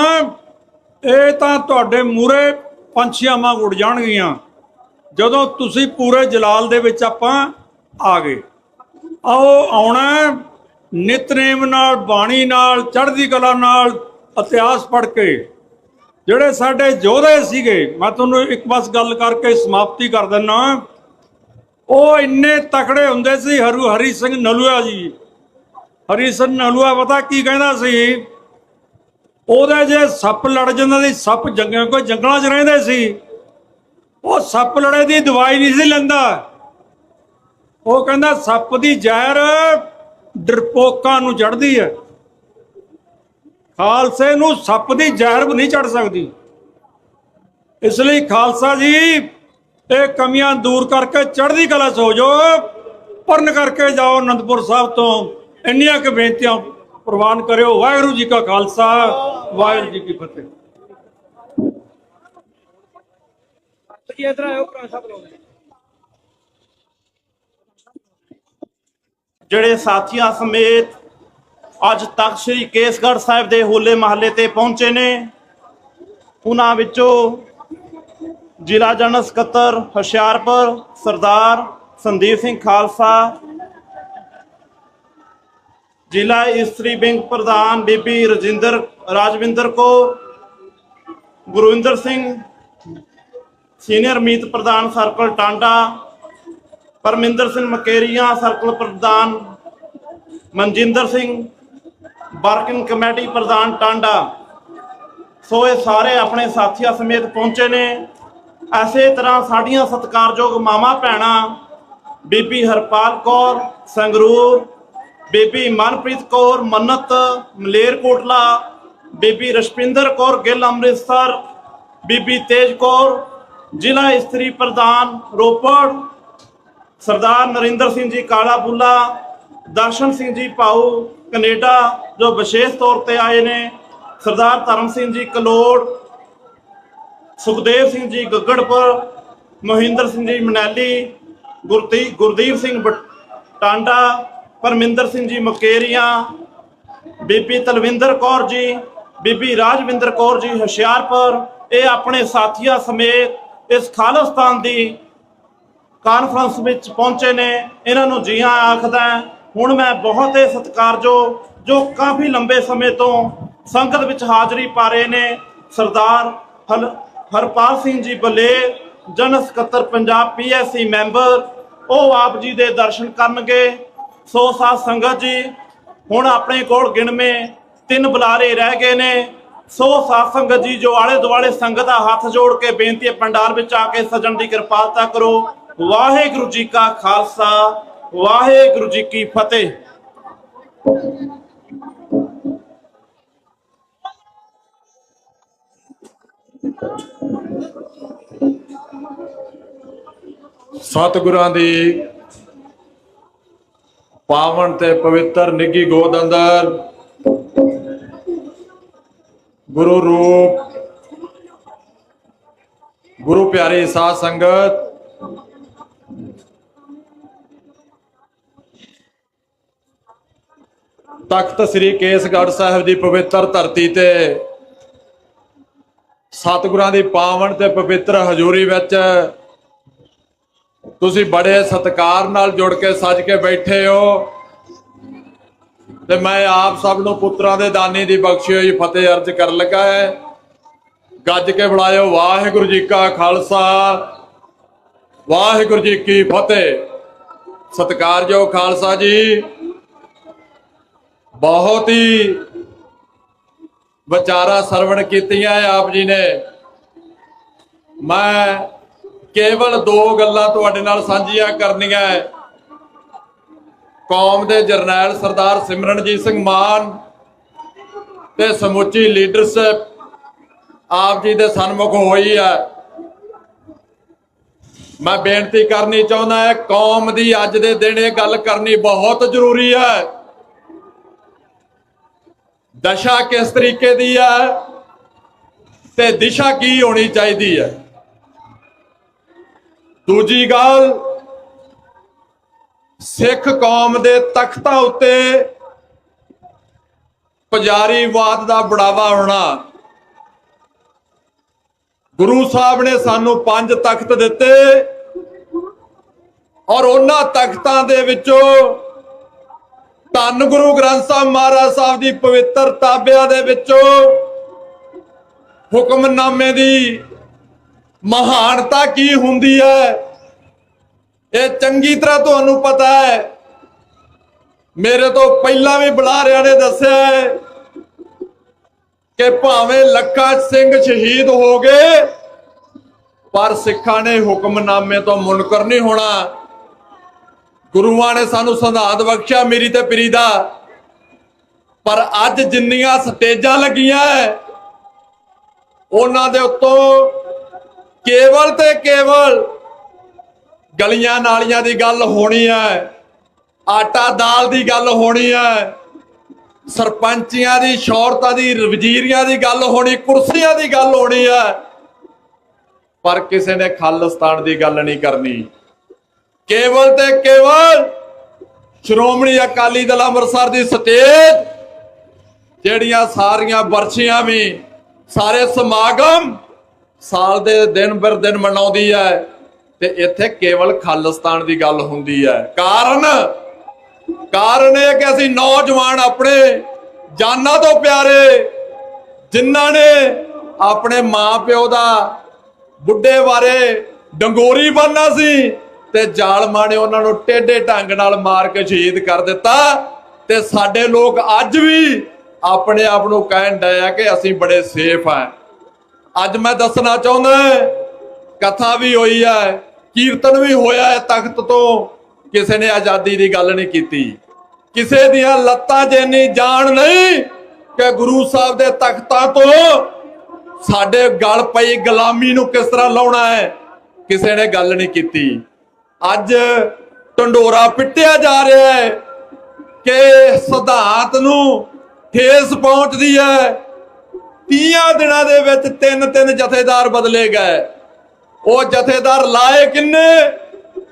ਇਹ ਤਾਂ ਤੁਹਾਡੇ ਮੂਹਰੇ ਪੰਛੀਆਂ ਵਾਂਗ ਉੱਡ ਜਾਣਗੀਆਂ ਜਦੋਂ ਤੁਸੀਂ ਪੂਰੇ ਜਲਾਲ ਦੇ ਵਿੱਚ ਆਪਾਂ ਆ ਗਏ। ਆਓ ਆਉਣਾ ਨਿਤਨੇਮ ਨਾਲ, ਬਾਣੀ ਨਾਲ, ਚੜ੍ਹਦੀ ਕਲਾ ਨਾਲ, ਇਤਿਹਾਸ ਪੜ੍ਹ ਕੇ। ਜਿਹੜੇ ਸਾਡੇ ਯੋਧੇ ਸੀਗੇ, ਮੈਂ ਤੁਹਾਨੂੰ ਇੱਕ ਬਸ ਗੱਲ ਕਰਕੇ ਸਮਾਪਤੀ ਕਰ ਦਿੰਦਾ, ਉਹ ਇੰਨੇ ਤਕੜੇ ਹੁੰਦੇ ਸੀ। ਹਰੀ ਸਿੰਘ ਨਲੂਆ ਜੀ, ਹਰੀ ਸਿੰਘ ਨਲੂਆ ਪਤਾ ਕੀ ਕਹਿੰਦਾ ਸੀ? ਉਹਦੇ ਜੇ ਸੱਪ ਲੜ ਜਾਂਦਾ ਸੀ, ਸੱਪ ਕੋਈ ਜੰਗਲਾਂ 'ਚ ਰਹਿੰਦੇ ਸੀ, ਉਹ ਸੱਪ ਲੜੇ ਦੀ ਦਵਾਈ ਨਹੀਂ ਸੀ ਲੈਂਦਾ। ਉਹ ਕਹਿੰਦਾ ਸੱਪ ਦੀ ਜ਼ਹਿਰ ਡਰਪੋਕਾਂ ਨੂੰ ਚੜ੍ਹਦੀ ਹੈ, ਖਾਲਸੇ ਨੂੰ ਸੱਪ ਦੀ ਜ਼ਹਿਰ ਨਹੀਂ ਚੜ੍ਹ ਸਕਦੀ। ਇਸ ਲਈ ਖਾਲਸਾ ਜੀ ਇਹ ਕਮੀਆਂ ਦੂਰ ਕਰਕੇ ਚੜ੍ਹਦੀ ਕਲਾ 'ਚ ਹੋ ਜਾਓ, ਪੂਰਨ ਕਰਕੇ ਜਾਓ ਅਨੰਦਪੁਰ ਸਾਹਿਬ ਤੋਂ। ਇੰਨੀਆਂ ਕੁ ਬੇਨਤੀਆਂ ਪ੍ਰਵਾਨ ਕਰਿਓ। ਵਾਹਿਗੁਰੂ ਜੀ ਕਾ ਖਾਲਸਾ, ਵਾਹਿਗੁਰੂ ਜੀ ਕੀ ਫਤਿਹ। ਜਿਹੜੇ ਸਾਥੀਆਂ ਸਮੇਤ ਅੱਜ ਤਖਤ ਸ੍ਰੀ ਕੇਸਗੜ੍ਹ ਸਾਹਿਬ ਦੇ ਹੋਲੇ ਮਹੱਲੇ ਤੇ ਪਹੁੰਚੇ ਨੇ, ਉਹਨਾਂ ਵਿੱਚੋਂ ਜ਼ਿਲ੍ਹਾ ਜਨਰਲ ਸਕੱਤਰ ਹੁਸ਼ਿਆਰਪੁਰ ਸਰਦਾਰ ਸੰਦੀਪ ਸਿੰਘ ਖਾਲਸਾ, ਜ਼ਿਲ੍ਹਾ ਇਸਤਰੀ ਵਿੰਗ ਪ੍ਰਧਾਨ ਬੀਬੀ ਰਾਜਵਿੰਦਰ ਕੌਰ, ਗੁਰਵਿੰਦਰ ਸਿੰਘ ਸੀਨੀਅਰ ਮੀਤ ਪ੍ਰਧਾਨ ਸਰਕਲ ਟਾਂਡਾ, ਪਰਮਿੰਦਰ ਸਿੰਘ ਮਕੇਰੀਆ ਸਰਕਲ ਪ੍ਰਧਾਨ, ਮਨਜਿੰਦਰ ਸਿੰਘ ਵਰਕਿੰਗ ਕਮੇਟੀ ਪ੍ਰਧਾਨ ਟਾਂਡਾ। ਸੋ ਇਹ ਸਾਰੇ ਆਪਣੇ ਸਾਥੀਆਂ ਸਮੇਤ ਪਹੁੰਚੇ ਨੇ। ਐਸੇ ਤਰ੍ਹਾਂ ਸਾਡੀਆਂ ਸਤਿਕਾਰਯੋਗ ਮਾਵਾਂ ਭੈਣਾਂ ਬੀਬੀ ਹਰਪਾਲ ਕੌਰ ਸੰਗਰੂਰ, ਬੀਬੀ ਮਨਪ੍ਰੀਤ ਕੌਰ ਮੰਨਤ ਮਲੇਰਕੋਟਲਾ, ਬੀਬੀ ਰਸ਼ਪਿੰਦਰ ਕੌਰ ਗਿੱਲ ਅੰਮ੍ਰਿਤਸਰ, ਬੀਬੀ ਤੇਜ ਕੌਰ ਜ਼ਿਲ੍ਹਾ ਇਸਤਰੀ ਪ੍ਰਧਾਨ ਰੋਪੜ, ਸਰਦਾਰ ਨਰਿੰਦਰ ਸਿੰਘ ਜੀ ਕਾਲਾ ਬੁੱਲਾ, ਦਰਸ਼ਨ ਸਿੰਘ ਜੀ ਭਾਊ ਕੈਨੇਡਾ ਜੋ ਵਿਸ਼ੇਸ਼ ਤੌਰ ਤੇ ਆਏ ਨੇ, ਸਰਦਾਰ ਧਰਮ ਸਿੰਘ ਜੀ ਕਲੋੜ, ਸੁਖਦੇਵ ਸਿੰਘ ਜੀ ਗੱਗੜਪੁਰ, ਮੋਹਿੰਦਰ ਸਿੰਘ ਜੀ ਮਨੈਲੀ, ਗੁਰਦੀਪ ਸਿੰਘ ਟਾਂਡਾ, ਪਰਮਿੰਦਰ ਸਿੰਘ ਜੀ ਮੁਕੇਰੀਆਂ, ਬੀਬੀ ਤਲਵਿੰਦਰ ਕੌਰ ਜੀ, ਬੀਬੀ ਰਾਜਵਿੰਦਰ ਕੌਰ ਜੀ ਹੁਸ਼ਿਆਰਪੁਰ, ਇਹ ਆਪਣੇ ਸਾਥੀਆਂ ਸਮੇਤ ਇਸ ਖਾਲਿਸਤਾਨ ਦੀ ਕਾਨਫਰੰਸ ਵਿੱਚ ਪਹੁੰਚੇ ਨੇ। ਇਹਨਾਂ ਨੂੰ ਜੀ ਆਇਆਂ ਆਖਦਾ। ਹੁਣ ਮੈਂ ਬਹੁਤ ਹੀ ਸਤਿਕਾਰਯੋਗ ਜੋ ਕਾਫੀ ਲੰਬੇ ਸਮੇਂ ਤੋਂ ਸੰਗਤ ਵਿੱਚ ਹਾਜ਼ਰੀ ਪਾ ਰਹੇ ਨੇ, ਸਰਦਾਰ ਹਰਪਾਲ ਸਿੰਘ ਜੀ ਬਲੇਰ ਜਨਰਲ ਸਕੱਤਰ ਪੰਜਾਬ PSC ਮੈਂਬਰ, ਉਹ ਆਪ ਜੀ ਦੇ ਦਰਸ਼ਨ ਕਰਨਗੇ। ਸੋ ਸਾਧ ਸੰਗਤ ਜੀ, ਹੁਣ ਆਪਣੇ ਕੋਲ ਗਿਣਵੇਂ 3 ਬੁਲਾਰੇ ਰਹਿ ਗਏ ਨੇ। ਸੋ ਸਾਧ ਸੰਗਤ ਜੀ ਜੋ ਆਲੇ ਦੁਆਲੇ ਸੰਗਤ ਦਾ ਹੱਥ ਜੋੜ ਕੇ ਬੇਨਤੀ ਹੈ ਪੰਡਾਲ ਵਿੱਚ ਆ ਕੇ ਸਜਣ ਦੀ ਕਿਰਪਾਲਤਾ ਕਰੋ। ਵਾਹਿਗੁਰੂ ਜੀ ਕਾ ਖਾਲਸਾ, ਵਾਹਿਗੁਰੂ ਜੀ ਕੀ ਫਤਿਹ। ਸਤਿਗੁਰਾਂ ਦੀ ਪਾਵਨ ਤੇ ਪਵਿੱਤਰ ਨਿੱਘੀ ਗੋਦ ਅੰਦਰ ਗੁਰੂ ਰੂਪ ਗੁਰੂ ਪਿਆਰੀ ਸਾਧ ਸੰਗਤ, ਤਖਤ ਸ੍ਰੀ ਕੇਸਗੜ੍ਹ ਸਾਹਿਬ ਦੀ ਪਵਿੱਤਰ ਧਰਤੀ ਤੇ ਸਤਿਗੁਰਾਂ ਦੀ ਪਾਵਨ ਤੇ ਪਵਿੱਤਰ ਹਜ਼ੂਰੀ ਵਿੱਚ ਤੁਸੀਂ ਬੜੇ ਸਤਿਕਾਰ ਨਾਲ ਜੁੜ ਕੇ ਸੱਜ ਕੇ ਬੈਠੇ ਹੋ ਤੇ ਮੈਂ ਆਪ ਸਭ ਨੂੰ ਪੁੱਤਰਾਂ ਦੇ ਦਾਨੀ ਦੀ ਬਖਸ਼ੀ ਹੋਈ ਫਤਿਹ ਅਰਜ ਕਰਨ ਲੱਗਾ ਹੈ। ਗੱਜ ਕੇ ਬੁਲਾਇਓ ਵਾਹਿਗੁਰੂ ਜੀ ਕਾ ਖਾਲਸਾ, ਵਾਹਿਗੁਰੂ ਜੀ ਕੀ ਫਤਿਹ। ਸਤਿਕਾਰਯੋਗ ਖਾਲਸਾ ਜੀ, ਬਹੁਤ ਹੀ ਵਿਚਾਰਾਂ ਸਰਵਣ ਕੀਤੀਆਂ ਆਪ ਜੀ ਨੇ। ਮੈਂ ਕੇਵਲ 2 ਗੱਲਾਂ ਤੁਹਾਡੇ ਨਾਲ ਸਾਂਝੀਆਂ ਕਰਨੀਆਂ। ਕੌਮ ਦੇ ਜਰਨੈਲ ਸਰਦਾਰ ਸਿਮਰਨਜੀਤ ਸਿੰਘ ਮਾਨ ਤੇ ਸਮੁੱਚੀ ਲੀਡਰਸ਼ਿਪ ਆਪ ਜੀ ਦੇ ਸਨਮੁਖ ਹੋਈ ਹੈ। ਮੈਂ ਬੇਨਤੀ ਕਰਨੀ ਚਾਹੁੰਦਾ ਹਾਂ, ਕੌਮ ਦੀ ਅੱਜ ਦੇ ਦਿਨ ਇਹ ਗੱਲ ਕਰਨੀ ਬਹੁਤ ਜ਼ਰੂਰੀ ਹੈ। ਦਸ਼ਾ ਕਿਸ ਤਰੀਕੇ ਦੀ ਹੈ ਤੇ ਦਿਸ਼ਾ ਕੀ ਹੋਣੀ ਚਾਹੀਦੀ ਹੈ। ਦੂਜੀ ਗੱਲ, ਸਿੱਖ ਕੌਮ ਦੇ ਤਖਤਾਂ ਉੱਤੇ ਪੁਜਾਰੀਵਾਦ ਦਾ ਬੜਾਵਾ ਹੋਣਾ। ਗੁਰੂ ਸਾਹਿਬ ਨੇ ਸਾਨੂੰ 5 ਤਖਤ ਦਿੱਤੇ ਔਰ ਉਹਨਾਂ ਤਖਤਾਂ ਦੇ ਵਿੱਚੋਂ ਧੰਨ ਗੁਰੂ ਗ੍ਰੰਥ ਸਾਹਿਬ ਮਹਾਰਾਜ ਸਾਹਿਬ ਦੀ ਪਵਿੱਤਰ ਤਾਬਿਆਂ ਦੇ ਵਿੱਚੋਂ ਹੁਕਮਨਾਮੇ ਦੀ ਮਹਾਨਤਾ ਕੀ ਹੁੰਦੀ ਹੈ, ਇਹ ਚੰਗੀ ਤਰ੍ਹਾਂ ਤੁਹਾਨੂੰ ਪਤਾ ਹੈ। ਮੇਰੇ ਤੋਂ ਪਹਿਲਾਂ ਵੀ ਬੁਲਾਰਿਆਂ ਨੇ ਦੱਸਿਆ ਹੈ ਕਿ ਭਾਵੇਂ ਲੱਖਾ ਸਿੰਘ ਸ਼ਹੀਦ ਹੋ ਗਏ ਪਰ ਸਿੱਖਾਂ ਨੇ ਹੁਕਮਨਾਮੇ ਤੋਂ ਮੁਨਕਰ ਨਹੀਂ ਹੋਣਾ। ਗੁਰੂਆਂ ਨੇ ਸਾਨੂੰ ਸਿਧਾਂਤ ਬਖਸ਼ਿਆ ਮੇਰੀ ਤੇ ਪੀਰੀ ਦਾ, ਪਰ ਅੱਜ ਜਿੰਨੀਆਂ ਸਟੇਜਾਂ ਲੱਗੀਆਂ ਉਹਨਾਂ ਦੇ ਉੱਤੋਂ ਕੇਵਲ ਤੇ ਕੇਵਲ ਗਲੀਆਂ ਨਾਲੀਆਂ ਦੀ ਗੱਲ ਹੋਣੀ ਹੈ, ਆਟਾ ਦਾਲ ਦੀ ਗੱਲ ਹੋਣੀ ਹੈ, ਸਰਪੰਚੀਆਂ ਦੀ, ਸ਼ੌਹਰਤਾਂ ਦੀ, ਵਜ਼ੀਰੀਆਂ ਦੀ ਗੱਲ ਹੋਣੀ, ਕੁਰਸੀਆਂ ਦੀ ਗੱਲ ਹੋਣੀ ਹੈ, ਪਰ ਕਿਸੇ ਨੇ ਖਾਲਿਸਤਾਨ ਦੀ ਗੱਲ ਨਹੀਂ ਕਰਨੀ। ਕੇਵਲ ਤੇ ਕੇਵਲ ਸ਼੍ਰੋਮਣੀ ਅਕਾਲੀ ਦਲ ਅੰਮ੍ਰਿਤਸਰ ਦੀ ਸਟੇਜ, ਜਿਹੜੀਆਂ ਸਾਰੀਆਂ ਬਰਛੀਆਂ ਵੀ, ਸਾਰੇ ਸਮਾਗਮ ਸਾਲ ਦੇ ਦਿਨ ਬਰ ਦਿਨ ਮਨਾਉਂਦੀ ਹੈ, ਤੇ ਇੱਥੇ ਕੇਵਲ ਖਾਲਿਸਤਾਨ ਦੀ ਗੱਲ ਹੁੰਦੀ ਹੈ। ਕਾਰਨ ਇਹ ਕਿ ਅਸੀਂ ਨੌਜਵਾਨ ਆਪਣੇ ਜਾਨਾਂ ਤੋਂ ਪਿਆਰੇ, ਜਿਨ੍ਹਾਂ ਨੇ ਆਪਣੇ ਮਾਂ ਪਿਓ ਦਾ ਬੁੱਢੇ ਬਾਰੇ ਡੰਗੋਰੀ ਬਣਨਾ ਸੀ, ਤੇ ਜ਼ਾਲਮਾਂ ਨੇ ਉਹਨਾਂ ਨੂੰ ਟੇਢੇ ਢੰਗ ਨਾਲ ਮਾਰ ਕੇ ਸ਼ਹੀਦ ਕਰ ਦਿੱਤਾ। ਤੇ ਸਾਡੇ ਲੋਕ ਅੱਜ ਵੀ ਆਪਣੇ ਆਪ ਨੂੰ ਕਹਿਣ ਡਏ ਆ ਕਿ ਅਸੀਂ ਬੜੇ ਸੇਫ ਆ। ਅੱਜ ਮੈਂ ਦੱਸਣਾ ਚਾਹੁੰਦਾ, ਕਥਾ ਵੀ ਹੋਈ ਹੈ, ਕੀਰਤਨ ਵੀ ਹੋਇਆ ਹੈ ਤਖਤ ਤੋਂ, ਕਿਸੇ ਨੇ ਆਜ਼ਾਦੀ ਦੀ ਗੱਲ ਨਹੀਂ ਕੀਤੀ। ਕਿਸੇ ਦੀਆਂ ਲੱਤਾਂ ਜਿੰਨੀ ਜਾਣ ਨਹੀਂ ਕਿ ਗੁਰੂ ਸਾਹਿਬ ਦੇ ਤਖਤਾਂ ਤੋਂ ਸਾਡੇ ਗਲ ਪਈ ਗੁਲਾਮੀ ਨੂੰ ਕਿਸ ਤਰ੍ਹਾਂ ਲਾਉਣਾ ਹੈ, ਕਿਸੇ ਨੇ ਗੱਲ ਨਹੀਂ ਕੀਤੀ। ਅੱਜ ਢੰਡੋਰਾ ਪਿੱਟਿਆ ਜਾ ਰਿਹਾ ਹੈ ਕਿ ਸਿਧਾਂਤ ਨੂੰ ਠੇਸ ਪਹੁੰਚਦੀ ਹੈ। 30 ਦਿਨਾਂ ਦੇ ਵਿੱਚ 3 ਜਥੇਦਾਰ ਬਦਲੇ ਗਏ। ਉਹ ਜਥੇਦਾਰ ਲਾਏ ਕਿੰਨੇ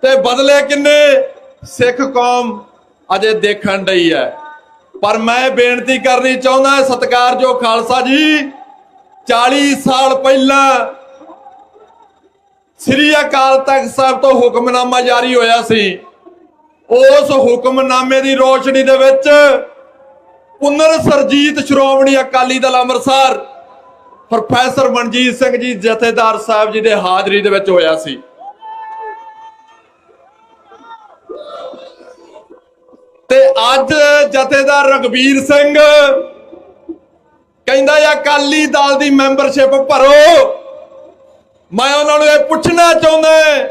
ਤੇ ਬਦਲੇ ਕਿੰਨੇ, ਸਿੱਖ ਕੌਮ ਅਜੇ ਦੇਖਣ ਡਈ ਹੈ। ਪਰ ਮੈਂ ਬੇਨਤੀ ਕਰਨੀ ਚਾਹੁੰਦਾ, ਸਤਿਕਾਰਯੋਗ ਖਾਲਸਾ ਜੀ, 40 ਸਾਲ ਪਹਿਲਾਂ ਸ੍ਰੀ ਅਕਾਲ ਤਖਤ ਸਾਹਿਬ ਤੋਂ ਹੁਕਮਨਾਮਾ ਜਾਰੀ ਹੋਇਆ ਸੀ। ਉਸ ਹੁਕਮਨਾਮੇ ਦੀ ਰੋਸ਼ਨੀ ਦੇ ਵਿੱਚ ਪੁਨਰ ਸਰਜੀਤ ਸ਼੍ਰੋਮਣੀ ਅਕਾਲੀ ਦਲ ਅੰਮ੍ਰਿਤਸਰ ਪ੍ਰੋਫੈਸਰ ਮਨਜੀਤ ਸਿੰਘ ਜੀ ਜਥੇਦਾਰ ਸਾਹਿਬ ਜੀ ਦੇ ਹਾਜ਼ਰੀ ਦੇ ਵਿੱਚ ਹੋਇਆ ਸੀ। ਤੇ ਅੱਜ ਜਥੇਦਾਰ ਰਘਬੀਰ ਸਿੰਘ ਕਹਿੰਦਾ ਅਕਾਲੀ ਦਲ ਦੀ ਮੈਂਬਰਸ਼ਿਪ ਭਰੋ। ਮੈਂ ਉਹਨਾਂ ਨੂੰ ਇਹ ਪੁੱਛਣਾ ਚਾਹੁੰਦਾ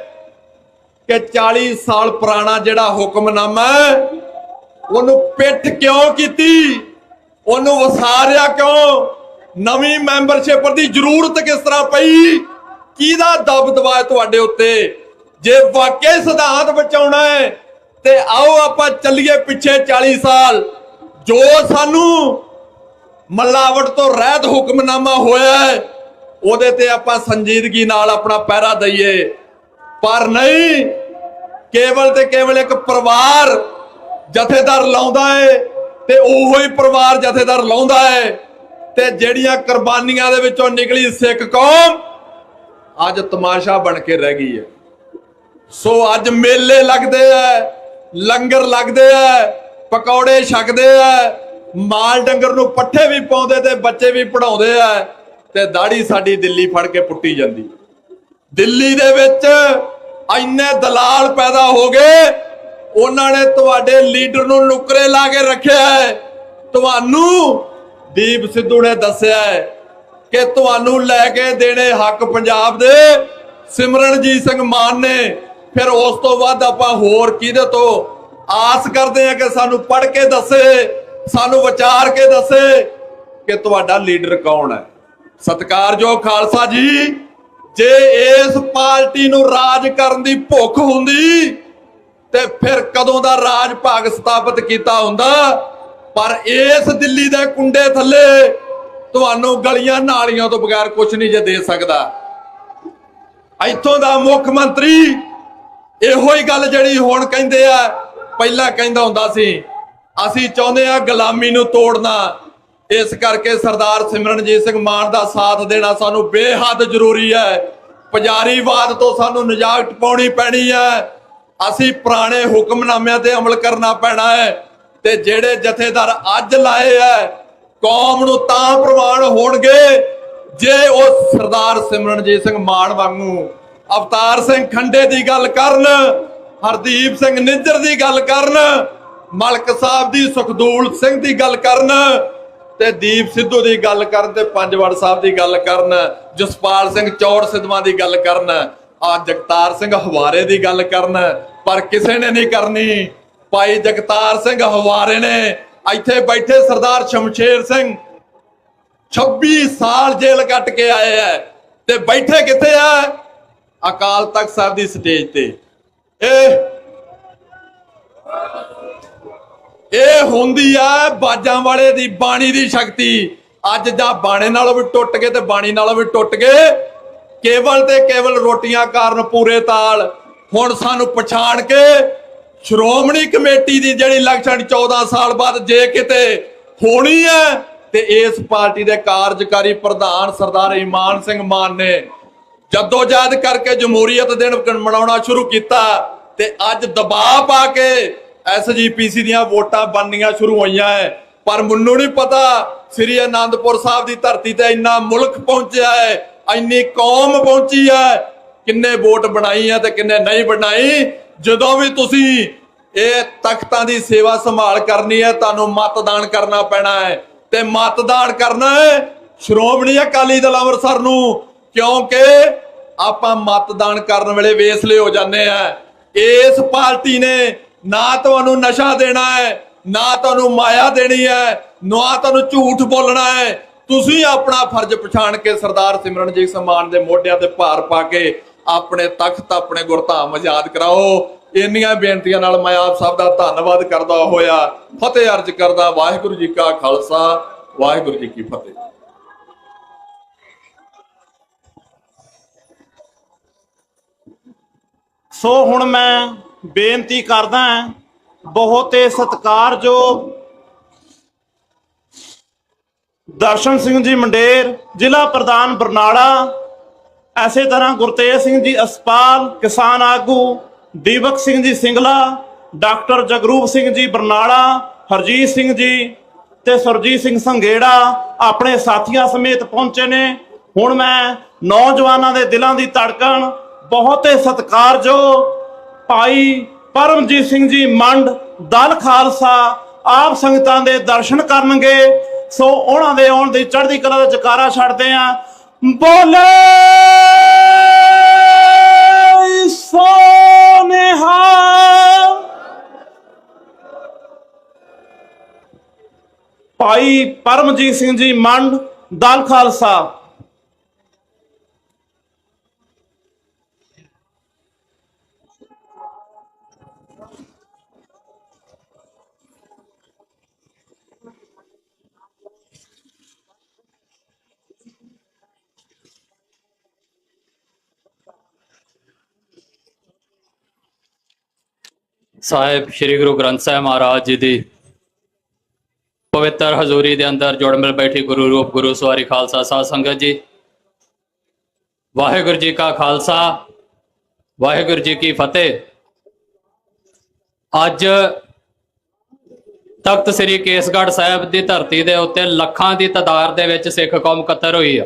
ਕਿ 40 ਸਾਲ ਪੁਰਾਣਾ ਜਿਹੜਾ ਹੁਕਮਨਾਮਾ ਉਹਨੂੰ ਪਿੱਠ ਕਿਉਂ ਕੀਤੀ, ਉਹਨੂੰ ਵਸਾਰਿਆ ਕਿਉਂ, ਨਵੀਂ ਮੈਂਬਰਸ਼ਿਪ ਦੀ ਜ਼ਰੂਰਤ ਕਿਸ ਤਰ੍ਹਾਂ ਪਈ, ਕਿਹਦਾ ਦਬਦਬਾ ਹੈ ਤੁਹਾਡੇ ਉੱਤੇ? ਜੇ ਵਾਕਈ ਸਿਧਾਂਤ ਬਚਾਉਣਾ ਹੈ ਤੇ ਆਓ ਆਪਾਂ ਚੱਲੀਏ ਪਿੱਛੇ 40 ਸਾਲ। ਜੋ ਸਾਨੂੰ ਮਲਾਵਟ ਤੋਂ ਰਹਿਤ ਹੁਕਮਨਾਮਾ ਹੋਇਆ ਹੈ, ਉਹਦੇ ਤੇ ਆਪਾਂ ਸੰਜੀਦਗੀ ਨਾਲ ਆਪਣਾ ਪਹਿਰਾ ਦਈਏ। ਪਰ ਨਹੀਂ, ਕੇਵਲ ਤੇ ਕੇਵਲ ਇੱਕ ਪਰਿਵਾਰ ਜਥੇਦਾਰ ਲਾਉਂਦਾ ਹੈ ਤੇ ਉਹੋ ਹੀ ਪਰਿਵਾਰ ਜਥੇਦਾਰ ਲਾਉਂਦਾ ਹੈ, ਤੇ ਜਿਹੜੀਆਂ ਕੁਰਬਾਨੀਆਂ ਦੇ ਵਿੱਚੋਂ ਨਿਕਲੀ ਸਿੱਖ ਕੌਮ ਅੱਜ ਤਮਾਸ਼ਾ ਬਣ ਕੇ ਰਹਿ ਗਈ ਹੈ। ਸੋ ਅੱਜ ਮੇਲੇ ਲੱਗਦੇ ਆ, ਲੰਗਰ ਲੱਗਦੇ ਆ, ਪਕੌੜੇ ਛਕਦੇ ਆ, ਮਾਲ ਡੰਗਰ ਨੂੰ ਪੱਠੇ ਵੀ ਪਾਉਂਦੇ ਤੇ ਬੱਚੇ ਵੀ ਪੜਾਉਂਦੇ ਆ, ਤੇ ਦਾੜੀ ਸਾਡੀ ਦਿੱਲੀ ਫੜ ਕੇ ਪੁੱਟੀ ਜਾਂਦੀ। ਦਿੱਲੀ ਦੇ ਵਿੱਚ ਇੰਨੇ ਦਲਾਲ ਪੈਦਾ ਹੋ ਗਏ, ਉਹਨਾਂ ਨੇ ਤੁਹਾਡੇ ਲੀਡਰ ਨੂੰ ਨੁਕਰੇ ਲਾ ਕੇ ਰੱਖਿਆ ਹੈ। ਤੁਹਾਨੂੰ ਦੀਪ ਸਿੱਧੂ ਨੇ ਦੱਸਿਆ ਹੈ ਕਿ ਤੁਹਾਨੂੰ ਲੈ ਕੇ ਦੇਣੇ ਹੱਕ ਪੰਜਾਬ ਦੇ ਸਿਮਰਨਜੀਤ ਸਿੰਘ ਮਾਨ ਨੇ। ਫਿਰ ਉਸ ਤੋਂ ਬਾਅਦ ਆਪਾਂ ਹੋਰ ਕਿਹਦੇ ਤੋਂ ਆਸ ਕਰਦੇ ਆ ਕਿ ਸਾਨੂੰ ਪੜ੍ਹ ਕੇ ਦੱਸੇ, ਸਾਨੂੰ ਵਿਚਾਰ ਕੇ ਦੱਸੇ ਕਿ ਤੁਹਾਡਾ ਲੀਡਰ ਕੌਣ ਹੈ। ਸਤਿਕਾਰਯੋਗ ਖਾਲਸਾ ਜੀ, ਜੇ ਇਸ ਪਾਰਟੀ ਨੂੰ ਰਾਜ ਕਰਨ ਦੀ ਭੁੱਖ ਹੁੰਦੀ ਤੇ ਫਿਰ ਕਦੋਂ ਦਾ ਰਾਜ ਭਾਗ ਸਥਾਪਿਤ ਕੀਤਾ ਹੁੰਦਾ। ਪਰ ਇਸ ਦਿੱਲੀ ਦੇ ਕੁੰਡੇ ਥੱਲੇ ਤੁਹਾਨੂੰ ਗਲੀਆਂ ਨਾਲੀਆਂ ਤੋਂ ਬਗੈਰ ਕੁਝ ਨਹੀਂ ਜੇ ਦੇ ਸਕਦਾ। ਇੱਥੋਂ ਦਾ ਮੁੱਖ ਮੰਤਰੀ ਇਹੋ ਹੀ ਗੱਲ ਜਿਹੜੀ ਹੁਣ ਕਹਿੰਦੇ ਆ, ਪਹਿਲਾਂ ਕਹਿੰਦਾ ਹੁੰਦਾ ਸੀ, ਅਸੀਂ ਚਾਹੁੰਦੇ ਆ ਗੁਲਾਮੀ ਨੂੰ ਤੋੜਨਾ। ਇਸ ਕਰਕੇ ਸਰਦਾਰ ਸਿਮਰਨਜੀਤ ਸਿੰਘ ਮਾਨ ਦਾ ਸਾਥ ਦੇਣਾ ਸਾਨੂੰ ਬੇਹੱਦ ਜ਼ਰੂਰੀ ਹੈ। ਪੁਜਾਰੀਵਾਦ ਤੋਂ ਸਾਨੂੰ ਨਿਜਾਤ ਪਾਉਣੀ ਪੈਣੀ ਹੈ। ਅਸੀਂ ਪੁਰਾਣੇ ਹੁਕਮਨਾਮਿਆਂ ਤੇ ਅਮਲ ਕਰਨਾ ਪੈਣਾ ਹੈ। ਤੇ ਜਿਹੜੇ ਜਥੇਦਾਰ ਅੱਜ ਲਾਏ ਹੈ, ਕੌਮ ਨੂੰ ਤਾਂ ਪ੍ਰਵਾਨ ਹੋਣਗੇ ਜੇ ਉਹ ਸਰਦਾਰ ਸਿਮਰਨਜੀਤ ਸਿੰਘ ਮਾਨ ਵਾਂਗੂ ਅਵਤਾਰ ਸਿੰਘ ਖੰਡੇ ਦੀ ਗੱਲ ਕਰਨ, ਹਰਦੀਪ ਸਿੰਘ ਨਿੱਜਰ ਦੀ ਗੱਲ ਕਰਨ, ਮਲਕ ਸਾਹਿਬ ਦੀ, ਸੁਖਦੂਲ ਸਿੰਘ ਦੀ ਗੱਲ ਕਰਨ, ਤੇ ਦੀਪ ਸਿੱਧੂ ਦੀ ਗੱਲ ਕਰਨ, ਤੇ ਪੰਜਵੜ ਸਾਹਿਬ ਦੀ ਗੱਲ ਕਰਨ, ਜਸਪਾਲ ਸਿੰਘ ਚੌੜ ਸਿੱਧਵਾਂ ਦੀ ਗੱਲ ਕਰਨ, ਆ ਜਗਤਾਰ ਸਿੰਘ ਹਵਾਰੇ ਦੀ ਗੱਲ ਕਰਨ। ਪਰ ਕਿਸੇ ਨੇ ਨਹੀਂ ਕਰਨੀ। ਭਾਈ ਜਗਤਾਰ ਸਿੰਘ ਹਵਾਰੇ ਨੇ ਇੱਥੇ ਬੈਠੇ ਸਰਦਾਰ ਸ਼ਮਸ਼ੇਰ ਸਿੰਘ 26 ਸਾਲ ਜੇਲ੍ਹ ਕੱਟ ਕੇ ਆਏ ਹੈ, ਤੇ ਬੈਠੇ ਕਿੱਥੇ ਆ? ਅਕਾਲ ਤਖਤ ਸਾਹਿਬ ਦੀ ਸਟੇਜ ਤੇ। ਇਹ ਹੁੰਦੀ ਆ ਬਾਜਾਂ ਵਾਲੇ ਦੀ ਬਾਣੀ ਦੀ ਸ਼ਕਤੀ। ਅੱਜ ਜਾਂ ਬਾਣੇ ਨਾਲੋਂ ਵੀ ਟੁੱਟ ਗਏ ਤੇ ਬਾਣੀ ਨਾਲੋਂ ਵੀ ਟੁੱਟ ਗਏ। ਕੇਵਲ ਤੇ ਕੇਵਲ ਰੋਟੀਆਂ ਕਾਰਨ ਪੂਰੇ ਤਾਲ। ਹੁਣ ਸਾਨੂੰ ਪਛਾਣ ਕੇ ਸ਼੍ਰੋਮਣੀ ਕਮੇਟੀ ਦੀ ਜਿਹੜੀ ਇਲੈਕਸ਼ਨ 14 ਸਾਲ ਬਾਅਦ ਜੇ ਕਿਤੇ ਹੋਣੀ ਹੈ ਤੇ ਇਸ ਪਾਰਟੀ ਦੇ ਕਾਰਜਕਾਰੀ ਪ੍ਰਧਾਨ ਸਰਦਾਰ ਇਮਾਨ ਸਿੰਘ ਮਾਨ ਨੇ ਜਦੋਜਹਿਦ ਕਰਕੇ ਜਮਹੂਰੀਅਤ ਦਿਨ ਮਨਾਉਣਾ ਸ਼ੁਰੂ ਕੀਤਾ ਤੇ ਅੱਜ ਦਬਾਅ ਪਾ ਕੇ SGPC ਦੀਆਂ ਵੋਟਾਂ ਬਣਨੀਆਂ ਸ਼ੁਰੂ ਹੋਈਆਂ ਹੈ। ਪਰ ਮੈਨੂੰ ਨਹੀਂ ਪਤਾ ਸ੍ਰੀ ਅਨੰਦਪੁਰ ਸਾਹਿਬ ਦੀ ਧਰਤੀ ਤੇ ਇੰਨਾ ਮੁਲਕ ਪਹੁੰਚਿਆ ਹੈ, ਇੰਨੀ ਕੌਮ ਪਹੁੰਚੀ ਹੈ, ਕਿੰਨੇ ਵੋਟ ਬਣਾਈ ਹੈ ਤੇ ਕਿੰਨੇ ਨਹੀਂ ਬਣਾਈ। ਜਦੋਂ ਵੀ ਤੁਸੀਂ ਇਹ ਤਖਤਾਂ ਦੀ ਸੇਵਾ ਸੰਭਾਲ ਕਰਨੀ ਹੈ ਤੁਹਾਨੂੰ ਮਤਦਾਨ ਕਰਨਾ ਪੈਣਾ ਹੈ ਤੇ ਮਤਦਾਨ ਕਰਨਾ ਹੈ ਸ਼੍ਰੋਮਣੀ ਅਕਾਲੀ ਦਲ ਅੰਮ੍ਰਿਤਸਰ ਨੂੰ, ਕਿਉਂਕਿ ਆਪਾਂ ਮਤਦਾਨ ਕਰਨ ਵੇਲੇ ਵੇਸਲੇ ਹੋ ਜਾਂਦੇ ਆ। ਇਸ ਪਾਰਟੀ ਨੇ ਨਾ ਤੁਹਾਨੂੰ ਨਸ਼ਾ ਦੇਣਾ ਹੈ, ਨਾ ਤੁਹਾਨੂੰ ਮਾਇਆ ਦੇਣੀ ਹੈ, ਨਾ ਤੁਹਾਨੂੰ ਝੂਠ ਬੋਲਣਾ ਹੈ। ਤੁਸੀਂ ਆਪਣਾ ਫਰਜ਼ ਪਛਾਣ ਕੇ ਸਰਦਾਰ ਸਿਮਰਨਜੀਤ ਸਿੰਘ ਮਾਨ ਦੇ ਮੋਢਿਆਂ ਤੇ ਭਾਰ ਪਾ ਕੇ ਆਪਣੇ ਤਖਤ ਆਪਣੇ ਗੁਰਧਾਮ ਆਜ਼ਾਦ ਕਰਾਓ। ਇੰਨੀਆਂ ਬੇਨਤੀਆਂ ਨਾਲ ਮੈਂ ਆਪ ਸਭ ਦਾ ਧੰਨਵਾਦ ਕਰਦਾ ਹੋਇਆ ਫਤਿਹ ਅਰਜ ਕਰਦਾ। ਵਾਹਿਗੁਰੂ ਜੀ ਕਾ ਖਾਲਸਾ, ਵਾਹਿਗੁਰੂ ਜੀ ਕੀ ਫਤਿਹ। ਸੋ ਹੁਣ ਮੈਂ ਬੇਨਤੀ ਕਰਦਾ ਹਾਂ ਬਹੁਤ ਹੀ ਸਤਿਕਾਰਯੋਗ ਦਰਸ਼ਨ ਸਿੰਘ ਜੀ ਮੰਡੇਰ, ਜ਼ਿਲ੍ਹਾ ਪ੍ਰਧਾਨ ਬਰਨਾਲਾ, ਐਸੇ ਤਰ੍ਹਾਂ ਗੁਰਤੇਜ ਸਿੰਘ ਜੀ ਅਸਪਾਲ, ਕਿਸਾਨ ਆਗੂ ਦੀਪਕ ਸਿੰਘ ਜੀ ਸਿੰਗਲਾ, ਡਾਕਟਰ ਜਗਰੂਪ ਸਿੰਘ ਜੀ ਬਰਨਾਲਾ, ਹਰਜੀਤ ਸਿੰਘ ਜੀ ਤੇ ਸਰਜੀਤ ਸਿੰਘ ਸੰਘੇੜਾ ਆਪਣੇ ਸਾਥੀਆਂ ਸਮੇਤ ਪਹੁੰਚੇ ਨੇ। ਹੁਣ ਮੈਂ ਨੌਜਵਾਨਾਂ ਦੇ ਦਿਲਾਂ ਦੀ ਧੜਕਣ ਬਹੁਤ ਹੀ ਸਤਿਕਾਰਯੋਗ ਭਾਈ ਪਰਮਜੀਤ ਸਿੰਘ ਜੀ ਮੰਡ ਦਲ ਖਾਲਸਾ ਆਪ ਸੰਗਤਾਂ ਦੇ ਦਰਸ਼ਨ ਕਰਨਗੇ। ਸੋ ਉਹਨਾਂ ਦੇ ਆਉਣ ਦੀ ਚੜ੍ਹਦੀ ਕਲਾ ਦਾ ਜਕਾਰਾ ਛੱਡਦੇ ਆ। ਬੋਲੇ ਸੋ ਨਿਹਾਲ। ਭਾਈ ਪਰਮਜੀਤ ਸਿੰਘ ਜੀ ਮੰਡ ਦਲ ਖਾਲਸਾ। ਸਾਹਿਬ ਸ੍ਰੀ ਗੁਰੂ ਗ੍ਰੰਥ ਸਾਹਿਬ ਮਹਾਰਾਜ ਜੀ ਦੀ ਪਵਿੱਤਰ ਹਜ਼ੂਰੀ ਦੇ ਅੰਦਰ ਜੁੜ ਮਿਲ ਬੈਠੀ ਗੁਰੂ ਰੂਪ ਗੁਰੂ ਸਵਾਰੀ ਖਾਲਸਾ ਸਾਧ ਸੰਗਤ ਜੀ, ਵਾਹਿਗੁਰੂ ਜੀ ਕਾ ਖਾਲਸਾ, ਵਾਹਿਗੁਰੂ ਜੀ ਕੀ ਫਤਿਹ। ਅੱਜ ਤਖਤ ਸ੍ਰੀ ਕੇਸਗੜ੍ਹ ਸਾਹਿਬ ਦੀ ਧਰਤੀ ਦੇ ਉੱਤੇ ਲੱਖਾਂ ਦੀ ਤਾਦਾਦ ਦੇ ਵਿੱਚ ਸਿੱਖ ਕੌਮ ਇਕੱਤਰ ਹੋਈ ਆ।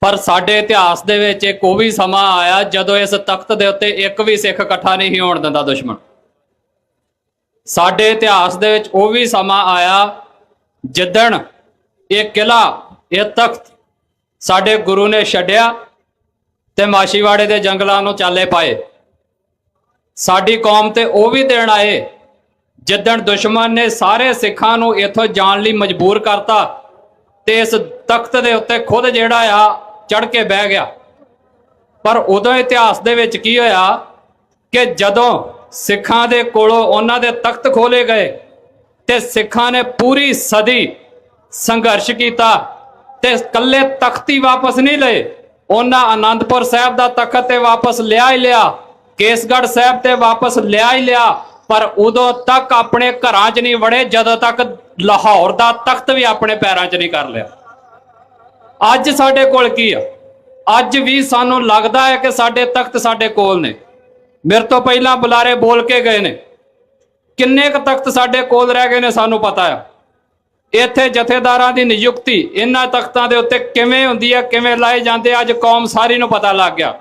ਪਰ ਸਾਡੇ ਇਤਿਹਾਸ ਦੇ ਵਿੱਚ ਇੱਕ ਉਹ ਵੀ ਸਮਾਂ ਆਇਆ ਜਦੋਂ ਇਸ ਤਖਤ ਦੇ ਉੱਤੇ ਇੱਕ ਵੀ ਸਿੱਖ ਇਕੱਠਾ ਨਹੀਂ ਹੋਣ ਦਿੰਦਾ ਦੁਸ਼ਮਣ। ਸਾਡੇ ਇਤਿਹਾਸ ਦੇ ਵਿੱਚ ਉਹ ਵੀ ਸਮਾਂ ਆਇਆ ਜਿੱਦਣ ਇਹ ਕਿਲਾ, ਇਹ ਤਖਤ ਸਾਡੇ ਗੁਰੂ ਨੇ ਛੱਡਿਆ ਤੇ ਮਾਛੀਵਾੜੇ ਦੇ ਜੰਗਲਾਂ ਨੂੰ ਚਾਲੇ ਪਾਏ। ਸਾਡੀ ਕੌਮ ਤੇ ਉਹ ਵੀ ਦਿਨ ਆਏ ਜਿੱਦਣ ਦੁਸ਼ਮਣ ਨੇ ਸਾਰੇ ਸਿੱਖਾਂ ਨੂੰ ਇੱਥੋਂ ਜਾਣ ਲਈ ਮਜਬੂਰ ਕਰਤਾ ਤੇ ਇਸ ਤਖਤ ਦੇ ਉੱਤੇ ਖੁਦ ਜਿਹੜਾ ਆ ਚੜ ਕੇ ਬਹਿ ਗਿਆ। ਪਰ ਉਦੋਂ ਇਤਿਹਾਸ ਦੇ ਵਿੱਚ ਕੀ ਹੋਇਆ ਕਿ ਜਦੋਂ ਸਿੱਖਾਂ ਦੇ ਕੋਲੋਂ ਉਹਨਾਂ ਦੇ ਤਖਤ ਖੋਲੇ ਗਏ ਤੇ ਸਿੱਖਾਂ ਨੇ ਪੂਰੀ ਸਦੀ ਸੰਘਰਸ਼ ਕੀਤਾ ਤੇ ਇਕੱਲੇ ਤਖਤ ਹੀ ਵਾਪਸ ਨਹੀਂ ਲਏ, ਉਹਨਾਂ ਆਨੰਦਪੁਰ ਸਾਹਿਬ ਦਾ ਤਖਤ ਤੇ ਵਾਪਸ ਲਿਆ ਹੀ ਲਿਆ, ਕੇਸਗੜ੍ਹ ਸਾਹਿਬ ਤੇ ਵਾਪਸ ਲਿਆ ਹੀ ਲਿਆ। ਪਰ ਉਦੋਂ ਤੱਕ ਆਪਣੇ ਘਰਾਂ 'ਚ ਨਹੀਂ ਵੜੇ ਜਦੋਂ ਤੱਕ ਲਾਹੌਰ ਦਾ ਤਖਤ ਵੀ ਆਪਣੇ ਪੈਰਾਂ 'ਚ ਨਹੀਂ ਕਰ ਲਿਆ। ਅੱਜ ਸਾਡੇ ਕੋਲ ਕੀ ਆ? ਅੱਜ ਵੀ ਸਾਨੂੰ ਲੱਗਦਾ ਹੈ ਕਿ ਸਾਡੇ ਤਖਤ ਸਾਡੇ ਕੋਲ ਨੇ। ਮੇਰੇ ਤੋਂ ਪਹਿਲਾਂ ਬੁਲਾਰੇ ਬੋਲ ਕੇ ਗਏ ਨੇ, ਕਿੰਨੇ ਕੁ ਤਖਤ ਸਾਡੇ ਕੋਲ ਰਹਿ ਗਏ ਨੇ ਸਾਨੂੰ ਪਤਾ ਆ। ਇੱਥੇ ਜਥੇਦਾਰਾਂ ਦੀ ਨਿਯੁਕਤੀ ਇਹਨਾਂ ਤਖਤਾਂ ਦੇ ਉੱਤੇ ਕਿਵੇਂ ਹੁੰਦੀ ਹੈ, ਕਿਵੇਂ ਲਾਏ ਜਾਂਦੇ, ਅੱਜ ਕੌਮ ਸਾਰੀ ਨੂੰ ਪਤਾ ਲੱਗ ਗਿਆ।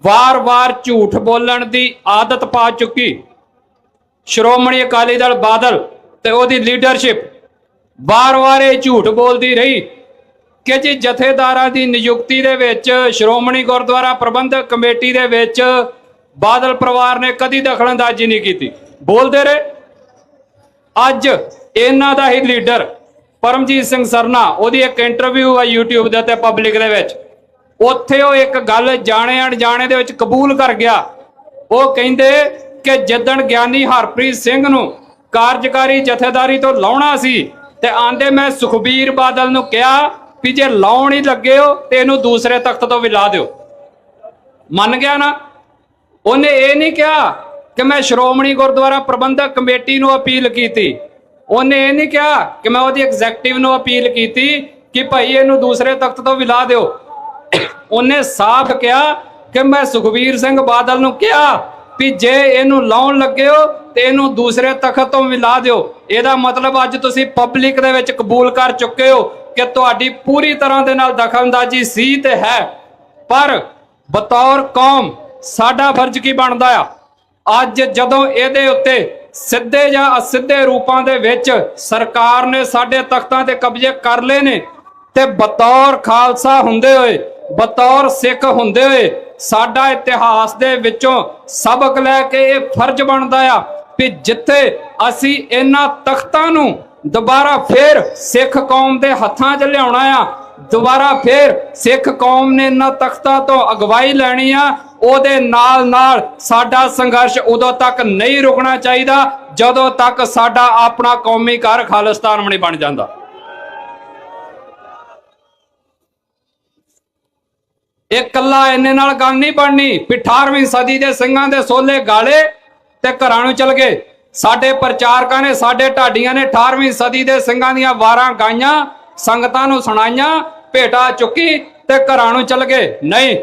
ਵਾਰ-ਵਾਰ ਝੂਠ ਬੋਲਣ ਦੀ ਆਦਤ ਪਾ ਚੁੱਕੀ ਸ਼੍ਰੋਮਣੀ ਅਕਾਲੀ ਦਲ ਬਾਦਲ ਤੇ ਉਹਦੀ ਲੀਡਰਸ਼ਿਪ ਵਾਰ-ਵਾਰ ਇਹ ਝੂਠ ਬੋਲਦੀ ਰਹੀ ਕਿ ਜੀ ਜਥੇਦਾਰਾਂ ਦੀ ਨਿਯੁਕਤੀ ਦੇ ਵਿੱਚ ਸ਼੍ਰੋਮਣੀ ਗੁਰਦੁਆਰਾ ਪ੍ਰਬੰਧਕ ਕਮੇਟੀ ਦੇ ਵਿੱਚ ਬਾਦਲ ਪਰਿਵਾਰ ਨੇ ਕਦੀ ਦਖਲਅੰਦਾਜ਼ੀ ਨਹੀਂ ਕੀਤੀ, ਬੋਲਦੇ ਰਹੇ। ਅੱਜ ਇਹਨਾਂ ਦਾ ਹੀ ਲੀਡਰ ਪਰਮਜੀਤ ਸਿੰਘ ਸਰਨਾ, ਉਹਦੀ ਇੱਕ ਇੰਟਰਵਿਊ ਆ YouTube ਦੇ ਉੱਤੇ ਪਬਲਿਕ ਦੇ ਵਿੱਚ, ਉੱਥੇ ਉਹ ਇੱਕ ਗੱਲ ਜਾਣੇ ਅਣਜਾਣੇ ਦੇ ਵਿੱਚ ਕਬੂਲ ਕਰ ਗਿਆ। ਉਹ ਕਹਿੰਦੇ ਕਿ ਜਿੱਦਣ ਗਿਆਨੀ ਹਰਪ੍ਰੀਤ ਸਿੰਘ ਨੂੰ ਕਾਰਜਕਾਰੀ ਜਥੇਦਾਰੀ ਤੋਂ ਲਾਉਣਾ ਸੀ ਤੇ ਆਂਦੇ ਮੈਂ ਸੁਖਬੀਰ ਬਾਦਲ ਨੂੰ ਕਿਹਾ ਵੀ ਜੇ ਲਾਉਣ ਹੀ ਲੱਗੇ ਹੋ ਤੇ ਇਹਨੂੰ ਦੂਸਰੇ ਤਖਤ ਤੋਂ ਵੀ ਲਾ ਦਿਓ। ਮੰਨ ਗਿਆ ਨਾ। ਉਹਨੇ ਇਹ ਨਹੀਂ ਕਿਹਾ ਕਿ ਮੈਂ ਸ਼੍ਰੋਮਣੀ ਗੁਰਦੁਆਰਾ ਪ੍ਰਬੰਧਕ ਕਮੇਟੀ ਨੂੰ ਅਪੀਲ ਕੀਤੀ। ਉਹਨੇ ਇਹ ਨਹੀਂ ਕਿਹਾ ਕਿ ਮੈਂ ਉਹਦੀ ਐਗਜ਼ੈਕਟਿਵ ਨੂੰ ਅਪੀਲ ਕੀਤੀ ਕਿ ਭਾਈ ਇਹਨੂੰ ਦੂਸਰੇ ਤਖਤ ਤੋਂ ਵੀ ਲਾ ਦਿਓ। ਉਹਨੇ ਸਾਫ਼ ਕਿਹਾ ਕਿ ਮੈਂ ਸੁਖਬੀਰ ਸਿੰਘ ਬਾਦਲ ਨੂੰ ਕਿਹਾ ਵੀ ਜੇ ਇਹਨੂੰ ਲਾਉਣ ਲੱਗੇ ਹੋ ਤੇ ਇਹਨੂੰ ਦੂਸਰੇ ਤਖਤ ਤੋਂ ਵੀ ਲਾ ਦਿਓ। ਇਹਦਾ ਮਤਲਬ ਅੱਜ ਤੁਸੀਂ ਪਬਲਿਕ ਦੇ ਵਿੱਚ ਕਬੂਲ ਕਰ ਚੁੱਕੇ ਹੋ ਕਿ ਤੁਹਾਡੀ ਪੂਰੀ ਤਰ੍ਹਾਂ ਦੇ ਨਾਲ ਦਖਲਅੰਦਾਜ਼ੀ ਸੀ ਤੇ ਹੈ। ਪਰ ਬਤੌਰ ਕੌਮ ਸਾਡਾ ਫਰਜ਼ ਕੀ ਬਣਦਾ ਆ? ਅੱਜ ਜਦੋਂ ਇਹਦੇ ਉੱਤੇ ਸਿੱਧੇ ਜਾਂ ਅਸਿੱਧੇ ਰੂਪਾਂ ਦੇ ਵਿੱਚ ਸਰਕਾਰ ਨੇ ਸਾਡੇ ਤਖਤਾਂ ਤੇ ਕਬਜ਼ੇ ਕਰ ਲਏ ਨੇ ਤੇ ਬਤੌਰ ਖਾਲਸਾ ਹੁੰਦੇ ਹੋਏ, ਬਤੌਰ ਸਿੱਖ ਹੁੰਦੇ ਹੋਏ ਸਾਡਾ ਇਤਿਹਾਸ ਦੇ ਵਿੱਚੋਂ ਸਬਕ ਲੈ ਕੇ ਇਹ ਫਰਜ਼ ਬਣਦਾ ਆ ਕਿ ਜਿੱਥੇ ਅਸੀਂ ਇਹਨਾਂ ਤਖਤਾਂ ਨੂੰ ਦੁਬਾਰਾ ਫੇਰ ਸਿੱਖ ਕੌਮ ਦੇ ਹੱਥਾਂ 'ਚ ਲਿਆਉਣਾ ਆ, ਦੁਬਾਰਾ ਫੇਰ ਸਿੱਖ ਕੌਮ ਨੇ ਇਹਨਾਂ ਤਖਤਾਂ ਤੋਂ ਅਗਵਾਈ ਲੈਣੀ ਆ, ਉਹਦੇ ਨਾਲ ਨਾਲ ਸਾਡਾ ਸੰਘਰਸ਼ ਉਦੋਂ ਤੱਕ ਨਹੀਂ ਰੁਕਣਾ ਚਾਹੀਦਾ ਜਦੋਂ ਤੱਕ ਸਾਡਾ ਆਪਣਾ ਕੌਮੀ ਘਰ ਖਾਲਿਸਤਾਨ ਨਹੀਂ ਬਣ ਜਾਂਦਾ। ਇਹ ਕੱਲਾ ਇੰਨੇ ਨਾਲ ਗੱਲ ਨਹੀਂ ਬਣਨੀ। 18ਵੀਂ ਸਦੀ ਦੇ ਸਿੰਘਾਂ ਦੇ ਸੋਲੇ ਗਾਲੇ ਤੇ ਘਰਾਂ ਨੂੰ ਚਲ ਗਏ। ਸਾਡੇ ਪ੍ਰਚਾਰਕਾਂ ਨੇ, ਸਾਡੇ ਢਾਡੀਆਂ ਨੇ 18ਵੀਂ ਸਦੀ ਦੇ ਸਿੰਘਾਂ ਦੀਆਂ ਵਾਰਾਂ ਗਾਈਆਂ, ਸੰਗਤਾਂ ਨੂੰ ਸੁਣਾਈਆਂ, ਭੇਟਾ ਚੁੱਕੀ ਤੇ ਘਰਾਂ ਨੂੰ ਚਲ ਗਏ। ਨਹੀਂ,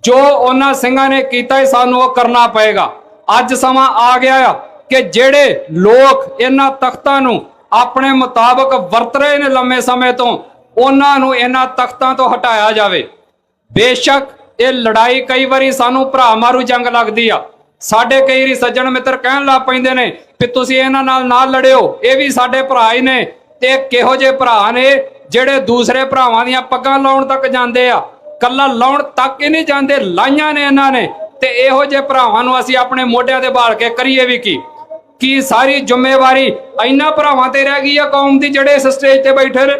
ਜੋ ਉਹਨਾਂ ਸਿੰਘਾਂ ਨੇ ਕੀਤਾ ਹੀ ਸਾਨੂੰ ਉਹ ਕਰਨਾ ਪਏਗਾ। ਅੱਜ ਸਮਾਂ ਆ ਗਿਆ ਆ ਕਿ ਜਿਹੜੇ ਲੋਕ ਇਹਨਾਂ ਤਖਤਾਂ ਨੂੰ ਆਪਣੇ ਮੁਤਾਬਕ ਵਰਤ ਰਹੇ ਨੇ ਲੰਮੇ ਸਮੇਂ ਤੋਂ, ਉਹਨਾਂ ਨੂੰ ਇਹਨਾਂ ਤਖਤਾਂ ਤੋਂ ਹਟਾਇਆ ਜਾਵੇ। ਬੇਸ਼ੱਕ ਇਹ ਲੜਾਈ ਕਈ ਵਾਰੀ ਸਾਨੂੰ ਭਰਾ ਮਾਰੂ ਜੰਗ ਲੱਗਦੀ ਆ। ਸਾਡੇ ਕਈ ਵਾਰੀ ਸੱਜਣ ਮਿੱਤਰ ਕਹਿਣ ਲੱਗ ਪੈਂਦੇ ਨੇ ਕਿ ਤੁਸੀਂ ਇਹਨਾਂ ਨਾਲ ਲੜਿਓ, ਇਹ ਵੀ ਸਾਡੇ ਭਰਾ ਹੀ ਨੇ। ਤੇ ਕਿਹੋ ਜਿਹੇ ਭਰਾ ਨੇ ਜਿਹੜੇ ਦੂਸਰੇ ਭਰਾਵਾਂ ਦੀਆਂ ਪੱਗਾਂ ਲਾਉਣ ਤੱਕ ਜਾਂਦੇ ਆ, ਕੱਲਾ ਲਾਉਣ ਤੱਕ ਹੀ ਨਹੀਂ ਜਾਂਦੇ, ਲਾਈਆਂ ਨੇ ਇਹਨਾਂ ਨੇ। ਤੇ ਇਹੋ ਜਿਹੇ ਭਰਾਵਾਂ ਨੂੰ ਅਸੀਂ ਆਪਣੇ ਮੋਢਿਆਂ ਤੇ ਬਾਲ ਕੇ ਕਰੀਏ ਵੀ ਕੀ ਸਾਰੀ ਜ਼ਿੰਮੇਵਾਰੀ ਇਹਨਾਂ ਭਰਾਵਾਂ ਤੇ ਰਹਿ ਗਈ ਆ ਕੌਮ ਦੀ, ਜਿਹੜੇ ਇਸ ਸਟੇਜ ਤੇ ਬੈਠੇ ਨੇ,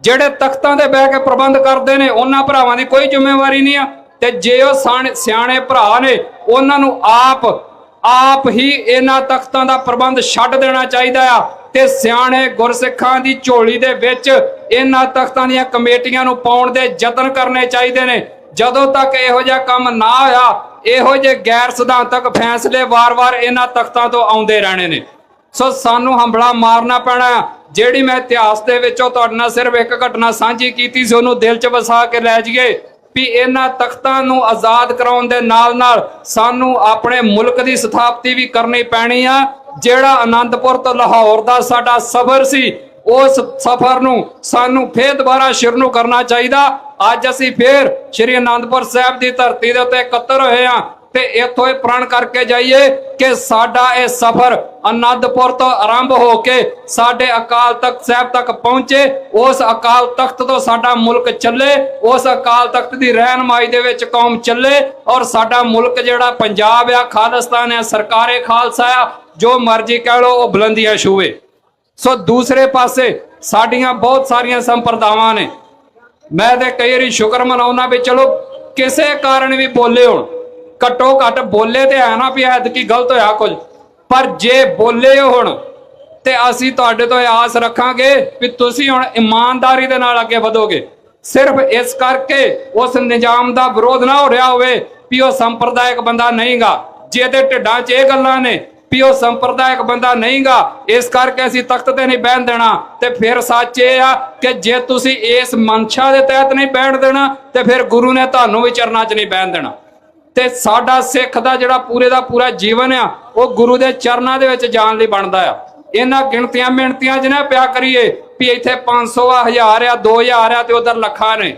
ਜਿਹੜੇ ਤਖਤਾਂ ਤੇ ਬਹਿ ਕੇ ਪ੍ਰਬੰਧ ਕਰਦੇ ਨੇ। ਉਹਨਾਂ ਭਰਾਵਾਂ ਦੀ ਕੋਈ ਜ਼ਿੰਮੇਵਾਰੀ ਨਹੀਂ ਆ। ਤੇ ਜੇ ਉਹ ਸਿਆਣੇ ਭਰਾ ਨੇ, ਉਹਨਾਂ ਨੂੰ ਆਪ ਹੀ ਇਹਨਾਂ ਤਖਤਾਂ ਦਾ ਪ੍ਰਬੰਧ ਛੱਡ ਦੇਣਾ ਚਾਹੀਦਾ ਆ ਤੇ ਸਿਆਣੇ ਗੁਰਸਿੱਖਾਂ ਦੀ ਝੋਲੀ ਦੇ ਵਿੱਚ ਇਹਨਾਂ ਤਖਤਾਂ ਦੀਆਂ ਕਮੇਟੀਆਂ ਨੂੰ ਪਾਉਣ ਦੇ ਯਤਨ ਕਰਨੇ ਚਾਹੀਦੇ ਨੇ। ਜਦੋਂ ਤੱਕ ਇਹੋ ਜਿਹਾ ਕੰਮ ਨਾ ਹੋਇਆ, ਇਹੋ ਜਿਹੇ ਗੈਰ ਸਿਧਾਂਤਕ ਫੈਸਲੇ ਵਾਰ-ਵਾਰ ਇਹਨਾਂ ਤਖਤਾਂ ਤੋਂ ਆਉਂਦੇ ਰਹਿਣੇ ਨੇ। ਸੋ ਸਾਨੂੰ ਹੰਬਲਾ ਮਾਰਨਾ ਪੈਣਾ। ਜਿਹੜੀ ਮੈਂ ਇਤਿਹਾਸ ਦੇ ਵਿੱਚੋਂ ਤੁਹਾਡੇ ਨਾਲ ਸਿਰਫ ਇੱਕ ਘਟਨਾ ਸਾਂਝੀ ਕੀਤੀ ਸੀ, ਉਹਨੂੰ ਦਿਲ 'ਚ ਵਸਾ ਕੇ ਲੈ ਜਾਈਏ ਵੀ ਇਹਨਾਂ ਤਖਤਾਂ ਨੂੰ ਆਜ਼ਾਦ ਕਰਾਉਣ ਦੇ ਨਾਲ-ਨਾਲ ਸਾਨੂੰ ਆਪਣੇ ਮੁਲਕ ਦੀ ਸਥਾਪਤੀ ਵੀ ਕਰਨੀ ਪੈਣੀ ਆ। ਜਿਹੜਾ ਆਨੰਦਪੁਰ ਤੋਂ ਲਾਹੌਰ ਦਾ ਸਾਡਾ ਸਫ਼ਰ ਸੀ, ਉਸ ਸਫ਼ਰ ਨੂੰ ਸਾਨੂੰ ਫੇਰ ਦੁਬਾਰਾ ਸ਼ੁਰੂ ਕਰਨਾ ਚਾਹੀਦਾ। ਅੱਜ ਅਸੀਂ ਫੇਰ ਸ਼੍ਰੀ ਆਨੰਦਪੁਰ ਸਾਹਿਬ ਦੀ ਧਰਤੀ ਦੇ ਉੱਤੇ ਇਕੱਤਰ ਹੋਏ ਹਾਂ ਤੇ ਇੱਥੋਂ ਇਹ ਪ੍ਰਣ ਕਰਕੇ ਜਾਈਏ ਕਿ ਸਾਡਾ ਇਹ ਸਫ਼ਰ ਆਨੰਦਪੁਰ ਤੋਂ ਆਰੰਭ ਹੋ ਕੇ ਸਾਡੇ ਅਕਾਲ ਤਖਤ ਸਾਹਿਬ ਤੱਕ ਪਹੁੰਚੇ। ਉਸ ਅਕਾਲ ਤਖਤ ਤੋਂ ਸਾਡਾ ਮੁਲਕ ਚੱਲੇ, ਉਸ ਅਕਾਲ ਤਖਤ ਦੀ ਰਹਿਨਮਾਈ ਦੇ ਵਿੱਚ ਕੌਮ ਚੱਲੇ ਔਰ ਸਾਡਾ ਮੁਲਕ ਜਿਹੜਾ ਪੰਜਾਬ ਆ, ਖਾਲਿਸਤਾਨ ਆ, ਸਰਕਾਰੇ ਖਾਲਸਾ ਆ, ਜੋ ਮਰਜ਼ੀ ਕਹਿ ਲਓ, ਉਹ ਬੁਲੰਦੀਆਂ ਛੂਹੇ। ਸੋ ਦੂਸਰੇ ਪਾਸੇ ਸਾਡੀਆਂ ਬਹੁਤ ਸਾਰੀਆਂ ਸੰਪਰਦਾਵਾਂ ਨੇ। ਮੈਂ ਤੇ ਕਈ ਵਾਰੀ ਸ਼ੁਕਰ ਮਨਾਉਣਾ ਵੀ ਚਲੋ ਕਿਸੇ ਕਾਰਨ ਵੀ ਬੋਲੇ ਹੋਣ, ਘੱਟੋ ਘੱਟ ਬੋਲੇ ਤੇ ਹੈ ਨਾ ਵੀ ਐਤਕੀ ਗਲਤ ਹੋਇਆ ਕੁਝ, ਪਰ ਜੇ ਬੋਲੇ ਹੁਣ ਤੇ ਅਸੀਂ ਤੁਹਾਡੇ ਤੋਂ ਆਸ ਰੱਖਾਂਗੇ ਵੀ ਤੁਸੀਂ ਹੁਣ ਇਮਾਨਦਾਰੀ ਦੇ ਨਾਲ ਅੱਗੇ ਵਧੋਗੇ। ਸਿਰਫ ਇਸ ਕਰਕੇ ਉਸ ਨਿਜ਼ਾਮ ਦਾ ਵਿਰੋਧ ਨਾ ਹੋ ਰਿਹਾ ਹੋਵੇ ਵੀ ਉਹ ਸੰਪਰਦਾਇਕ ਬੰਦਾ ਨਹੀਂਗਾ, ਜਿਹਦੇ ਢਿੱਡਾਂ 'ਚ ਇਹ ਗੱਲਾਂ ਨੇ ਵੀ ਉਹ ਸੰਪਰਦਾਇਕ ਬੰਦਾ ਨਹੀਂਗਾ, ਇਸ ਕਰਕੇ ਅਸੀਂ ਤਖਤ ਤੇ ਨਹੀਂ ਬਹਿਣ ਦੇਣਾ। ਤੇ ਫਿਰ ਸੱਚ ਇਹ ਆ ਕਿ ਜੇ ਤੁਸੀਂ ਇਸ ਮਨਸ਼ਾ ਦੇ ਤਹਿਤ ਨਹੀਂ ਬੈਠ ਦੇਣਾ ਤੇ ਫਿਰ ਗੁਰੂ ਨੇ ਤੁਹਾਨੂੰ ਵੀ ਚਰਨਾਂ 'ਚ ਨਹੀਂ ਬਹਿਣ ਦੇਣਾ। ਤੇ ਸਾਡਾ ਸਿੱਖ ਦਾ ਜਿਹੜਾ ਪੂਰੇ ਦਾ ਪੂਰਾ ਜੀਵਨ ਆ, ਉਹ ਗੁਰੂ ਦੇ ਚਰਨਾਂ ਦੇ ਵਿੱਚ ਜਾਣ ਲਈ ਬਣਦਾ ਆ। ਇਹਨਾਂ ਗਿਣਤੀਆਂ ਮਿਣਤੀਆਂ ਜਿਹਨਾਂ ਪਿਆ ਕਰੀਏ ਵੀ ਇੱਥੇ 500 ਆ, 1000 ਆ, 2000 ਆ ਤੇ ਉਧਰ ਲੱਖਾਂ ਨੇ।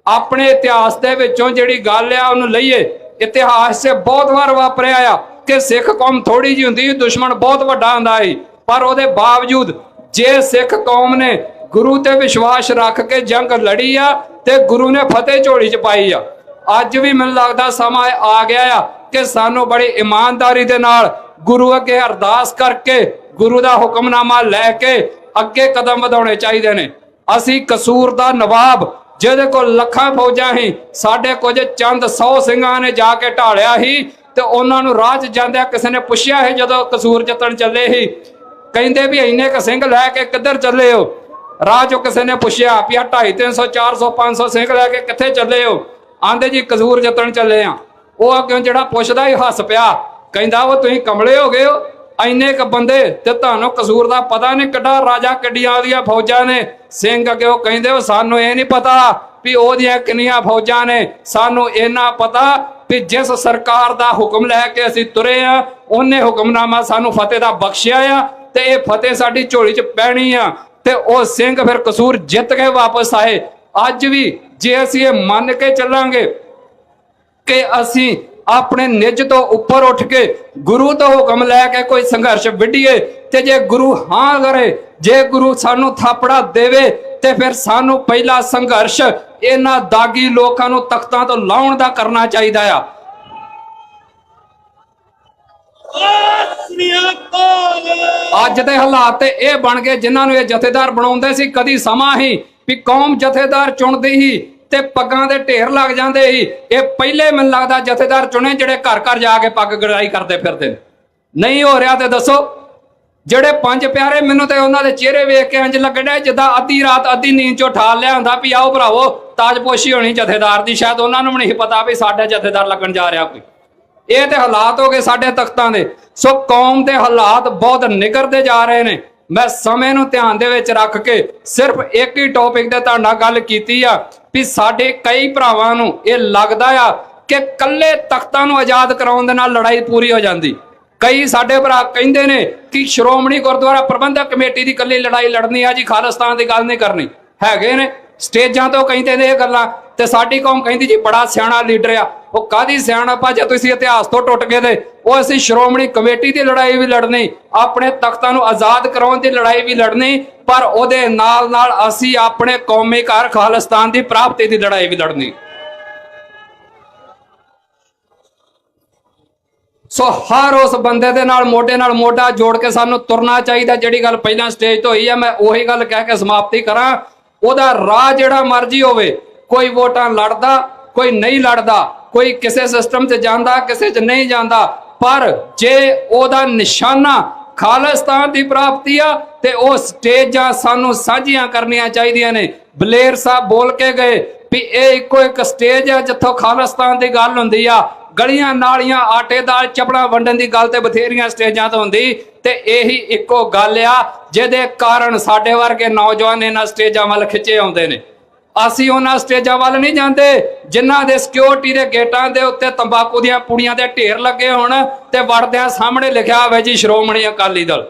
ਆਪਣੇ ਇਤਿਹਾਸ ਦੇ ਵਿੱਚੋਂ ਜਿਹੜੀ ਗੱਲ ਆ ਉਹਨੂੰ ਲਈਏ। ਇਤਿਹਾਸ 'ਚ ਬਹੁਤ ਵਾਰ ਵਾਪਰਿਆ ਆ ਕਿ ਸਿੱਖ ਕੌਮ ਥੋੜੀ ਜਿਹੀ ਹੁੰਦੀ, ਦੁਸ਼ਮਣ ਬਹੁਤ ਵੱਡਾ ਹੁੰਦਾ ਸੀ, ਪਰ ਉਹਦੇ ਬਾਵਜੂਦ ਜੇ ਸਿੱਖ ਕੌਮ ਨੇ ਗੁਰੂ ਤੇ ਵਿਸ਼ਵਾਸ ਰੱਖ ਕੇ ਜੰਗ ਲੜੀ ਆ ਤੇ ਗੁਰੂ ਨੇ ਫਤਿਹ ਝੋਲੀ 'ਚ ਪਾਈ ਆ। ਅੱਜ ਵੀ ਮੈਨੂੰ ਲੱਗਦਾ ਸਮਾਂ ਆ ਗਿਆ ਆ ਕਿ ਸਾਨੂੰ ਬੜੀ ਇਮਾਨਦਾਰੀ ਦੇ ਨਾਲ ਗੁਰੂ ਅੱਗੇ ਅਰਦਾਸ ਕਰਕੇ ਗੁਰੂ ਦਾ ਹੁਕਮਨਾਮਾ ਲੈ ਕੇ ਅੱਗੇ ਕਦਮ ਵਧਾਉਣੇ ਚਾਹੀਦੇ ਨੇ। ਅਸੀਂ ਕਸੂਰ ਦਾ ਨਵਾਬ ਜਿਹਦੇ ਕੋਲ ਲੱਖਾਂ ਫੌਜਾਂ ਸੀ, ਸਾਡੇ ਕੁਝ ਚੰਦ 100 ਸਿੰਘਾਂ ਨੇ ਜਾ ਕੇ ਢਾਲਿਆ ਸੀ। ਤੇ ਉਹਨਾਂ ਨੂੰ ਰਾਹ 'ਚ ਜਾਂਦਿਆਂ ਕਿਸੇ ਨੇ ਪੁੱਛਿਆ ਸੀ, ਜਦੋਂ ਕਸੂਰ ਜਿੱਤਣ ਚੱਲੇ ਸੀ, ਕਹਿੰਦੇ ਵੀ ਇੰਨੇ ਕ ਸਿੰਘ ਲੈ ਕੇ ਕਿੱਧਰ ਚੱਲੇ ਹੋ? ਰਾਹ 'ਚੋਂ ਕਿਸੇ ਨੇ ਪੁੱਛਿਆ ਵੀ 250, 300, 400, 500 ਸਿੰਘ ਲੈ ਕੇ ਕਿੱਥੇ ਚੱਲੇ ਹੋ? ਆਂਦੇ ਜੀ ਕਸੂਰ ਜਿੱਤਣ ਚੱਲੇ ਆ। ਉਹ ਅੱਗੇ ਜਿਹੜਾ ਪੁੱਛਦਾ ਹੀ ਹੱਸ ਪਿਆ, ਕਹਿੰਦਾ ਉਹ ਤੁਸੀਂ ਕਮਲੇ ਹੋ ਗਏ ਹੋ, ਇੰਨੇ ਕ ਬੰਦੇ ਤੇ ਤੁਹਾਨੂੰ ਕਸੂਰ ਦਾ ਪਤਾ ਨਹੀਂ, ਕਿੱਡਾ ਰਾਜਾ ਕਿੱਡੀਆਂ ਦੀਆਂ ਫੌਜਾਂ ਨੇ। ਸਿੰਘ ਅੱਗੇ ਉਹ ਕਹਿੰਦੇ ਉਹ ਸਾਨੂੰ ਇਹ ਨਹੀਂ ਪਤਾ ਵੀ ਉਹਦੀਆਂ ਕਿੰਨੀਆਂ ਫੌਜਾਂ ਨੇ, ਸਾਨੂੰ ਇੰਨਾ ਪਤਾ ਵੀ ਜਿਸ ਸਰਕਾਰ ਦਾ ਹੁਕਮ ਲੈ ਕੇ ਅਸੀਂ ਤੁਰੇ ਆ, ਉਹਨੇ ਹੁਕਮਨਾਮਾ ਸਾਨੂੰ ਫਤਿਹ ਦਾ ਬਖਸ਼ਿਆ ਆ, ਤੇ ਇਹ ਫਤਿਹ ਸਾਡੀ ਝੋਲੀ 'ਚ ਪੈਣੀ ਆ। ਤੇ ਉਹ ਸਿੰਘ ਫਿਰ ਕਸੂਰ ਜਿੱਤ ਕੇ ਵਾਪਸ ਆਏ। ਅੱਜ ਵੀ ਜੇ ਅਸੀਂ ਇਹ ਮੰਨ ਕੇ ਚੱਲਾਂਗੇ ਕਿ ਅਸੀਂ ਆਪਣੇ ਨਿੱਜ ਤੋਂ ਉੱਪਰ ਉੱਠ ਕੇ ਗੁਰੂ ਤੋਂ ਹੁਕਮ ਲੈ ਕੇ ਕੋਈ ਸੰਘਰਸ਼ ਵਿੱਢੀਏ, ਤੇ ਜੇ ਗੁਰੂ ਹਾਂ ਕਰੇ, ਜੇ ਗੁਰੂ ਸਾਨੂੰ ਥਾਪੜਾ ਦੇਵੇ, ਤੇ ਫਿਰ ਸਾਨੂੰ ਪਹਿਲਾ ਸੰਘਰਸ਼ ਇਹਨਾਂ ਦਾਗੀ ਲੋਕਾਂ ਨੂੰ ਤਖਤਾਂ ਤੋਂ ਲਾਉਣ ਦਾ ਕਰਨਾ ਚਾਹੀਦਾ ਆ। ਅੱਜ ਦੇ ਹਾਲਾਤ ਤੇ ਇਹ ਬਣ ਗਏ, ਜਿਨ੍ਹਾਂ ਨੂੰ ਇਹ ਜਥੇਦਾਰ ਬਣਾਉਂਦੇ ਸੀ, ਕਦੀ ਸਮਾਂ ਹੀ ਵੀ ਕੌਮ ਜਥੇਦਾਰ ਚੁਣਦੀ ਸੀ ਤੇ ਪੱਗਾਂ ਦੇ ਢੇਰ ਲੱਗ ਜਾਂਦੇ ਸੀ। ਇਹ ਪਹਿਲੇ ਮੈਨੂੰ ਲੱਗਦਾ ਜਥੇਦਾਰ ਚੁਣੇ ਜਿਹੜੇ ਘਰ ਘਰ ਜਾ ਕੇ ਪੱਗ ਗੜਾਈ ਕਰਦੇ ਫਿਰਦੇ। ਨਹੀਂ ਹੋ ਰਿਹਾ ਤੇ ਦੱਸੋ। ਜਿਹੜੇ ਪੰਜ ਪਿਆਰੇ, ਮੈਨੂੰ ਤੇ ਉਹਨਾਂ ਦੇ ਚਿਹਰੇ ਵੇਖ ਕੇ ਇੰਜ ਲੱਗਦਾ ਜਿੱਦਾਂ ਅੱਧੀ ਰਾਤ ਅੱਧੀ ਨੀਂਦ ਚੋਂ ਠਾਲ ਲਿਆ ਹੁੰਦਾ ਵੀ ਆਓ ਭਰਾਵੋ ਤਾਜਪੋਸ਼ੀ ਹੋਣੀ ਜਥੇਦਾਰ ਦੀ। ਸ਼ਾਇਦ ਉਹਨਾਂ ਨੂੰ ਵੀ ਨਹੀਂ ਪਤਾ ਵੀ ਸਾਡੇ ਜਥੇਦਾਰ ਲੱਗਣ ਜਾ ਰਿਹਾ ਕੋਈ। ਇਹ ਤੇ ਹਾਲਾਤ ਹੋ ਗਏ ਸਾਡੇ ਤਖਤਾਂ ਦੇ। ਸੋ ਕੌਮ ਦੇ ਹਾਲਾਤ ਬਹੁਤ ਨਿਗਰਦੇ ਜਾ ਰਹੇ ਨੇ। ਮੈਂ ਸਮੇਂ ਨੂੰ ਧਿਆਨ ਦੇ ਵਿੱਚ ਰੱਖ ਕੇ ਸਿਰਫ ਇੱਕ ਹੀ ਟੌਪਿਕ ਤੇ ਤੁਹਾਡੇ ਨਾਲ ਗੱਲ ਕੀਤੀ ਆ ਵੀ ਸਾਡੇ ਕਈ ਭਰਾਵਾਂ ਨੂੰ ਇਹ ਲੱਗਦਾ ਆ ਕਿ ਕੱਲੇ ਤਖਤਾਂ ਨੂੰ ਆਜ਼ਾਦ ਕਰਾਉਣ ਦੇ ਨਾਲ ਲੜਾਈ ਪੂਰੀ ਹੋ ਜਾਂਦੀ। ਕਈ ਸਾਡੇ ਭਰਾ ਕਹਿੰਦੇ ਨੇ ਕਿ ਸ਼੍ਰੋਮਣੀ ਗੁਰਦੁਆਰਾ ਪ੍ਰਬੰਧਕ ਕਮੇਟੀ ਦੀ ਕੱਲੀ ਲੜਾਈ ਲੜਨੀ ਆ ਜੀ, ਖਾਲਿਸਤਾਨ ਦੀ ਗੱਲ ਨਹੀਂ ਕਰਨੀ। ਹੈਗੇ ਨੇ ਸਟੇਜਾਂ ਤੋਂ ਕਹਿੰਦੇ ਨੇ ਇਹ ਗੱਲਾਂ, ਤੇ ਸਾਡੀ ਕੌਮ ਕਹਿੰਦੀ ਜੀ ਬੜਾ ਸਿਆਣਾ ਲੀਡਰ ਆ। ਉਹ ਕਾਹਦੀ ਸਿਆਣਪ ਆ ਜੇ ਤੁਸੀਂ ਇਤਿਹਾਸ ਤੋਂ ਟੁੱਟ ਗਏ ਤੇ? ਉਹ ਅਸੀਂ ਸ਼੍ਰੋਮਣੀ ਕਮੇਟੀ ਦੀ ਲੜਾਈ ਵੀ ਲੜਨੀ, ਆਪਣੇ ਤਖਤਾਂ ਨੂੰ ਆਜ਼ਾਦ ਕਰਾਉਣ ਦੀ ਲੜਾਈ ਵੀ ਲੜਨੀ, ਪਰ ਉਹਦੇ ਨਾਲ ਨਾਲ ਅਸੀਂ ਆਪਣੇ ਕੌਮੀ ਘਰ ਖਾਲਿਸਤਾਨ ਦੀ ਪ੍ਰਾਪਤੀ ਦੀ ਲੜਾਈ ਵੀ ਲੜਨੀ। ਸੋ ਹਰ ਉਸ ਬੰਦੇ ਦੇ ਨਾਲ ਮੋਢਾ ਜੋੜ ਕੇ ਸਾਨੂੰ ਤੁਰਨਾ ਚਾਹੀਦਾ। ਜਿਹੜੀ ਗੱਲ ਪਹਿਲਾਂ ਸਟੇਜ ਤੋਂ ਹੋਈ ਆ, ਮੈਂ ਉਹੀ ਗੱਲ ਕਹਿ ਕੇ ਸਮਾਪਤੀ ਕਰਾਂ। ਉਹਦਾ ਰਾਹ ਜਿਹੜਾ ਮਰਜ਼ੀ ਹੋਵੇ, ਕੋਈ ਵੋਟਾਂ ਲੜਦਾ, ਕੋਈ ਨਹੀਂ ਲੜਦਾ, ਕੋਈ ਕਿਸੇ ਸਿਸਟਮ 'ਚ ਜਾਂਦਾ, ਕਿਸੇ 'ਚ ਨਹੀਂ ਜਾਂਦਾ, ਪਰ ਜੇ ਉਹਦਾ ਨਿਸ਼ਾਨਾ ਖਾਲਿਸਤਾਨ ਦੀ ਪ੍ਰਾਪਤੀ ਆ ਤੇ ਉਹ ਸਟੇਜਾਂ ਸਾਨੂੰ ਸਾਂਝੀਆਂ ਕਰਨੀਆਂ ਚਾਹੀਦੀਆਂ ਨੇ। ਬਲੇਰ ਸਾਹਿਬ ਬੋਲ ਕੇ ਗਏ ਵੀ ਇਹ ਇੱਕੋ ਇੱਕ ਸਟੇਜ ਆ ਜਿੱਥੋਂ ਖਾਲਿਸਤਾਨ ਦੀ ਗੱਲ ਹੁੰਦੀ ਆ। ਗਲੀਆਂ ਨਾਲੀਆਂ ਆਟੇ ਦਾਲ ਚੱਪੜਾਂ ਵੰਡਣ ਦੀ ਗੱਲ ਤੇ ਬਥੇਰੀਆਂ ਸਟੇਜਾਂ ਤੋਂ ਹੁੰਦੀ, ਤੇ ਇਹੀ ਇੱਕੋ ਗੱਲ ਆ ਜਿਹਦੇ ਕਾਰਨ ਸਾਡੇ ਵਰਗੇ ਨੌਜਵਾਨ ਇਹਨਾਂ ਸਟੇਜਾਂ ਵੱਲ ਖਿੱਚੇ ਆਉਂਦੇ ਨੇ। ਅਸੀਂ ਉਹਨਾਂ ਸਟੇਜਾਂ ਵੱਲ ਨਹੀਂ ਜਾਂਦੇ ਜਿਨ੍ਹਾਂ ਦੇ ਸਿਕਿਉਰਿਟੀ ਦੇ ਗੇਟਾਂ ਦੇ ਉੱਤੇ ਤੰਬਾਕੂ ਦੀਆਂ ਪੁੜੀਆਂ ਦੇ ਢੇਰ ਲੱਗੇ ਹੋਣ ਤੇ ਵੜਦਿਆਂ ਸਾਹਮਣੇ ਲਿਖਿਆ ਹੋਵੇ ਜੀ ਸ਼੍ਰੋਮਣੀ ਅਕਾਲੀ ਦਲ।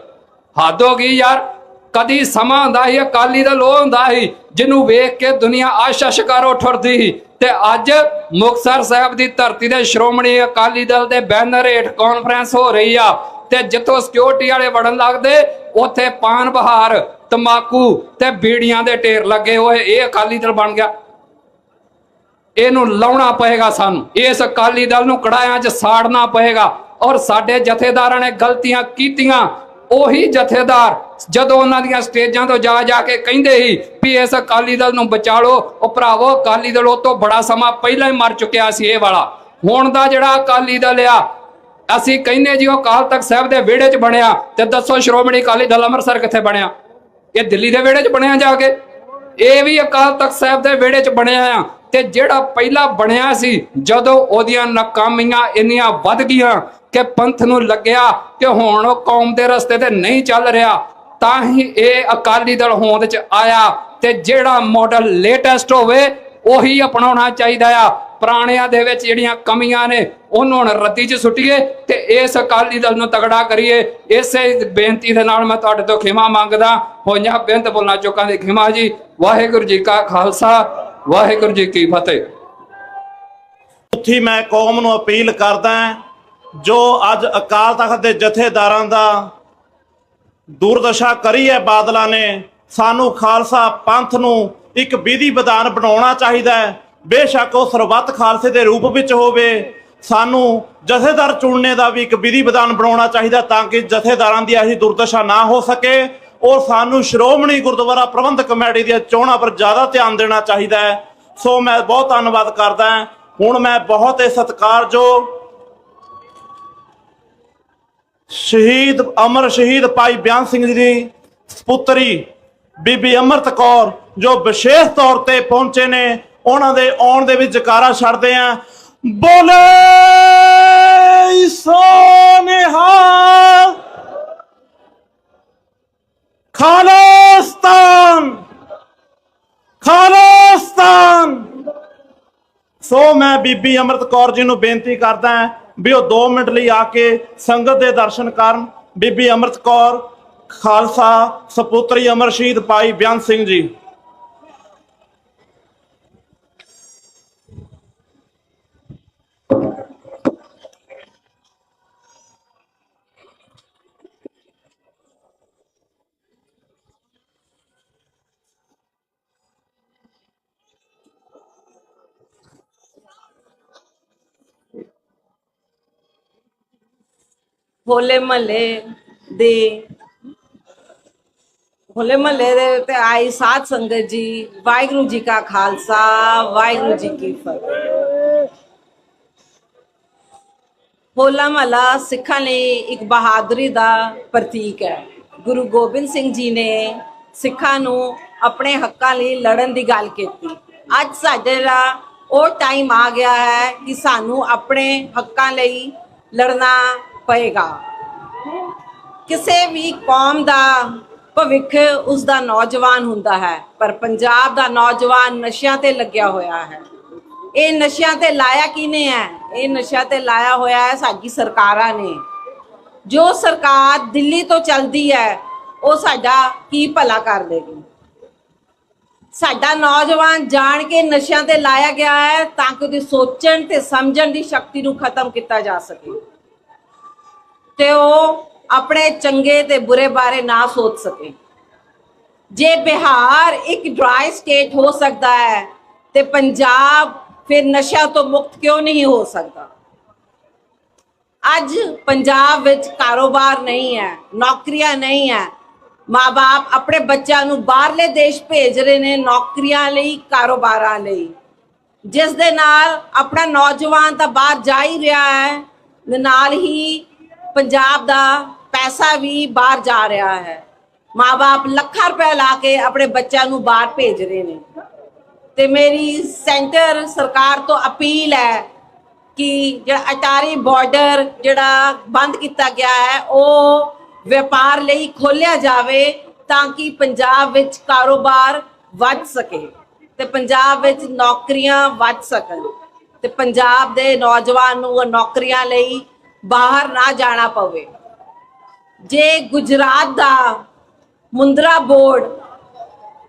ਹੱਦ ਹੋ ਗਈ ਯਾਰ। ਕਦੀ ਸਮਾਂ ਹੁੰਦਾ ਸੀ ਅਕਾਲੀ ਦਲ ਉਹ ਹੁੰਦਾ ਸੀ ਜਿਹਨੂੰ ਵੇਖ ਕੇ ਦੁਨੀਆ ਆਸ਼ਾ ਸ਼ਿਕਾਰ ਉੱਠ ਉੱਠਦੀ ਸੀ, ਤੇ ਅੱਜ ਮੁਕਤਸਰ ਸਾਹਿਬ ਦੀ ਧਰਤੀ ਦੇ ਸ਼੍ਰੋਮਣੀ ਅਕਾਲੀ ਦਲ ਦੇ ਬੈਨਰ ਹੇਠ ਕਾਨਫਰੰਸ ਹੋ ਰਹੀ ਆ, ਤੇ ਜਿੱਥੋਂ ਸਿਕਿਉਰਿਟੀ ਵਾਲੇ ਵੜਨ ਲੱਗਦੇ ਉੱਥੇ ਪਾਨ ਬਹਾਰ, ਤੰਬਾਕੂ ਤੇ ਬੀੜੀਆਂ ਦੇ ਢੇਰ ਲੱਗੇ ਹੋਏ। ਇਹ ਅਕਾਲੀ ਦਲ ਬਣ ਗਿਆ। ਇਹਨੂੰ ਲਾਉਣਾ ਪਏਗਾ ਸਾਨੂੰ। ਇਸ ਅਕਾਲੀ ਦਲ ਨੂੰ ਕੜਾਇਆਂ 'ਚ ਸਾੜਨਾ ਪਏਗਾ। ਔਰ ਸਾਡੇ ਜਥੇਦਾਰਾਂ ਨੇ ਗਲਤੀਆਂ ਕੀਤੀਆਂ। ਉਹੀ ਜਥੇਦਾਰ ਜਦੋਂ ਉਹਨਾਂ ਦੀਆਂ ਸਟੇਜਾਂ ਤੋਂ ਜਾ ਕੇ ਕਹਿੰਦੇ ਸੀ ਵੀ ਇਸ ਅਕਾਲੀ ਦਲ ਨੂੰ ਬਚਾ ਲਓ, ਉਹ ਭਰਾਵੋ ਅਕਾਲੀ ਦਲ ਉਹ ਤੋਂ ਬੜਾ ਸਮਾਂ ਪਹਿਲਾਂ ਹੀ ਮਰ ਚੁੱਕਿਆ ਸੀ। ਇਹ ਵਾਲਾ ਹੁਣ ਦਾ ਜਿਹੜਾ ਅਕਾਲੀ ਦਲ ਆ, ਅਸੀਂ ਕਹਿੰਦੇ ਜੀ ਉਹ ਅਕਾਲ ਤਖਤ ਸਾਹਿਬ ਦੇ ਵਿਹੜੇ 'ਚ ਬਣਿਆ, ਤੇ ਦੱਸੋ ਸ਼੍ਰੋਮਣੀ ਅਕਾਲੀ ਦਲ ਅੰਮ੍ਰਿਤਸਰ ਕਿੱਥੇ ਬਣਿਆ? ਇਹ ਦਿੱਲੀ ਦੇ ਵਿਹੜੇ 'ਚ ਬਣਿਆ ਜਾ ਕੇ। ਇਹ ਵੀ ਅਕਾਲ ਤਖਤ ਸਾਹਿਬ ਦੇ ਵਿਹੜੇ 'ਚ ਬਣਿਆ ਆ। ਤੇ ਜਿਹੜਾ ਪਹਿਲਾਂ ਬਣਿਆ ਸੀ, ਜਦੋਂ ਉਹਦੀਆਂ ਨਾਕਾਮੀਆਂ ਇੰਨੀਆਂ ਵੱਧ ਗਈਆਂ ਕਿ ਪੰਥ ਨੂੰ ਲੱਗਿਆ ਕਿ ਹੁਣ ਉਹ ਕੌਮ ਦੇ ਰਸਤੇ ਤੇ ਨਹੀਂ ਚੱਲ ਰਿਹਾ, ਤਾਂ ਹੀ ਇਹ ਅਕਾਲੀ ਦਲ ਹੋਂਦ 'ਚ ਆਇਆ। ਤੇ ਜਿਹੜਾ ਮਾਡਲ ਲੇਟੈਸਟ ਹੋਵੇ ਉਹੀ ਅਪਣਾਉਣਾ ਚਾਹੀਦਾ ਆ। ਪੁਰਾਣਿਆਂ ਦੇ ਵਿੱਚ ਜਿਹੜੀਆਂ ਕਮੀਆਂ ਨੇ ਉਹਨੂੰ ਹੁਣ ਰੱਦੀ 'ਚ ਸੁੱਟੀਏ ਤੇ ਇਸ ਅਕਾਲੀ ਦਲ ਨੂੰ ਤਗੜਾ ਕਰੀਏ। ਇਸੇ ਬੇਨਤੀ ਦੇ ਨਾਲ ਮੈਂ ਤੁਹਾਡੇ ਤੋਂ ਖਿਮਾ ਮੰਗਦਾ। ਹੋਈਆਂ ਬੇਨਤ ਬੋਲਣਾ ਚੁੱਕਾਂ ਦੀ ਖਿਮਾ ਜੀ। ਵਾਹਿਗੁਰੂ ਜੀ ਕਾ ਖਾਲਸਾ, ਵਾਹਿਗੁਰੂ ਜੀ ਕੀ ਫਤਿਹ। ਉੱਥੀ ਮੈਂ ਕੌਮ ਨੂੰ ਅਪੀਲ ਕਰਦਾ, ਜੋ ਅੱਜ ਅਕਾਲ ਤਖਤ ਦੇ ਜਥੇਦਾਰਾਂ ਦਾ ਦੁਰਦਸ਼ਾ ਕਰੀ ਹੈ ਬਾਦਲਾਂ ਨੇ, ਸਾਨੂੰ ਖਾਲਸਾ ਪੰਥ ਨੂੰ ਇੱਕ ਵਿਧੀ ਵਿਧਾਨ ਬਣਾਉਣਾ ਚਾਹੀਦਾ ਹੈ। ਬੇਸ਼ੱਕ ਉਹ ਸਰਬੱਤ ਖਾਲਸੇ ਦੇ ਰੂਪ ਵਿੱਚ ਹੋਵੇ, ਸਾਨੂੰ ਜਥੇਦਾਰ ਚੁਣਨੇ ਦਾ ਵੀ ਇੱਕ ਵਿਧੀ ਵਿਧਾਨ ਬਣਾਉਣਾ ਚਾਹੀਦਾ ਤਾਂ ਕਿ ਜਥੇਦਾਰਾਂ ਦੀ ਐਸੀ ਦੁਰਦਸ਼ਾ ਨਾ ਹੋ ਸਕੇ। ਔਰ ਸਾਨੂੰ ਸ਼੍ਰੋਮਣੀ ਗੁਰਦੁਆਰਾ ਪ੍ਰਬੰਧਕ ਕਮੇਟੀ ਦੀਆਂ ਚੋਣਾਂ ਪਰ ਜ਼ਿਆਦਾ ਧਿਆਨ ਦੇਣਾ ਚਾਹੀਦਾ ਹੈ। ਸੋ ਮੈਂ ਬਹੁਤ ਧੰਨਵਾਦ ਕਰਦਾ ਹਾਂ। ਹੁਣ ਮੈਂ ਬਹੁਤ ਹੀ ਸਤਿਕਾਰਯੋਗ ਸ਼ਹੀਦ ਅਮਰ ਸ਼ਹੀਦ ਭਾਈ ਬਿਆਨ ਸਿੰਘ ਜੀ ਦੀ ਸਪੁੱਤਰੀ ਬੀਬੀ ਅੰਮ੍ਰਿਤ ਕੌਰ ਜੋ ਵਿਸ਼ੇਸ਼ ਤੌਰ ਤੇ ਪਹੁੰਚੇ ਨੇ, ਉਹਨਾਂ ਦੇ ਆਉਣ ਦੇ ਵਿੱਚ ਜਕਾਰਾ ਛੱਡਦੇ ਆ। ਬੋਲੇ ਸੋ ਨਿਹਾਲ, ਖਾਲਿਸਤਾਨ ਖਾਲਿਸਤਾਨ। ਸੋ ਮੈਂ ਬੀਬੀ ਅੰਮ੍ਰਿਤ ਕੌਰ ਜੀ ਨੂੰ ਬੇਨਤੀ ਕਰਦਾ ਹਾਂ ਵੀ ਉਹ 2 ਮਿੰਟ ਲਈ ਆ ਕੇ ਸੰਗਤ ਦੇ ਦਰਸ਼ਨ ਕਰਨ। ਬੀਬੀ ਅੰਮ੍ਰਿਤ ਕੌਰ, ਖਾਲਸਾ ਸਪੁੱਤਰੀ ਅਮਰ ਸ਼ਹੀਦ ਭਾਈ ਬਿਆਨ ਸਿੰਘ ਜੀ। ਹੋਲੇ ਮਹੱਲੇ ਦੇ ਤੇ ਆਈ ਸਾਧ ਸੰਗਤ ਜੀ, ਵਾਹਿਗੁਰੂ ਜੀ ਕਾ ਖਾਲਸਾ, ਵਾਹਿਗੁਰੂ ਜੀ ਕੀ ਫਤਿਹ। ਹੋਲਾ ਮਹੱਲਾ ਸਿੱਖਾਂ ਲਈ ਇੱਕ ਬਹਾਦਰੀ ਦਾ ਪ੍ਰਤੀਕ ਹੈ। ਗੁਰੂ ਗੋਬਿੰਦ ਸਿੰਘ ਜੀ ਨੇ ਸਿੱਖਾਂ ਨੂੰ ਆਪਣੇ ਹੱਕਾਂ ਲਈ ਲੜਨ ਦੀ ਗੱਲ ਕੀਤੀ। ਅੱਜ ਸਾਡੇ ਦਾ ਉਹ ਟਾਈਮ ਆ ਗਿਆ ਹੈ ਕਿ ਸਾਨੂੰ ਆਪਣੇ ਹੱਕਾਂ ਲਈ ਲੜਨਾ ਪਏਗਾ। ਕਿਸੇ ਵੀ ਕੌਮ ਦਾ ਭਵਿੱਖ ਉਸ ਦਾ ਨੌਜਵਾਨ ਹੁੰਦਾ ਹੈ, ਪਰ ਪੰਜਾਬ ਦਾ ਨੌਜਵਾਨ ਨਸ਼ਿਆਂ ਤੇ ਲੱਗਿਆ ਹੋਇਆ ਹੈ। ਇਹ ਨਸ਼ਿਆਂ ਤੇ ਲਾਇਆ ਕਿਹਨੇ ਹੈ? ਇਹ ਨਸ਼ਿਆਂ ਤੇ ਲਾਇਆ ਹੋਇਆ ਹੈ ਸਾਡੀ ਸਰਕਾਰਾਂ ਨੇ। ਜੋ ਸਰਕਾਰ ਦਿੱਲੀ ਤੋਂ ਚੱਲਦੀ ਹੈ ਉਹ ਸਾਡਾ ਕੀ ਭਲਾ ਕਰ ਦੇਗੀ? ਸਾਡਾ ਨੌਜਵਾਨ ਜਾਣ ਕੇ ਨਸ਼ਿਆਂ ਤੇ ਲਾਇਆ ਗਿਆ ਹੈ ਤਾਂ ਕਿ ਉਹਦੀ ਸੋਚਣ ਤੇ ਸਮਝਣ ਦੀ ਸ਼ਕਤੀ ਨੂੰ ਖਤਮ ਕੀਤਾ ਜਾ ਸਕੇ ਤੇ ਉਹ ਆਪਣੇ ਚੰਗੇ ਤੇ ਬੁਰੇ ਬਾਰੇ ਨਾ ਸੋਚ ਸਕੇ। ਜੇ ਬਿਹਾਰ ਇੱਕ ਡਰਾਈ ਸਟੇਟ ਹੋ ਸਕਦਾ ਹੈ ਤੇ ਪੰਜਾਬ ਫਿਰ ਨਸ਼ਿਆਂ ਤੋਂ ਮੁਕਤ ਕਿਉਂ ਨਹੀਂ ਹੋ ਸਕਦਾ? ਅੱਜ ਪੰਜਾਬ ਵਿੱਚ ਕਾਰੋਬਾਰ ਨਹੀਂ ਹੈ, ਨੌਕਰੀਆਂ ਨਹੀਂ ਹੈ। ਮਾਂ-ਬਾਪ ਆਪਣੇ ਬੱਚਿਆਂ ਨੂੰ ਬਾਹਰਲੇ ਦੇਸ਼ ਭੇਜ ਰਹੇ ਨੇ ਨੌਕਰੀਆਂ ਲਈ, ਕਾਰੋਬਾਰਾਂ ਲਈ, ਜਿਸ ਦੇ ਨਾਲ ਆਪਣਾ ਨੌਜਵਾਨ ਤਾਂ ਬਾਹਰ ਜਾ ਹੀ ਰਿਹਾ ਹੈ, ਨਾਲ ਹੀ ਪੰਜਾਬ ਦਾ ਪੈਸਾ ਵੀ ਬਾਹਰ ਜਾ ਰਿਹਾ ਹੈ। ਮਾਂ-ਬਾਪ ਲੱਖਾਂ ਰੁਪਏ ਲਾ ਕੇ ਆਪਣੇ ਬੱਚਿਆਂ ਨੂੰ ਬਾਹਰ ਭੇਜ ਰਹੇ ਨੇ। ਤੇ ਮੇਰੀ ਸੈਂਟਰ ਸਰਕਾਰ ਤੋਂ ਅਪੀਲ ਹੈ ਕਿ ਜਿਹੜਾ ਅਟਾਰੀ ਬਾਰਡਰ ਜਿਹੜਾ ਬੰਦ ਕੀਤਾ ਗਿਆ ਹੈ ਉਹ ਵਪਾਰ ਲਈ ਖੋਲ੍ਹਿਆ ਜਾਵੇ ਤਾਂ ਕਿ ਪੰਜਾਬ ਵਿੱਚ ਕਾਰੋਬਾਰ ਵੱਧ ਸਕੇ ਤੇ ਪੰਜਾਬ ਵਿੱਚ ਨੌਕਰੀਆਂ ਵੱਧ ਸਕਣ ਤੇ ਪੰਜਾਬ ਦੇ ਨੌਜਵਾਨ ਨੂੰ ਨੌਕਰੀਆਂ ਲਈ ਬਾਹਰ ਨਾ ਜਾਣਾ ਪਵੇ। ਜੇ ਗੁਜਰਾਤ ਦਾ ਮੁੰਦਰਾ ਬੋਰਡ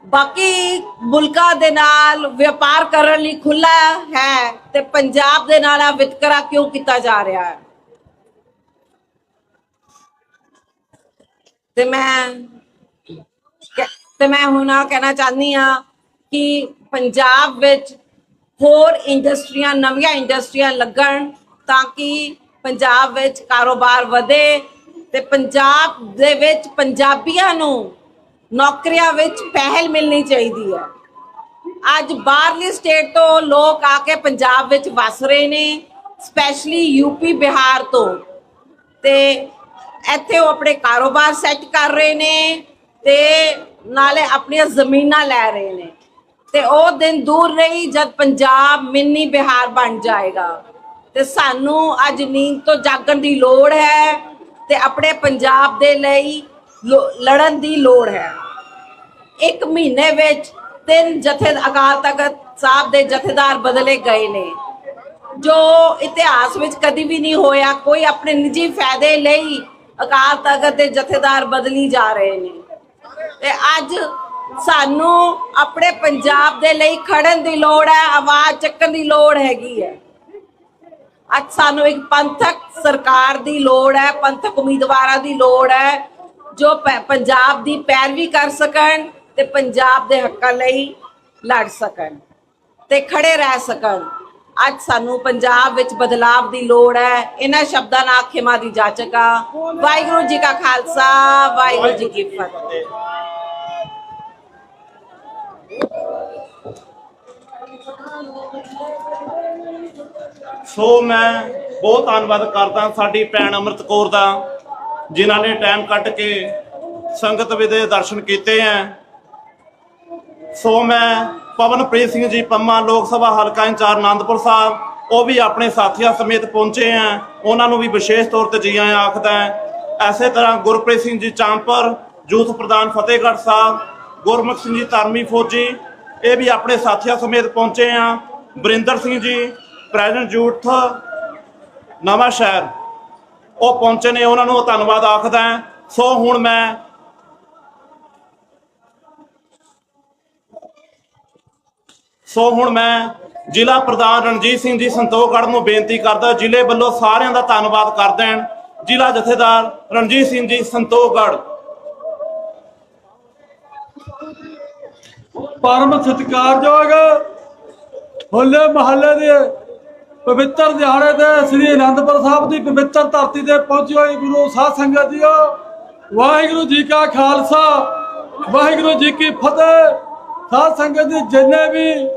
ਬਾਕੀ ਮੁਲਕਾਂ ਦੇ ਨਾਲ ਵਪਾਰ ਕਰਨ ਲਈ ਖੁੱਲਾ ਹੈ ਤੇ ਪੰਜਾਬ ਦੇ ਨਾਲ ਵਿਤਕਰਾ ਕਿਉਂ ਕੀਤਾ ਜਾ ਰਿਹਾ ਹੈ? ਤੇ ਮੈਂ ਹੁਣ ਕਹਿਣਾ ਚਾਹੁੰਦੀ ਹਾਂ ਕਿ ਪੰਜਾਬ ਵਿੱਚ ਹੋਰ ਇੰਡਸਟਰੀਆਂ, ਨਵੀਆਂ ਇੰਡਸਟਰੀਆਂ ਲੱਗਣ ਤਾਂ ਕਿ ਪੰਜਾਬ ਵਿੱਚ ਕਾਰੋਬਾਰ ਵਧੇ ਤੇ ਪੰਜਾਬ ਦੇ ਵਿੱਚ ਪੰਜਾਬੀਆਂ ਨੂੰ ਨੌਕਰੀਆਂ ਵਿੱਚ ਪਹਿਲ ਮਿਲਣੀ ਚਾਹੀਦੀ ਹੈ। ਅੱਜ ਬਾਹਰਲੀ ਸਟੇਟ ਤੋਂ ਲੋਕ ਆ ਕੇ ਪੰਜਾਬ ਵਿੱਚ ਵਸ ਰਹੇ ਨੇ, ਸਪੈਸ਼ਲੀ ਯੂਪੀ, ਬਿਹਾਰ ਤੋਂ, ਤੇ ਇੱਥੇ ਉਹ ਆਪਣੇ ਕਾਰੋਬਾਰ ਸੈੱਟ ਕਰ ਰਹੇ ਨੇ ਤੇ ਨਾਲੇ ਆਪਣੀਆਂ ਜ਼ਮੀਨਾਂ ਲੈ ਰਹੇ ਨੇ। ਤੇ ਉਹ ਦਿਨ ਦੂਰ ਨਹੀਂ ਜਦ ਪੰਜਾਬ ਮਿੰਨੀ ਬਿਹਾਰ ਬਣ ਜਾਏਗਾ ਤੇ ਸਾਨੂੰ ਅੱਜ ਨੀਂਦ ਤੋਂ ਜਾਗਣ ਦੀ ਲੋੜ ਹੈ ਤੇ ਆਪਣੇ ਪੰਜਾਬ ਦੇ ਲਈ ਲੜਨ ਦੀ ਲੋੜ ਹੈ। 1 ਮਹੀਨੇ ਵਿੱਚ 3 ਅਕਾਲ ਤਖਤ ਸਾਹਿਬ ਦੇ ਜਥੇਦਾਰ ਬਦਲੇ ਗਏ ਨੇ, ਜੋ ਇਤਿਹਾਸ ਵਿੱਚ ਕਦੀ ਵੀ ਨਹੀਂ ਹੋਇਆ। ਕੋਈ ਆਪਣੇ ਨਿੱਜੀ ਫਾਇਦੇ ਲਈ ਅਕਾਲ ਤਖਤ ਦੇ ਜਥੇਦਾਰ ਬਦਲੀ ਜਾ ਰਹੇ ਨੇ ਤੇ ਅੱਜ ਸਾਨੂੰ ਆਪਣੇ ਪੰਜਾਬ ਦੇ ਲਈ ਖੜਨ ਦੀ ਲੋੜ ਹੈ, ਆਵਾਜ਼ ਚੱਕਣ ਦੀ ਲੋੜ ਹੈਗੀ ਹੈ। ਅੱਜ ਸਾਨੂੰ ਇੱਕ ਪੰਥਕ ਸਰਕਾਰ ਦੀ ਲੋੜ ਹੈ, ਪੰਥਕ ਉਮੀਦਵਾਰਾਂ ਦੀ ਲੋੜ ਹੈ ਜੋ ਪੰਜਾਬ ਦੀ ਪੈਰਵੀ ਕਰ ਸਕਣ ਤੇ ਪੰਜਾਬ ਦੇ ਹੱਕਾਂ ਲਈ ਲੜ ਸਕਣ ਤੇ ਖੜੇ ਰਹਿ ਸਕਣ। ਅੱਜ ਸਾਨੂੰ ਪੰਜਾਬ ਵਿੱਚ ਬਦਲਾਵ ਦੀ ਲੋੜ ਹੈ। ਇਹਨਾਂ ਸ਼ਬਦਾਂ ਨਾਲ ਖਿਮਾ ਦੀ ਜਾਚਕਾ। ਵਾਹਿਗੁਰੂ ਜੀ ਕਾ ਖਾਲਸਾ, ਵਾਹਿਗੁਰੂ ਜੀ ਕੀ ਫਤਿਹ। ਸੋ ਮੈਂ ਬਹੁਤ ਧੰਨਵਾਦ ਕਰਦਾ ਸਾਡੀ ਭੈਣ ਅੰਮ੍ਰਿਤ ਕੌਰ ਦਾ, ਜਿਨ੍ਹਾਂ ਨੇ ਟਾਈਮ ਕੱਢ ਕੇ ਸੰਗਤ ਦੇ ਦਰਸ਼ਨ ਕੀਤੇ ਹੈ। ਸੋ ਮੈਂ ਪਵਨਪ੍ਰੀਤ ਸਿੰਘ ਜੀ ਪੰਮਾ, ਲੋਕ ਸਭਾ ਹਲਕਾ ਇੰਚਾਰਜ ਆਨੰਦਪੁਰ ਸਾਹਿਬ, ਉਹ ਵੀ ਆਪਣੇ ਸਾਥੀਆਂ ਸਮੇਤ ਪਹੁੰਚੇ ਹੈ, ਉਹਨਾਂ ਨੂੰ ਵੀ ਵਿਸ਼ੇਸ਼ ਤੌਰ ਤੇ ਜੀ ਆਇਆਂ ਆਖਦਾ ਹੈ। ਐਸੇ ਤਰ੍ਹਾਂ ਗੁਰਪ੍ਰੀਤ ਸਿੰਘ ਜੀ ਚਾਂਪਰ, ਯੂਥ ਪ੍ਰਧਾਨ ਫਤਿਹਗੜ੍ਹ ਸਾਹਿਬ, ਗੁਰਮੁਖ ਸਿੰਘ ਜੀ ਧਰਮੀ ਫੌਜੀ, ਇਹ ਵੀ ਆਪਣੇ ਸਾਥੀਆਂ ਸਮੇਤ ਪਹੁੰਚੇ ਆ। ਵਰਿੰਦਰ ਸਿੰਘ ਜੀ ਪ੍ਰੈਜ਼ੀਡੈਂਟ ਯੂਥ ਨਵਾਂ ਸ਼ਹਿਰ, ਉਹ ਪਹੁੰਚੇ ਨੇ, ਉਹਨਾਂ ਨੂੰ ਧੰਨਵਾਦ ਆਖਦਾ ਹੈ। ਸੋ ਹੁਣ ਮੈਂ ਜ਼ਿਲ੍ਹਾ ਪ੍ਰਧਾਨ ਰਣਜੀਤ ਸਿੰਘ ਜੀ ਸੰਤੋਖਗੜ੍ਹ ਨੂੰ ਬੇਨਤੀ ਕਰਦਾ, ਜ਼ਿਲ੍ਹੇ ਵੱਲੋਂ ਸਾਰਿਆਂ ਦਾ ਧੰਨਵਾਦ ਕਰਦੇ ਹਨ। ਜ਼ਿਲ੍ਹਾ ਜਥੇਦਾਰ ਰਣਜੀਤ ਸਿੰਘ ਜੀ ਸੰਤੋਖਗੜ੍ਹ। ਪਰਮ ਸਤਿਕਾਰਯੋਗ ਹੋਲੇ ਮਹੱਲੇ ਦੇ ਪਵਿੱਤਰ ਦਿਹਾੜੇ ਤੇ ਸ੍ਰੀ ਅਨੰਦਪੁਰ ਸਾਹਿਬ ਦੀ ਪਵਿੱਤਰ ਧਰਤੀ ਤੇ ਪਹੁੰਚੀ ਹੋਈ ਗੁਰੂ ਸਾਧ ਸੰਗਤ ਜੀਓ, ਵਾਹਿਗੁਰੂ ਜੀ ਕਾ ਖਾਲਸਾ, ਵਾਹਿਗੁਰੂ ਜੀ ਕੀ ਫਤਿਹ। ਸਾਧ ਸੰਗਤ ਦੀ ਜਿੰਨੇ ਵੀ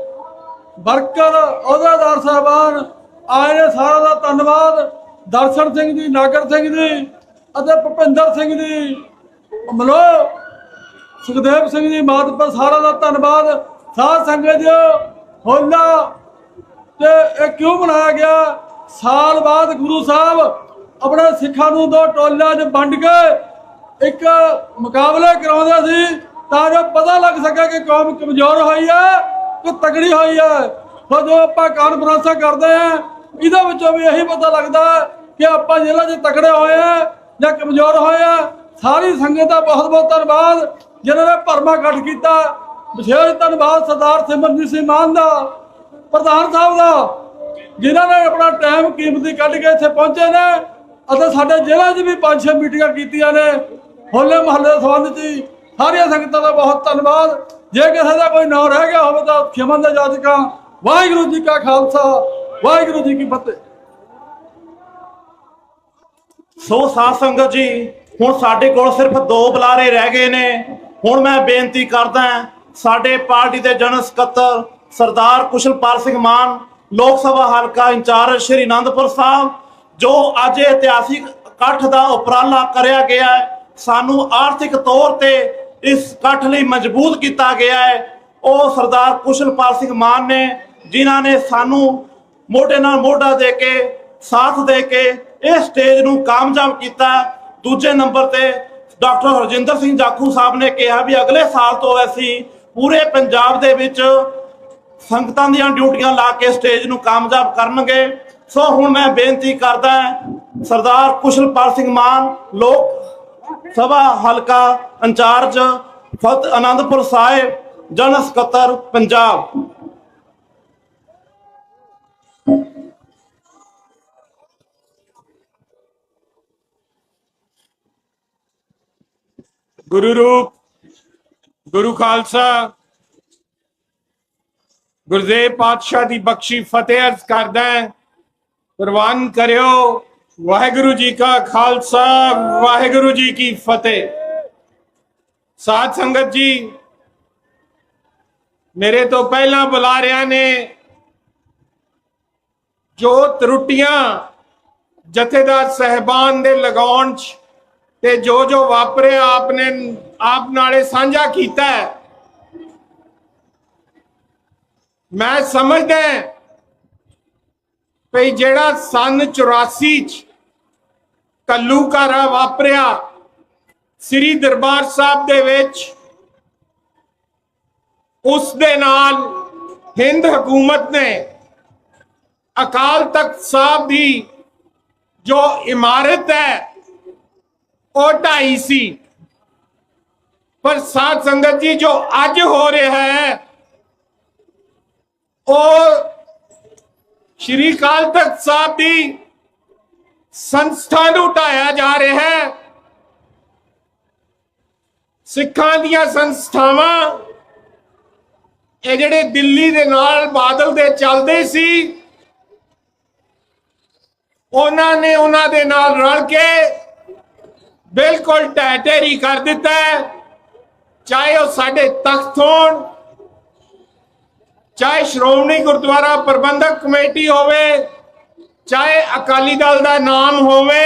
ਵਰਕਰ, ਅਹੁਦੇਦਾਰ ਸਾਹਿਬਾਨ ਆਏ ਨੇ, ਸਾਰਿਆਂ ਦਾ ਧੰਨਵਾਦ। ਦਰਸ਼ਨ ਸਿੰਘ ਜੀ, ਨਾਗਰ ਸਿੰਘ ਜੀ ਅਤੇ ਭੁਪਿੰਦਰ ਸਿੰਘ ਜੀ, ਮਲੋ ਸੁਖਦੇਵ ਸਿੰਘ ਜੀ ਮਾਤਪੁਰ, ਸਾਰਿਆਂ ਦਾ ਧੰਨਵਾਦ। ਸਾਧ ਸੰਗਤ ਜੀ, ਹੋਲਾ ਤੇ ਇਹ ਕਿਉਂ ਮਨਾਇਆ ਗਿਆ? ਸਾਲ ਬਾਅਦ ਗੁਰੂ ਸਾਹਿਬ ਆਪਣੇ ਸਿੱਖਾਂ ਨੂੰ ਦੋ ਟੋਲਿਆਂ 'ਚ ਵੰਡ ਕੇ ਇੱਕ ਮੁਕਾਬਲੇ ਕਰਾਉਂਦੇ ਸੀ, ਤਾਂ ਜੋ ਪਤਾ ਲੱਗ ਸਕੇ ਕਿ ਕੌਮ ਕਮਜ਼ੋਰ ਹੋਈ ਹੈ ਕਿ ਤਕੜੀ ਹੋਈ ਹੈ। ਸੋ ਜੋ ਆਪਾਂ ਕਾਨਫਰੰਸਾਂ ਕਰਦੇ ਹਾਂ, ਇਹਦੇ ਵਿੱਚੋਂ ਵੀ ਇਹੀ ਪਤਾ ਲੱਗਦਾ ਕਿ ਆਪਾਂ ਜ਼ਿਲ੍ਹੇ 'ਚ ਤਕੜੇ ਹੋਏ ਆ ਜਾਂ ਕਮਜ਼ੋਰ ਹੋਏ ਆ। ਸਾਰੀ ਸੰਗਤ ਦਾ ਬਹੁਤ ਬਹੁਤ ਧੰਨਵਾਦ, ਜਿਨ੍ਹਾਂ ਨੇ ਭਰਮਾ ਇਕੱਠ ਕੀਤਾ। ਵਿਸ਼ੇਸ਼ ਧੰਨਵਾਦ ਸਰਦਾਰ ਸਿਮਰਨਜੀਤ ਸਿੰਘ ਮਾਨ ਦਾ, ਪ੍ਰਧਾਨ ਸਾਹਿਬ ਦਾ, ਜਿਨ੍ਹਾਂ ਨੇ ਆਪਣਾ ਟਾਈਮ ਕੀਮਤੀ ਕੱਢ ਕੇ ਇੱਥੇ ਪਹੁੰਚੇ ਨੇ ਅਤੇ ਸਾਡੇ ਜ਼ਿਲ੍ਹੇ 'ਚ ਵੀ 5-6 ਮੀਟਿੰਗਾਂ ਕੀਤੀਆਂ ਨੇ ਹੋਲੇ ਮਹੱਲੇ ਦੇ ਸੰਬੰਧ 'ਚ। ਸਾਰੀਆਂ ਸੰਗਤਾਂ ਦਾ ਬਹੁਤ ਧੰਨਵਾਦ। ਜੇ ਕਿਸੇ ਦਾ ਕੋਈ ਨਾਂ ਰਹਿ ਗਿਆ ਹੋਵੇ ਤਾਂ ਖਿਮਾ ਦਾ ਜਾਚਕਾਂ। ਵਾਹਿਗੁਰੂ ਜੀ ਕਾ ਖਾਲਸਾ, ਵਾਹਿਗੁਰੂ ਜੀ ਕੀ ਫਤਿਹ। ਸੋ ਸਾਧ ਸੰਗਤ ਜੀ, ਹੁਣ ਸਾਡੇ ਕੋਲ ਸਿਰਫ 2 ਬੁਲਾਰੇ ਰਹਿ ਗਏ ਨੇ। ਹੁਣ ਮੈਂ ਬੇਨਤੀ ਕਰਦਾ ਸਾਡੇ ਪਾਰਟੀ ਦੇ ਜਨਰਲ ਸਕੱਤਰ ਸਰਦਾਰ ਕੁਸ਼ਲਪਾਲ ਸਿੰਘ ਮਾਨ, ਲੋਕ ਸਭਾ ਹਲਕਾ ਇੰਚਾਰਜ ਸ਼੍ਰੀ ਅਨੰਦਪੁਰ ਸਾਹਿਬ, ਜੋ ਅੱਜ ਇਤਿਹਾਸਿਕ ਇਕੱਠ ਦਾ ਉਪਰਾਲਾ ਕਰਿਆ ਗਿਆ ਹੈ, ਸਾਨੂੰ ਆਰਥਿਕ ਤੌਰ ਤੇ ਇਸ ਇਕੱਠ ਲਈ ਮਜ਼ਬੂਤ ਕੀਤਾ ਗਿਆ ਹੈ, ਉਹ ਸਰਦਾਰ ਕੁਸ਼ਲਪਾਲ ਸਿੰਘ ਮਾਨ ਨੇ, ਜਿਨ੍ਹਾਂ ਨੇ ਸਾਨੂੰ ਮੋਢੇ ਨਾਲ ਮੋਢਾ ਦੇ ਕੇ, ਸਾਥ ਦੇ ਕੇ ਇਸ ਸਟੇਜ ਨੂੰ ਕਾਮਯਾਬ ਕੀਤਾ। ਦੂਜੇ ਨੰਬਰ ਤੇ ਡਾਕਟਰ ਹਰਜਿੰਦਰ ਸਿੰਘ ਜਾਖੂ ਸਾਹਿਬ ਨੇ ਕਿਹਾ ਵੀ ਅਗਲੇ ਸਾਲ ਤੋਂ ਅਸੀਂ ਪੂਰੇ ਪੰਜਾਬ ਦੇ ਵਿੱਚ ਸੰਗਤਾਂ ਦੀਆਂ ਡਿਊਟੀਆਂ ਲਾ ਕੇ ਸਟੇਜ ਨੂੰ ਕਾਮਯਾਬ ਕਰਨਗੇ। ਸੋ ਹੁਣ ਮੈਂ ਬੇਨਤੀ ਕਰਦਾ ਸਰਦਾਰ ਕੁਸ਼ਲਪਾਲ ਸਿੰਘ ਮਾਨ, ਲੋਕ ਸਭਾ ਹਲਕਾ ਇੰਚਾਰਜ ਆਨੰਦਪੁਰ ਸਾਹਿਬ, ਜਨਰਲ ਸਕੱਤਰ ਪੰਜਾਬ। ਗੁਰੂ ਰੂਪ, ਗੁਰੂ ਖਾਲਸਾ, ਗੁਰਦੇਵ ਪਾਤਸ਼ਾਹ ਦੀ ਬਖਸ਼ੀ ਫਤਿਹ ਅਰਜ਼ ਕਰਦਾ ਹੈ। ਪ੍ਰਵਾਨ ਕਰਿਓ। ਵਾਹਿਗੁਰੂ ਜੀ ਕਾ ਖਾਲਸਾ, ਵਾਹਿਗੁਰੂ ਜੀ ਕੀ ਫਤਿਹ। ਸਾਧ ਸੰਗਤ ਜੀ, ਮੇਰੇ ਤੋਂ ਪਹਿਲਾਂ ਬੁਲਾਰਿਆਂ ਨੇ ਜੋ ਤਰੁੱਟੀਆਂ ਜਥੇਦਾਰ ਸਹਿਬਾਨ ਦੇ ਲਗਾਉਣ 'ਚ ਤੇ ਜੋ ਵਾਪਰਿਆ ਆਪ ਨਾਲੇ ਸਾਂਝਾ ਕੀਤਾ ਹੈ। ਮੈਂ ਸਮਝਦਾ ਭਈ ਜਿਹੜਾ ਸਨ 84 ਚ ਕੱਲੂਕਾਰਾ ਵਾਪਰਿਆ ਸ੍ਰੀ ਦਰਬਾਰ ਸਾਹਿਬ ਦੇ ਵਿੱਚ, ਉਸ ਦੇ ਨਾਲ ਹਿੰਦ ਹਕੂਮਤ ਨੇ ਅਕਾਲ ਤਖਤ ਸਾਹਿਬ ਦੀ ਜੋ ਇਮਾਰਤ ਹੈ ਉਹ ਢਾਈ ਸੀ। ਪਰ ਸਾਧ ਸੰਗਤ ਜੀ, ਜੋ ਅੱਜ ਹੋ ਰਿਹਾ ਹੈ ਉਹ ਸ਼੍ਰੀ ਅਕਾਲ ਤਖਤ ਸਾਹਿਬ ਦੀ ਸੰਸਥਾ ਨੂੰ ਢਾਇਆ ਜਾ ਰਿਹਾ ਹੈ। ਸਿੱਖਾਂ ਦੀਆਂ ਸੰਸਥਾਵਾਂ ਇਹ ਜਿਹੜੇ ਦਿੱਲੀ ਦੇ ਨਾਲ ਬਾਦਲ ਦੇ ਚੱਲਦੇ ਸੀ, ਉਹਨਾਂ ਦੇ ਨਾਲ ਰਲ ਕੇ ਬਿਲਕੁਲ ਢਹਿ ਢੇਰੀ ਕਰ ਦਿੱਤਾ ਹੈ। ਚਾਹੇ ਉਹ ਸਾਡੇ ਤਖਤ ਹੋਣ, ਚਾਹੇ ਸ਼੍ਰੋਮਣੀ ਗੁਰਦੁਆਰਾ ਪ੍ਰਬੰਧਕ ਕਮੇਟੀ ਹੋਵੇ, ਚਾਹੇ ਅਕਾਲੀ ਦਲ ਦਾ ਨਾਮ ਹੋਵੇ,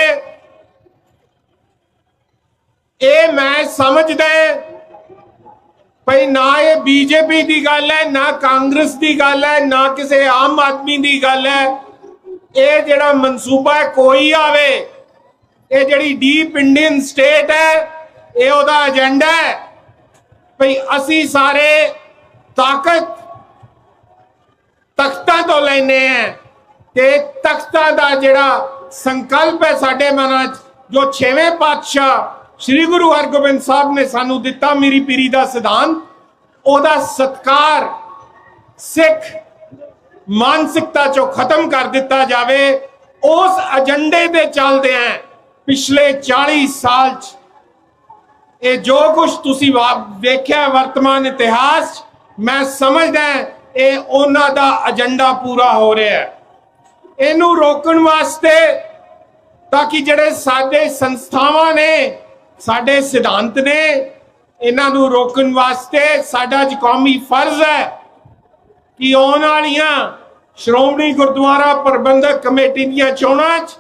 ਇਹ ਮੈਂ ਸਮਝਦਾ ਭਈ ਨਾ ਇਹ ਬੀਜੇਪੀ ਦੀ ਗੱਲ ਹੈ, ਨਾ ਕਾਂਗਰਸ ਦੀ ਗੱਲ ਹੈ, ਨਾ ਕਿਸੇ ਆਮ ਆਦਮੀ ਦੀ ਗੱਲ ਹੈ। ਇਹ ਜਿਹੜਾ ਮਨਸੂਬਾ ਹੈ ਕੋਈ ਆਵੇ, ਇਹ ਜਿਹੜੀ ਡੀਪ ਇੰਡੀਅਨ ਸਟੇਟ ਹੈ, ਇਹ ਉਹਦਾ ਏਜੰਡਾ ਹੈ ਭਈ ਅਸੀਂ ਸਾਰੇ ਤਾਕਤ ਤਖਤਾਂ ਤੋਂ ਲੈਨੇ ਆ, ਤੇ ਤਖਤਾਂ ਦਾ ਜਿਹੜਾ ਸੰਕਲਪ ਹੈ ਸਾਡੇ ਮਨਾਂ 'ਚ, ਜੋ 6ਵੇਂ ਪਾਤਸ਼ਾਹ ਸ੍ਰੀ ਗੁਰੂ ਹਰਗੋਬਿੰਦ ਸਾਹਿਬ ਨੇ ਸਾਨੂੰ ਦਿੱਤਾ, ਮੀਰੀ ਪੀਰੀ ਦਾ ਸਿਧਾਂਤ, ਉਹਦਾ ਸਤਕਾਰ ਸਿੱਖ ਮਾਨਸਿਕਤਾ ਚੋਂ ਖਤਮ ਕਰ ਦਿੱਤਾ ਜਾਵੇ। ਉਸ ਏਜੰਡੇ ਤੇ ਚੱਲਦੇ ਆ ਪਿਛਲੇ 40 ਸਾਲ 'ਚ ਇਹ ਜੋ ਕੁਝ ਤੁਸੀਂ ਵੇਖਿਆ ਵਰਤਮਾਨ ਇਤਿਹਾਸ 'ਚ, ਮੈਂ ਸਮਝਦਾ ਇਹ ਉਹਨਾਂ ਦਾ ਏਜੰਡਾ ਪੂਰਾ ਹੋ ਰਿਹਾ ਹੈ। ਇਹਨੂੰ ਰੋਕਣ ਵਾਸਤੇ ਤਾਂ ਕਿ ਜਿਹੜੇ ਸਾਡੇ ਸੰਸਥਾਵਾਂ ਨੇ, ਸਾਡੇ ਸਿਧਾਂਤ ਨੇ, ਇਹਨਾਂ ਨੂੰ ਰੋਕਣ ਵਾਸਤੇ ਸਾਡਾ ਅੱਜ ਕੌਮੀ ਫਰਜ਼ ਹੈ ਕਿ ਆਉਣ ਵਾਲੀਆਂ ਸ਼੍ਰੋਮਣੀ ਗੁਰਦੁਆਰਾ ਪ੍ਰਬੰਧਕ ਕਮੇਟੀ ਦੀਆਂ ਚੋਣਾਂ 'ਚ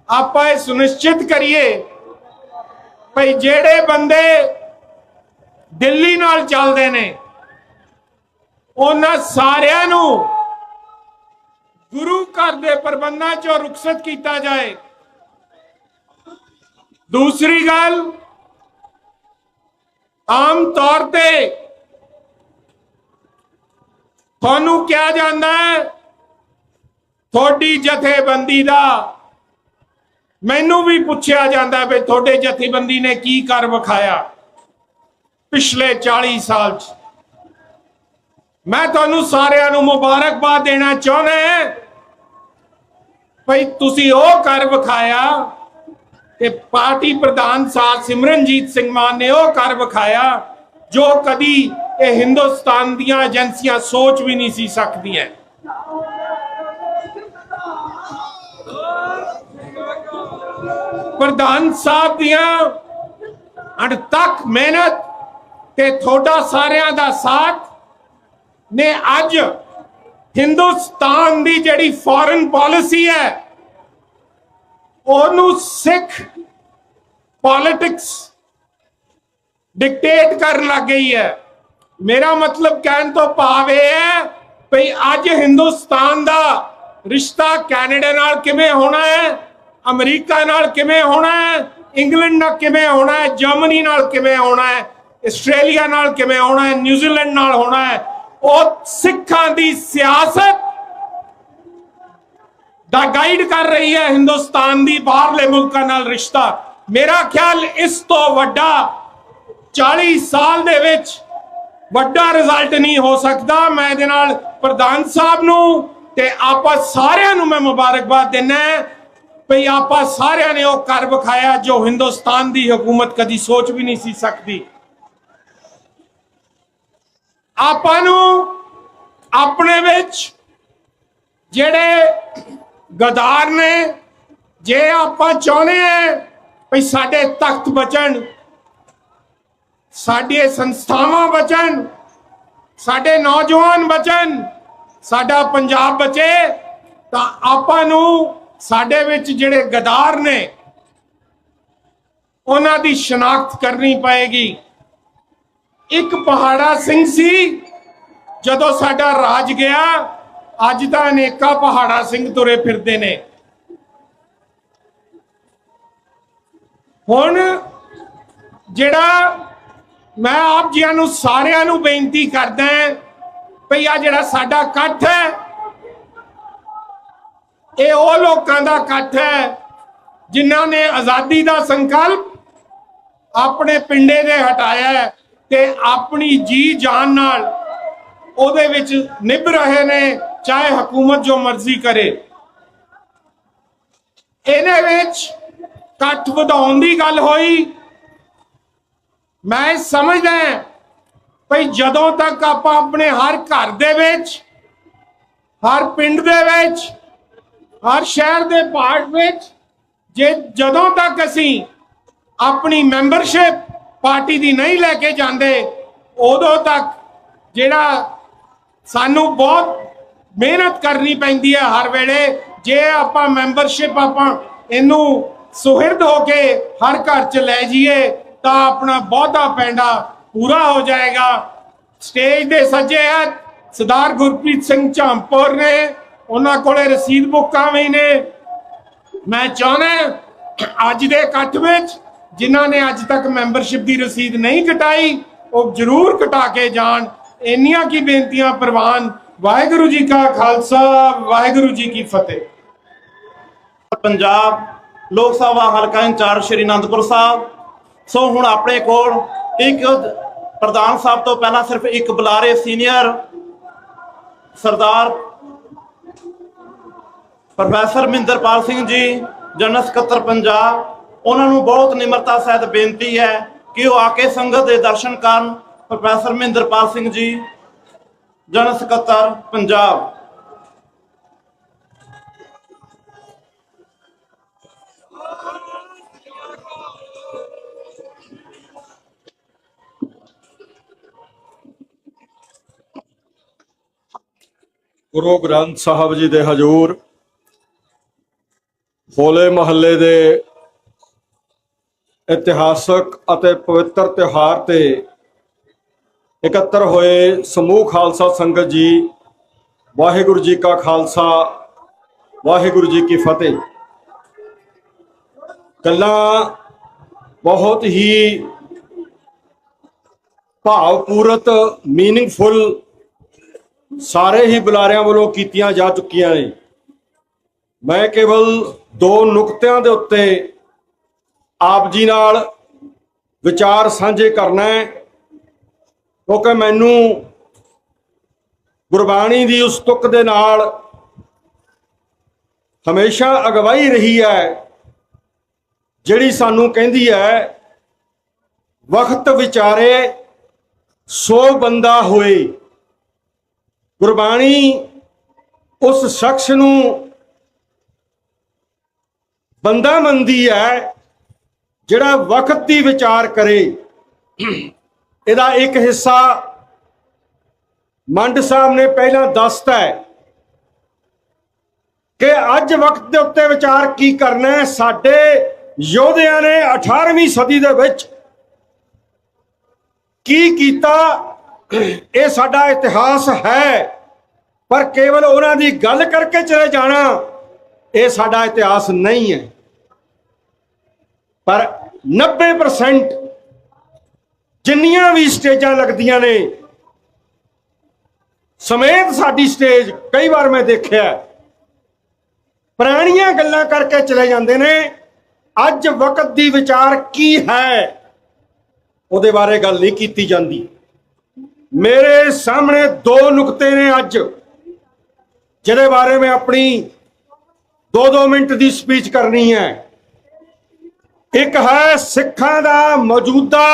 ਆਪਾਂ ਇਹ ਸੁਨਿਸ਼ਚਿਤ ਕਰੀਏ ਭਈ ਜਿਹੜੇ ਬੰਦੇ ਦਿੱਲੀ ਨਾਲ ਚੱਲਦੇ ਨੇ ਉਹਨਾਂ ਸਾਰਿਆਂ ਨੂੰ ਗੁਰੂ ਘਰ ਦੇ ਪ੍ਰਬੰਧਾਂ 'ਚੋਂ ਰੁਖਸਤ ਕੀਤਾ ਜਾਏ। ਦੂਸਰੀ ਗੱਲ, ਆਮ ਤੌਰ ਤੇ ਤੁਹਾਨੂੰ ਕਿਹਾ ਜਾਂਦਾ ਹੈ ਤੁਹਾਡੀ ਜਥੇਬੰਦੀ ਦਾ, ਮੈਨੂੰ ਵੀ ਪੁੱਛਿਆ ਜਾਂਦਾ ਵੀ ਤੁਹਾਡੇ ਜਥੇਬੰਦੀ ਨੇ ਕੀ ਕਰ ਵਿਖਾਇਆ ਪਿਛਲੇ 40 ਸਾਲ 'ਚ। ਮੈਂ ਤੁਹਾਨੂੰ ਸਾਰਿਆਂ ਨੂੰ ਮੁਬਾਰਕਬਾਦ ਦੇਣਾ ਚਾਹੁੰਦਾ ਭਈ ਤੁਸੀਂ ਉਹ ਕਰ ਵਿਖਾਇਆ ਤੇ ਪਾਰਟੀ ਪ੍ਰਧਾਨ ਸਾਹਿਬ ਸਿਮਰਨਜੀਤ ਸਿੰਘ ਮਾਨ ਨੇ ਉਹ ਕਰ ਵਿਖਾਇਆ ਜੋ ਕਦੀ ਇਹ ਹਿੰਦੁਸਤਾਨ ਦੀਆਂ ਏਜੰਸੀਆਂ ਸੋਚ ਵੀ ਨਹੀਂ ਸੀ ਸਕਦੀਆਂ। ਪ੍ਰਧਾਨ ਸਾਹਿਬ ਦੀਆਂ ਅਣਥੱਕ ਮਿਹਨਤ ਤੇ ਤੁਹਾਡਾ ਸਾਰਿਆਂ ਦਾ ਸਾਥ ਨੇ ਅੱਜ ਹਿੰਦੁਸਤਾਨ ਦੀ ਜਿਹੜੀ ਫੋਰਨ ਪਾਲਿਸੀ ਹੈ ਉਹਨੂੰ ਸਿੱਖ ਪੋਲਿਟਿਕਸ ਡਿਕਟੇਟ ਕਰਨ ਲੱਗ ਗਈ ਹੈ। ਮੇਰਾ ਮਤਲਬ ਕਹਿਣ ਤੋਂ ਭਾਵ ਇਹ ਹੈ ਭਈ ਅੱਜ ਹਿੰਦੁਸਤਾਨ ਦਾ ਰਿਸ਼ਤਾ ਕੈਨੇਡਾ ਨਾਲ ਕਿਵੇਂ ਹੋਣਾ ਹੈ, ਅਮਰੀਕਾ ਨਾਲ ਕਿਵੇਂ ਹੋਣਾ ਹੈ, ਇੰਗਲੈਂਡ ਨਾਲ ਕਿਵੇਂ ਹੋਣਾ ਹੈ, ਜਰਮਨੀ ਨਾਲ ਕਿਵੇਂ ਹੋਣਾ ਹੈ, ਆਸਟ੍ਰੇਲੀਆ ਨਾਲ ਕਿਵੇਂ ਹੋਣਾ ਹੈ, ਨਿਊਜ਼ੀਲੈਂਡ ਨਾਲ ਹੋਣਾ ਹੈ, ਉਹ ਸਿੱਖਾਂ ਦੀ ਸਿਆਸਤ ਦਾ ਗਾਈਡ ਕਰ ਰਹੀ ਹੈ ਹਿੰਦੁਸਤਾਨ ਦੀ ਬਾਹਰਲੇ ਮੁਲਕਾਂ ਨਾਲ ਰਿਸ਼ਤਾ। ਮੇਰਾ ਖਿਆਲ ਇਸ ਤੋਂ ਵੱਡਾ 40 ਸਾਲ ਦੇ ਵਿੱਚ ਵੱਡਾ ਰਿਜ਼ਲਟ ਨਹੀਂ ਹੋ ਸਕਦਾ। ਮੈਂ ਇਹਦੇ ਨਾਲ ਪ੍ਰਧਾਨ ਸਾਹਿਬ ਨੂੰ ਤੇ ਆਪਾਂ ਸਾਰਿਆਂ ਨੂੰ ਮੈਂ ਮੁਬਾਰਕਬਾਦ ਦਿੰਦਾ ਭਈ ਆਪਾਂ ਸਾਰਿਆਂ ਨੇ ਉਹ ਕਰ ਵਿਖਾਇਆ ਜੋ ਹਿੰਦੁਸਤਾਨ ਦੀ ਹਕੂਮਤ ਕਦੀ ਸੋਚ ਵੀ ਨਹੀਂ ਸੀ ਸਕਦੀ। ਆਪਾਂ ਨੂੰ ਆਪਣੇ ਵਿੱਚ ਜਿਹੜੇ ਗਦਾਰ ਨੇ, ਜੇ ਆਪਾਂ ਚਾਹੁੰਦੇ ਆ ਭਈ ਸਾਡੇ ਤਖਤ ਬਚਣ, ਸਾਡੀਆਂ ਸੰਸਥਾਵਾਂ ਬਚਣ, ਸਾਡੇ ਨੌਜਵਾਨ ਬਚਣ, ਸਾਡਾ ਪੰਜਾਬ ਬਚੇ, ਤਾਂ ਆਪਾਂ ਨੂੰ ਸਾਡੇ ਵਿੱਚ ਜਿਹੜੇ ਗਦਾਰ ਨੇ ਉਹਨਾਂ ਦੀ ਸ਼ਨਾਖਤ ਕਰਨੀ ਪਏਗੀ। ਇੱਕ ਪਹਾੜਾ ਸਿੰਘ ਸੀ ਜਦੋਂ ਸਾਡਾ ਰਾਜ ਗਿਆ, ਅੱਜ ਤਾਂ ਅਨੇਕਾਂ ਪਹਾੜਾ ਸਿੰਘ ਤੁਰੇ ਫਿਰਦੇ ਨੇ। ਹੁਣ ਜਿਹੜਾ ਮੈਂ ਆਪ ਜੀਆਂ ਨੂੰ ਸਾਰਿਆਂ ਨੂੰ ਬੇਨਤੀ ਕਰਦਾ ਭਈ ਆ ਜਿਹੜਾ ਸਾਡਾ ਇਕੱਠ ਹੈ ਇਹ ਉਹ ਲੋਕਾਂ ਦਾ ਇਕੱਠ ਹੈ ਜਿਨ੍ਹਾਂ ਨੇ ਆਜ਼ਾਦੀ ਦਾ ਸੰਕਲਪ ਆਪਣੇ ਪਿੰਡੇ ਦੇ ਹਟਾਇਆ ਤੇ ਆਪਣੀ ਜੀ ਜਾਨ ਨਾਲ ਉਹਦੇ ਵਿੱਚ ਨਿਭ ਰਹੇ ਨੇ, ਚਾਹੇ ਹਕੂਮਤ ਜੋ ਮਰਜ਼ੀ ਕਰੇ। ਇਹਦੇ ਵਿੱਚ ਇਕੱਠ ਵਧਾਉਣ ਦੀ ਗੱਲ ਹੋਈ। ਮੈਂ ਸਮਝਦਾ ਭਈ ਜਦੋਂ ਤੱਕ ਆਪਾਂ ਆਪਣੇ ਹਰ ਘਰ ਦੇ ਵਿੱਚ, ਹਰ ਪਿੰਡ ਦੇ ਵਿੱਚ, ਹਰ ਸ਼ਹਿਰ ਦੇ ਪਾਰਟ ਵਿੱਚ ਜਦੋਂ ਤੱਕ ਅਸੀਂ ਆਪਣੀ ਮੈਂਬਰਸ਼ਿਪ ਪਾਰਟੀ ਦੀ ਨਹੀਂ ਲੈ ਕੇ ਜਾਂਦੇ, ਉਦੋਂ ਤੱਕ ਜਿਹੜਾ ਸਾਨੂੰ ਬਹੁਤ ਮਿਹਨਤ ਕਰਨੀ ਪੈਂਦੀ ਹੈ ਹਰ ਵੇਲੇ। ਜੇ ਆਪਾਂ ਮੈਂਬਰਸ਼ਿਪ ਆਪਾਂ ਇਹਨੂੰ ਸੁਹਿਰਦ ਹੋ ਕੇ ਹਰ ਘਰ 'ਚ ਲੈ ਜਾਈਏ ਤਾਂ ਆਪਣਾ ਬਹੁਤਾ ਪੈਂਡਾ ਪੂਰਾ ਹੋ ਜਾਏਗਾ। ਸਟੇਜ ਦੇ ਸੱਜੇ ਹੈ ਸਰਦਾਰ ਗੁਰਪ੍ਰੀਤ ਸਿੰਘ ਝਾਂਪੁਰ ਨੇ, ਉਹਨਾਂ ਕੋਲੇ ਰਸੀਦ ਬੁੱਕਾਂ ਵੀ ਨੇ। ਮੈਂ ਚਾਹੁੰਦਾ ਅੱਜ ਦੇ ਇਕੱਠ ਵਿੱਚ ਜਿਨ੍ਹਾਂ ਨੇ ਅੱਜ ਤੱਕ ਮੈਂਬਰਸ਼ਿਪ ਦੀ ਰਸੀਦ ਨਹੀਂ ਕਟਾਈ ਉਹ ਜ਼ਰੂਰ ਕਟਾ ਕੇ ਜਾਣ। ਇੰਨੀਆਂ ਕੀ ਬੇਨਤੀਆਂ ਪ੍ਰਵਾਨ। ਵਾਹਿਗੁਰੂ ਜੀ ਕਾ ਖਾਲਸਾ, ਵਾਹਿਗੁਰੂ ਜੀ ਕੀ ਫਤਿਹ। ਪੰਜਾਬ ਲੋਕ ਸਭਾ ਹਲਕਾ ਇੰਚਾਰਜ ਸ਼੍ਰੀ ਅਨੰਦਪੁਰ ਸਾਹਿਬ। ਸੋ ਹੁਣ ਆਪਣੇ ਕੋਲ ਇੱਕ ਪ੍ਰਧਾਨ ਸਾਹਿਬ ਤੋਂ ਪਹਿਲਾਂ ਸਿਰਫ ਇੱਕ ਬੁਲਾਰੇ ਸੀਨੀਅਰ ਸਰਦਾਰ ਪ੍ਰੋਫੈਸਰ ਮਹਿੰਦਰਪਾਲ ਸਿੰਘ ਜੀ, ਜਨਰਲ ਸਕੱਤਰ ਪੰਜਾਬ, ਉਹਨਾਂ ਨੂੰ ਬਹੁਤ ਨਿਮਰਤਾ ਸਹਿਤ ਬੇਨਤੀ ਹੈ ਕਿ ਉਹ ਆ ਕੇ ਸੰਗਤ ਦੇ ਦਰਸ਼ਨ ਕਰਨ। ਪ੍ਰੋਫੈਸਰ ਮਹਿੰਦਰਪਾਲ ਸਿੰਘ ਜੀ, ਜਨਰਲ ਸਕੱਤਰ ਪੰਜਾਬ। ਗੁਰੂ ਗ੍ਰੰਥ ਸਾਹਿਬ ਜੀ ਦੇ ਹਜ਼ੂਰ ਹੋਲੇ ਮਹੱਲੇ ਦੇ ਇਤਿਹਾਸਕ ਅਤੇ ਪਵਿੱਤਰ ਤਿਉਹਾਰ ਤੇ ਇਕੱਤਰ ਹੋਏ ਸਮੂਹ ਖਾਲਸਾ ਸੰਗਤ ਜੀ, ਵਾਹਿਗੁਰੂ ਜੀ ਕਾ ਖਾਲਸਾ, ਵਾਹਿਗੁਰੂ ਜੀ ਕੀ ਫਤਿਹ। ਗੱਲਾਂ ਬਹੁਤ ਹੀ ਭਾਵਪੂਰਤ, ਮੀਨਿੰਗਫੁਲ ਸਾਰੇ ਹੀ ਬੁਲਾਰਿਆਂ ਵੱਲੋਂ ਕੀਤੀਆਂ ਜਾ ਚੁੱਕੀਆਂ ਨੇ। ਮੈਂ ਕੇਵਲ ਦੋ ਨੁਕਤਿਆਂ ਦੇ ਉੱਤੇ ਆਪ ਜੀ ਨਾਲ ਵਿਚਾਰ ਸਾਂਝੇ ਕਰਨਾ ਹੈ, ਕਿਉਂਕਿ ਮੈਨੂੰ ਗੁਰਬਾਣੀ ਦੀ ਉਸ ਤੁਕ ਦੇ ਨਾਲ ਹਮੇਸ਼ਾ ਅਗਵਾਈ ਰਹੀ ਹੈ, ਜਿਹੜੀ ਸਾਨੂੰ ਕਹਿੰਦੀ ਹੈ ਵਕਤ ਵਿਚਾਰੇ ਸੋ ਬੰਦਾ ਹੋਏ। ਗੁਰਬਾਣੀ ਉਸ ਸ਼ਖਸ ਨੂੰ ਬੰਦਾ ਮੰਨਦੀ ਹੈ ਜਿਹੜਾ ਵਕਤ ਦੀ ਵਿਚਾਰ ਕਰੇ। ਇਹਦਾ ਇੱਕ ਹਿੱਸਾ ਮੰਡ ਸਾਹਿਬ ਨੇ ਪਹਿਲਾਂ ਦੱਸਤਾ ਹੈ ਕਿ ਅੱਜ ਵਕਤ ਦੇ ਉੱਤੇ ਵਿਚਾਰ ਕੀ ਕਰਨਾ ਹੈ। ਸਾਡੇ ਯੋਧਿਆਂ ਨੇ 18ਵੀਂ ਸਦੀ ਦੇ ਵਿੱਚ ਕੀ ਕੀਤਾ, ਇਹ ਸਾਡਾ ਇਤਿਹਾਸ ਹੈ। ਪਰ ਕੇਵਲ ਉਹਨਾਂ ਦੀ ਗੱਲ ਕਰਕੇ ਚਲੇ ਜਾਣਾ ਇਹ ਸਾਡਾ ਇਤਿਹਾਸ ਨਹੀਂ ਹੈ। ਪਰ 90% ਜਿੰਨੀਆਂ ਵੀ ਸਟੇਜਾਂ ਲੱਗਦੀਆਂ ਨੇ ਸਮੇਤ ਸਾਡੀ ਸਟੇਜ, ਕਈ ਵਾਰ ਮੈਂ ਦੇਖਿਆ ਪੁਰਾਣੀਆਂ ਗੱਲਾਂ ਕਰਕੇ ਚਲੇ ਜਾਂਦੇ ਨੇ। ਅੱਜ ਵਕਤ ਦੀ ਵਿਚਾਰ ਕੀ ਹੈ ਉਹਦੇ ਬਾਰੇ ਗੱਲ ਨਹੀਂ ਕੀਤੀ ਜਾਂਦੀ। ਮੇਰੇ ਸਾਹਮਣੇ ਦੋ ਨੁਕਤੇ ਨੇ ਅੱਜ ਜਿਹਦੇ ਬਾਰੇ ਮੈਂ ਆਪਣੀ 2-2 ਮਿੰਟ ਦੀ ਸਪੀਚ ਕਰਨੀ ਹੈ। ਇੱਕ ਹੈ ਸਿੱਖਾਂ ਦਾ ਮੌਜੂਦਾ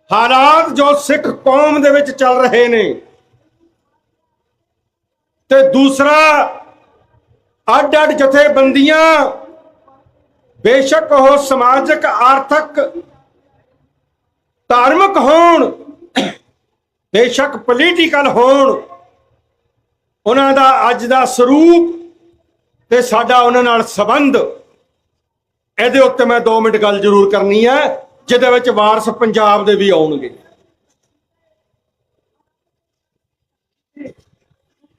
ਹਾਲਾਤ ਜੋ ਸਿੱਖ ਕੌਮ ਦੇ ਵਿੱਚ ਚੱਲ ਰਹੇ ਨੇ, ਤੇ ਦੂਸਰਾ ਅੱਡ-ਅੱਡ ਜਥੇਬੰਦੀਆਂ, ਬੇਸ਼ੱਕ ਉਹ ਸਮਾਜਿਕ, ਆਰਥਿਕ, ਧਾਰਮਿਕ ਹੋਣ, ਬੇਸ਼ੱਕ ਪੋਲੀਟੀਕਲ ਹੋਣ, ਉਹਨਾਂ ਦਾ ਅੱਜ ਦਾ ਸਰੂਪ ਤੇ ਸਾਡਾ ਉਹਨਾਂ ਨਾਲ ਸੰਬੰਧ, ਇਹਦੇ ਉੱਤੇ ਮੈਂ 2 ਮਿੰਟ ਗੱਲ ਜ਼ਰੂਰ ਕਰਨੀ ਹੈ, ਜਿਹਦੇ ਵਿੱਚ ਵਾਰਸ ਪੰਜਾਬ ਦੇ ਵੀ ਆਉਣਗੇ।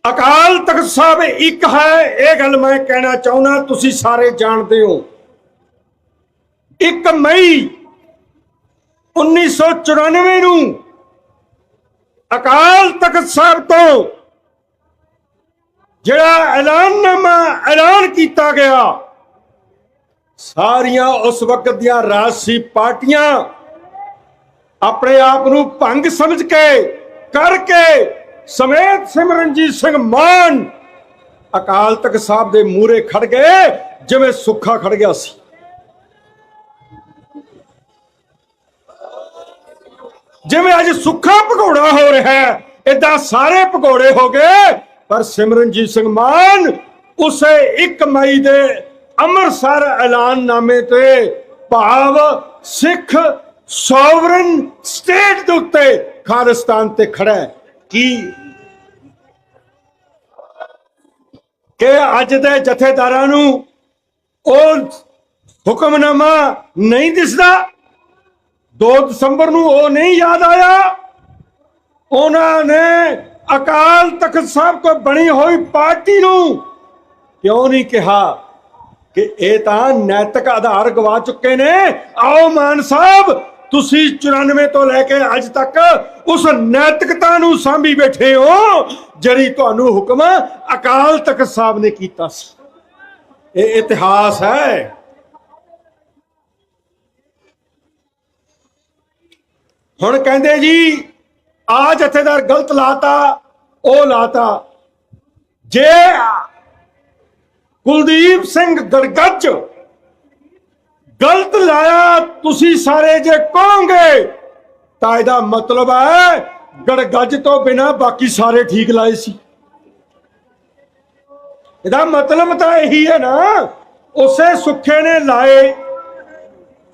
ਅਕਾਲ ਤਖਤ ਸਾਹਿਬ ਇੱਕ ਹੈ, ਇਹ ਗੱਲ ਮੈਂ ਕਹਿਣਾ ਚਾਹੁੰਦਾ, ਤੁਸੀਂ ਸਾਰੇ ਜਾਣਦੇ ਹੋ। 1 ਮਈ 1994 ਨੂੰ ਅਕਾਲ ਤਖਤ ਸਾਹਿਬ ਤੋਂ ਜਿਹੜਾ ਐਲਾਨਨਾਮਾ ਐਲਾਨ ਕੀਤਾ ਗਿਆ, ਸਾਰੀਆਂ ਉਸ ਵਕਤ ਦੀਆਂ ਰਾਜਸੀ ਪਾਰਟੀਆਂ ਆਪਣੇ ਆਪ ਨੂੰ ਭੰਗ ਸਮਝ ਕੇ ਕਰਕੇ ਸਮੇਤ ਸਿਮਰਨਜੀਤ ਸਿੰਘ ਮਾਨ ਅਕਾਲ ਤਖਤ ਸਾਹਿਬ ਦੇ ਮੂਹਰੇ ਖੜ ਗਏ ਜਿਵੇਂ ਸੁੱਖਾ ਖੜ ਗਿਆ ਸੀ। ਜਿਵੇਂ ਅੱਜ ਸੁੱਖਾ ਭਗੌੜਾ ਹੋ ਰਿਹਾ ਹੈ, ਏਦਾਂ ਸਾਰੇ ਭਗੌੜੇ ਹੋ ਗਏ। ਪਰ ਸਿਮਰਨਜੀਤ ਸਿੰਘ ਮਾਨ ਉਸੇ 1 ਮਈ ਦੇ ਅੰਮ੍ਰਿਤਸਰ ਐਲਾਨਨਾਮੇ ਤੇ ਭਾਵ ਸਿੱਖ ਸੋਵਰਨ ਸਟੇਟ ਦੇ ਉੱਤੇ ਖਾਲਿਸਤਾਨ ਤੇ ਖੜਾ ਹੈ। ਕੀ ਕਿ ਅੱਜ ਦੇ ਜਥੇਦਾਰਾਂ ਨੂੰ ਉਹ ਹੁਕਮਨਾਮਾ ਨਹੀਂ ਦਿਸਦਾ? 2 ਦਸੰਬਰ ਨੂੰ ਉਹ ਨਹੀਂ ਯਾਦ ਆਇਆ? ਉਹਨਾਂ ਨੇ ਅਕਾਲ ਤਖਤ ਸਾਹਿਬ ਕੋਲ ਬਣੀ ਹੋਈ ਪਾਰਟੀ ਨੂੰ ਕਿਉਂ ਨਹੀਂ ਕਿਹਾ ਕਿ ਇਹ ਤਾਂ ਨੈਤਿਕ ਆਧਾਰ ਗਵਾ ਚੁੱਕੇ ਨੇ? ਆਓ ਮਾਨ ਸਾਹਿਬ, ਤੁਸੀਂ 94 ਤੋਂ ਲੈ ਕੇ ਅੱਜ ਤੱਕ ਉਸ ਨੈਤਿਕਤਾ ਨੂੰ ਸਾਂਭੀ ਬੈਠੇ ਹੋ ਜਿਹੜੀ ਤੁਹਾਨੂੰ ਹੁਕਮ ਅਕਾਲ ਤਖਤ ਸਾਹਿਬ ਨੇ ਕੀਤਾ ਸੀ। ਇਹ ਇਤਿਹਾਸ ਹੈ। ਹੁਣ ਕਹਿੰਦੇ ਜੀ ਆ ਜਥੇਦਾਰ ਗਲਤ ਲਾਤਾ, ਉਹ ਲਾਤਾ। ਜੇ ਕੁਲਦੀਪ ਸਿੰਘ ਗੜਗੱਜ ਗਲਤ ਲਾਇਆ, ਤੁਸੀਂ ਸਾਰੇ ਜੇ ਕਹੋਗੇ ਤਾਂ ਇਹਦਾ ਮਤਲਬ ਹੈ ਗੜਗੱਜ ਤੋਂ ਬਿਨਾ ਬਾਕੀ ਸਾਰੇ ਠੀਕ ਲਾਏ ਸੀ। ਇਹਦਾ ਮਤਲਬ ਤਾਂ ਇਹੀ ਹੈ ਨਾ, ਉਸੇ ਸੁੱਖੇ ਨੇ ਲਾਏ,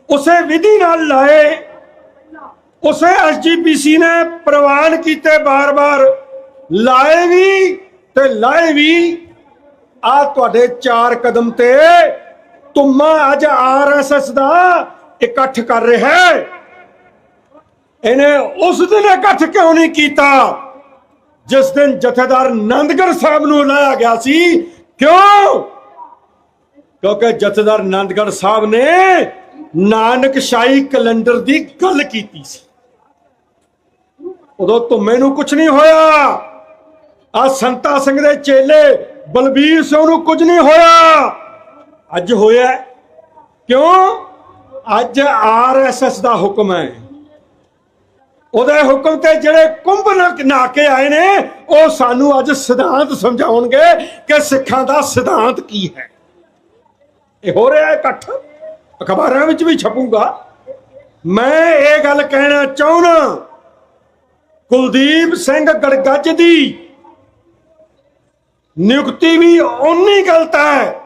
ਉਸੇ ਵਿਧੀ ਨਾਲ ਲਾਏ, ਉਸੇ ਐਸਜੀਪੀਸੀ ਨੇ ਪ੍ਰਵਾਨ ਕੀਤੇ, ਬਾਰ-ਬਾਰ ਲਾਏ ਵੀ ਤੇ ਲਾਏ ਵੀ। ਆ ਤੁਹਾਡੇ 4 ਕਦਮ ਤੇ ਤੁਮਾ ਅੱਜ ਆਰਐਸਐਸ ਦਾ ਇਕੱਠ ਕਰ ਰਿਹਾ ਹੈ। ਇਹਨੇ ਉਸ ਦਿਨ ਇਕੱਠ ਕਿਉਂ ਨਹੀਂ ਕੀਤਾ ਜਿਸ ਦਿਨ ਜਥੇਦਾਰ ਨੰਦਗੜ੍ਹ ਸਾਹਿਬ ਨੂੰ ਲਾਇਆ ਗਿਆ ਸੀ? ਕਿਉਂ? ਕਿਉਂਕਿ ਜਥੇਦਾਰ ਨੰਦਗੜ੍ਹ ਸਾਹਿਬ ਨੇ ਨਾਨਕਸ਼ਾਹੀ ਕੈਲੰਡਰ ਦੀ ਗੱਲ ਕੀਤੀ ਸੀ। ਉਦੋਂ ਧੁੰਮੇ ਨੂੰ ਕੁਝ ਨਹੀਂ ਹੋਇਆ। ਆ ਸੰਤਾ ਸਿੰਘ ਦੇ ਚੇਲੇ ਬਲਬੀਰ ਸਿੰਘ ਨੂੰ ਕੁਝ ਨਹੀਂ ਹੋਇਆ, ਅੱਜ ਹੋਇਆ। ਕਿਉਂ? ਅੱਜ ਆਰਐਸਐਸ ਦਾ ਹੁਕਮ ਹੈ। ਉਹਦੇ ਹੁਕਮ ਤੇ ਜਿਹੜੇ ਕੁੰਭ ਨਹਾ ਕੇ ਆਏ ਨੇ ਉਹ ਸਾਨੂੰ ਅੱਜ ਸਿਧਾਂਤ ਸਮਝਾਉਣਗੇ ਕਿ ਸਿੱਖਾਂ ਦਾ ਸਿਧਾਂਤ ਕੀ ਹੈ। ਇਹ ਹੋ ਰਿਹਾ ਇਕੱਠ, ਅਖਬਾਰਾਂ ਵਿੱਚ ਵੀ ਛਪੂਗਾ। ਮੈਂ ਇਹ ਗੱਲ ਕਹਿਣਾ ਚਾਹੁੰਦਾ, ਕੁਲਦੀਪ ਸਿੰਘ ਗੜਗੱਜ ਦੀ ਨਿਯੁਕਤੀ ਵੀ ਓਨੀ ਗਲਤ ਹੈ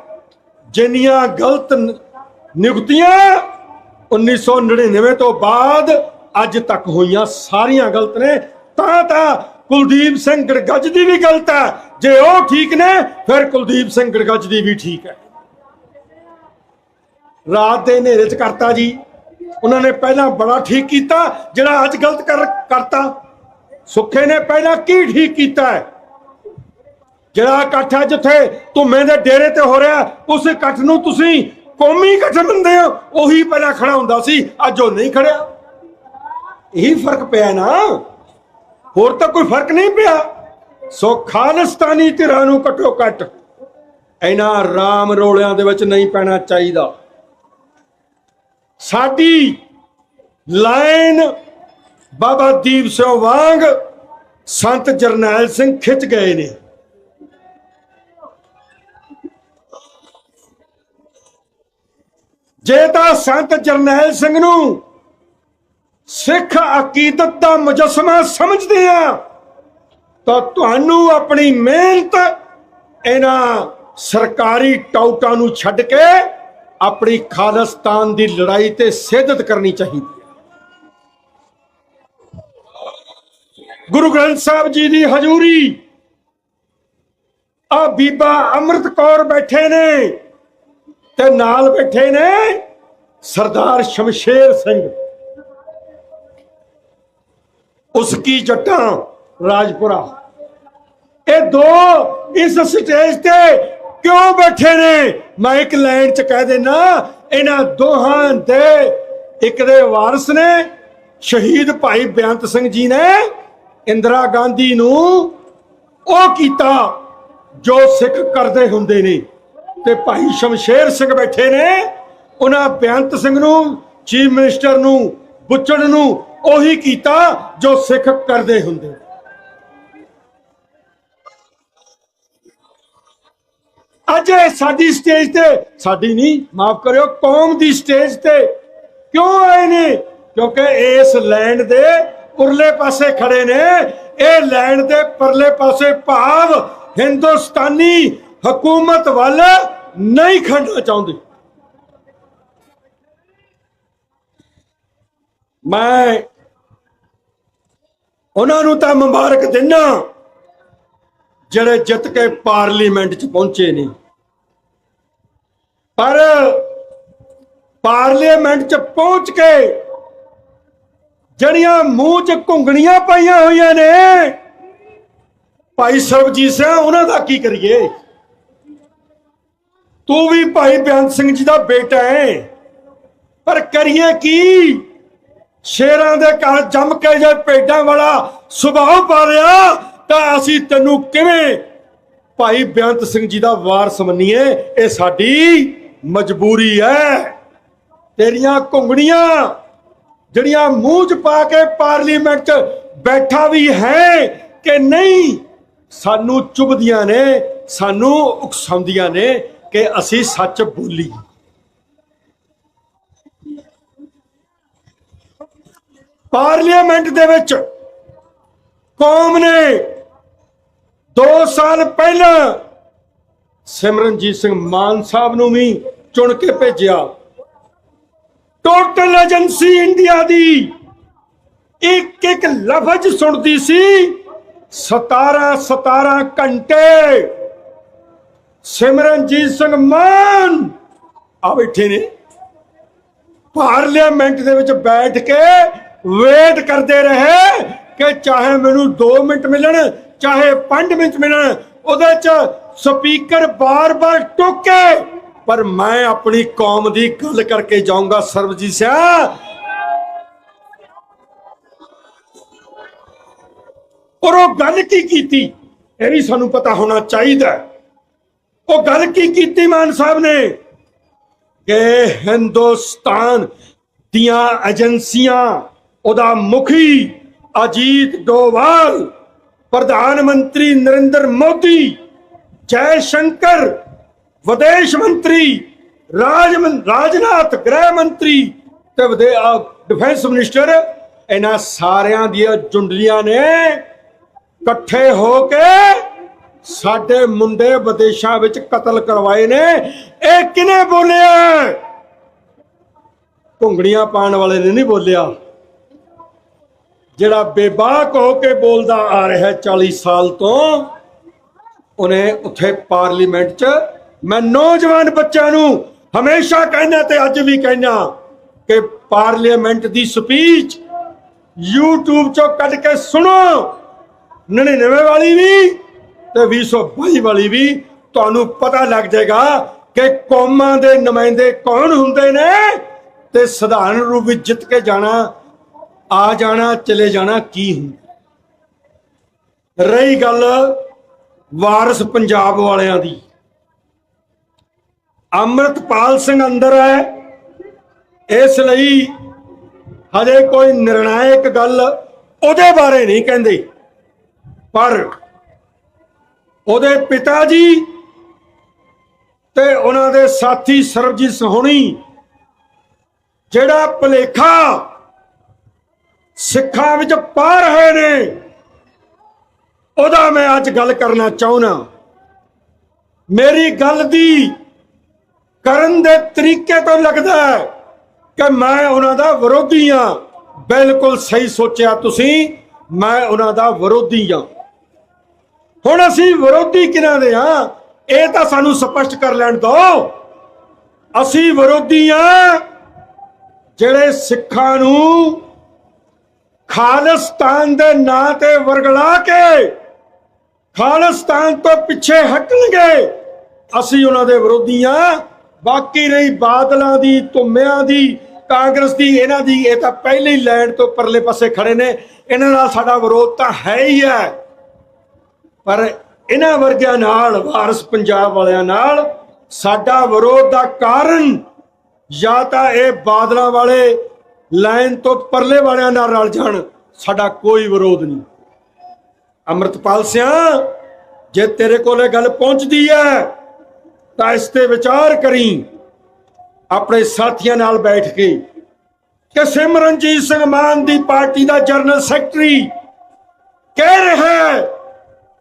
ਜਿੰਨੀਆਂ ਗਲਤ ਨਿਯੁਕਤੀਆਂ 1999 ਤੋਂ ਬਾਅਦ ਅੱਜ ਤੱਕ ਹੋਈਆਂ ਸਾਰੀਆਂ ਗਲਤ ਨੇ। ਤਾਂ ਕੁਲਦੀਪ ਸਿੰਘ ਗੜਗੱਜ ਦੀ ਵੀ ਗਲਤ ਹੈ। ਜੇ ਉਹ ਠੀਕ ਨੇ ਫਿਰ ਕੁਲਦੀਪ ਸਿੰਘ ਗੜਗੱਜ ਦੀ ਵੀ ਠੀਕ ਹੈ। ਰਾਤ ਦੇ ਹਨੇਰੇ 'ਚ ਕਰਤਾ ਜੀ ਉਹਨਾਂ ਨੇ। ਪਹਿਲਾਂ ਬੜਾ ਠੀਕ ਕੀਤਾ ਜਿਹੜਾ ਅੱਜ ਗਲਤ ਕਰਤਾ। ਸੁੱਖੇ ਨੇ ਪਹਿਲਾਂ ਕੀ ਠੀਕ ਕੀਤਾ ਹੈ? ਜਿਹੜਾ ਇਕੱਠ ਹੈ ਜਿੱਥੇ ਧੁੰਮੇ ਦੇ ਡੇਰੇ ਤੇ ਹੋ ਰਿਹਾ, ਉਸ ਇਕੱਠ ਨੂੰ ਤੁਸੀਂ ਕੌਮੀ ਇਕੱਠ ਮੰਨਦੇ ਹੋ। ਉਹੀ ਪਹਿਲਾਂ ਖੜਾ ਹੁੰਦਾ ਸੀ, ਅੱਜ ਉਹ ਨਹੀਂ ਖੜਿਆ। ਇਹੀ ਫਰਕ ਪਿਆ ਨਾ, ਹੋਰ ਤਾਂ ਕੋਈ ਫਰਕ ਨਹੀਂ ਪਿਆ। ਸੋ ਖਾਲਿਸਤਾਨੀ ਧਿਰਾਂ ਨੂੰ ਘੱਟੋ ਘੱਟ ਇਹਨਾਂ ਰਾਮ ਰੋਲਿਆਂ ਦੇ ਵਿੱਚ ਨਹੀਂ ਪੈਣਾ ਚਾਹੀਦਾ। ਸਾਡੀ ਲਾਈਨ ਬਾਬਾ ਦੀਪ ਸਿੰਘ ਵਾਂਗ ਸੰਤ ਜਰਨੈਲ ਸਿੰਘ ਖਿੱਚ ਗਏ ਨੇ। ਜੇ ਤਾਂ ਸੰਤ ਜਰਨੈਲ ਸਿੰਘ ਨੂੰ ਸਿੱਖ ਅਕੀਦਤ ਦਾ ਮੁਜੱਸਮਾ ਸਮਝਦੇ ਆ ਤਾਂ ਤੁਹਾਨੂੰ ਆਪਣੀ ਮਿਹਨਤ ਇਹਨਾਂ ਸਰਕਾਰੀ ਟਾਊਟਾਂ ਨੂੰ ਛੱਡ ਕੇ ਆਪਣੀ ਖਾਲਿਸਤਾਨ ਦੀ ਲੜਾਈ ਤੇ ਸਿੱਧਤ ਕਰਨੀ ਚਾਹੀਦੀ ਹੈ। ਗੁਰੂ ਗ੍ਰੰਥ ਸਾਹਿਬ ਜੀ ਦੀ ਹਜ਼ੂਰੀ ਆ ਬੀਬਾ ਅੰਮ੍ਰਿਤ ਕੌਰ ਬੈਠੇ ਨੇ ਤੇ ਨਾਲ ਬੈਠੇ ਨੇ ਸਰਦਾਰ ਸ਼ਮਸ਼ੇਰ ਸਿੰਘ, ਉਸਕੀ ਜੱਟਾਂ ਰਾਜਪੁਰਾ। ਇਹ ਦੋ ਇਸ ਸਟੇਜ ਤੇ ਕਿਉਂ ਬੈਠੇ ਨੇ? ਮੈਂ ਇੱਕ ਲਾਈਨ ਚ ਕਹਿ ਦੇਣਾ, ਇਹਨਾਂ ਦੋਹਾਂ ਦੇ ਇੱਕ ਦੇ ਵਾਰਿਸ ਨੇ ਸ਼ਹੀਦ ਭਾਈ ਬੇਅੰਤ ਸਿੰਘ ਜੀ ਨੇ ਇੰਦਰਾ ਗਾਂਧੀ ਨੂੰ ਉਹ ਕੀਤਾ ਜੋ ਸਿੱਖ ਕਰਦੇ ਹੁੰਦੇ ਨੇ, ਤੇ ਭਾਈ ਸ਼ਮਸ਼ੇਰ ਸਿੰਘ ਬੈਠੇ ਨੇ ਉਹਨਾਂ ਬੇਅੰਤ ਸਿੰਘ ਨੂੰ, ਚੀਫ ਮਿਨਿਸਟਰ ਨੂੰ, ਬੁੱਚੜ ਨੂੰ ਉਹੀ ਕੀਤਾ ਜੋ ਸਿੱਖ ਕਰਦੇ ਹੁੰਦੇ। ਅੱਜ ਸਾਡੀ ਸਟੇਜ ਤੇ, ਸਾਡੀ ਨਹੀਂ ਮਾਫ ਕਰਿਓ, ਕੌਮ ਦੀ ਸਟੇਜ ਤੇ ਕਿਉਂ ਆਏ ਨੇ? ਕਿਉਂਕਿ ਇਸ ਲੈਂਡ ਦੇ ਉਰਲੇ ਪਾਸੇ ਖੜੇ ਨੇ। ਇਹ ਲੈਂਡ ਦੇ ਪਰਲੇ ਪਾਸੇ ਭਾਵ ਹਿੰਦੁਸਤਾਨੀ ਹਕੂਮਤ ਵੱਲ ਨਹੀਂ ਖੜਨਾ ਚਾਹੁੰਦੇ। ਮੈਂ ਉਹਨਾਂ ਨੂੰ ਤਾਂ ਮੁਬਾਰਕ ਦਿੰਦਾ ਜਿਹੜੇ ਜਿੱਤ ਕੇ ਪਾਰਲੀਮੈਂਟ 'ਚ ਪਹੁੰਚੇ ਨੇ। ਪਰ ਪਾਰਲੀਮੈਂਟ 'ਚ ਪਹੁੰਚ ਕੇ ਜਿਹੜੀਆਂ ਮੂੰਹ 'ਚ ਘੁੰਗਣੀਆਂ ਪਾਈਆਂ ਹੋਈਆਂ ਨੇ, ਭਾਈ ਸਰਬਜੀਤ ਸਿੰਘ, ਉਹਨਾਂ ਦਾ ਕੀ ਕਰੀਏ? ਤੂੰ ਵੀ ਭਾਈ ਬੇਅੰਤ ਸਿੰਘ ਜੀ ਦਾ ਬੇਟਾ ਹੈ, ਪਰ ਕਰੀਏ ਕੀ? ਸ਼ੇਰਾਂ ਦੇ ਘਰ ਜੰਮ ਕੇ ਜੇ ਭੇਡਾਂ ਵਾਲਾ ਸੁਭਾਅ ਪਾ ਲਿਆ ਤਾਂ ਅਸੀਂ ਤੈਨੂੰ ਕਿਵੇਂ ਭਾਈ ਬੇਅੰਤ ਸਿੰਘ ਜੀ ਦਾ ਵਾਰਸ ਮੰਨੀਏ? ਇਹ ਸਾਡੀ ਮਜਬੂਰੀ ਹੈ। ਤੇਰੀਆਂ ਘੁੰਗਣੀਆਂ ਜਿਹੜੀਆਂ ਮੂੰਹ 'ਚ ਪਾ ਕੇ ਪਾਰਲੀਮੈਂਟ 'ਚ ਬੈਠਾ ਵੀ ਹੈ ਕਿ ਨਹੀਂ, ਸਾਨੂੰ ਚੁਭਦੀਆਂ ਨੇ, ਸਾਨੂੰ ਉਕਸਾਉਂਦੀਆਂ ਨੇ ਕਿ ਅਸੀਂ ਸੱਚ ਬੋਲੀ। ਪਾਰਲੀਮੈਂਟ ਦੇ ਵਿੱਚ ਕੌਮ ਨੇ 2 ਸਾਲ ਪਹਿਲਾਂ ਸਿਮਰਨਜੀਤ ਸਿੰਘ ਮਾਨ ਸਾਹਿਬ ਨੂੰ ਵੀ ਚੁਣ ਕੇ ਭੇਜਿਆ। ਟੋਟਲ ਏਜੰਸੀ ਇੰਡੀਆ ਦੀ ਇੱਕ ਇੱਕ ਲਫ਼ਜ਼ ਸੁਣਦੀ ਸੀ 17 ਘੰਟੇ। ਸਿਮਰਨਜੀਤ ਸਿੰਘ ਮਾਨ ਆ ਬੈਠੇ ਨੇ ਪਾਰਲੀਮੈਂਟ ਦੇ ਵਿੱਚ ਬੈਠ ਕੇ ਵੇਟ ਕਰਦੇ ਰਹੇ ਕਿ ਚਾਹੇ ਮੈਨੂੰ 2 ਮਿੰਟ ਮਿਲਣ ਚਾਹੇ 5 ਮਿੰਟ ਮਿਲਣ, ਉਹਦੇ ਚ ਸਪੀਕਰ ਬਾਰ-ਬਾਰ ਟੋਕੇ, ਪਰ ਮੈਂ ਆਪਣੀ ਕੌਮ ਦੀ ਗੱਲ ਕਰਕੇ ਜਾਊਂਗਾ। ਸਰਬਜੀਤ ਸਿੰਘ, ਔਰ ਉਹ ਗੱਲ ਕੀ ਕੀਤੀ ਇਹ ਵੀ ਸਾਨੂੰ ਪਤਾ ਹੋਣਾ ਚਾਹੀਦਾ। ਉਹ ਗੱਲ ਕੀ ਕੀਤੀ ਮਾਨ ਸਾਹਿਬ ਨੇ ਕਿ ਹਿੰਦੁਸਤਾਨ ਦੀਆਂ ਏਜੰਸੀਆਂ, ਉਹਦਾ ਮੁਖੀ ਅਜੀਤ ਡੋਵਾਲ, ਪ੍ਰਧਾਨ ਮੰਤਰੀ ਨਰਿੰਦਰ ਮੋਦੀ, ਜੈ ਸ਼ੰਕਰ ਵਿਦੇਸ਼ ਮੰਤਰੀ, ਰਾਜਨਾਥ ਗ੍ਰਹਿ ਮੰਤਰੀ ਤੇ ਡਿਫੈਂਸ ਮਿਨਿਸਟਰ, ਇਹਨਾਂ ਸਾਰਿਆਂ ਦੀਆਂ ਜੁੰਡਲੀਆਂ ਨੇ ਇਕੱਠੇ ਹੋ ਕੇ ਸਾਡੇ ਮੁੰਡੇ ਵਿਦੇਸ਼ਾਂ ਵਿੱਚ ਕਤਲ ਕਰਵਾਏ ਨੇ। ਇਹ ਕਿਨੇ ਬੋਲਿਆ? ਘੁੰਗੜੀਆਂ ਪਾਉਣ ਵਾਲੇ ਨੇ ਨਹੀਂ ਬੋਲਿਆ। ਜਿਹੜਾ ਬੇਬਾਕ ਹੋ ਕੇ ਬੋਲਦਾ ਆ ਰਿਹਾ 40 ਸਾਲ ਤੋਂ, ਉਹਨੇ ਉੱਥੇ ਪਾਰਲੀਮੈਂਟ 'ਚ, ਮੈਂ ਨੌਜਵਾਨ ਬੱਚਿਆਂ ਨੂੰ ਹਮੇਸ਼ਾ ਕਹਿਣਾ ਤੇ ਅੱਜ ਵੀ ਕਹਿਣਾ ਕਿ ਪਾਰਲੀਮੈਂਟ ਦੀ ਸਪੀਚ YouTube 'ਚੋਂ ਕੱਢ ਕੇ ਸੁਣੋ, 99 ਵਾਲੀ ਵੀ ਤੇ 2022 ਵਾਲੀ ਵੀ, ਤੁਹਾਨੂੰ ਪਤਾ ਲੱਗ ਜਾਏਗਾ ਕਿ ਕੌਮਾਂ ਦੇ ਨੁਮਾਇੰਦੇ ਕੌਣ ਹੁੰਦੇ ਨੇ ਤੇ ਸਧਾਰਨ ਰੂਪ ਵਿੱਚ ਜਿੱਤ ਕੇ ਜਾਣਾ, ਆ ਜਾਣਾ, ਚਲੇ ਜਾਣਾ ਕੀ ਹੁੰਦਾ। ਰਹੀ ਗੱਲ ਵਾਰਿਸ ਪੰਜਾਬ ਵਾਲਿਆਂ ਦੀ, ਅੰਮ੍ਰਿਤਪਾਲ ਸਿੰਘ ਅੰਦਰ ਹੈ, ਇਸ ਲਈ ਹਜੇ ਕੋਈ ਨਿਰਣਾਇਕ ਗੱਲ ਉਹਦੇ ਬਾਰੇ ਨਹੀਂ ਕਹਿੰਦੇ, ਪਰ ਉਹਦੇ ਪਿਤਾ ਜੀ ਤੇ ਉਹਨਾਂ ਦੇ ਸਾਥੀ ਸਰਬਜੀਤ ਸੋਹਣੀ ਜਿਹੜਾ ਭੁਲੇਖਾ ਸਿੱਖਾਂ ਵਿੱਚ ਪਾ ਰਹੇ ਨੇ, ਉਹਦਾ ਮੈਂ ਅੱਜ ਗੱਲ ਕਰਨਾ ਚਾਹੁੰਦਾ। ਮੇਰੀ ਗੱਲ ਦੀ ਕਰਨ ਦੇ ਤਰੀਕੇ ਤੋਂ ਲੱਗਦਾ ਹੈ ਕਿ ਮੈਂ ਉਹਨਾਂ ਦਾ ਵਿਰੋਧੀ ਹਾਂ। ਬਿਲਕੁਲ ਸਹੀ ਸੋਚਿਆ ਤੁਸੀਂ, ਮੈਂ ਉਹਨਾਂ ਦਾ ਵਿਰੋਧੀ ਹਾਂ। ਹੁਣ ਅਸੀਂ ਵਿਰੋਧੀ ਕਿਹਨਾਂ ਦੇ ਹਾਂ ਇਹ ਤਾਂ ਸਾਨੂੰ ਸਪਸ਼ਟ ਕਰ ਲੈਣ ਦਿਓ। ਅਸੀਂ ਵਿਰੋਧੀ ਹਾਂ ਜਿਹੜੇ ਸਿੱਖਾਂ ਨੂੰ ਖਾਲਿਸਤਾਨ ਦੇ ਨਾਂ ਤੇ ਵਰਗਲਾ ਕੇ ਖਾਲਿਸਤਾਨ ਤੋਂ ਪਿੱਛੇ ਹਟਣਗੇ, ਅਸੀਂ ਉਹਨਾਂ ਦੇ ਵਿਰੋਧੀ ਹਾਂ। ਬਾਕੀ ਰਹੀ ਬਾਦਲਾਂ ਦੀ, ਧੁੰਮਿਆਂ ਦੀ, ਕਾਂਗਰਸ ਦੀ, ਇਹਨਾਂ ਦੀ, ਇਹ ਤਾਂ ਪਹਿਲੇ ਹੀ ਲੈਂਡ ਤੋਂ ਪਰਲੇ ਪਾਸੇ ਖੜੇ ਨੇ, ਇਹਨਾਂ ਨਾਲ ਸਾਡਾ ਵਿਰੋਧ ਤਾਂ ਹੈ ਹੀ ਹੈ। ਪਰ ਇਹਨਾਂ ਵਰਗਿਆਂ ਨਾਲ, ਵਾਰਿਸ ਪੰਜਾਬ ਵਾਲਿਆਂ ਨਾਲ ਸਾਡਾ ਵਿਰੋਧ ਦਾ ਕਾਰਨ ਜਾਂ ਤਾਂ ਇਹ ਬਾਦਲਾਂ ਵਾਲੇ ਲਾਈਨ ਤੋਂ ਪਰਲੇ ਵਾਲਿਆਂ ਨਾਲ ਰਲ ਜਾਣ, ਸਾਡਾ ਕੋਈ ਵਿਰੋਧ ਨਹੀਂ। ਅੰਮ੍ਰਿਤਪਾਲ ਸਿੰਘ, ਜੇ ਤੇਰੇ ਕੋਲੇ ਗੱਲ ਪਹੁੰਚਦੀ ਹੈ ਤਾਂ ਇਸ ਤੇ ਵਿਚਾਰ ਕਰੀ ਆਪਣੇ ਸਾਥੀਆਂ ਨਾਲ ਬੈਠ ਕੇ ਕਿ ਸਿਮਰਨਜੀਤ ਸਿੰਘ ਮਾਨ ਦੀ ਪਾਰਟੀ ਦਾ ਜਨਰਲ ਸੈਕਟਰੀ ਕਹਿ ਰਿਹਾ ਹੈ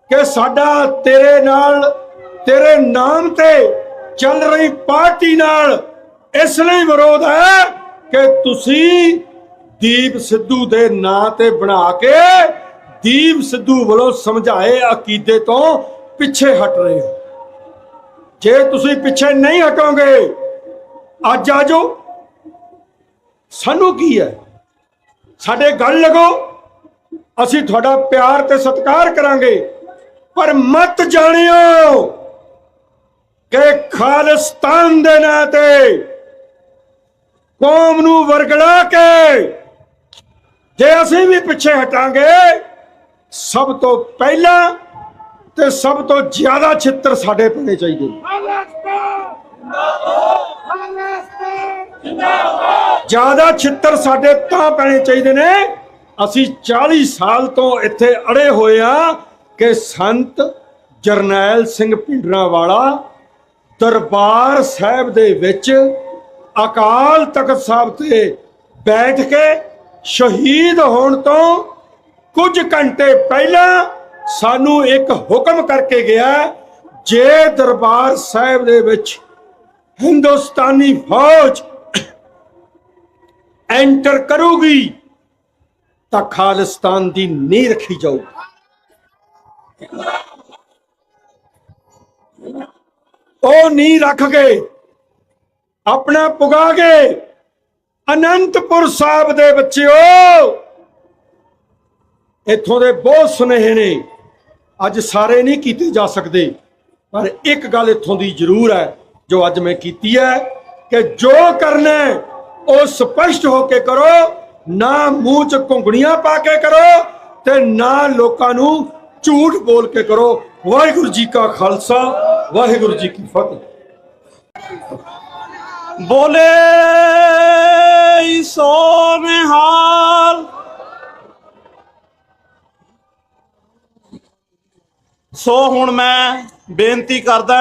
ਕਿ ਸਾਡਾ ਤੇਰੇ ਨਾਲ, ਤੇਰੇ ਨਾਮ ਤੇ ਚੱਲ ਰਹੀ ਪਾਰਟੀ ਨਾਲ ਇਸ ਲਈ ਵਿਰੋਧ ਹੈ ਕਿ ਤੁਸੀਂ ਦੀਪ ਸਿੱਧੂ ਦੇ ਨਾਂ ਤੇ ਬਣਾ ਕੇ ਦੀਪ ਸਿੱਧੂ ਵੱਲੋਂ ਸਮਝਾਏ ਅਕੀਦੇ ਤੋਂ ਪਿੱਛੇ ਹਟ ਰਹੇ ਹੋ। ਜੇ ਤੁਸੀਂ ਪਿੱਛੇ ਨਹੀਂ ਹਟੋਗੇ, ਅੱਜ ਆ ਜਾਓ, ਸਾਨੂੰ ਕੀ ਹੈ, ਸਾਡੇ ਗੱਲ ਲੱਗੋ, ਅਸੀਂ ਤੁਹਾਡਾ ਪਿਆਰ ਤੇ ਸਤਿਕਾਰ ਕਰਾਂਗੇ। ਪਰ ਮਤ ਜਾਣਿਓ ਕਿ ਖਾਲਿਸਤਾਨ ਦੇ ਨਾਂ ਤੇ ਕੌਮ ਨੂੰ ਵਰਗਲਾ ਕੇ ਜੇ ਅਸੀਂ ਵੀ ਪਿੱਛੇ ਹਟਾਂਗੇ, ਸਭ ਤੋਂ ਪਹਿਲਾਂ ਤੇ ਸਭ ਤੋਂ ਜ਼ਿਆਦਾ ਛਿੱਤਰ ਸਾਡੇ ਪੈਣੇ ਚਾਹੀਦੇ। ਜ਼ਿਆਦਾ ਛਿੱਤਰ ਸਾਡੇ ਤਾਂ ਪੈਣੇ ਚਾਹੀਦੇ ਨੇ। ਅਸੀਂ 40 ਸਾਲ ਤੋਂ ਇੱਥੇ ਅੜੇ ਹੋਏ ਆ ਕਿ ਸੰਤ ਜਰਨੈਲ ਸਿੰਘ ਭਿੰਡਰਾਂਵਾਲਾ ਦਰਬਾਰ ਸਾਹਿਬ ਦੇ ਵਿੱਚ ਅਕਾਲ ਤਖਤ ਸਾਹਿਬ ਤੇ ਬੈਠ ਕੇ ਸ਼ਹੀਦ ਹੋਣ ਤੋਂ ਕੁਝ ਘੰਟੇ ਪਹਿਲਾਂ ਸਾਨੂੰ ਇੱਕ ਹੁਕਮ ਕਰਕੇ ਗਿਆ, ਜੇ ਦਰਬਾਰ ਸਾਹਿਬ ਦੇ ਵਿੱਚ ਹਿੰਦੁਸਤਾਨੀ ਫੌਜ ਐਂਟਰ ਕਰੂਗੀ ਤਾਂ ਖਾਲਿਸਤਾਨ ਦੀ ਨੀਂਹ ਰੱਖੀ ਜਾਊਗੀ। ਉਹ ਨੀਂਹ ਰੱਖ ਕੇ ਆਪਣਾ ਪੁਗਾ ਕੇ ਅਨੰਤਪੁਰ ਸਾਹਿਬ ਦੇ ਬੱਚਿਓ, ਇੱਥੋਂ ਦੇ ਬਹੁਤ ਸੁਨੇਹੇ ਨੇ, ਅੱਜ ਸਾਰੇ ਨਹੀਂ ਕੀਤੇ ਜਾ ਸਕਦੇ, ਪਰ ਇੱਕ ਗੱਲ ਇੱਥੋਂ ਦੀ ਜ਼ਰੂਰ ਹੈ ਜੋ ਅੱਜ ਮੈਂ ਕੀਤੀ ਹੈ ਕਿ ਜੋ ਕਰਨਾ ਉਹ ਸਪਸ਼ਟ ਹੋ ਕੇ ਕਰੋ, ਨਾ ਮੂੰਹ 'ਚ ਘੁੰਗਣੀਆਂ ਪਾ ਕੇ ਕਰੋ ਤੇ ਨਾ ਲੋਕਾਂ ਨੂੰ ਝੂਠ ਬੋਲ ਕੇ ਕਰੋ। ਵਾਹਿਗੁਰੂ ਜੀ ਕਾ ਖਾਲਸਾ, ਵਾਹਿਗੁਰੂ ਜੀ ਕੀ ਫਤਿਹ। ਬੋਲੇ ਸੋ ਨਿਹਾਲ। ਸੋ ਹੁਣ ਮੈਂ ਬੇਨਤੀ ਕਰਦਾ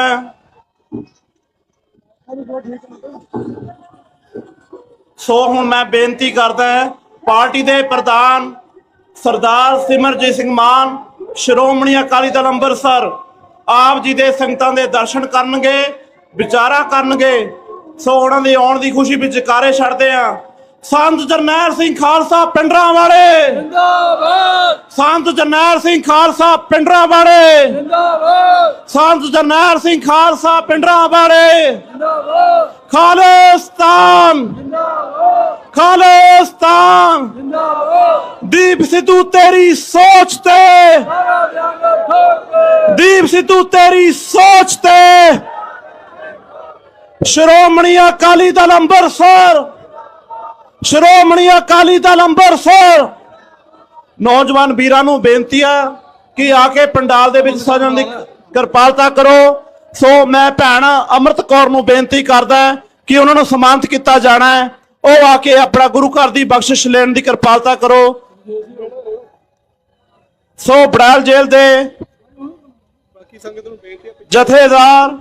ਪਾਰਟੀ ਦੇ ਪ੍ਰਧਾਨ ਸਰਦਾਰ ਸਿਮਰਜੀਤ ਸਿੰਘ ਮਾਨ, ਸ਼੍ਰੋਮਣੀ ਅਕਾਲੀ ਦਲ ਅੰਮ੍ਰਿਤਸਰ, ਆਪ ਜੀ ਦੇ ਸੰਗਤਾਂ ਦੇ ਦਰਸ਼ਨ ਕਰਨਗੇ, ਵਿਚਾਰਾ ਕਰਨਗੇ। ਸੋ ਉਹਨਾਂ ਦੀ ਆਉਣ ਦੀ ਖੁਸ਼ੀ ਵਿੱਚ ਜੈਕਾਰੇ ਛੱਡਦੇ ਆ। ਸੰਤ ਜਰਨੈਲ ਸਿੰਘ ਖਾਲਸਾ ਪਿੰਡਰਾਂਵਾਲੇ ਜਿੰਦਾਬਾਦ, ਸੰਤ ਜਰਨੈਲ ਸਿੰਘ ਖਾਲਸਾ ਪਿੰਡਰਾਂਵਾਲੇ ਜਿੰਦਾਬਾਦ, ਸੰਤ ਜਰਨੈਲ ਸਿੰਘ ਖਾਲਸਾ ਪਿੰਡਰਾਂਵਾਲੇ ਜਿੰਦਾਬਾਦ, ਖਾਲਿਸਤਾਨ ਜਿੰਦਾਬਾਦ, ਖਾਲਿਸਤਾਨ ਜਿੰਦਾਬਾਦ। ਦੀਪ ਸਿੱਧੂ ਤੇਰੀ ਸੋਚ ਤੇ, ਦੀਪ ਸਿੱਧੂ ਤੇਰੀ ਸੋਚ ਤੇ ਸ਼੍ਰੋਮਣੀ ਅਕਾਲੀ ਦਲ ਅੰਮ੍ਰਿਤਸਰ, ਸ਼੍ਰੋਮਣੀ ਅਕਾਲੀ ਦਲ ਅੰਮ੍ਰਿਤਸਰ ਨੌਜਵਾਨ ਵੀਰਾਂ ਨੂੰ ਬੇਨਤੀ ਆ ਕਿ ਆ ਕੇ ਪੰਡਾਲ ਦੇ ਵਿੱਚ ਸਜਣ ਦੀ ਕਿਰਪਾਲਤਾ ਕਰੋ। ਸੋ ਮੈਂ ਭੈਣ ਅੰਮ੍ਰਿਤ ਕੌਰ ਨੂੰ ਬੇਨਤੀ ਕਰਦਾ ਕਿ ਉਹਨਾਂ ਨੂੰ ਸਨਮਾਨਿਤ ਕੀਤਾ ਜਾਣਾ ਹੈ, ਉਹ ਆ ਕੇ ਆਪਣਾ ਗੁਰੂ ਘਰ ਦੀ ਬਖਸ਼ਿਸ਼ ਲੈਣ ਦੀ ਕਿਰਪਾਲਤਾ ਕਰੋ। ਸੋ ਬੜੈਲ ਜੇਲ੍ਹ ਦੇ ਜਥੇਦਾਰ,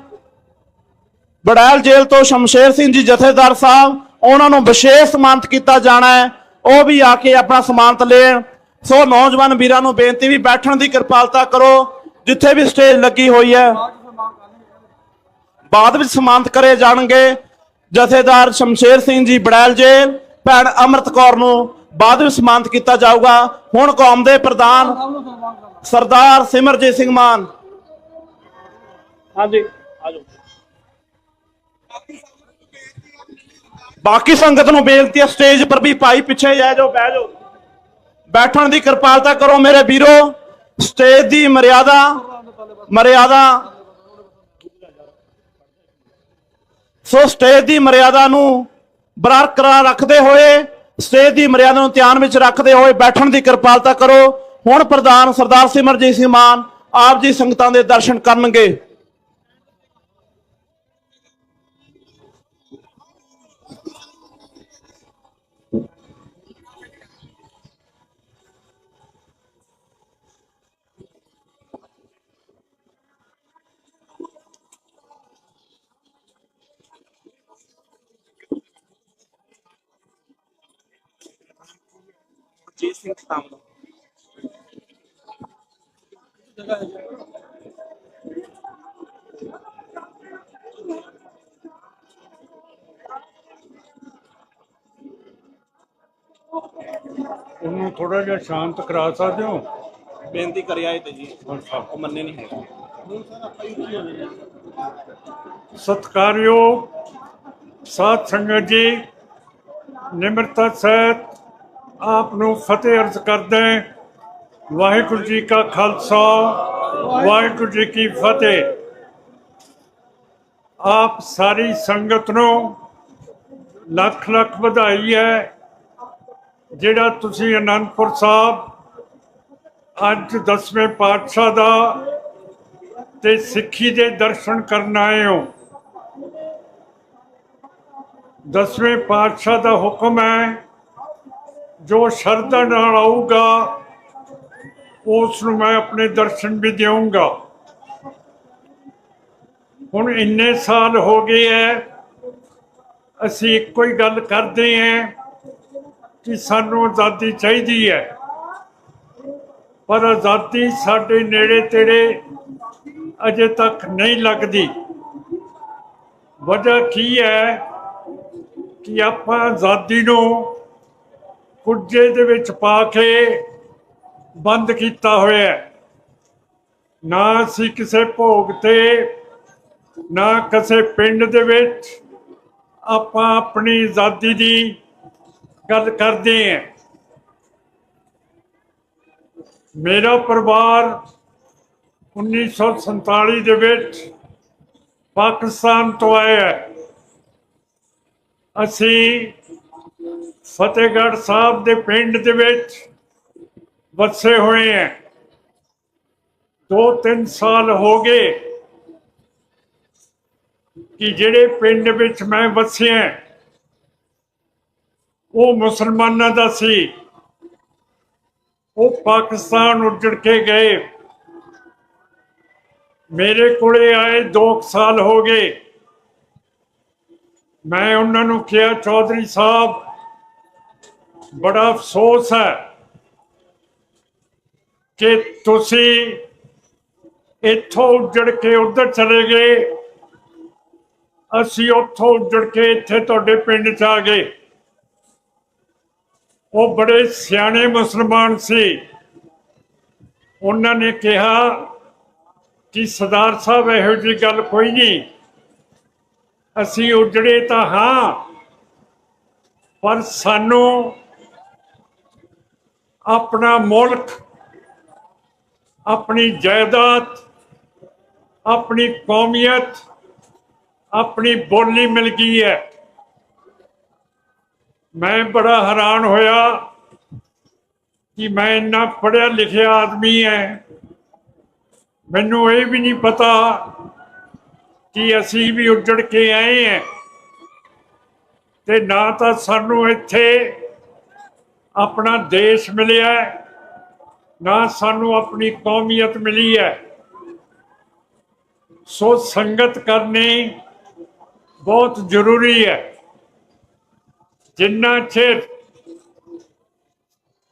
ਬੜੈਲ ਜੇਲ੍ਹ ਤੋਂ ਸ਼ਮਸ਼ੇਰ ਸਿੰਘ ਜੀ ਜਥੇਦਾਰ ਸਾਹਿਬ, ਉਹਨਾਂ ਨੂੰ ਵਿਸ਼ੇਸ਼ ਸਨਮਾਨਿਤ ਕੀਤਾ ਜਾਣਾ ਹੈ, ਉਹ ਵੀ ਆ ਕੇ ਆਪਣਾ ਸਨਮਾਨਿਤ ਲੈਣ। ਸੋ ਨੌਜਵਾਨ ਵੀਰਾਂ ਨੂੰ ਬੇਨਤੀ ਵੀ ਬੈਠਣ ਦੀ ਕਿਰਪਾਲਤਾ ਕਰੋ, ਜਿੱਥੇ ਵੀ ਸਟੇਜ ਲੱਗੀ ਹੋਈ ਹੈ ਬਾਅਦ ਵਿੱਚ ਸਨਮਾਨਿਤ ਕਰੇ ਜਾਣਗੇ। ਜਥੇਦਾਰ ਸ਼ਮਸ਼ੇਰ ਸਿੰਘ ਜੀ ਬੜੈਲ ਜੇਲ੍ਹ, ਭੈਣ ਅੰਮ੍ਰਿਤ ਕੌਰ ਨੂੰ ਬਾਅਦ ਵਿੱਚ ਸਨਮਾਨਿਤ ਕੀਤਾ ਜਾਊਗਾ। ਹੁਣ ਕੌਮ ਦੇ ਪ੍ਰਧਾਨ ਸਰਦਾਰ ਸਿਮਰਜੀਤ ਸਿੰਘ ਮਾਨ, ਹਾਂਜੀ ਆਜੋ। ਬਾਕੀ ਸੰਗਤ ਨੂੰ ਬੇਨਤੀ ਹੈ ਸਟੇਜ ਪਰ ਵੀ ਭਾਈ ਪਿੱਛੇ ਜਾ ਜਾਓ, ਬਹਿ ਜਾਓ, ਬੈਠਣ ਦੀ ਕਿਰਪਾਲਤਾ ਕਰੋ ਮੇਰੇ ਵੀਰੋ। ਸਟੇਜ ਦੀ ਮਰਿਆਦਾ ਸੋ ਸਟੇਜ ਦੀ ਮਰਿਆਦਾ ਨੂੰ ਬਰਕਰਾਰ ਰੱਖਦੇ ਹੋਏ, ਸਟੇਜ ਦੀ ਮਰਿਆਦਾ ਨੂੰ ਧਿਆਨ ਵਿੱਚ ਰੱਖਦੇ ਹੋਏ ਬੈਠਣ ਦੀ ਕਿਰਪਾਲਤਾ ਕਰੋ। ਹੁਣ ਪ੍ਰਧਾਨ ਸਰਦਾਰ ਸਿਮਰਜੀਤ ਸਿੰਘ ਮਾਨ ਆਪ ਜੀ ਸੰਗਤਾਂ ਦੇ ਦਰਸ਼ਨ ਕਰਨਗੇ। ਜੀ ਸਿੰਘ ਸਾਹਿਬ ਉਹਨੂੰ ਥੋੜਾ ਜਿਹਾ ਸ਼ਾਂਤ ਕਰਾ ਸਕਦੇ ਹੋ? ਬੇਨਤੀ ਕਰਿਆ ਤੇ ਜੀ ਉਹ ਮੰਨੇ ਨਹੀਂ ਹੈਗੇ। ਸਤਿਕਾਰਯੋਗ ਸਾਧ ਸੰਗਤ ਜੀ, ਨਿਮਰਤਾ ਸਹਿਤ ਆਪ ਨੂੰ ਫਤਿਹ ਅਰਜ਼ ਕਰਦੇ। ਵਾਹਿਗੁਰੂ ਜੀ ਕਾ ਖਾਲਸਾ, ਵਾਹਿਗੁਰੂ ਜੀ ਕੀ ਫਤਿਹ। ਆਪ ਸਾਰੀ ਸੰਗਤ ਨੂੰ ਲੱਖ ਲੱਖ ਵਧਾਈ ਹੈ ਜਿਹੜਾ ਤੁਸੀਂ ਅਨੰਦਪੁਰ ਸਾਹਿਬ ਅੱਜ 10ਵੇਂ ਪਾਤਸ਼ਾਹ ਦਾ ਤੇ ਸਿੱਖੀ ਦੇ ਦਰਸ਼ਨ ਕਰਨ ਆਏ ਹੋ। 10ਵੇਂ ਪਾਤਸ਼ਾਹ ਦਾ ਹੁਕਮ ਹੈ, ਜੋ ਸ਼ਰਧਾ ਨਾਲ ਆਊਗਾ ਉਸ ਨੂੰ ਮੈਂ ਆਪਣੇ ਦਰਸ਼ਨ ਵੀ ਦੇਵਾਂਗਾ। ਹੁਣ ਇੰਨੇ ਸਾਲ ਹੋ ਗਏ ਹੈ, ਅਸੀਂ ਇੱਕੋ ਹੀ ਗੱਲ ਕਰਦੇ ਹਾਂ ਕਿ ਸਾਨੂੰ ਆਜ਼ਾਦੀ ਚਾਹੀਦੀ ਹੈ, ਪਰ ਆਜ਼ਾਦੀ ਸਾਡੇ ਨੇੜੇ ਤੇੜੇ ਅਜੇ ਤੱਕ ਨਹੀਂ ਲੱਗਦੀ। ਵਜ੍ਹਾ ਕੀ ਹੈ ਕਿ ਆਪਾਂ ਆਜ਼ਾਦੀ ਨੂੰ ਕੁੱਜੇ ਦੇ ਵਿੱਚ ਪਾ ਕੇ ਬੰਦ ਕੀਤਾ ਹੋਇਆ ਹੈ। ਨਾ ਅਸੀਂ ਕਿਸੇ ਭੋਗ ਤੇ, ਨਾ ਕਿਸੇ ਪਿੰਡ ਦੇ ਵਿੱਚ ਆਪਾਂ ਆਪਣੀ ਆਜ਼ਾਦੀ ਦੀ ਗੱਲ ਕਰਦੇ ਹਾਂ। ਮੇਰਾ ਪਰਿਵਾਰ 1947 ਦੇ ਵਿੱਚ ਪਾਕਿਸਤਾਨ ਤੋਂ ਆਇਆ ਹੈ। ਅਸੀਂ ਫਤਿਹਗੜ੍ਹ ਸਾਹਿਬ ਦੇ ਪਿੰਡ ਦੇ ਵਿੱਚ ਵਸੇ ਹੋਏ ਹਾਂ। 2-3 ਸਾਲ ਹੋ ਗਏ ਕਿ ਜਿਹੜੇ ਪਿੰਡ ਵਿੱਚ ਮੈਂ ਵਸਿਆ ਉਹ ਮੁਸਲਮਾਨਾਂ ਦਾ ਸੀ, ਉਹ ਪਾਕਿਸਤਾਨ ਉੱਜੜ ਕੇ ਗਏ। ਮੇਰੇ ਕੋਲੇ ਆਏ 2 ਸਾਲ ਹੋ ਗਏ। ਮੈਂ ਉਹਨਾਂ ਨੂੰ ਕਿਹਾ, ਚੌਧਰੀ ਸਾਹਿਬ ਬੜਾ ਅਫਸੋਸ ਹੈ ਕਿ ਤੁਸੀਂ ਇੱਥੋਂ ਉੱਜੜ ਕੇ ਉੱਧਰ ਚਲੇ ਗਏ, ਅਸੀਂ ਉੱਥੋਂ ਉੱਜੜ ਕੇ ਇੱਥੇ ਤੁਹਾਡੇ ਪਿੰਡ 'ਚ ਆ ਗਏ। ਉਹ ਬੜੇ ਸਿਆਣੇ ਮੁਸਲਮਾਨ ਸੀ। ਉਹਨਾਂ ਨੇ ਕਿਹਾ ਕਿ ਸਰਦਾਰ ਸਾਹਿਬ ਇਹੋ ਜਿਹੀ ਗੱਲ ਕੋਈ ਨਹੀਂ, ਅਸੀਂ ਉੱਜੜੇ ਤਾਂ ਹਾਂ, ਪਰ ਸਾਨੂੰ ਆਪਣਾ ਮੁਲਕ, ਆਪਣੀ ਜਾਇਦਾਦ, ਆਪਣੀ ਕੌਮੀਅਤ, ਆਪਣੀ ਬੋਲੀ ਮਿਲ ਗਈ ਹੈ। ਮੈਂ ਬੜਾ ਹੈਰਾਨ ਹੋਇਆ ਕਿ ਮੈਂ ਇੰਨਾ ਪੜ੍ਹਿਆ ਲਿਖਿਆ ਆਦਮੀ ਹੈ, ਮੈਨੂੰ ਇਹ ਵੀ ਨਹੀਂ ਪਤਾ ਕਿ ਅਸੀਂ ਵੀ ਉੱਜੜ ਕੇ ਆਏ ਹਾਂ, ਤੇ ਨਾ ਤਾਂ ਸਾਨੂੰ ਇੱਥੇ ਆਪਣਾ ਦੇਸ਼ ਮਿਲਿਆ, ਨਾ ਸਾਨੂੰ ਆਪਣੀ ਕੌਮੀਅਤ ਮਿਲੀ ਹੈ। ਸੋ ਸੰਗਤ ਕਰਨੀ ਬਹੁਤ ਜ਼ਰੂਰੀ ਹੈ। ਜਿੰਨਾ ਚਿਰ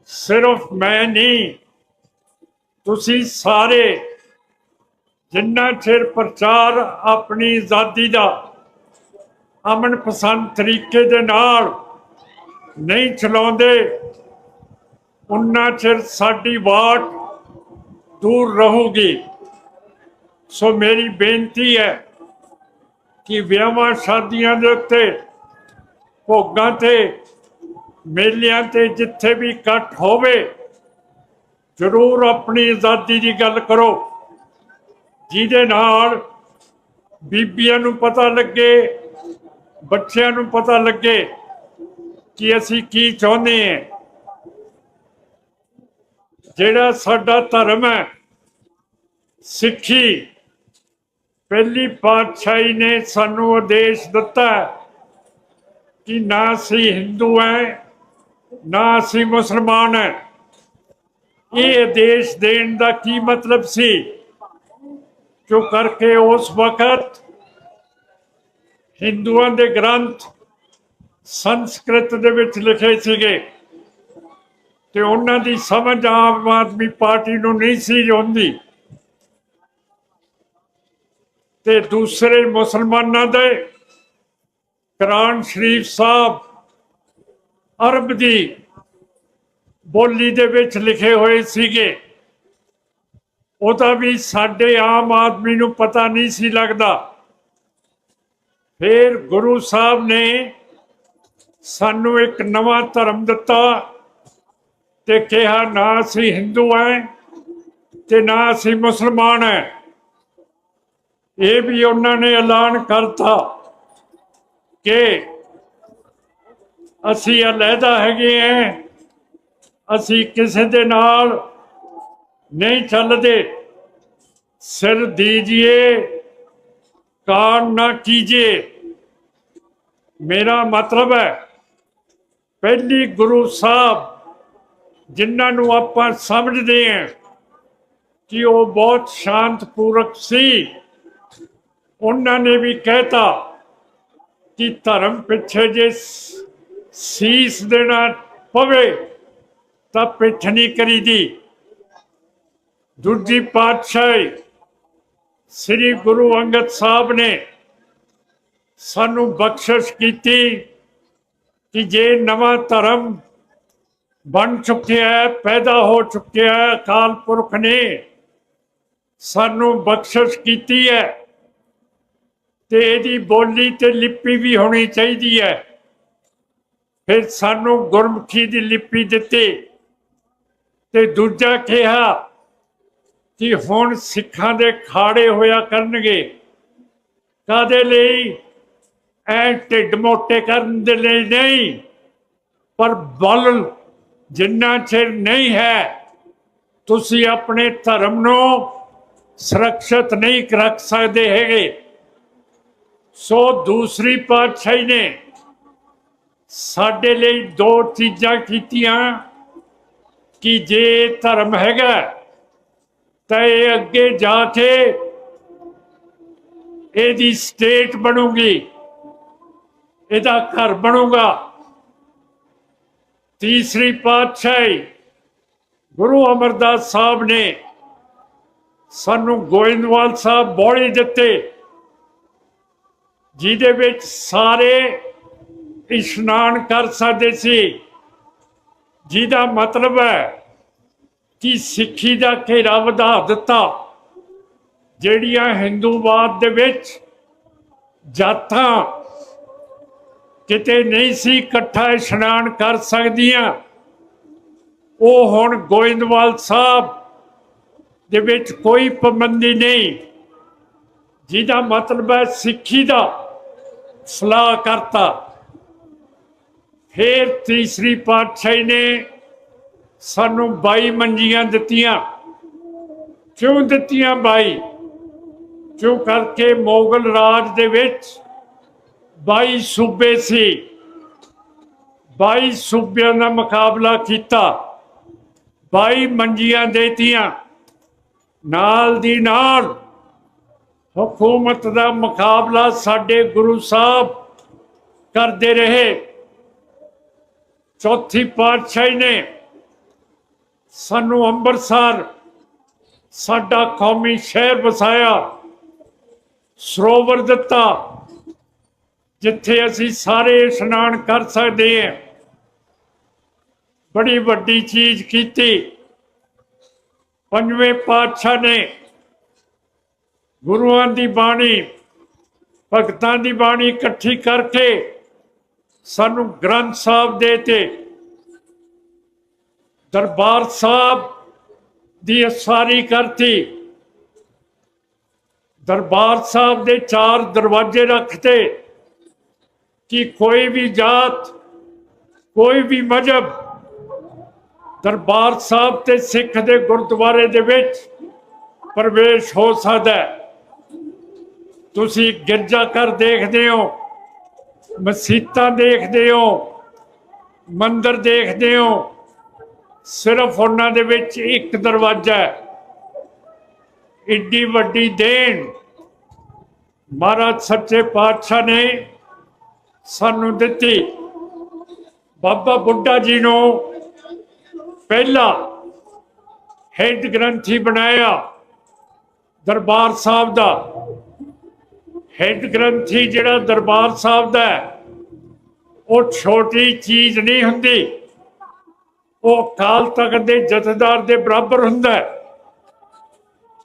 ਸਿਰਫ ਮੈਂ ਨਹੀਂ, ਤੁਸੀਂ ਸਾਰੇ, ਜਿੰਨਾ ਚਿਰ ਪ੍ਰਚਾਰ ਆਪਣੀ ਆਜ਼ਾਦੀ ਦਾ ਅਮਨ ਪਸੰਦ ਤਰੀਕੇ ਦੇ ਨਾਲ ਨਹੀਂ ਚਲਾਉਂਦੇ, ਉਨਾ ਚਿਰ ਸਾਡੀ ਵਾਟ ਦੂਰ ਰਹੂਗੀ। ਸੋ ਮੇਰੀ ਬੇਨਤੀ ਹੈ ਕਿ ਵਿਆਹਾਂ ਸ਼ਾਦੀਆਂ ਦੇ ਉੱਤੇ, ਭੋਗਾਂ ਤੇ, ਮੇਲਿਆਂ ਤੇ ਜਿੱਥੇ ਵੀ ਇਕੱਠ ਹੋਵੇ, ਜ਼ਰੂਰ ਆਪਣੀ ਆਜ਼ਾਦੀ ਦੀ ਗੱਲ ਕਰੋ, ਜਿਹਦੇ ਨਾਲ ਬੀਬੀਆਂ ਨੂੰ ਪਤਾ ਲੱਗੇ, ਬੱਚਿਆਂ ਨੂੰ ਪਤਾ ਲੱਗੇ ਕਿ ਅਸੀਂ ਕੀ ਚਾਹੁੰਦੇ ਹਾਂ। ਜਿਹੜਾ ਸਾਡਾ ਧਰਮ ਹੈ ਸਿੱਖੀ, ਪਹਿਲੀ ਪਾਤਸ਼ਾਹੀ ਨੇ ਸਾਨੂੰ ਆਦੇਸ਼ ਦਿੱਤਾ ਕਿ ਨਾ ਅਸੀਂ ਹਿੰਦੂ ਹੈ, ਨਾ ਅਸੀਂ ਮੁਸਲਮਾਨ ਹੈ। ਇਹ ਆਦੇਸ਼ ਦੇਣ ਦਾ ਕੀ ਮਤਲਬ ਸੀ? ਜੋ ਕਰਕੇ ਉਸ ਵਕਤ ਹਿੰਦੂਆਂ ਦੇ ਗ੍ਰੰਥ ਸੰਸਕ੍ਰਿਤ ਦੇ ਵਿੱਚ ਲਿਖੇ ਸੀਗੇ, ਤੇ ਉਹਨਾਂ ਦੀ ਸਮਝ ਆਮ ਆਦਮੀ ਪਾਰਟੀ ਨੂੰ ਨਹੀਂ ਸੀ ਹੁੰਦੀ, ਤੇ ਦੂਸਰੇ ਮੁਸਲਮਾਨਾਂ ਦੇ ਕੁਰਾਨ ਸ਼ਰੀਫ ਸਾਹਿਬ ਅਰਬ ਦੀ ਬੋਲੀ ਦੇ ਵਿੱਚ ਲਿਖੇ ਹੋਏ ਸੀਗੇ। ਉਹਦਾ ਵੀ ਸਾਡੇ ਆਮ ਆਦਮੀ ਨੂੰ ਪਤਾ ਨਹੀਂ ਸੀ ਲੱਗਦਾ। ਫਿਰ ਗੁਰੂ ਸਾਹਿਬ ਨੇ ਸਾਨੂੰ ਇੱਕ ਨਵਾਂ ਧਰਮ ਦਿੱਤਾ ਤੇ ਕਿਹਾ ਨਾ ਅਸੀਂ ਹਿੰਦੂ ਹੈ ਤੇ ਨਾ ਅਸੀਂ ਮੁਸਲਮਾਨ ਹੈ। ਇਹ ਵੀ ਉਹਨਾਂ ਨੇ ਐਲਾਨ ਕਰਤਾ ਕਿ ਅਸੀਂ ਅਲੱਗਾ ਹੈਗੇ ਹਾਂ, ਅਸੀਂ ਕਿਸੇ ਦੇ ਨਾਲ नहीं चलते। सिर दीजिए कान ना कीजिए। मेरा मतलब है पहली गुरु साहब जिन्होंने आप समझते हैं कि वो बहुत शांतपूर्वक सी, उन्होंने भी कहता कि धर्म पिछे जे सीस देना पवे तो पिछ नहीं करी दी। दूजी पातशाही श्री गुरु अंगद साहब ने सानू बख्शिश की कि जे नवा धर्म बन चुके है, पैदा हो चुके है, अकाल पुरख ने सानू बख्शिश की है ते इहदी बोली ते लिपि भी होनी चाहिए है। फिर सानू गुरमुखी दी लिपि दिती ते दूजा कहा कि हुण सिखां दे खाड़े होया करनगे। कादे लई? ऐ ढिड मोटे करन दे लई नहीं, पर बल जिन्ना चिर नहीं है तुसी अपने धर्म नूं सुरक्षित नहीं रख सकते हैगे। सो दूसरी पातशाही ने साडे लई दो चीज़ां कीतियां कि जे धर्म हैगा तो ये अगे जाके एदी स्टेट बनूगी, एदा घर बनूगा। तीसरी पातशाही गुरु अमरदास साहब ने सानू गोइंदवाल साहब बौड़ी दिते, जिहदे विच सारे इशनान कर सकते सी, जिहदा मतलब है कि सिੱਖੀ ਦਾ घेरा ਵਧਾ ਦਿੱਤਾ। ਜਿਹੜੀਆਂ ਹਿੰਦੂਵਾਦ ਦੇ ਵਿੱਚ ਜਾਤਾਂ ਕਿਤੇ ਨਹੀਂ ਸੀ ਇਕੱਠਾ ਇਸ਼ਨਾਨ ਕਰ ਸਕਦੀਆਂ, ਉਹ ਹੁਣ ਗੋਇੰਦਵਾਲ ਸਾਹਿਬ ਦੇ ਵਿੱਚ ਕੋਈ ਪਾਬੰਦੀ ਨਹੀਂ, ਜਿਹਦਾ ਮਤਲਬ ਹੈ ਸਿੱਖੀ ਦਾ ਫਲਾਹ ਕਰਤਾ। ਫਿਰ ਤੀਸਰੀ ਪਾਤਸ਼ਾਹੀ ਨੇ सानू 22 मंजियां दित्तियां। क्यों दित्तियां 22? क्यों करके मुगल राज दे विच 22 सूबे सी, 22 सूबियां दा मुकाबला कीता, 22 मंजियां देतियां। नाल दी नाल हुकूमत दा मुकाबला साडे गुरु साहब करते रहे। चौथी पातशाही ने सानू अंबरसर साडा कौमी शहर वसाया, सरोवर दिता जिथे असी सारे इशनान कर सकते हैं। बड़ी वड्डी चीज की। पंजवें पातशाह ने गुरुआं दी बाणी, भगतां दी बाणी इकट्ठी करके सानू ग्रंथ साहब देते। दरबार साहब दी सारी करती। दरबार साहब दे 4 दरवाजे रखते कि कोई भी जात, कोई भी मजहब दरबार साहब ते सिख दे गुरुद्वारे दे विच प्रवेश हो सकता है। तुसी गिरजाघर देखते हो, मसीतां देखते हो, मंदिर देखते हो, सिर्फ उन्हां दे विच एक दरवाजा है। इड्डी वड्डी देन महाराज सच्चे पातशाह ने सानू दिती। बाबा बुड्ढा जी नूं पहला हेड ग्रंथी बनाया दरबार साहब दा। हेड ग्रंथी जिहड़ा दरबार साहब दा है वो छोटी चीज नहीं हुंदी, वो अकाल तख्त दे जथेदार दे बराबर हुंदा है।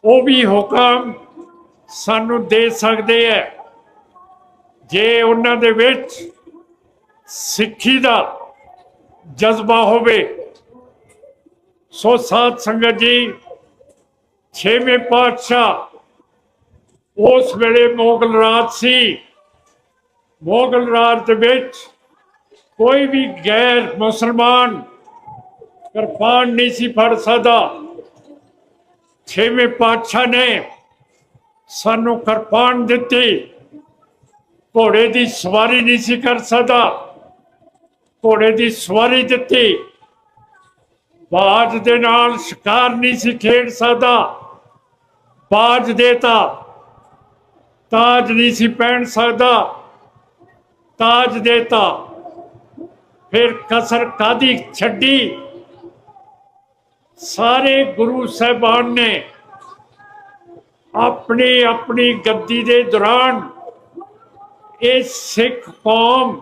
ਉਹ ਵੀ ਹੁਕਮ ਸਾਨੂੰ ਦੇ ਸਕਦੇ ਹੈ ਜੇ ਉਹਨਾਂ ਦੇ ਵਿੱਚ ਸਿੱਖੀ ਦਾ ਜਜ਼ਬਾ ਹੋਵੇ। ਸੋ ਸਾਧ ਸੰਗਤ ਜੀ, 6ਵੇਂ ਪਾਤਸ਼ਾਹ ਉਸ ਵੇਲੇ ਮੁਗਲ ਰਾਜ ਸੀ। ਮੁਗਲ ਰਾਜ ਦੇ ਵਿੱਚ ਕੋਈ ਵੀ ਗੈਰ ਮੁਸਲਮਾਨ ਕਿਰਪਾਨ ਨਹੀਂ ਸੀ ਫੜ ਸਕਦਾ। 6ਵੇਂ ਪਾਤਸ਼ਾਹ ਨੇ ਸਾਨੂੰ ਕਿਰਪਾਨ ਦਿੱਤੀ। ਘੋੜੇ ਦੀ ਸਵਾਰੀ ਨਹੀਂ ਸੀ ਕਰ ਸਕਦਾ, ਘੋੜੇ ਦੀ ਸਵਾਰੀ ਦਿੱਤੀ। ਬਾਜ ਦੇ ਨਾਲ ਸ਼ਿਕਾਰ ਨਹੀਂ ਸੀ ਖੇਡ ਸਕਦਾ, ਬਾਜ ਦੇਤਾ। ਤਾਜ ਨਹੀਂ ਸੀ ਪਹਿਨ ਸਕਦਾ, ਤਾਜ ਦੇਤਾ। ਫਿਰ ਕਸਰ ਕਾਦੀ ਛੱਡੀ? ਸਾਰੇ ਗੁਰੂ ਸਾਹਿਬਾਨ ਨੇ ਆਪਣੀ ਆਪਣੀ ਗੱਦੀ ਦੇ ਦੌਰਾਨ ਇਹ ਸਿੱਖ ਕੌਮ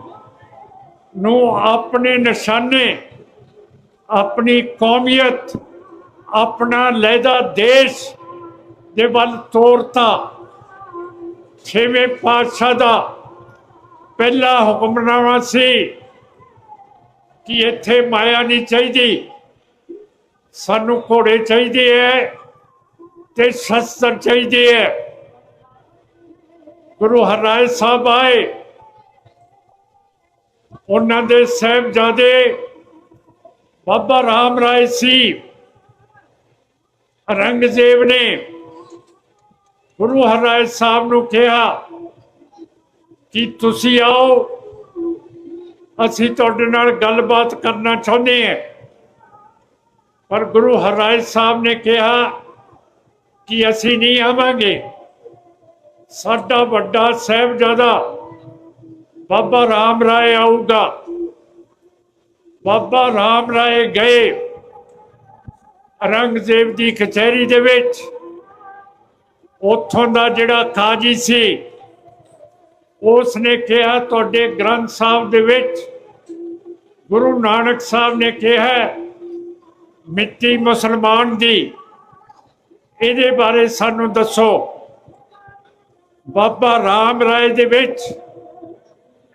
ਨੂੰ ਆਪਣੇ ਨਿਸ਼ਾਨੇ, ਆਪਣੀ ਕੌਮੀਅਤ, ਆਪਣਾ ਲਹਿਦਾ ਦੇਸ਼ ਦੇ ਵੱਲ ਤੋਰਤਾ। 6ਵੇਂ ਪਾਤਸ਼ਾਹ ਦਾ ਪਹਿਲਾ ਹੁਕਮਨਾਮਾ ਸੀ ਕਿ ਇੱਥੇ ਮਾਇਆ ਨਹੀਂ ਚਾਹੀਦੀ, ਸਾਨੂੰ ਘੋੜੇ ਚਾਹੀਦੇ ਹੈ ਤੇ ਸ਼ਸਤਰ ਚਾਹੀਦੇ ਹੈ। ਗੁਰੂ ਹਰਿਰਾਏ ਸਾਹਿਬ ਆਏ, ਉਹਨਾਂ ਦੇ ਸਾਹਿਬਜ਼ਾਦੇ ਬਾਬਾ ਰਾਮ ਰਾਏ ਸੀ। ਔਰੰਗਜ਼ੇਬ ਨੇ ਗੁਰੂ ਹਰਿਰਾਏ ਸਾਹਿਬ ਨੂੰ ਕਿਹਾ ਕਿ ਤੁਸੀਂ ਆਓ, ਅਸੀਂ ਤੁਹਾਡੇ ਨਾਲ ਗੱਲਬਾਤ ਕਰਨਾ ਚਾਹੁੰਦੇ ਹਾਂ। ਪਰ ਗੁਰੂ ਹਰਿਰਾਏ ਸਾਹਿਬ ਨੇ ਕਿਹਾ ਕਿ ਅਸੀਂ ਨਹੀਂ ਆਵਾਂਗੇ, ਸਾਡਾ ਵੱਡਾ ਸਾਹਿਬਜ਼ਾਦਾ ਬਾਬਾ ਰਾਮ ਰਾਏ ਆਊਗਾ। ਬਾਬਾ ਰਾਮ ਰਾਏ ਗਏ ਔਰੰਗਜ਼ੇਬ ਦੀ ਕਚਹਿਰੀ ਦੇ ਵਿੱਚ। ਉੱਥੋਂ ਦਾ ਜਿਹੜਾ ਕਾਜੀ ਸੀ ਉਸ ਨੇ ਕਿਹਾ ਤੁਹਾਡੇ ਗ੍ਰੰਥ ਸਾਹਿਬ ਦੇ ਵਿੱਚ ਗੁਰੂ ਨਾਨਕ ਸਾਹਿਬ ਨੇ ਕਿਹਾ ਮਿੱਟੀ ਮੁਸਲਮਾਨ ਦੀ, ਇਹਦੇ ਬਾਰੇ ਸਾਨੂੰ ਦੱਸੋ। ਬਾਬਾ ਰਾਮ ਰਾਏ ਦੇ ਵਿੱਚ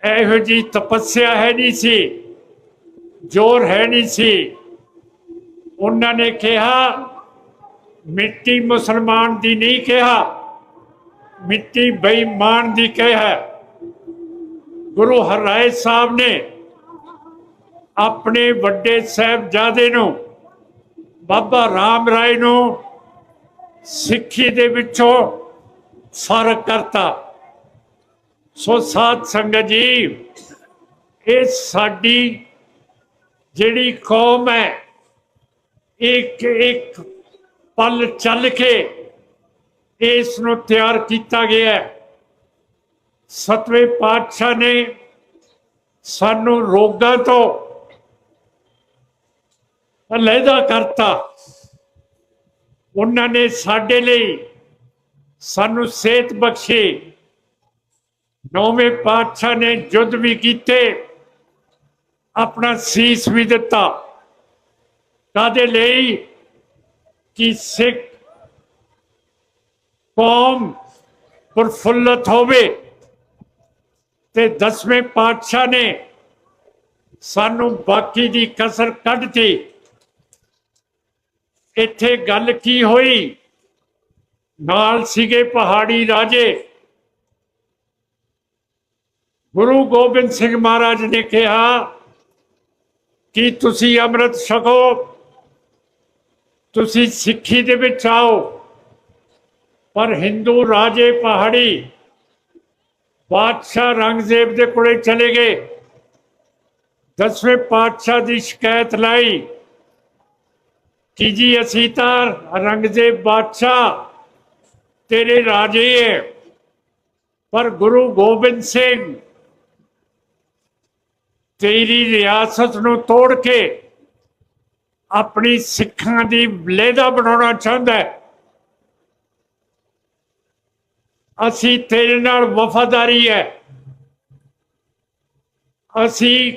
ਇਹੋ ਜਿਹੀ ਤਪੱਸਿਆ ਹੈ ਨਹੀਂ ਸੀ, ਜ਼ੋਰ ਹੈ ਨਹੀਂ ਸੀ। ਉਹਨਾਂ ਨੇ ਕਿਹਾ ਮਿੱਟੀ ਮੁਸਲਮਾਨ ਦੀ ਨਹੀਂ ਕਿਹਾ, ਮਿੱਟੀ ਬੇਈਮਾਨ ਦੀ ਕਿਹਾ। ਗੁਰੂ ਹਰਿਰਾਏ ਸਾਹਿਬ ਨੇ ਆਪਣੇ ਵੱਡੇ ਸਾਹਿਬਜ਼ਾਦੇ ਨੂੰ ਬਾਬਾ ਰਾਮ ਰਾਏ ਨੂੰ ਸਿੱਖੀ ਦੇ ਵਿੱਚੋਂ ਫਰਕ ਕਰਤਾ। ਸੋ ਸਾਧ ਸੰਗਤ ਜੀ, ਇਹ ਸਾਡੀ ਜਿਹੜੀ ਕੌਮ ਹੈ, ਇੱਕ ਇੱਕ ਪਲ ਚੱਲ ਕੇ ਇਸ ਨੂੰ ਤਿਆਰ ਕੀਤਾ ਗਿਆ ਹੈ। 7ਵੇਂ ਪਾਤਸ਼ਾਹ ਨੇ ਸਾਨੂੰ ਰੋਗਾਂ ਤੋਂ ਅਲੱਗਾ ਕਰਤਾ। ਉਹਨਾਂ ਨੇ ਸਾਡੇ ਲਈ ਸਾਨੂੰ ਸਿਹਤ ਬਖਸ਼ੀ। 9ਵੇਂ ਪਾਤਸ਼ਾਹ ਨੇ ਯੁੱਧ ਵੀ ਕੀਤੇ, ਆਪਣਾ ਸੀਸ ਵੀ ਦਿੱਤਾ। ਕਾਹਦੇ ਲਈ? ਕਿ ਸਿੱਖ ਕੌਮ ਪ੍ਰਫੁੱਲਤ ਹੋਵੇ। ਤੇ 10ਵੇਂ ਪਾਤਸ਼ਾਹ ਨੇ ਸਾਨੂੰ ਬਾਕੀ ਦੀ ਕਸਰ ਕੱਢਤੀ। ਇੱਥੇ ਗੱਲ ਕੀ ਹੋਈ? ਨਾਲ ਸੀਗੇ ਪਹਾੜੀ ਰਾਜੇ। ਗੁਰੂ ਗੋਬਿੰਦ ਸਿੰਘ ਮਹਾਰਾਜ ਨੇ ਕਿਹਾ ਕਿ ਤੁਸੀਂ ਅੰਮ੍ਰਿਤ ਛਕੋ, ਤੁਸੀਂ ਸਿੱਖੀ ਦੇ ਵਿੱਚ ਆਓ। ਪਰ ਹਿੰਦੂ ਰਾਜੇ ਪਹਾੜੀ ਬਾਦਸ਼ਾਹ ਔਰੰਗਜ਼ੇਬ ਦੇ ਕੋਲੇ ਚਲੇ ਗਏ। 10ਵੇਂ ਪਾਤਸ਼ਾਹ ਦੀ ਸ਼ਿਕਾਇਤ ਲਾਈ ਕਿ ਜੀ ਅਸੀਂ ਤਾਂ ਔਰੰਗਜ਼ੇਬ ਬਾਦਸ਼ਾਹ ਤੇਰੇ ਰਾਜੇ ਹੈ, ਪਰ ਗੁਰੂ ਗੋਬਿੰਦ ਸਿੰਘ ਤੇਰੀ ਰਿਆਸਤ ਨੂੰ ਤੋੜ ਕੇ ਆਪਣੀ ਸਿੱਖਾਂ ਦੀ ਲਹਿਦਾ ਬਣਾਉਣਾ ਚਾਹੁੰਦਾ ਹੈ। ਅਸੀਂ ਤੇਰੇ ਨਾਲ ਵਫਾਦਾਰੀ ਹੈ, ਅਸੀਂ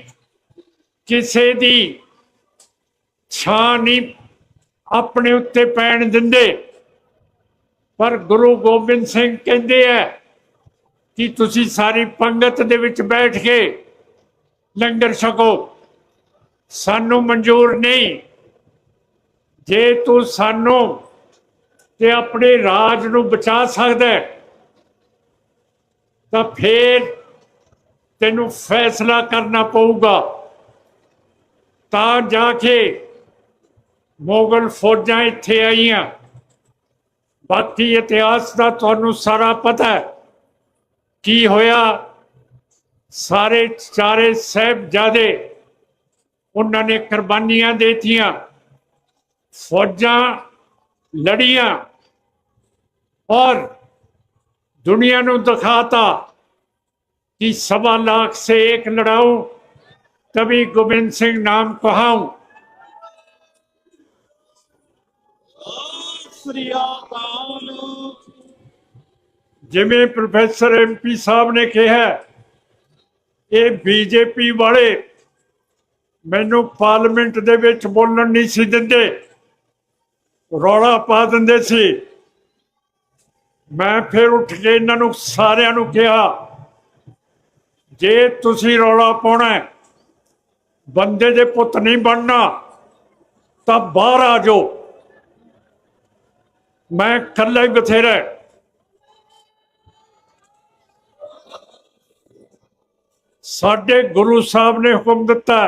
ਕਿਸੇ ਦੀ ਛਾਂ ਨਹੀਂ ਆਪਣੇ ਉੱਤੇ ਪੈਣ ਦਿੰਦੇ। ਪਰ ਗੁਰੂ ਗੋਬਿੰਦ ਸਿੰਘ ਕਹਿੰਦੇ ਹੈ ਕਿ ਤੁਸੀਂ ਸਾਰੀ ਪੰਗਤ ਦੇ ਵਿੱਚ ਬੈਠ ਕੇ ਲੰਗਰ ਛਕੋ। ਸਾਨੂੰ ਮਨਜ਼ੂਰ ਨਹੀਂ। ਜੇ ਤੂੰ ਸਾਨੂੰ ਤੇ ਆਪਣੇ ਰਾਜ ਨੂੰ ਬਚਾ ਸਕਦਾ ਹੈ, ਤਾਂ ਫੇਰ ਤੈਨੂੰ ਫੈਸਲਾ ਕਰਨਾ ਪਊਗਾ। ਤਾਂ ਜਾ ਕੇ ਮੁਗਲ ਫੌਜਾਂ ਇੱਥੇ ਆਈਆਂ। ਬਾਕੀ ਇਤਿਹਾਸ ਦਾ ਤੁਹਾਨੂੰ ਸਾਰਾ ਪਤਾ ਹੈ ਕੀ ਹੋਇਆ। ਸਾਰੇ ਚਾਰੇ ਸਾਹਿਬਜ਼ਾਦੇ ਉਹਨਾਂ ਨੇ ਕੁਰਬਾਨੀਆਂ ਦੇਤੀਆਂ, ਫੌਜਾਂ ਲੜੀਆਂ और दुनिया को दिखाता कि 1.25 लाख से एक लड़ाऊं तभी गोबिंद सिंह नाम कहाऊं। जिमें प्रोफेसर MP साहब ने कहा, ये BJP वाले मैनू पार्लियामेंट दे विच बोलण नहीं सी दिंदे, रौला पा दिंदे सी। मैं फिर उठ के इन्हों सारिਆਂ ਨੂੰ ਕਿਹਾ, जे तुसी रौला पाउणा है, बंदे दे पुत नहीं बनना, तो बाहर आ जाओ। मैं कल्ला ही बथेरा। साडे गुरु साहब ने हुक्म दिता,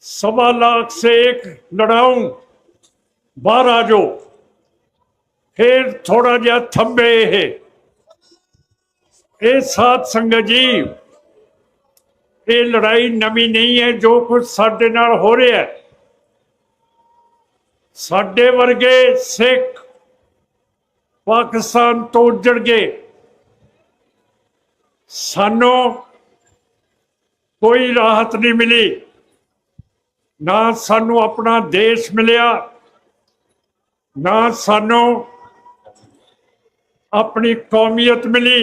1.25 लाख से एक लड़ाऊं, बाहर आ जाओ। फिर थोड़ा जिहा थंबे। ये साध संगत जी, ये लड़ाई नवी नहीं है। जो कुछ साडे नाल हो रहा है, साडे वर्गे सिख पाकिस्तान तो उजड़ गए, सानू कोई राहत नहीं मिली, ना सानू अपना देश मिलिया, ना सानू अपनी कौमियत मिली।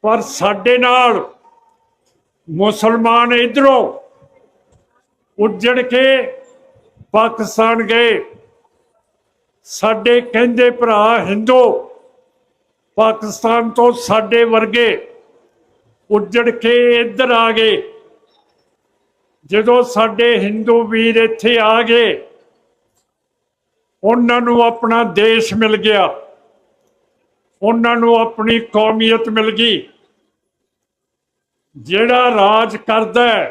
पर साडे नाल मुसलमान इधरों उजड़ के पाकिस्तान गए, साडे कहंदे भरा हिंदू पाकिस्तान तो साडे वर्गे उजड़ के इधर आ गए। जदों साडे हिंदू वीर इत्थे आ गए, उन्हां नूं अपना देश मिल गया, उन्हां नूं अपनी कौमियत मिल गई। जिहड़ा राज करदा है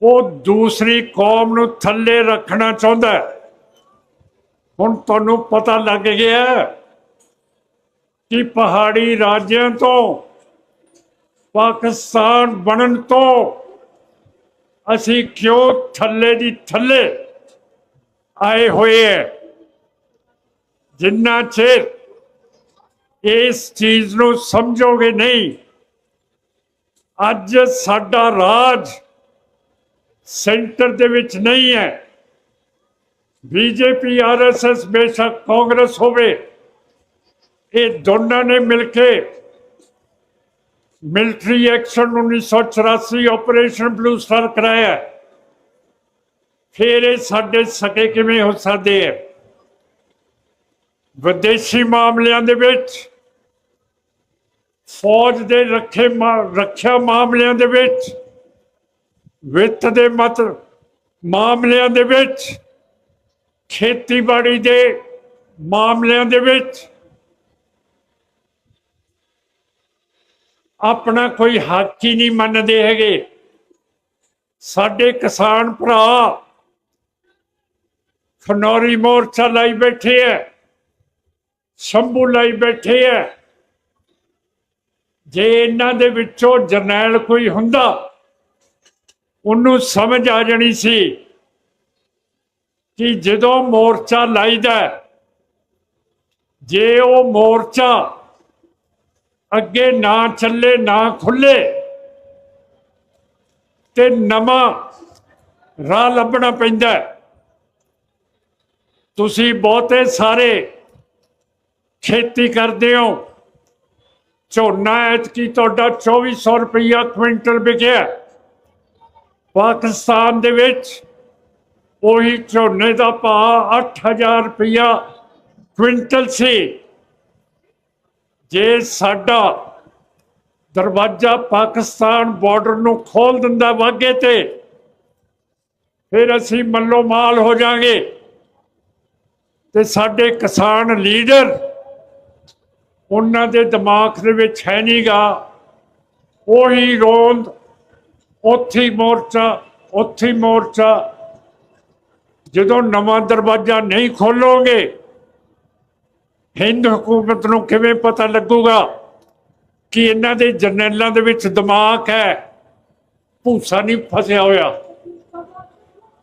वो दूसरी कौम नूं थल्ले रखना चाहुंदा है। हुण तुहानूं पता लग गया कि पहाड़ी राज्यों तो पाकिस्तान बनन तो असी क्यों थल्ले दी थल्ले आए हुए हैं। जिन्ना चिर इस चीज नूं समझोगे नहीं, अज साडा राज सेंटर दे विच नहीं है। BJP RSS बेशक कांग्रेस होवे, ये दोनों ने मिलके military action 1984 operation blue star कराया। फिर ये साडे सके किवें हो सकदे है। विदेशी मामलों दे विच, फौज दे रक्षा मामलों दे विच, वित्त दे मत मामलों दे विच, खेतीबाड़ी दे मामलों दे विच अपना कोई हक ही नहीं मनदे हैगे। साडे किसान भरा खनौरी मोर्चा लाई बैठे है, शंभू लाई बैठे है। जे इन्हां दे विचों जरनैल कोई हुंदा, उन्नू समझ आ जानी सी कि जदों मोर्चा लाईदा, जे वो मोर्चा अगे ना चले ना खुले ते नवां राह लभना पैंदा है। तुसी बहुते सारे खेती करते हो, झोना ऐतकी तुहाडा 2400 रुपया क्विंटल बिकिया। पाकिस्तान दे विच उही झोने का भाव 8000 रुपया ਕੁਇੰਟਲ ਸੀ। ਜੇ ਸਾਡਾ ਦਰਵਾਜ਼ਾ ਪਾਕਿਸਤਾਨ ਬਾਰਡਰ ਨੂੰ ਖੋਲ ਦਿੰਦਾ ਵਾਘੇ ਤੇ, ਫਿਰ ਅਸੀਂ ਮੱਲੋ ਮਾਲ ਹੋ ਜਾਾਂਗੇ। ਤੇ ਸਾਡੇ ਕਿਸਾਨ ਲੀਡਰ, ਉਹਨਾਂ ਦੇ ਦਿਮਾਗ ਦੇ ਵਿੱਚ ਹੈ ਨਹੀਂਗਾ, ਉਹੀ ਰੋਂਦ, ਉੱਥੇ ਮੋਰਚਾ, ਉੱਥੇ ਮੋਰਚਾ। ਜਦੋਂ ਨਵਾਂ ਦਰਵਾਜ਼ਾ ਨਹੀਂ ਖੋਲੋਗੇ, ਹਿੰਦ ਹਕੂਮਤ ਨੂੰ ਕਿਵੇਂ ਪਤਾ ਲੱਗੂਗਾ ਕਿ ਇਹਨਾਂ ਦੇ ਜਰਨੈਲਾਂ ਦੇ ਵਿੱਚ ਦਿਮਾਗ ਹੈ, ਭੂਸਾ ਨਹੀਂ ਫਸਿਆ ਹੋਇਆ।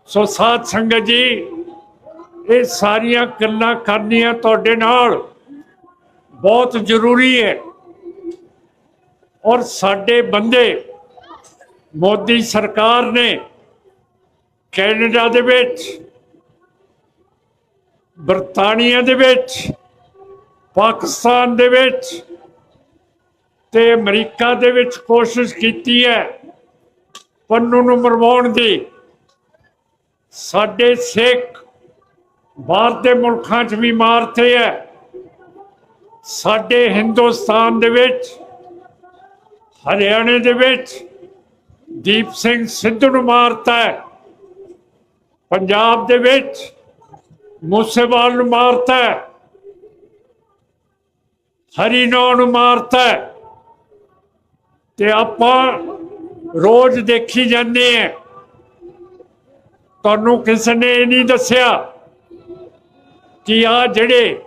ਸੋ ਸਾਧ ਸੰਗਤ ਜੀ, ਇਹ ਸਾਰੀਆਂ ਗੱਲਾਂ ਕਰਨੀਆਂ ਤੁਹਾਡੇ ਨਾਲ ਬਹੁਤ ਜ਼ਰੂਰੀ ਹੈ। ਔਰ ਸਾਡੇ ਬੰਦੇ, ਮੋਦੀ ਸਰਕਾਰ ਨੇ ਕੈਨੇਡਾ ਦੇ ਵਿੱਚ, ਬਰਤਾਨੀਆ ਦੇ ਵਿੱਚ, ਪਾਕਿਸਤਾਨ ਦੇ ਵਿੱਚ ਤੇ ਅਮਰੀਕਾ ਦੇ ਵਿੱਚ ਕੋਸ਼ਿਸ਼ ਕੀਤੀ ਹੈ ਪੰਨੂ ਨੂੰ ਮਰਵਾਉਣ ਦੀ। ਸਾਡੇ ਸਿੱਖ ਬਾਹਰ ਦੇ ਮੁਲਕਾਂ 'ਚ ਵੀ ਮਾਰਤੇ ਹੈ। ਸਾਡੇ ਹਿੰਦੁਸਤਾਨ ਦੇ ਵਿੱਚ, ਹਰਿਆਣੇ ਦੇ ਵਿੱਚ ਦੀਪ ਸਿੰਘ ਸਿੱਧੂ ਨੂੰ ਮਾਰਤਾ ਹੈ। ਪੰਜਾਬ ਦੇ ਵਿੱਚ ਮੂਸੇਵਾਲ ਨੂੰ ਮਾਰਤਾ ਹੈ। ਹਰੀਨੌਰ ਨੂੰ ਮਾਰਤਾ ਹੈ। ਤੇ ਆਪਾਂ ਰੋਜ਼ ਦੇਖੀ ਜਾਂਦੇ ਹਾਂ। ਤੁਹਾਨੂੰ ਕਿਸੇ ਨੇ ਇਹ ਨਹੀਂ ਦੱਸਿਆ ਕਿ ਆ ਜਿਹੜੇ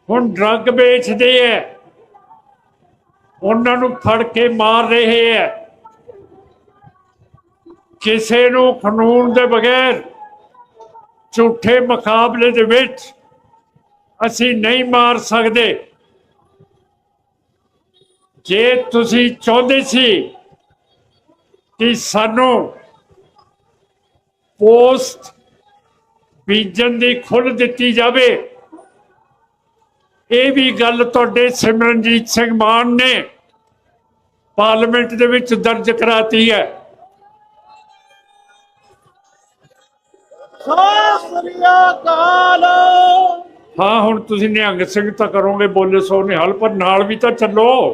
ਹੁਣ ਡਰੱਗ ਵੇਚਦੇ ਹੈ, ਉਹਨਾਂ ਨੂੰ ਫੜ ਕੇ ਮਾਰ ਰਹੇ ਹੈ। ਕਿਸੇ ਨੂੰ ਕਾਨੂੰਨ ਦੇ ਬਗੈਰ ਝੂਠੇ ਮੁਕਾਬਲੇ ਦੇ ਵਿੱਚ ਅਸੀਂ ਨਹੀਂ ਮਾਰ ਸਕਦੇ। ਜੇ ਤੁਸੀਂ ਚਾਹੁੰਦੇ ਸੀ ਕਿ ਸਾਨੂੰ ਪੋਸਟ ਬੀਜਣ ਦੀ ਖੁੱਲ੍ਹ ਦਿੱਤੀ ਜਾਵੇ, ਇਹ ਵੀ ਗੱਲ ਤੁਹਾਡੇ ਸਿਮਰਨਜੀਤ ਸਿੰਘ ਮਾਨ ਨੇ ਪਾਰਲੀਮੈਂਟ ਦੇ ਵਿੱਚ ਦਰਜ ਕਰਾਤੀ ਹੈ। ਹਾਂ, ਹੁਣ ਤੁਸੀਂ ਨਿਹੰਗ ਸਿੰਘ ਤਾਂ ਕਰੋਗੇ, ਬੋਲੇ ਸੋ ਨਿਹਾਲ, ਪਰ ਨਾਲ ਵੀ ਤਾਂ ਚੱਲੋ।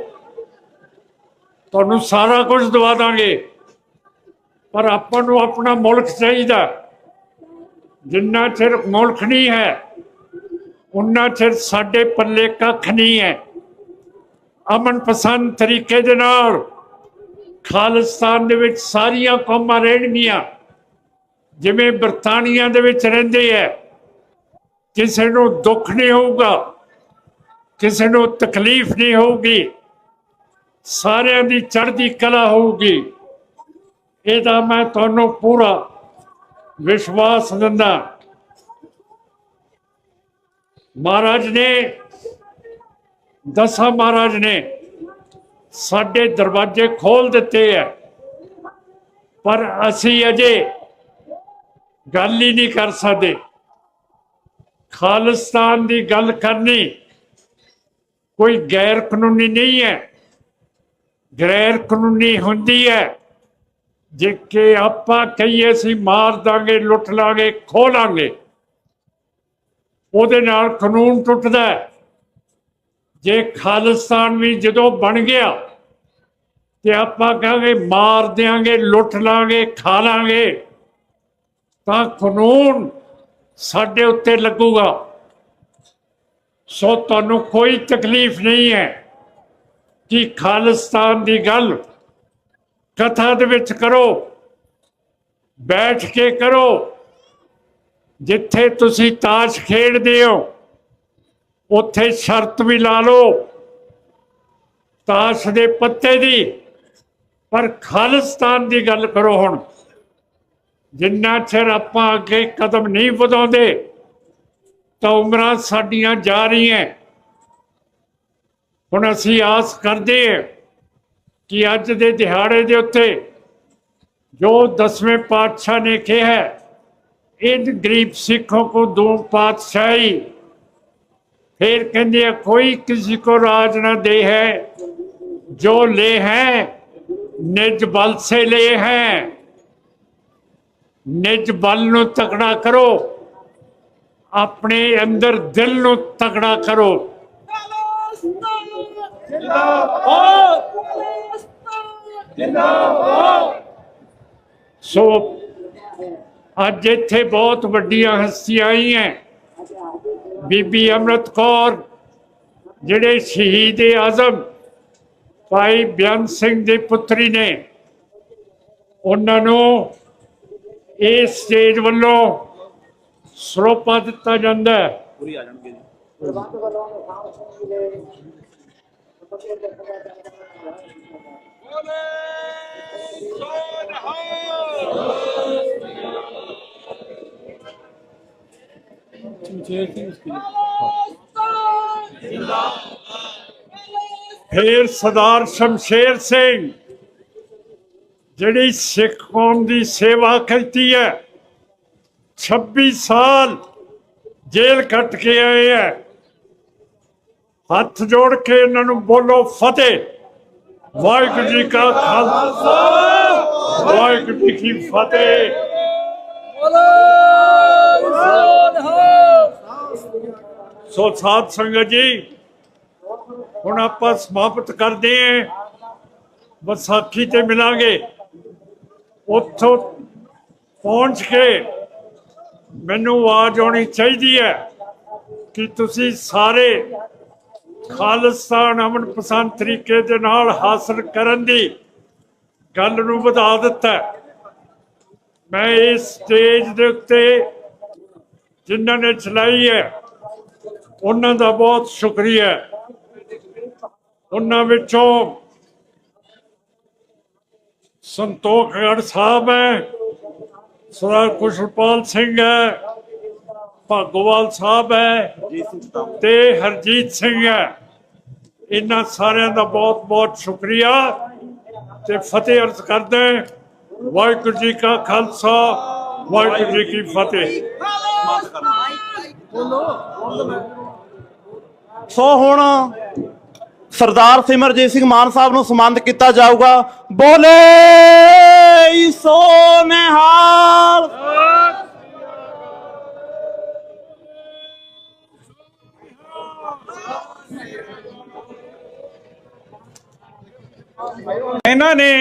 ਤੁਹਾਨੂੰ ਸਾਰਾ ਕੁਝ ਦਵਾ ਦਾਂਗੇ, ਪਰ ਆਪਾਂ ਨੂੰ ਆਪਣਾ ਮੁਲਕ ਚਾਹੀਦਾ। ਜਿੰਨਾ ਚਿਰ ਮੁਲਕ ਨਹੀਂ ਹੈ, ਉਨਾ ਚਿਰ ਸਾਡੇ ਪੱਲੇ ਕੱਖ ਨਹੀਂ ਹੈ। ਅਮਨ ਪਸੰਦ ਤਰੀਕੇ ਦੇ ਨਾਲ ਖਾਲਿਸਤਾਨ ਦੇ ਵਿੱਚ ਸਾਰੀਆਂ ਕੌਮਾਂ ਰਹਿਣਗੀਆਂ ਜਿਵੇਂ ਬਰਤਾਨੀਆ ਦੇ ਵਿੱਚ ਰਹਿੰਦੇ ਹੈ। ਕਿਸੇ ਨੂੰ ਦੁੱਖ ਨਹੀਂ ਹੋਊਗਾ, ਕਿਸੇ ਨੂੰ ਤਕਲੀਫ ਨਹੀਂ ਹੋਊਗੀ, ਸਾਰਿਆਂ ਦੀ ਚੜ੍ਹਦੀ ਕਲਾ ਹੋਊਗੀ। ਇਹਦਾ ਮੈਂ ਤੁਹਾਨੂੰ ਪੂਰਾ ਵਿਸ਼ਵਾਸ ਦਿੰਦਾ। ਮਹਾਰਾਜ ਨੇ, ਦਸਾਂ ਮਹਾਰਾਜ ਨੇ ਸਾਡੇ ਦਰਵਾਜ਼ੇ ਖੋਲ ਦਿੱਤੇ ਹੈ, ਪਰ ਅਸੀਂ ਅਜੇ ਗੱਲ ਹੀ ਨਹੀਂ ਕਰ ਸਕਦੇ। ਖਾਲਿਸਤਾਨ ਦੀ ਗੱਲ ਕਰਨੀ ਕੋਈ ਗੈਰ ਕਾਨੂੰਨੀ ਨਹੀਂ ਹੈ। ਗੈਰ ਕਾਨੂੰਨੀ ਹੁੰਦੀ ਹੈ ਜੇ ਕਿ ਆਪਾਂ ਕਹੀਏ ਅਸੀਂ ਮਾਰ ਦਾਂਗੇ, ਲੁੱਟ ਲਾਂਗੇ, ਖੋਹ ਲਾਂਗੇ, ਉਹਦੇ ਨਾਲ ਕਾਨੂੰਨ ਟੁੱਟਦਾ ਹੈ। ਜੇ ਖਾਲਿਸਤਾਨ ਵੀ ਜਦੋਂ ਬਣ ਗਿਆ ਤੇ ਆਪਾਂ ਕਹਾਂਗੇ ਮਾਰ ਦਿਆਂਗੇ, ਲੁੱਟ ਲਾਂਗੇ, ਖਾ ਲਾਂਗੇ, ਤਾਂ ਕਾਨੂੰਨ ਸਾਡੇ ਉੱਤੇ ਲੱਗੂਗਾ। ਸੋ ਤੁਹਾਨੂੰ ਕੋਈ ਤਕਲੀਫ ਨਹੀਂ ਹੈ ਕਿ ਖਾਲਿਸਤਾਨ ਦੀ ਗੱਲ ਕਥਾ ਦੇ ਵਿੱਚ ਕਰੋ, ਬੈਠ ਕੇ ਕਰੋ। ਜਿੱਥੇ ਤੁਸੀਂ ਤਾਸ਼ ਖੇਡਦੇ ਹੋ ਉੱਥੇ ਸ਼ਰਤ ਵੀ ਲਾ ਲਓ ਤਾਸ਼ ਦੇ ਪੱਤੇ ਦੀ, ਪਰ ਖਾਲਿਸਤਾਨ ਦੀ ਗੱਲ ਕਰੋ। ਹੁਣ ਜਿੰਨਾ ਚਿਰ ਆਪਾਂ ਅੱਗੇ ਕਦਮ ਨਹੀਂ ਵਧਾਉਂਦੇ ਤਾਂ ਉਮਰਾਂ ਸਾਡੀਆਂ ਜਾ ਰਹੀਆਂ। ਹੁਣ ਅਸੀਂ ਆਸ ਕਰਦੇ ਹਾਂ ਕਿ ਅੱਜ ਦੇ ਦਿਹਾੜੇ ਦੇ ਉੱਤੇ ਜੋ 10ਵੇਂ ਪਾਤਸ਼ਾਹ ਨੇ ਕਿਹਾ, इन गरीब सिखों को दो पातशाही, फिर कहते कोई किसी को राज न दे है, जो ले हैं निज बल से ले हैं। निज बल नूं तकड़ा करो, ਆਪਣੇ ਅੰਦਰ ਦਿਲ ਨੂੰ ਤਕੜਾ ਕਰੋ। ਸੋ ਅੱਜ ਇੱਥੇ ਬਹੁਤ ਵੱਡੀਆਂ ਹਸਤੀਆਂ ਆਈਆਂ। ਬੀਬੀ ਅੰਮ੍ਰਿਤ ਕੌਰ ਜਿਹੜੇ ਸ਼ਹੀਦ ਆਜ਼ਮ ਭਾਈ ਬੇਅੰਤ ਸਿੰਘ ਦੇ ਪੁੱਤਰੀ ਨੇ, ਉਹਨਾਂ ਨੂੰ ਇਸ ਸਟੇਜ ਵੱਲੋਂ ਸਰੋਪਾ ਦਿੱਤਾ ਜਾਂਦਾ ਹੈ। ਪੂਰੀ ਆ ਜਾਣਗੇ ਜੀ। ਫਿਰ ਸਰਦਾਰ ਸ਼ਮਸ਼ੇਰ ਸਿੰਘ ਜਿਹੜੀ ਸਿੱਖ ਕੌਮ ਦੀ ਸੇਵਾ ਕੀਤੀ ਹੈ, 26 ਸਾਲ ਜੇਲ੍ਹ ਕੱਟ ਕੇ ਆਏ ਹੈ। ਹੱਥ ਜੋੜ ਕੇ ਇਹਨਾਂ ਨੂੰ ਬੋਲੋ ਫਤਿਹ। ਵਾਹਿਗੁਰੂ ਜੀ ਕਾ ਖਾਲਸਾ, ਵਾਹਿਗੁਰੂ ਜੀ ਕੀ ਫਤਿਹ। ਸੋ ਸਾਧ ਸੰਗਤ ਜੀ, ਹੁਣ ਆਪਾਂ ਸਮਾਪਤ ਕਰਦੇ ਹਾਂ। ਵਿਸਾਖੀ ਤੇ ਮਿਲਾਂਗੇ। ਉੱਥੋਂ ਪਹੁੰਚ ਕੇ ਮੈਨੂੰ ਆਵਾਜ਼ ਆਉਣੀ ਚਾਹੀਦੀ ਹੈ ਕਿ ਤੁਸੀਂ ਸਾਰੇ ਖਾਲਿਸਤਾਨ ਅਮਨ ਪਸੰਦ ਤਰੀਕੇ ਦੇ ਨਾਲ ਹਾਸਲ ਕਰਨ ਦੀ ਗੱਲ ਨੂੰ ਵਧਾ ਦਿੱਤਾ। ਮੈਂ ਇਸ ਸਟੇਜ ਦੇ ਉੱਤੇ ਜਿਨ੍ਹਾਂ ਨੇ ਚਲਾਈ ਹੈ ਉਹਨਾਂ ਦਾ ਬਹੁਤ ਸ਼ੁਕਰੀਆ। ਉਹਨਾਂ ਵਿੱਚੋਂ ਸੰਤੋਖਗੜ੍ਹ ਸਾਹਿਬ ਹੈ, ਸਰਦਾਰ ਕੁਸ਼ਲਪਾਲ ਸਿੰਘ ਹੈ, ਭਾਗੋਵਾਲ ਸਾਹਿਬ ਹੈ ਤੇ ਹਰਜੀਤ ਸਿੰਘ ਹੈ। ਇਹਨਾਂ ਸਾਰਿਆਂ ਦਾ ਬਹੁਤ ਬਹੁਤ ਸ਼ੁਕਰੀਆ ਤੇ ਫਤਿਹ ਅਰਜ਼ ਕਰਦੇ। ਵਾਹਿਗੁਰੂ ਜੀ ਕਾ ਖਾਲਸਾ, ਵਾਹਿਗੁਰੂ ਜੀ ਕੀ ਫਤਿਹ। ਸੋ ਹੁਣ ਸਰਦਾਰ ਸਿਮਰਜੀਤ ਸਿੰਘ ਮਾਨ ਸਾਹਿਬ ਨੂੰ ਸਨਮਾਨਿਤ ਕੀਤਾ ਜਾਊਗਾ। ਬੋਲੇ ਸੋ ਨਿਹਾਲ। ਇਹਨਾਂ ਨੇ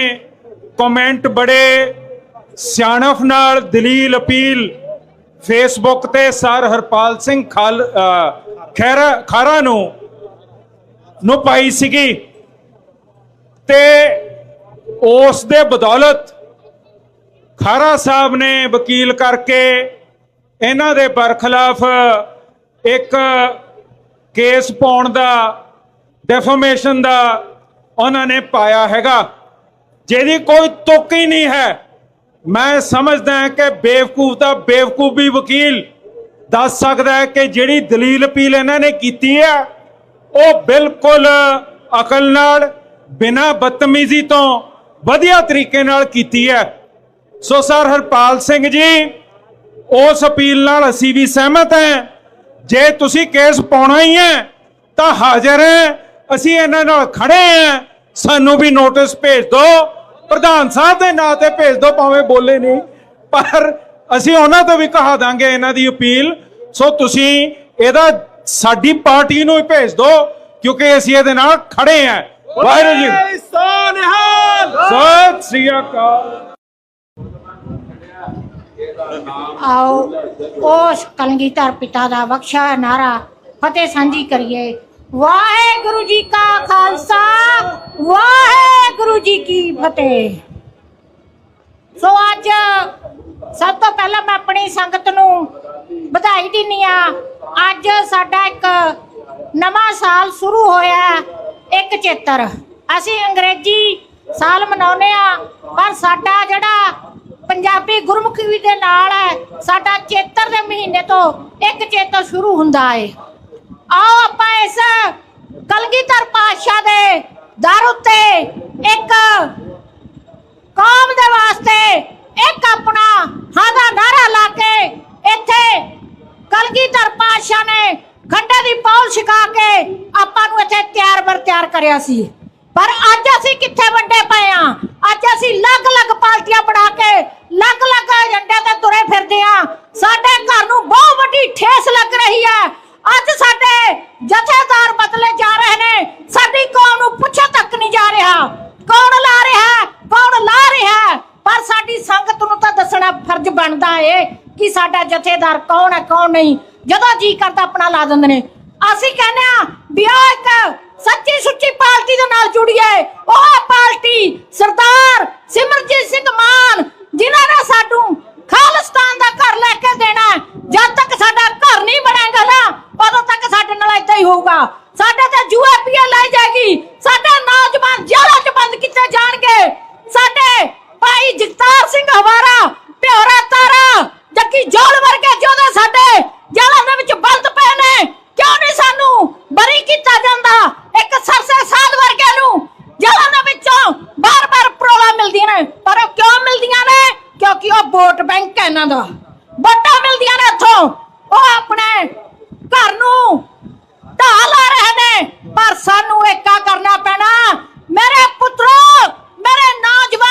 ਕਮੈਂਟ ਬੜੇ ਸਿਆਣਪ ਨਾਲ ਦਲੀਲ ਅਪੀਲ ਫੇਸਬੁੱਕ ਤੇ ਸਰ ਹਰਪਾਲ ਸਿੰਘ ਖਾਰਾ ਨੂੰ ਪਾਈ ਸੀਗੀ ਤੇ ਉਸ ਦੇ ਬਦੌਲਤ ਖਾਰਾ ਸਾਹਿਬ ਨੇ ਵਕੀਲ ਕਰਕੇ ਇਹਨਾਂ ਦੇ ਬਰਖਲਾਫ ਇੱਕ ਕੇਸ ਪਾਉਣ ਦਾ, ਡੈਫੇਮੇਸ਼ਨ ਦਾ ਉਹਨਾਂ ਨੇ ਪਾਇਆ ਹੈਗਾ, ਜਿਹਦੀ ਕੋਈ ਤੁਕ ਹੀ ਨਹੀਂ ਹੈ। ਮੈਂ ਸਮਝਦਾ ਹਾਂ ਕਿ ਬੇਵਕੂਫ ਦਾ ਬੇਵਕੂਫ ਵੀ ਵਕੀਲ ਦੱਸ ਸਕਦਾ ਹੈ ਕਿ ਜਿਹੜੀ ਦਲੀਲ ਅਪੀਲ ਇਹਨਾਂ ਨੇ ਕੀਤੀ ਹੈ ਉਹ ਬਿਲਕੁਲ ਅਕਲ ਨਾਲ, ਬਿਨਾਂ ਬਦਤਮੀਜ਼ੀ ਤੋਂ ਵਧੀਆ ਤਰੀਕੇ ਨਾਲ ਕੀਤੀ ਹੈ। ਸੋ ਸਰ ਹਰਪਾਲ ਸਿੰਘ ਜੀ, ਉਸ ਅਪੀਲ ਨਾਲ ਅਸੀਂ ਵੀ ਸਹਿਮਤ ਹਾਂ। ਜੇ ਤੁਸੀਂ ਕੇਸ ਪਾਉਣਾ ਹੀ ਹੈ ਤਾਂ ਹਾਜ਼ਰ ਹੈ, ਅਸੀਂ ਇਹਨਾਂ ਨਾਲ ਖੜੇ ਹਾਂ। ਸਾਨੂੰ ਵੀ ਨੋਟਿਸ ਭੇਜ ਦਿਓ, ਪ੍ਰਧਾਨ ਸਾਹਿਬ ਦੇ ਨਾਂ ਤੇ ਭੇਜ ਦਿਓ, ਭਾਵੇਂ ਬੋਲੇ ਨਹੀਂ, ਪਰ ਅਸੀਂ ਉਹਨਾਂ ਤੋਂ ਵੀ ਕਹਾ ਦਾਂਗੇ ਇਹਨਾਂ ਦੀ ਅਪੀਲ। ਸੋ ਤੁਸੀਂ ਇਹਦਾ ਸਾਡੀ ਪਾਰਟੀ ਨੂੰ ਹੀ ਭੇਜ ਦਿਓ, ਕਿਉਂਕਿ ਅਸੀਂ ਇਹਦੇ ਨਾਲ ਖੜੇ ਹਾਂ। ਵਾਹਿਗੁਰੂ ਜੀ ਸੋ ਨਿਹਾਲ, ਸਤਿ ਸ੍ਰੀ ਅਕਾਲ। आओ उस कलगीधर पिता दा बख्शा नारा फतेह सांझी करिए। वाहेगुरु जी का खालसा, वाहेगुरु जी की फतेह। सो अज सब तो पहला मैं अपनी संगत नूं बधाई दिन्नी आ। अज साडा एक नवां साल शुरू होया, एक चेतर। असीं अंग्रेजी साल मनाउने आ, पर साडा जिहड़ा पंजाबी गुरमुखी दे नाल है, साडा चेतर दे महीने तो एक चेतर शुरू हुंदा है। आओ आपां इस कलगीधर पातशाह दे दर उत्ते एक कौम दे वास्ते एक अपना हां दा नारा ला के इत्थे कलगीधर पातशाह ने खंडे दी पौल छिका के आपां नूं इत्थे तैयार बर तैयार करिया सी। पर अज असीं कित्थे वंडे पए आ? अज असीं अलग अलग पार्टियां बना के ਲੱਗ ਏਜੰਡੇ ਤੇ ਤੁਰੇ ਫਿਰਦੇ ਆ। ਸਾਡੇ ਘਰ ਨੂੰ ਬਹੁਤ ਵੱਡੀ ਠੇਸ ਲੱਗ ਰਹੀ ਹੈ। ਅੱਜ ਸਾਡੇ ਜਥੇਦਾਰ ਬਦਲੇ ਜਾ ਰਹੇ ਨੇ, ਸਾਡੀ ਕੌਮ ਨੂੰ ਪੁੱਛਿਆ ਤੱਕ ਨਹੀਂ ਜਾ ਰਿਹਾ ਕੌਣ ਲਾ ਰਿਹਾ, ਕੌਣ ਲਾ ਰਿਹਾ। ਪਰ ਸਾਡੀ ਸੰਗਤ ਨੂੰ ਤਾਂ ਦੱਸਣਾ ਫਰਜ਼ ਬਣਦਾ ਏ ਕਿ ਸਾਡਾ ਜਥੇਦਾਰ ਕੌਣ ਹੈ ਕੌਣ ਨਹੀਂ। ਜਦੋਂ ਜੀ ਕਰਦਾ ਆਪਣਾ ਲਾ ਦਿੰਦੇ ਨੇ। ਅਸੀਂ ਕਹਿੰਦੇ ਆ ਵੀ ਉਹ ਇੱਕ ਸੱਚੀ ਸੁੱਚੀ ਪਾਰਟੀ ਦੇ ਨਾਲ ਜੁੜੀਏ। ਉਹ ਪਾਰਟੀ ਸਰਦਾਰ ਸਿਮਰਜੀਤ ਸਿੰਘ ਮਾਨ, ਜਿਨ੍ਹਾਂ ਨੇ ਸਾਨੂੰ ਖਾਲਿਸਤਾਨ ਦਾ ਘਰ ਲੈ ਕੇ ਦੇਣਾ। ਜਦ ਤੱਕ ਸਾਡਾ ਘਰ ਨਹੀਂ ਬਣੇਗਾ ਨਾ, ਉਦੋਂ ਤੱਕ ਸਾਡੇ ਨਾਲ ਏਦਾਂ ਹੀ ਹੋਊਗਾ। ਸਾਡੇ ਤੇ ਜੂਆ ਪੀਆ ਲਾਈ ਜਾਏਗੀ, ਸਾਡੇ ਨੌਜਵਾਨ ਜੇਲ੍ਹਾਂ 'ਚ ਬੰਦ ਕੀਤੇ ਜਾਣਗੇ। ਸਾਡੇ ਭਾਈ ਜਗਤਾਰ ਸਿੰਘ ਹਵਾਰਾ, ਪਿਓਰਾ ਤਾਰਾ, ਜੱਗੀ ਜੋਲ ਵਰਗੇ ਜਿਹਦੇ ਸਾਡੇ ਜੇਲ੍ਹਾਂ ਦੇ ਵਿੱਚ ਬੰਦ ਪਏ ਨੇ, ਕਿਉਂ ਨਹੀਂ ਸਾਨੂੰ ਬਰੀ ਕੀਤਾ ਜਾਂਦਾ? ਇੱਕ ਸਰਸੇ ਸਾਧ ਵਰਗੇ ਨੂੰ ਜੇਲ੍ਹਾਂ ਦੇ ਵਿੱਚੋਂ ਬਾਰ-ਬਾਰ ਪਰੋਲਾਂ ਮਿਲਦੀਆਂ ਨੇ। ਪਰ ਉਹ ਕਿਉਂ ਮਿਲਦੀਆਂ ਨੇ? ਕਿਉਂਕਿ ਉਹ ਵੋਟ ਬੈਂਕ ਹੈ ਇਹਨਾਂ ਦਾ। ਵੋਟਾਂ ਮਿਲਦੀਆਂ ਨੇ ਇੱਥੋਂ। ਉਹ ਆਪਣੇ ਘਰ ਨੂੰ ਢਾਹ ਲਾ ਰਹੇ ਨੇ। ਪਰ ਸਾਨੂੰ ਏਕਾ ਕਰਨਾ ਪੈਣਾ। ਮੇਰੇ ਪੁੱਤਰੋ, ਮੇਰੇ ਨੌਜਵਾਨ